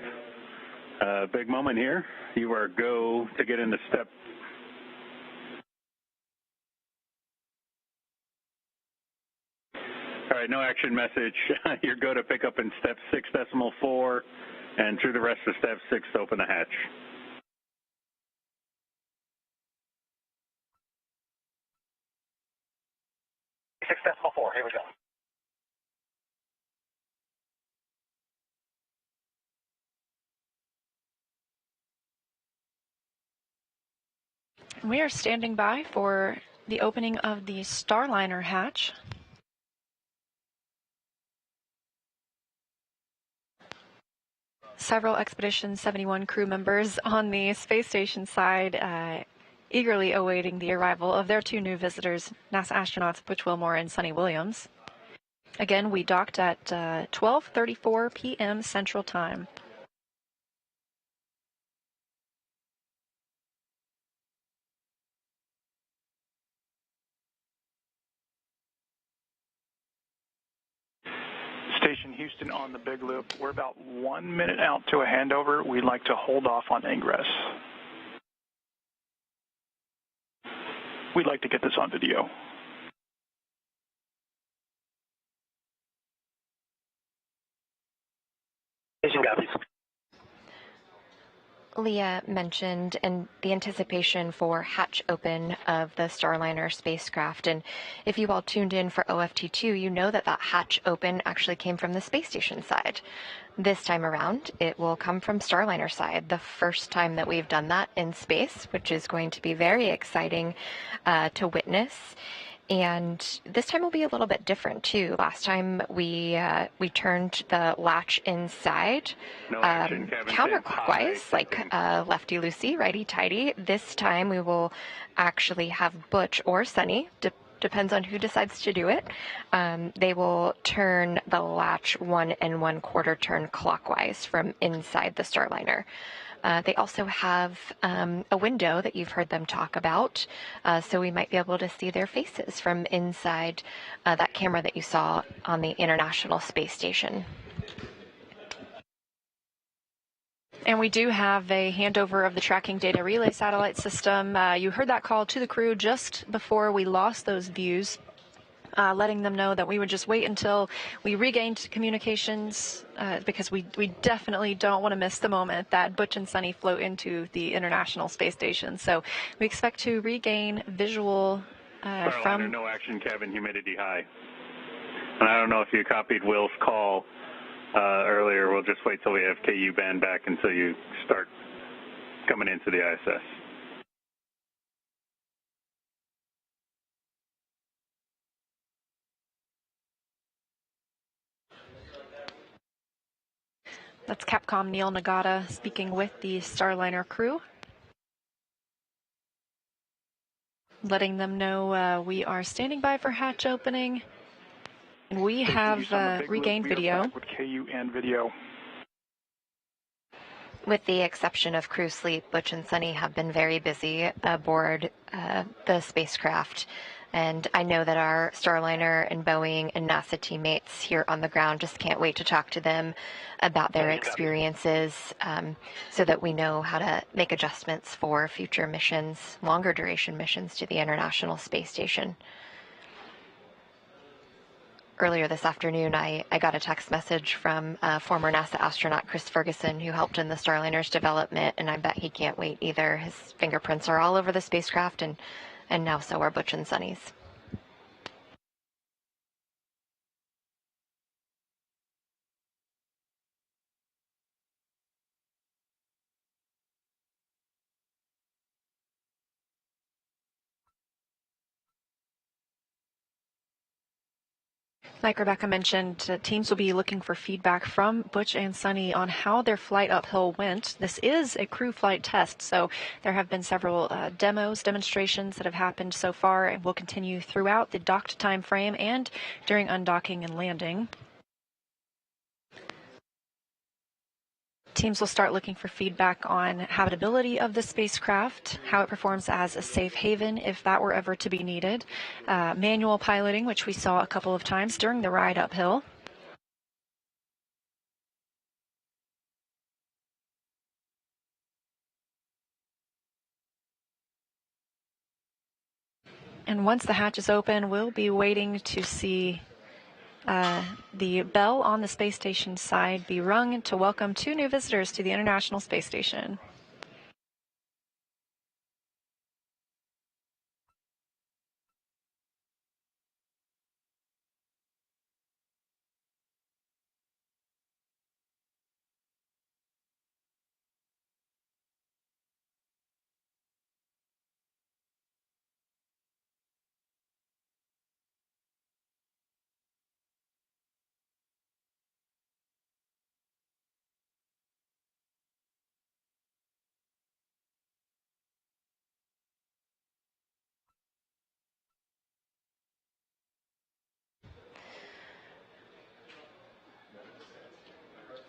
Big moment here. You are go to get into step. All right, no action message. You're go to pick up in step 6.4 and through the rest of step 6 to open the hatch. Six decimal four, here we go. We are standing by for the opening of the Starliner hatch. Several Expedition 71 crew members on the space station side eagerly awaiting the arrival of their two new visitors, NASA astronauts Butch Wilmore and Sonny Williams. Again, we docked at 12:34 p.m. Central Time. Station Houston on the big loop. We're about 1 minute out to a handover. We'd like to hold off on ingress. We'd like to get this on video. Station copies. Leah mentioned and the anticipation for hatch open of the Starliner spacecraft. And if you all tuned in for OFT2, you know that that hatch open actually came from the space station side. This time around, it will come from Starliner side, the first time that we've done that in space, which is going to be very exciting to witness. And this time will be a little bit different too. Last time we turned the latch inside counterclockwise, like lefty loosey, righty tighty. This time we will actually have Butch or Sunny, depends on who decides to do it. They will turn the latch 1 1/4 turn clockwise from inside the Starliner. They also have a window that you've heard them talk about, so we might be able to see their faces from inside that camera that you saw on the International Space Station. And we do have a handover of the tracking data relay satellite system. You heard that call to the crew just before we lost those views, letting them know that we would just wait until we regained communications, because we definitely don't want to miss the moment that Butch and Sunny float into the International Space Station. So we expect to regain visual from... No action, cabin humidity high. And I don't know if you copied Will's call earlier. We'll just wait till we have KU band back until you start coming into the ISS. That's Capcom Neil Nagata speaking with the Starliner crew, letting them know we are standing by for hatch opening. And we have regained video. With KU and video. With the exception of crew sleep, Butch and Sunny have been very busy aboard the spacecraft. And I know that our Starliner and Boeing and NASA teammates here on the ground just can't wait to talk to them about their experiences, so that we know how to make adjustments for future missions, longer duration missions to the International Space Station. Earlier this afternoon, I got a text message from former NASA astronaut Chris Ferguson, who helped in the Starliner's development, and I bet he can't wait either. His fingerprints are all over the spacecraft, and now so are Butch and Sunny's. Like Rebecca mentioned, teams will be looking for feedback from Butch and Sunny on how their flight uphill went. This is a crew flight test, so there have been several demonstrations that have happened so far and will continue throughout the docked time frame and during undocking and landing. Teams will start looking for feedback on habitability of the spacecraft, how it performs as a safe haven if that were ever to be needed, manual piloting, which we saw a couple of times during the ride uphill. And once the hatch is open, we'll be waiting to see the bell on the space station side be rung to welcome 2 new visitors to the International Space Station.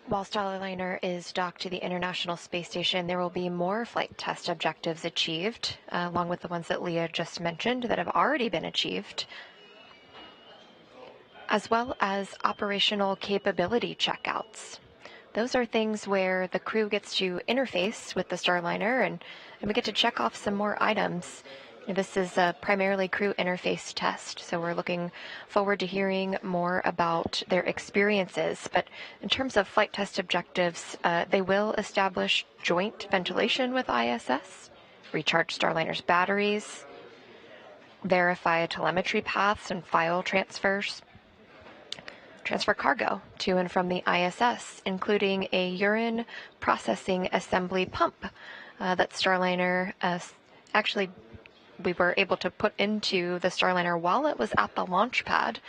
While Starliner is docked to the International Space Station, there will be more flight test objectives achieved, along with the ones that Leah just mentioned that have already been achieved, as well as operational capability checkouts. Those are things where the crew gets to interface with the Starliner and we get to check off some more items. This is a primarily crew interface test, so we're looking forward to hearing more about their experiences. But in terms of flight test objectives, they will establish joint ventilation with ISS, recharge Starliner's batteries, verify telemetry paths and file transfers, transfer cargo to and from the ISS, including a urine processing assembly pump that Starliner actually we were able to put into the Starliner while it was at the launch pad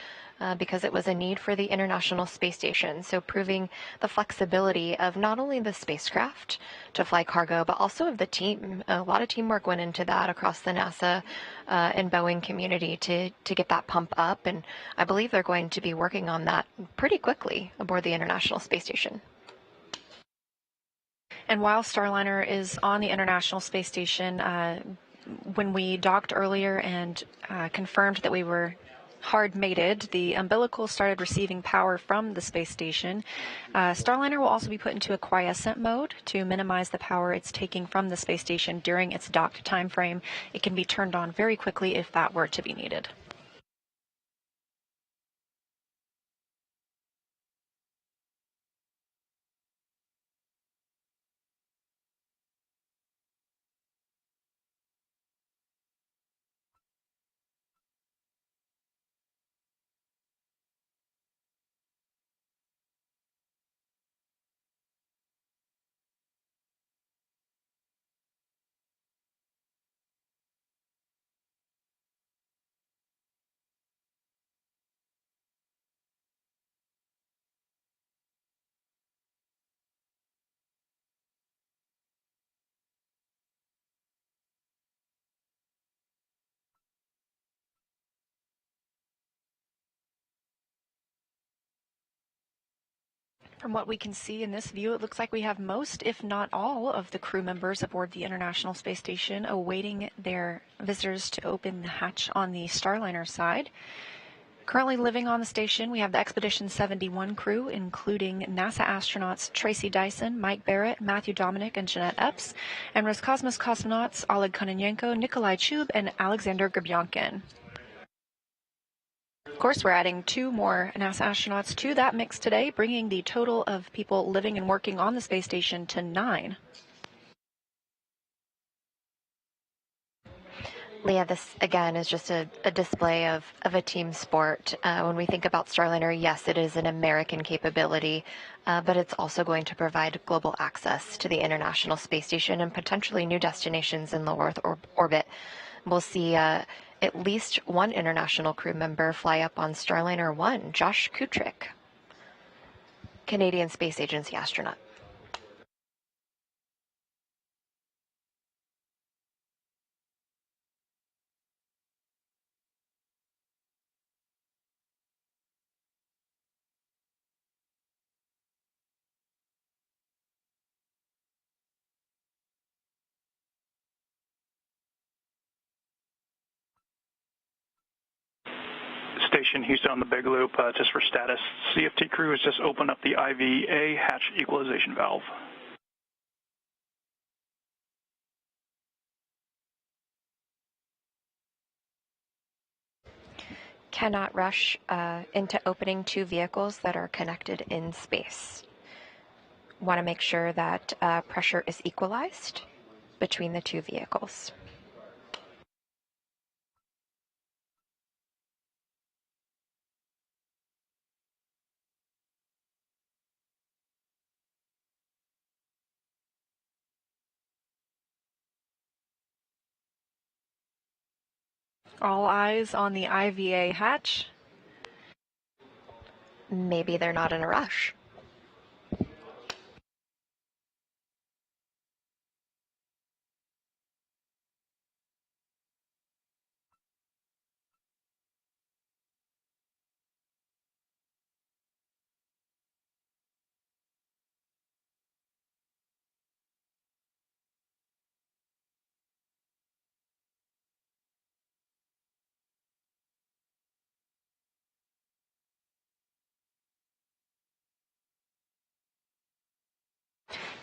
because it was a need for the International Space Station. So proving the flexibility of not only the spacecraft to fly cargo, but also of the team. A lot of teamwork went into that across the NASA and Boeing community to get that pump up. And I believe they're going to be working on that pretty quickly aboard the International Space Station. And while Starliner is on the International Space Station, when we docked earlier and confirmed that we were hard mated, the umbilical started receiving power from the space station. Starliner will also be put into a quiescent mode to minimize the power it's taking from the space station during its docked time frame. It can be turned on very quickly if that were to be needed. From what we can see in this view, it looks like we have most, if not all, of the crew members aboard the International Space Station awaiting their visitors to open the hatch on the Starliner side. Currently living on the station, we have the Expedition 71 crew, including NASA astronauts Tracy Dyson, Mike Barrett, Matthew Dominic, and Jeanette Epps, and Roscosmos cosmonauts Oleg Kononenko, Nikolai Chub, and Alexander Gerbyankin. Of course, we're adding 2 more NASA astronauts to that mix today, bringing the total of people living and working on the space station to 9. Leah, this again is just a display of a team sport. When we think about Starliner, yes, it is an American capability, but it's also going to provide global access to the International Space Station and potentially new destinations in low Earth orbit. We'll see at least one international crew member fly up on Starliner 1, Josh Kutrick, Canadian Space Agency astronaut. Station Houston on the big loop, just for status. CFT crew has just opened up the IVA hatch equalization valve. Cannot rush into opening 2 vehicles that are connected in space. Want to make sure that pressure is equalized between the 2 vehicles. All eyes on the IVA hatch. Maybe they're not in a rush.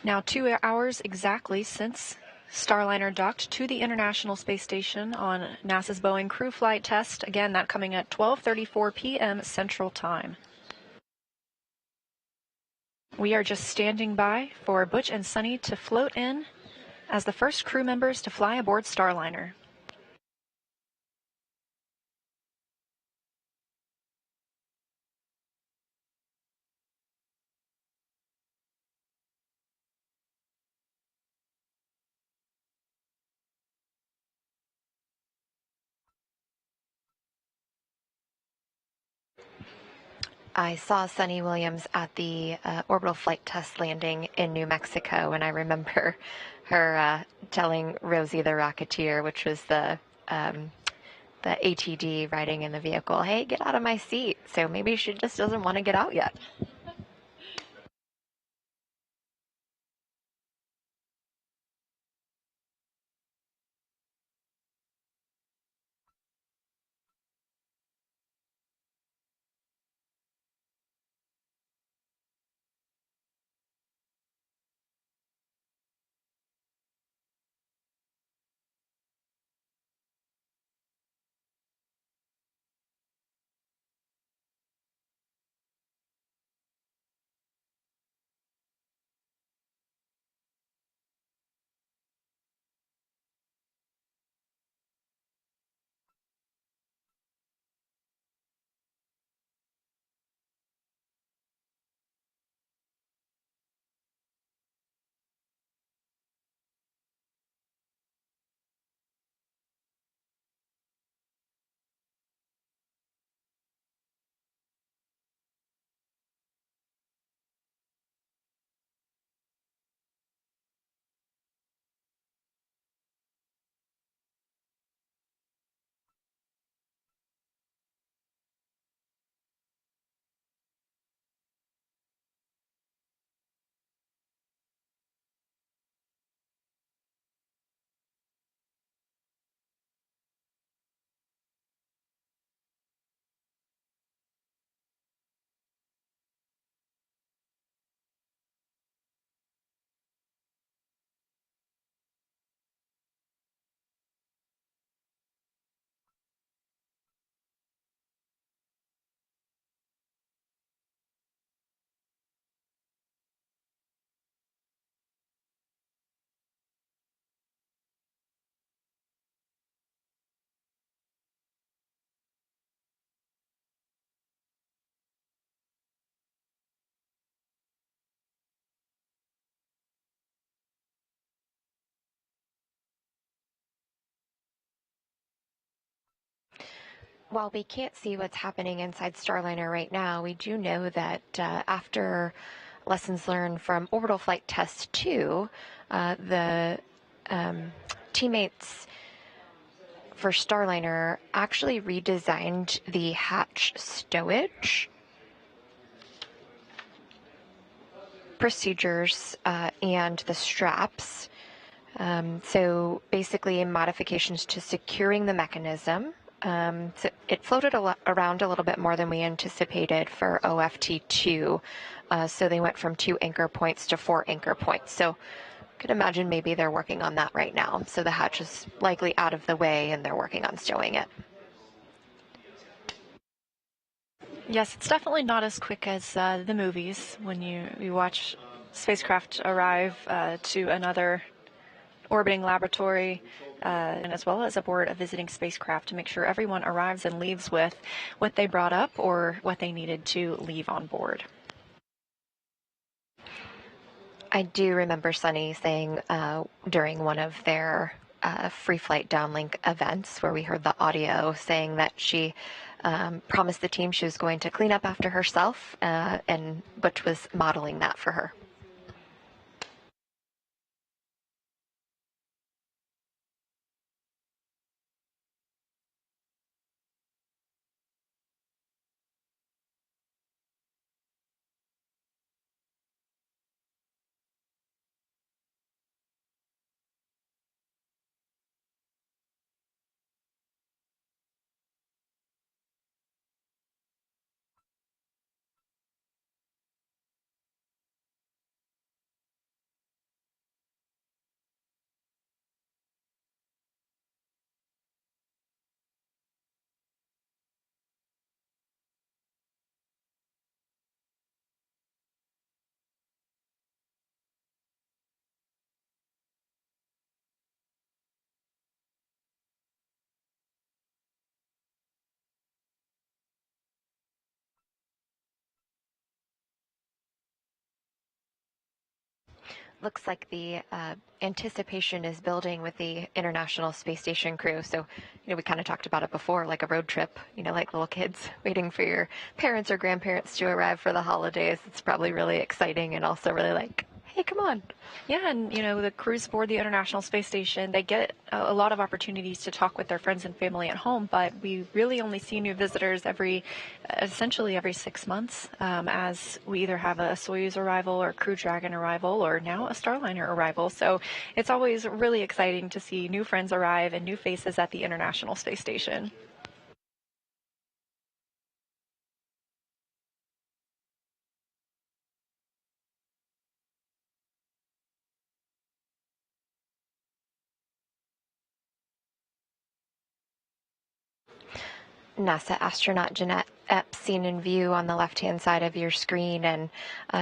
Now 2 hours exactly since Starliner docked to the International Space Station on NASA's Boeing crew flight test. Again, that coming at 12:34 p.m. Central Time. We are just standing by for Butch and Sunny to float in as the first crew members to fly aboard Starliner. I saw Sunny Williams at the orbital flight test landing in New Mexico, and I remember her telling Rosie the Rocketeer, which was the ATD riding in the vehicle, hey, get out of my seat. So maybe she just doesn't want to get out yet. While we can't see what's happening inside Starliner right now, we do know that after lessons learned from Orbital Flight Test 2, the teammates for Starliner actually redesigned the hatch stowage procedures and the straps. So basically modifications to securing the mechanism. So it floated around a little bit more than we anticipated for OFT2. So they went from 2 anchor points to 4 anchor points. So could imagine maybe they're working on that right now. So the hatch is likely out of the way and they're working on stowing it. Yes, it's definitely not as quick as the movies when you watch spacecraft arrive to another orbiting laboratory and as well as aboard a visiting spacecraft to make sure everyone arrives and leaves with what they brought up or what they needed to leave on board. I do remember Sunny saying during one of their free flight downlink events where we heard the audio saying that she promised the team she was going to clean up after herself, and Butch was modeling that for her. Looks like the anticipation is building with the International Space Station crew. So, we kind of talked about it before, like a road trip, like little kids waiting for your parents or grandparents to arrive for the holidays. It's probably really exciting and also really like, hey, come on. Yeah, and the crews aboard the International Space Station, they get a lot of opportunities to talk with their friends and family at home, but we really only see new visitors essentially every 6 months, as we either have a Soyuz arrival or Crew Dragon arrival or now a Starliner arrival. So it's always really exciting to see new friends arrive and new faces at the International Space Station. NASA astronaut Jeanette Epps seen in view on the left-hand side of your screen, and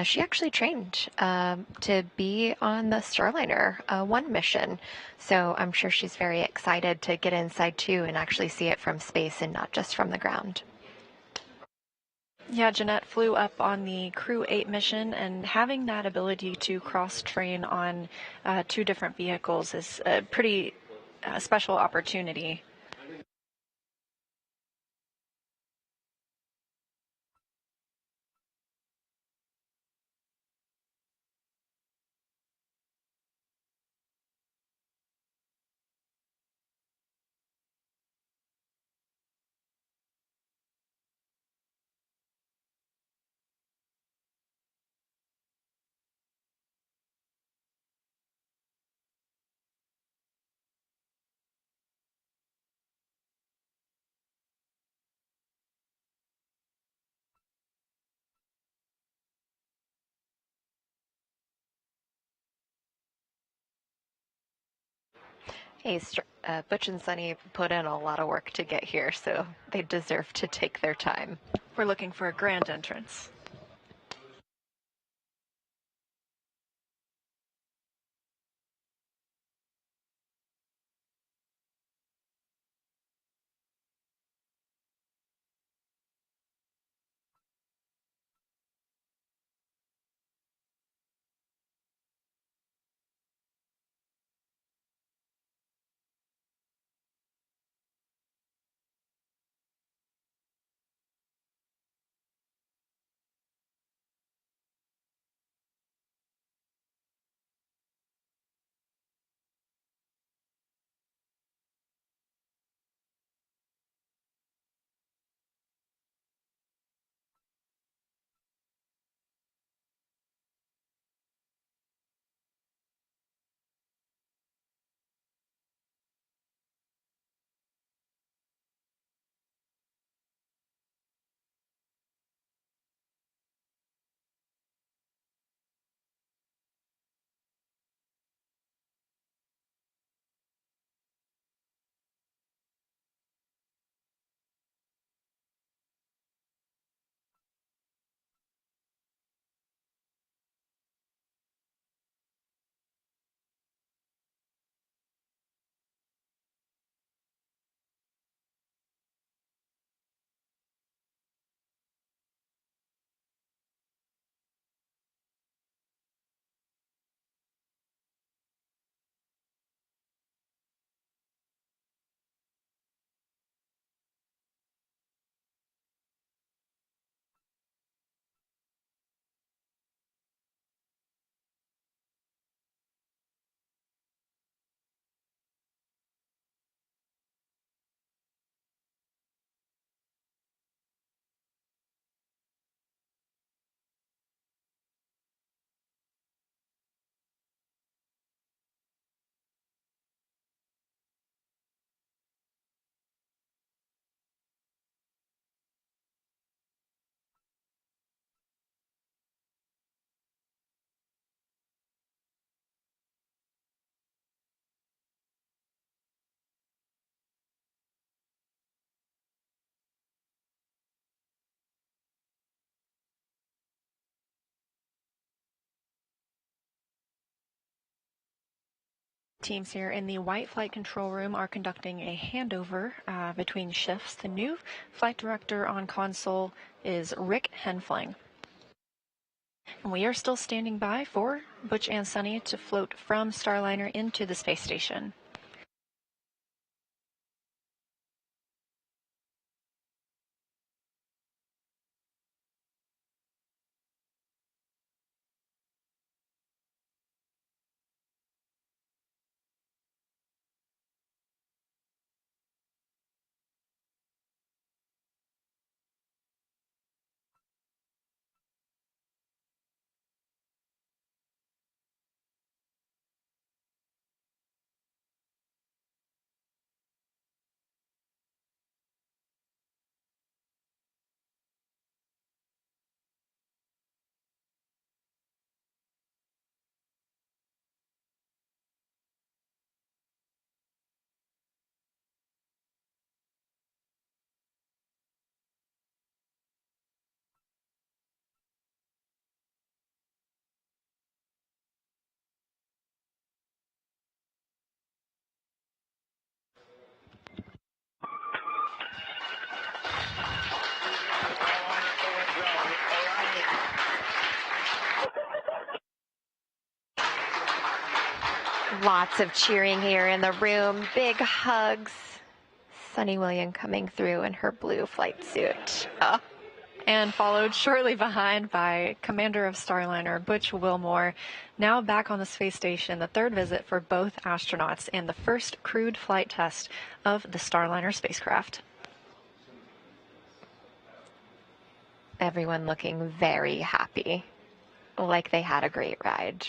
she actually trained to be on the Starliner 1 mission. So I'm sure she's very excited to get inside too and actually see it from space and not just from the ground. Yeah, Jeanette flew up on the Crew 8 mission, and having that ability to cross-train on 2 different vehicles is a pretty special opportunity. Hey, Butch and Sunny put in a lot of work to get here, so they deserve to take their time. We're looking for a grand entrance. Teams here in the White Flight Control Room are conducting a handover between shifts. The new flight director on console is Rick Henfling. We are still standing by for Butch and Sunny to float from Starliner into the space station. Lots of cheering here in the room. Big hugs. Sunny William coming through in her blue flight suit. Oh. And followed shortly behind by Commander of Starliner, Butch Wilmore, now back on the space station, the third visit for both astronauts and the first crewed flight test of the Starliner spacecraft. Everyone looking very happy, like they had a great ride.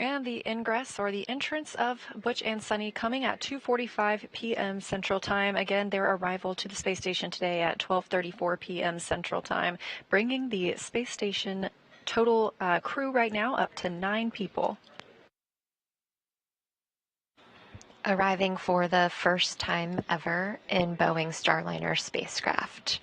And the ingress or the entrance of Butch and Sunny coming at 2:45 p.m. Central Time. Again, their arrival to the space station today at 12:34 p.m. Central Time, bringing the space station total crew right now up to 9 people. Arriving for the first time ever in Boeing Starliner spacecraft.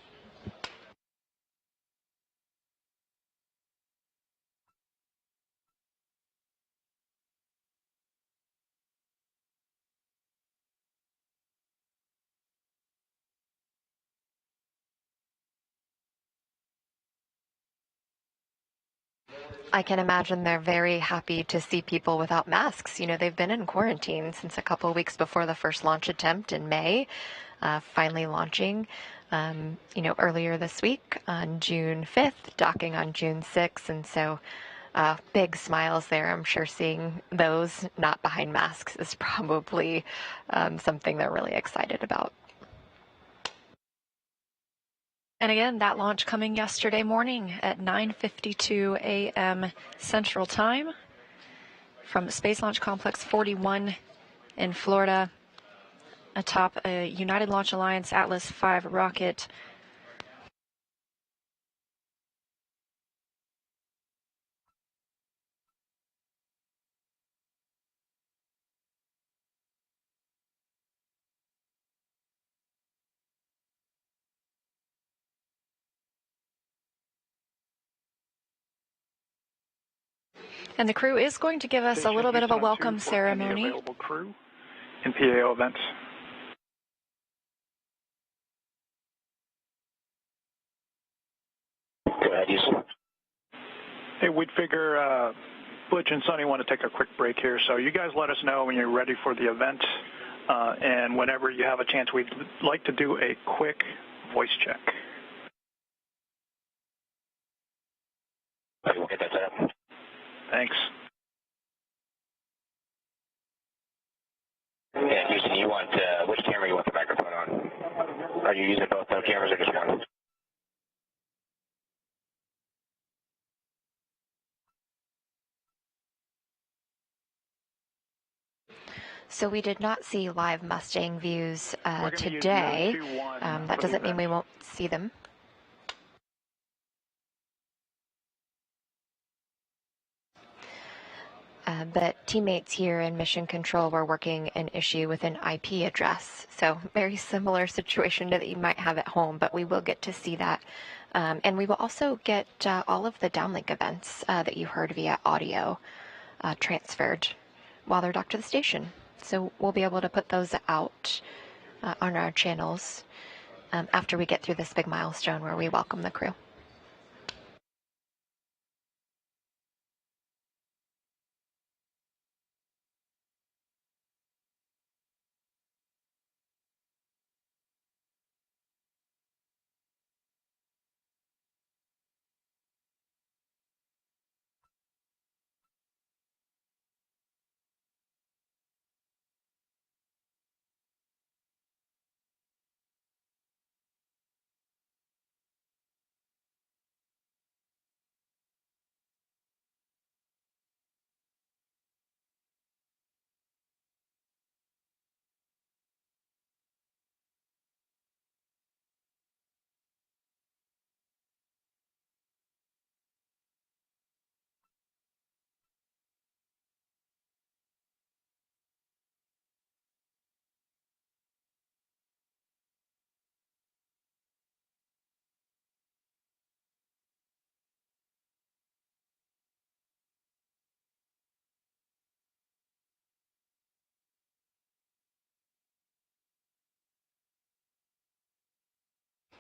I can imagine they're very happy to see people without masks. You know, they've been in quarantine since a couple of weeks before the first launch attempt in May, finally launching, earlier this week on June 5th, docking on June 6th. And so big smiles there. I'm sure seeing those not behind masks is probably something they're really excited about. And again, that launch coming yesterday morning at 9:52 a.m. Central Time from Space Launch Complex 41 in Florida atop a United Launch Alliance Atlas V rocket. And the crew is going to give us a little bit of a welcome ceremony. Available crew in PAO events. Go ahead, Houston. Hey, we'd figure Butch and Sunny want to take a quick break here, so you guys let us know when you're ready for the event, and whenever you have a chance, we'd like to do a quick voice check. Okay, we'll get that set up. Thanks. Yeah, Houston, you want, which camera you want the microphone on? Are you using both cameras or just one? So we did not see live Mustang views today. That doesn't mean we won't see them. But teammates here in Mission Control were working an issue with an IP address. So very similar situation that you might have at home, but we will get to see that. And we will also get all of the downlink events that you heard via audio transferred while they're docked to the station. So we'll be able to put those out on our channels after we get through this big milestone where we welcome the crew.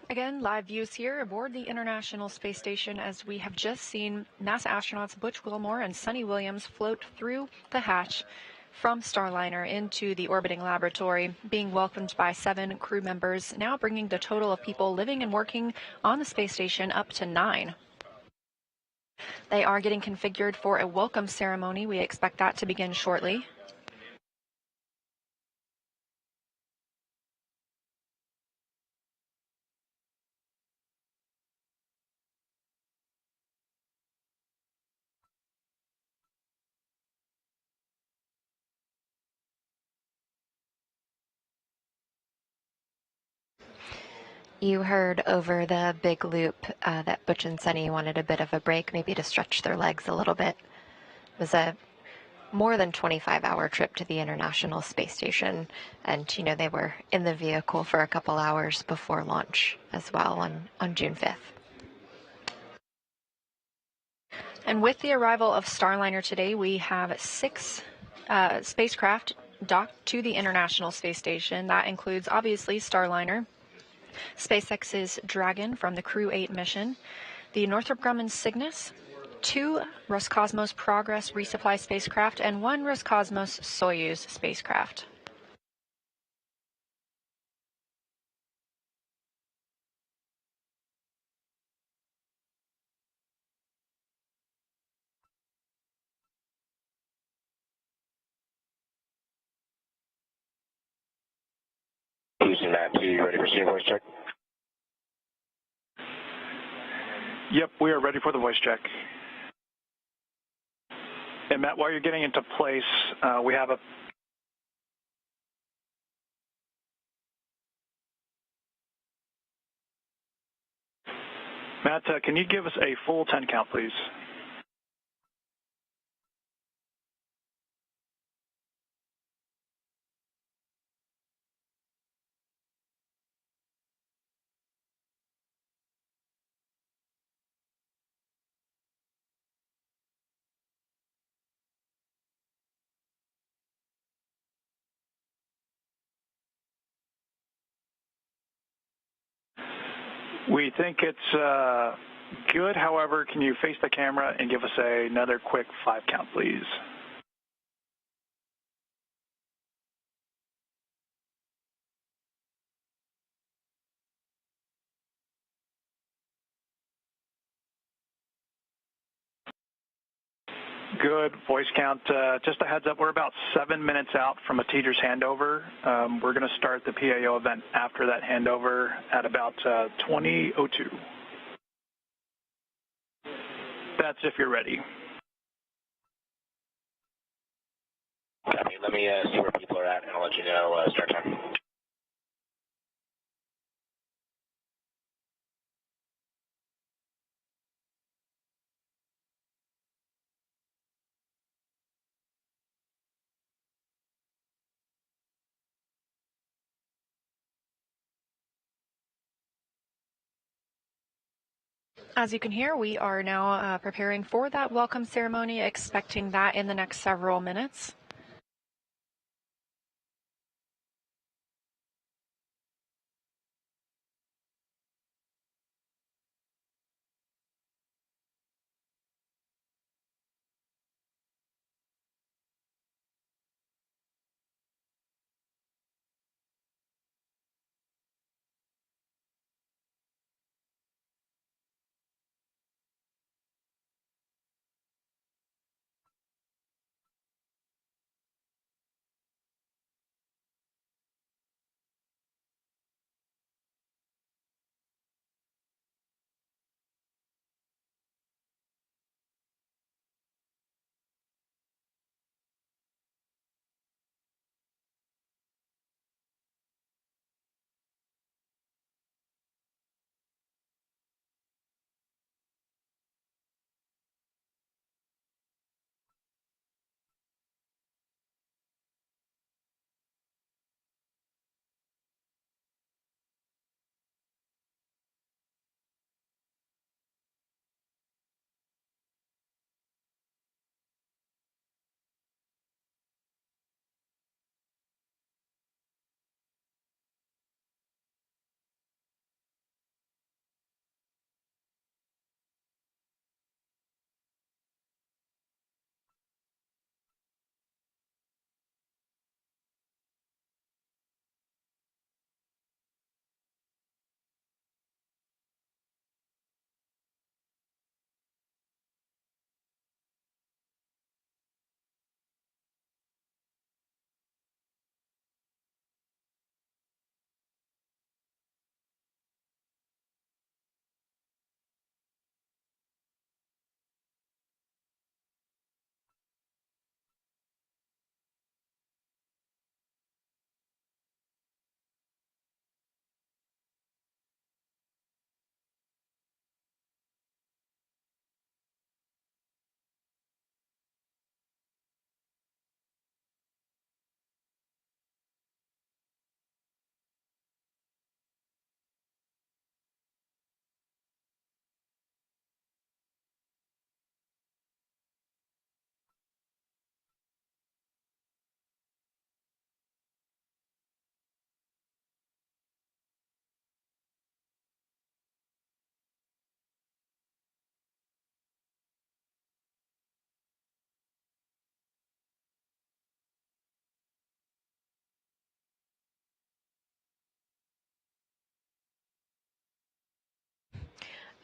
Again, live views here aboard the International Space Station as we have just seen NASA astronauts Butch Wilmore and Sunny Williams float through the hatch from Starliner into the orbiting laboratory, being welcomed by 7 crew members, now bringing the total of people living and working on the space station up to 9. They are getting configured for a welcome ceremony. We expect that to begin shortly. You heard over the big loop that Butch and Sunny wanted a bit of a break, maybe to stretch their legs a little bit. It was a more than 25-hour trip to the International Space Station, and they were in the vehicle for a couple hours before launch as well on June 5th. And with the arrival of Starliner today, we have 6 spacecraft docked to the International Space Station. That includes, obviously, Starliner, SpaceX's Dragon from the Crew 8 mission, the Northrop Grumman Cygnus, 2 Roscosmos Progress resupply spacecraft, and 1 Roscosmos Soyuz spacecraft. Houston, Matt, you ready for SEA voice check? Yep, we are ready for the voice check. And Matt, while you're getting into place, we have a... Matt, can you give us a full 10 count, please? We think it's good. However, can you face the camera and give us another quick 5 count, please? Good. Voice count. Just a heads up, we're about 7 minutes out from a teacher's handover. We're going to start the PAO event after that handover at about 20:02. That's if you're ready. Copy. Let me see where people are at, and I'll let you know start time. As you can hear, we are now preparing for that welcome ceremony, expecting that in the next several minutes.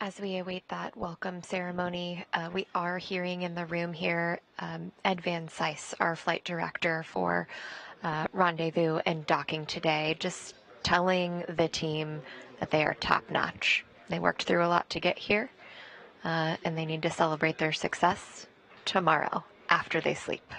As we await that welcome ceremony, we are hearing in the room here Ed Van Cise, our flight director for Rendezvous and docking today, just telling the team that they are top-notch. They worked through a lot to get here, and they need to celebrate their success tomorrow after they sleep.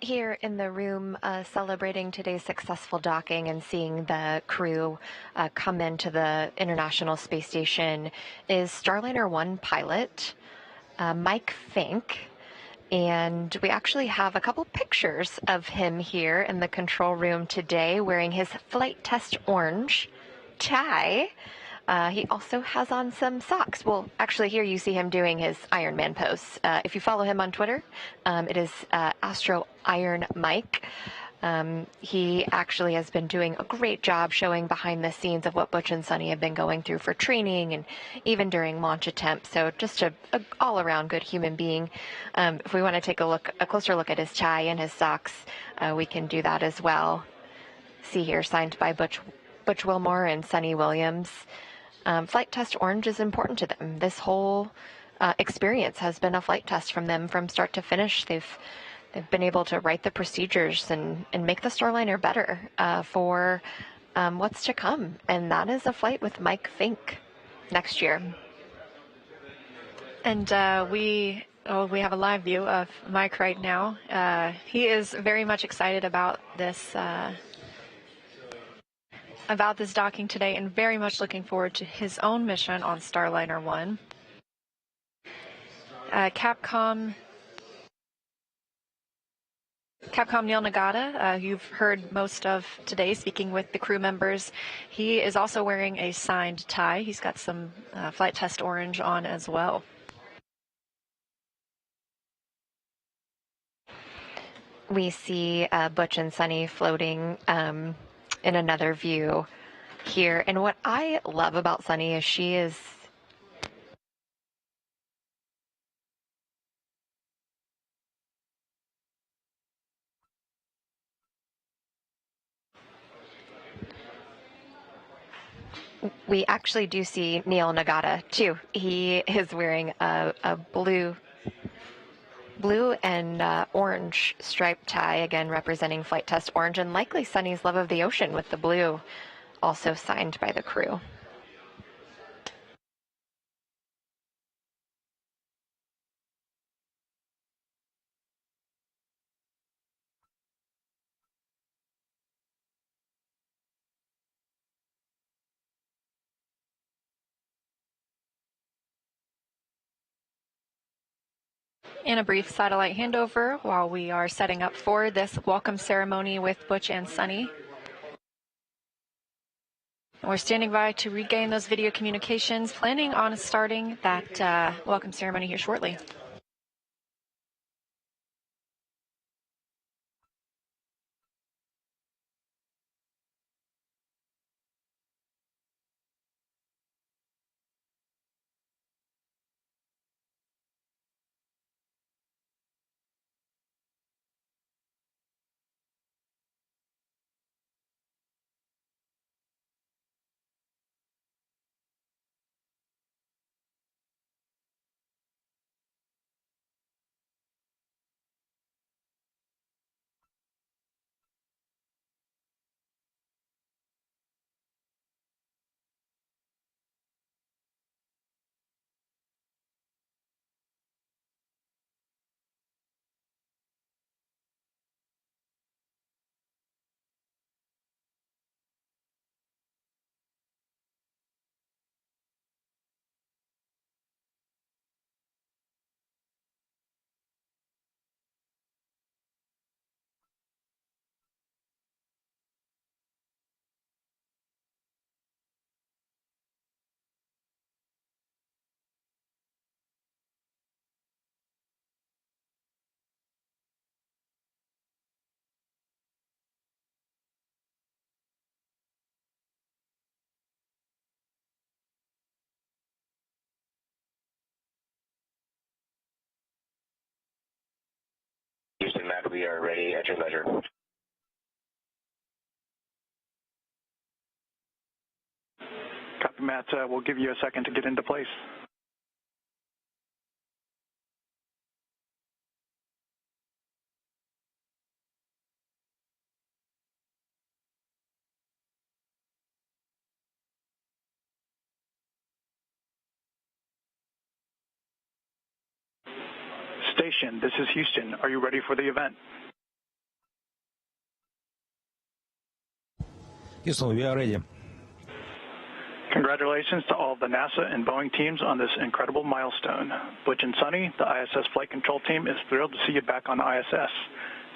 Here in the room celebrating today's successful docking and seeing the crew come into the International Space Station is Starliner 1 pilot Mike Fink. And we actually have a couple pictures of him here in the control room today wearing his flight test orange tie. He also has on some socks. Well, actually, here you see him doing his Iron Man pose. If you follow him on Twitter, it is Astro Iron Mike. He actually has been doing a great job showing behind the scenes of what Butch and Sunny have been going through for training and even during launch attempts. So just a all-around good human being. If we want to take a closer look at his tie and his socks, we can do that as well. See here, signed by Butch Wilmore and Sunny Williams. Flight test orange is important to them. This whole experience has been a flight test from them from start to finish. They've been able to write the procedures and make the Starliner better for what's to come. And that is a flight with Mike Fink next year. And we have a live view of Mike right now. He is very much excited about this docking today and very much looking forward to his own mission on Starliner 1. Capcom Neil Nagata, you've heard most of today speaking with the crew members. He is also wearing a signed tie. He's got some flight test orange on as well. We see Butch and Sunny floating in another view here. And what I love about Sunny is she is we actually do see Neil Nagata too. He is wearing a blue and orange striped tie, again representing flight test orange, and likely Sunny's love of the ocean with the blue, also signed by the crew. And a brief satellite handover while we are setting up for this welcome ceremony with Butch and Sunny. We're standing by to regain those video communications, planning on starting that welcome ceremony here shortly. Houston, Matt, we are ready at your leisure. Copy, Matt. We'll give you a second to get into place. Station, this is Houston. Are you ready for the event? Houston, we are ready. Congratulations to all of the NASA and Boeing teams on this incredible milestone. Butch and Sunny, the ISS flight control team, is thrilled to see you back on ISS.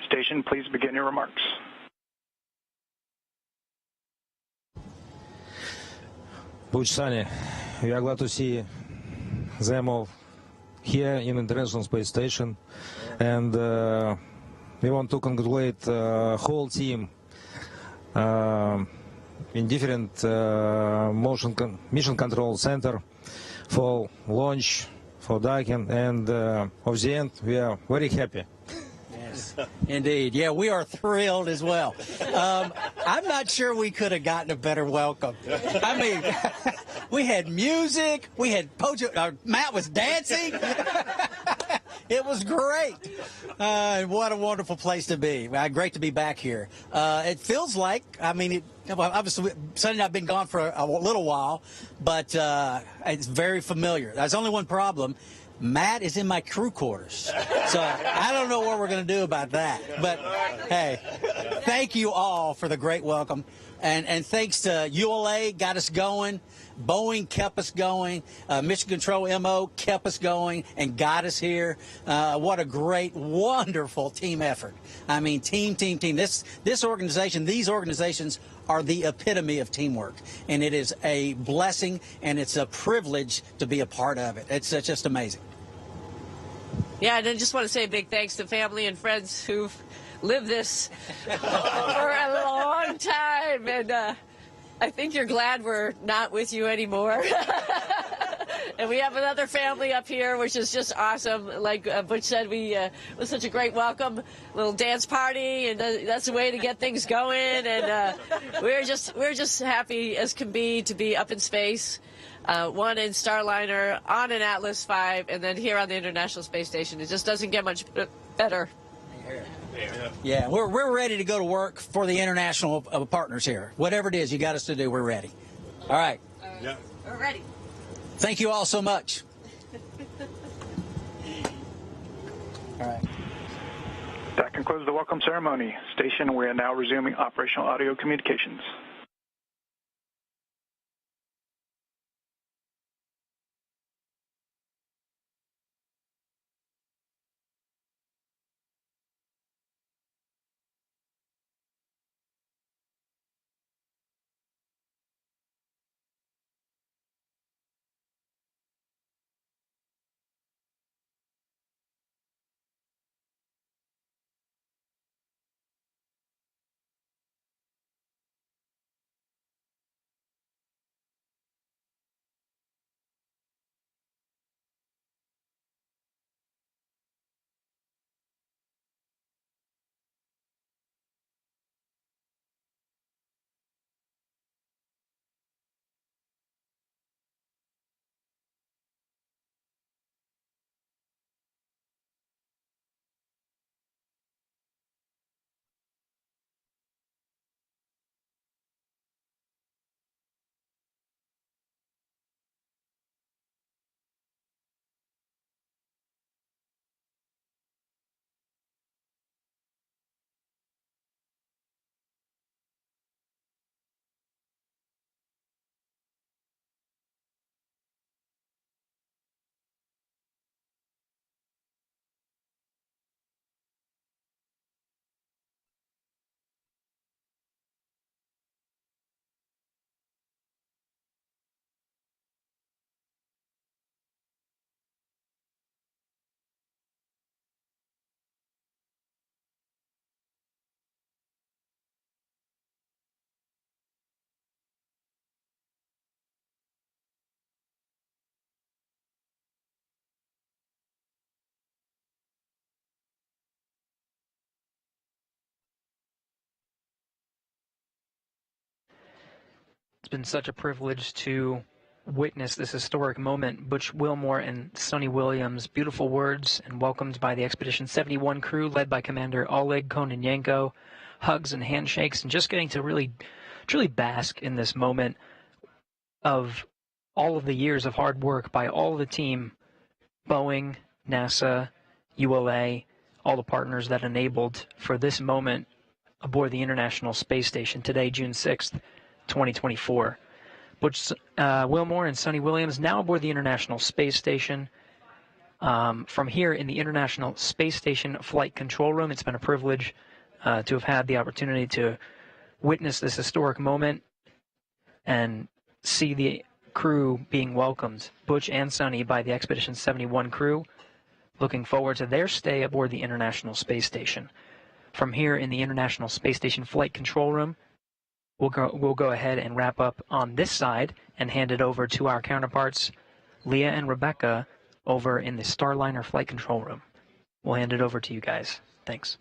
Station, please begin your remarks. Butch, Sunny, we are glad to see them all here in International Space Station, and we want to congratulate the whole team in different mission control center for launch, for docking, and of the end, we are very happy. Yes, indeed. Yeah, we are thrilled as well. I'm not sure we could have gotten a better welcome. I mean, we had music, we had Matt was dancing. It was great. What a wonderful place to be. Great to be back here. It feels like, I mean, obviously, Sonny and I have been gone for a little while, but it's very familiar. There's only one problem. Matt is in my crew quarters. So I don't know what we're going to do about that. But, hey, thank you all for the great welcome. And thanks to ULA, got us going. Boeing kept us going. Mission Control MO kept us going and got us here. What a great, wonderful team effort. I mean, team. This organization, these organizations are the epitome of teamwork. And it is a blessing and it's a privilege to be a part of it. It's just amazing. Yeah, and I just want to say a big thanks to family and friends who've lived this for a long time. And I think you're glad we're not with you anymore. And we have another family up here, which is just awesome. Like Butch said, it was such a great welcome, little dance party, and that's the way to get things going. And we're just happy as can be to be up in space. One in Starliner, on an Atlas V, and then here on the International Space Station. It just doesn't get much better. Yeah, we're ready to go to work for the international partners here. Whatever it is you got us to do, we're ready. All right. Yeah. We're ready. Thank you all so much. All right. That concludes the welcome ceremony. Station, we are now resuming operational audio communications. It's been such a privilege to witness this historic moment. Butch Wilmore and Sonny Williams, beautiful words, and welcomed by the Expedition 71 crew led by Commander Oleg Kononenko. Hugs and handshakes, and just getting to really, truly bask in this moment of all of the years of hard work by all of the team, Boeing, NASA, ULA, all the partners that enabled for this moment aboard the International Space Station today, June 6th, 2024. Butch Wilmore and Sonny Williams now aboard the International Space Station. From here in the International Space Station Flight Control Room, it's been a privilege to have had the opportunity to witness this historic moment and see the crew being welcomed, Butch and Sonny, by the Expedition 71 crew. Looking forward to their stay aboard the International Space Station. From here in the International Space Station Flight Control Room, we'll go ahead and wrap up on this side and hand it over to our counterparts, Leah and Rebecca, over in the Starliner Flight Control Room. We'll hand it over to you guys. Thanks.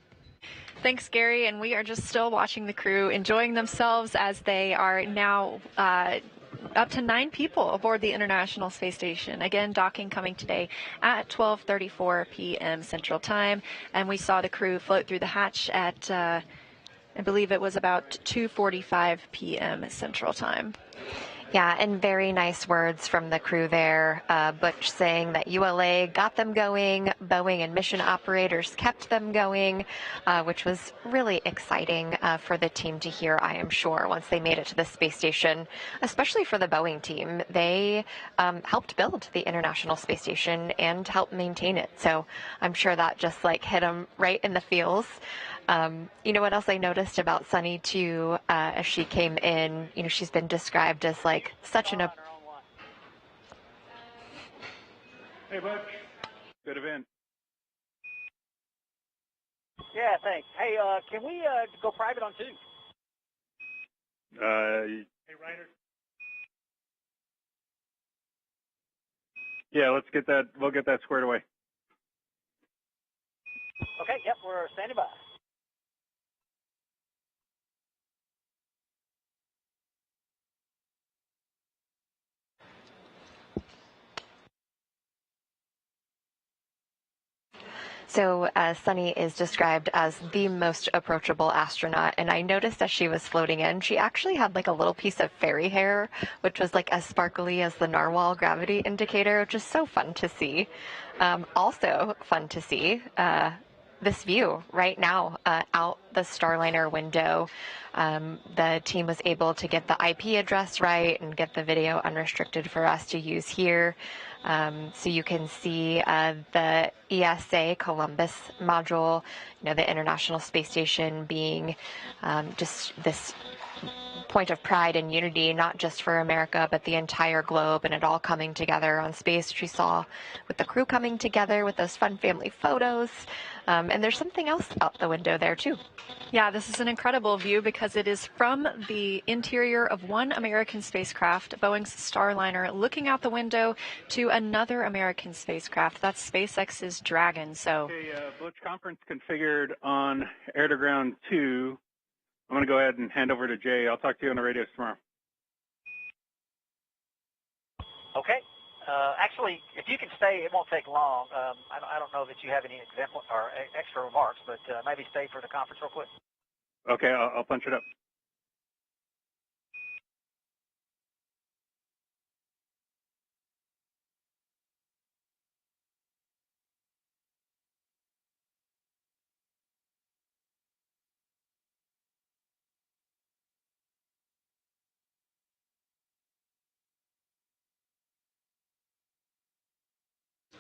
Thanks, Gary, and we are just still watching the crew enjoying themselves as they are now up to 9 people aboard the International Space Station. Again, docking coming today at 12:34 p.m. Central Time, and we saw the crew float through the hatch at, I believe it was about 2:45 p.m. Central Time. Yeah, and very nice words from the crew there. Butch saying that ULA got them going, Boeing and mission operators kept them going, which was really exciting for the team to hear, I am sure, once they made it to the space station, especially for the Boeing team. They helped build the International Space Station and helped maintain it. So I'm sure that just like hit them right in the feels. You know what else I noticed about Sunny too, as she came in, you know, she's been described as like such an... Hey, Butch. Good event. Yeah, thanks. Hey, can we go private on 2? Hey, Ryder. Yeah, let's get that. We'll get that squared away. Okay, yep, we're standing by. So Sunny is described as the most approachable astronaut, and I noticed as she was floating in, she actually had like a little piece of fairy hair, which was like as sparkly as the narwhal gravity indicator, which is so fun to see. Also fun to see this view right now out the Starliner window. The team was able to get the IP address right and get the video unrestricted for us to use here. So you can see the ESA Columbus module, you know, the International Space Station being just this point of pride and unity, not just for America, but the entire globe, and it all coming together on space, which we saw with the crew coming together with those fun family photos. And there's something else out the window there, too. Yeah, this is an incredible view because it is from the interior of one American spacecraft, Boeing's Starliner, looking out the window to another American spacecraft. That's SpaceX's Dragon. So, Okay, Butch conference configured on air-to-ground 2. I'm going to go ahead and hand over to Jay. I'll talk to you on the radios tomorrow. Okay. Actually, if you can stay, it won't take long. I don't know that you have any example or extra remarks, but maybe stay for the conference real quick. Okay, I'll punch it up.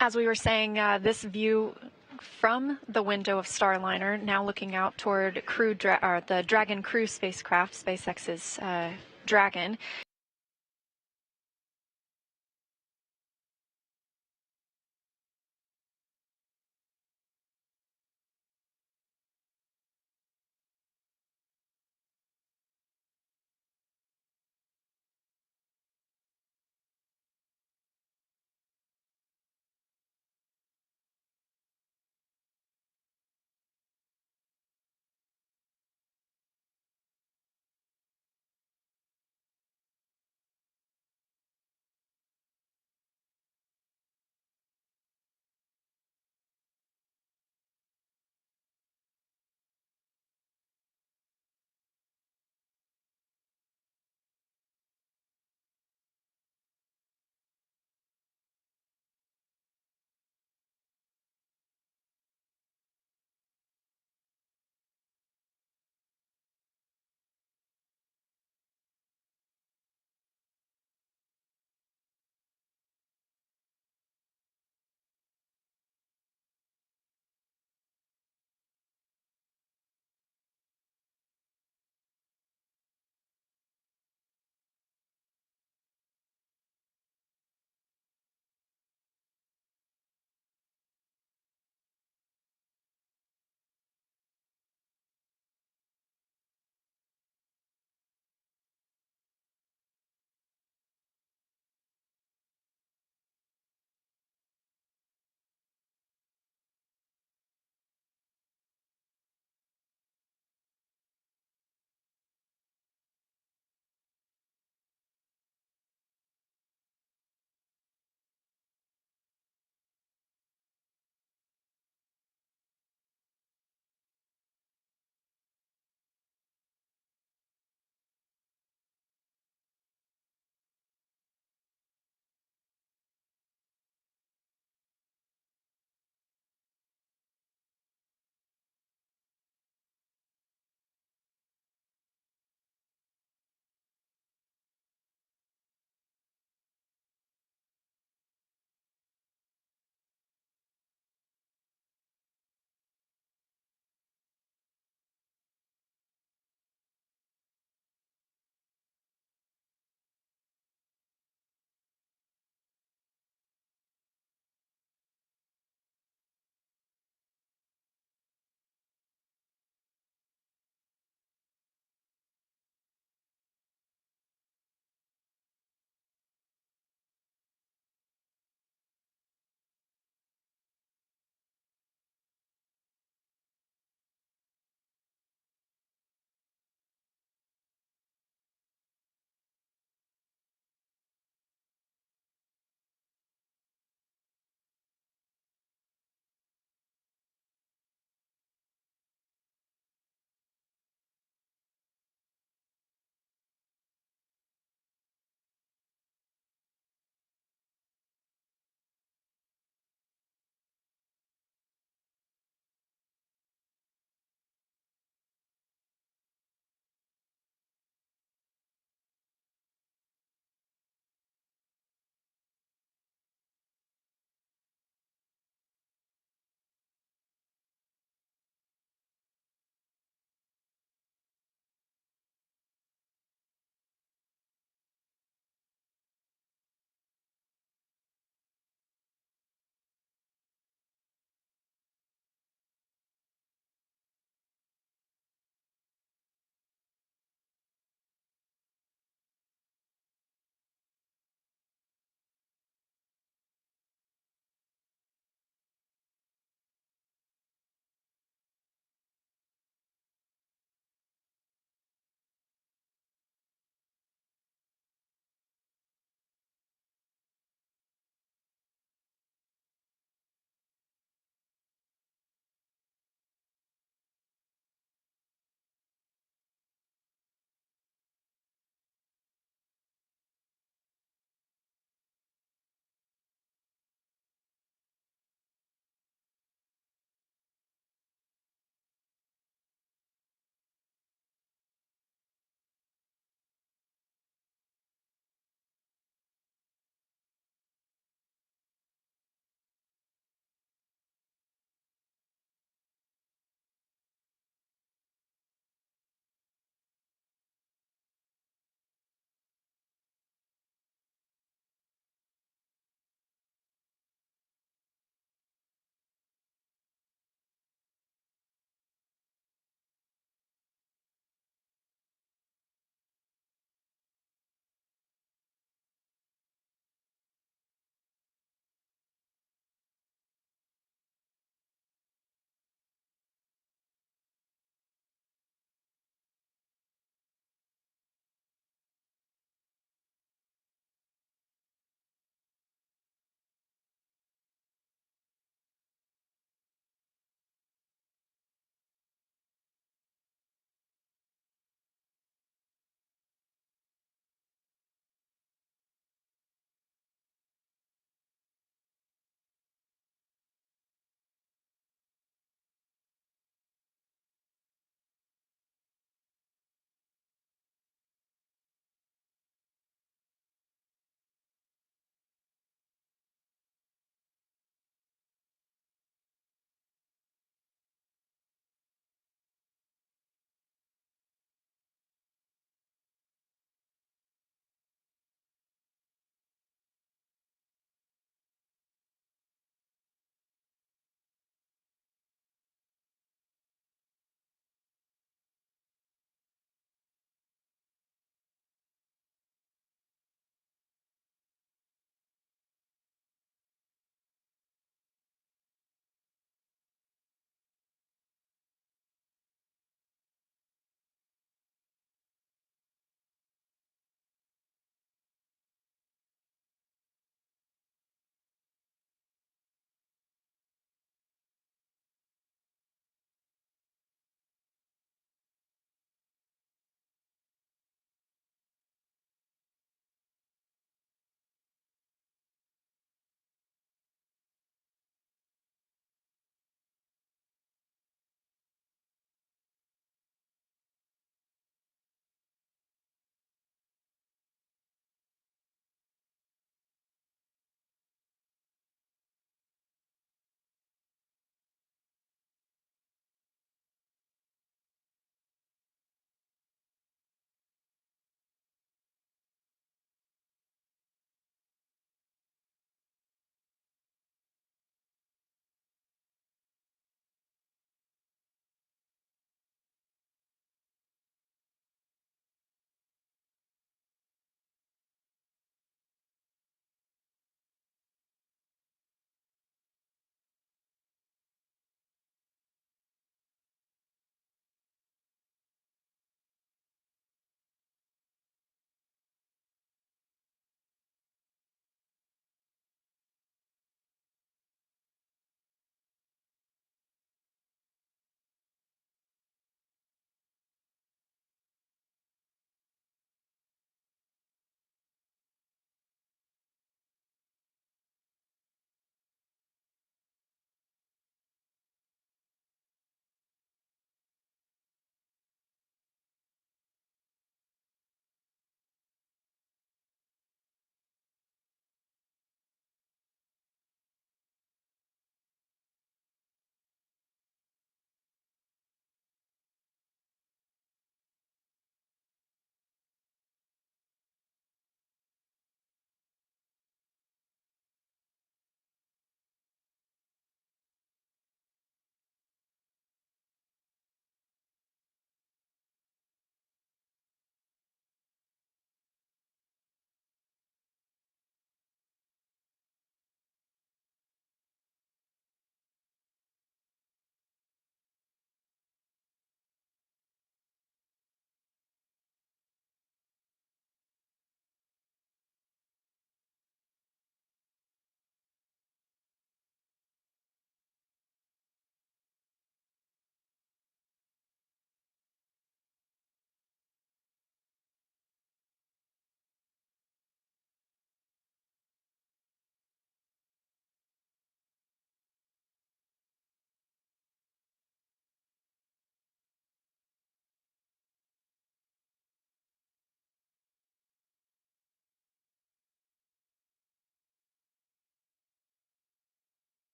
as we were saying, this view from the window of Starliner, now looking out toward the Dragon crew spacecraft, SpaceX's Dragon,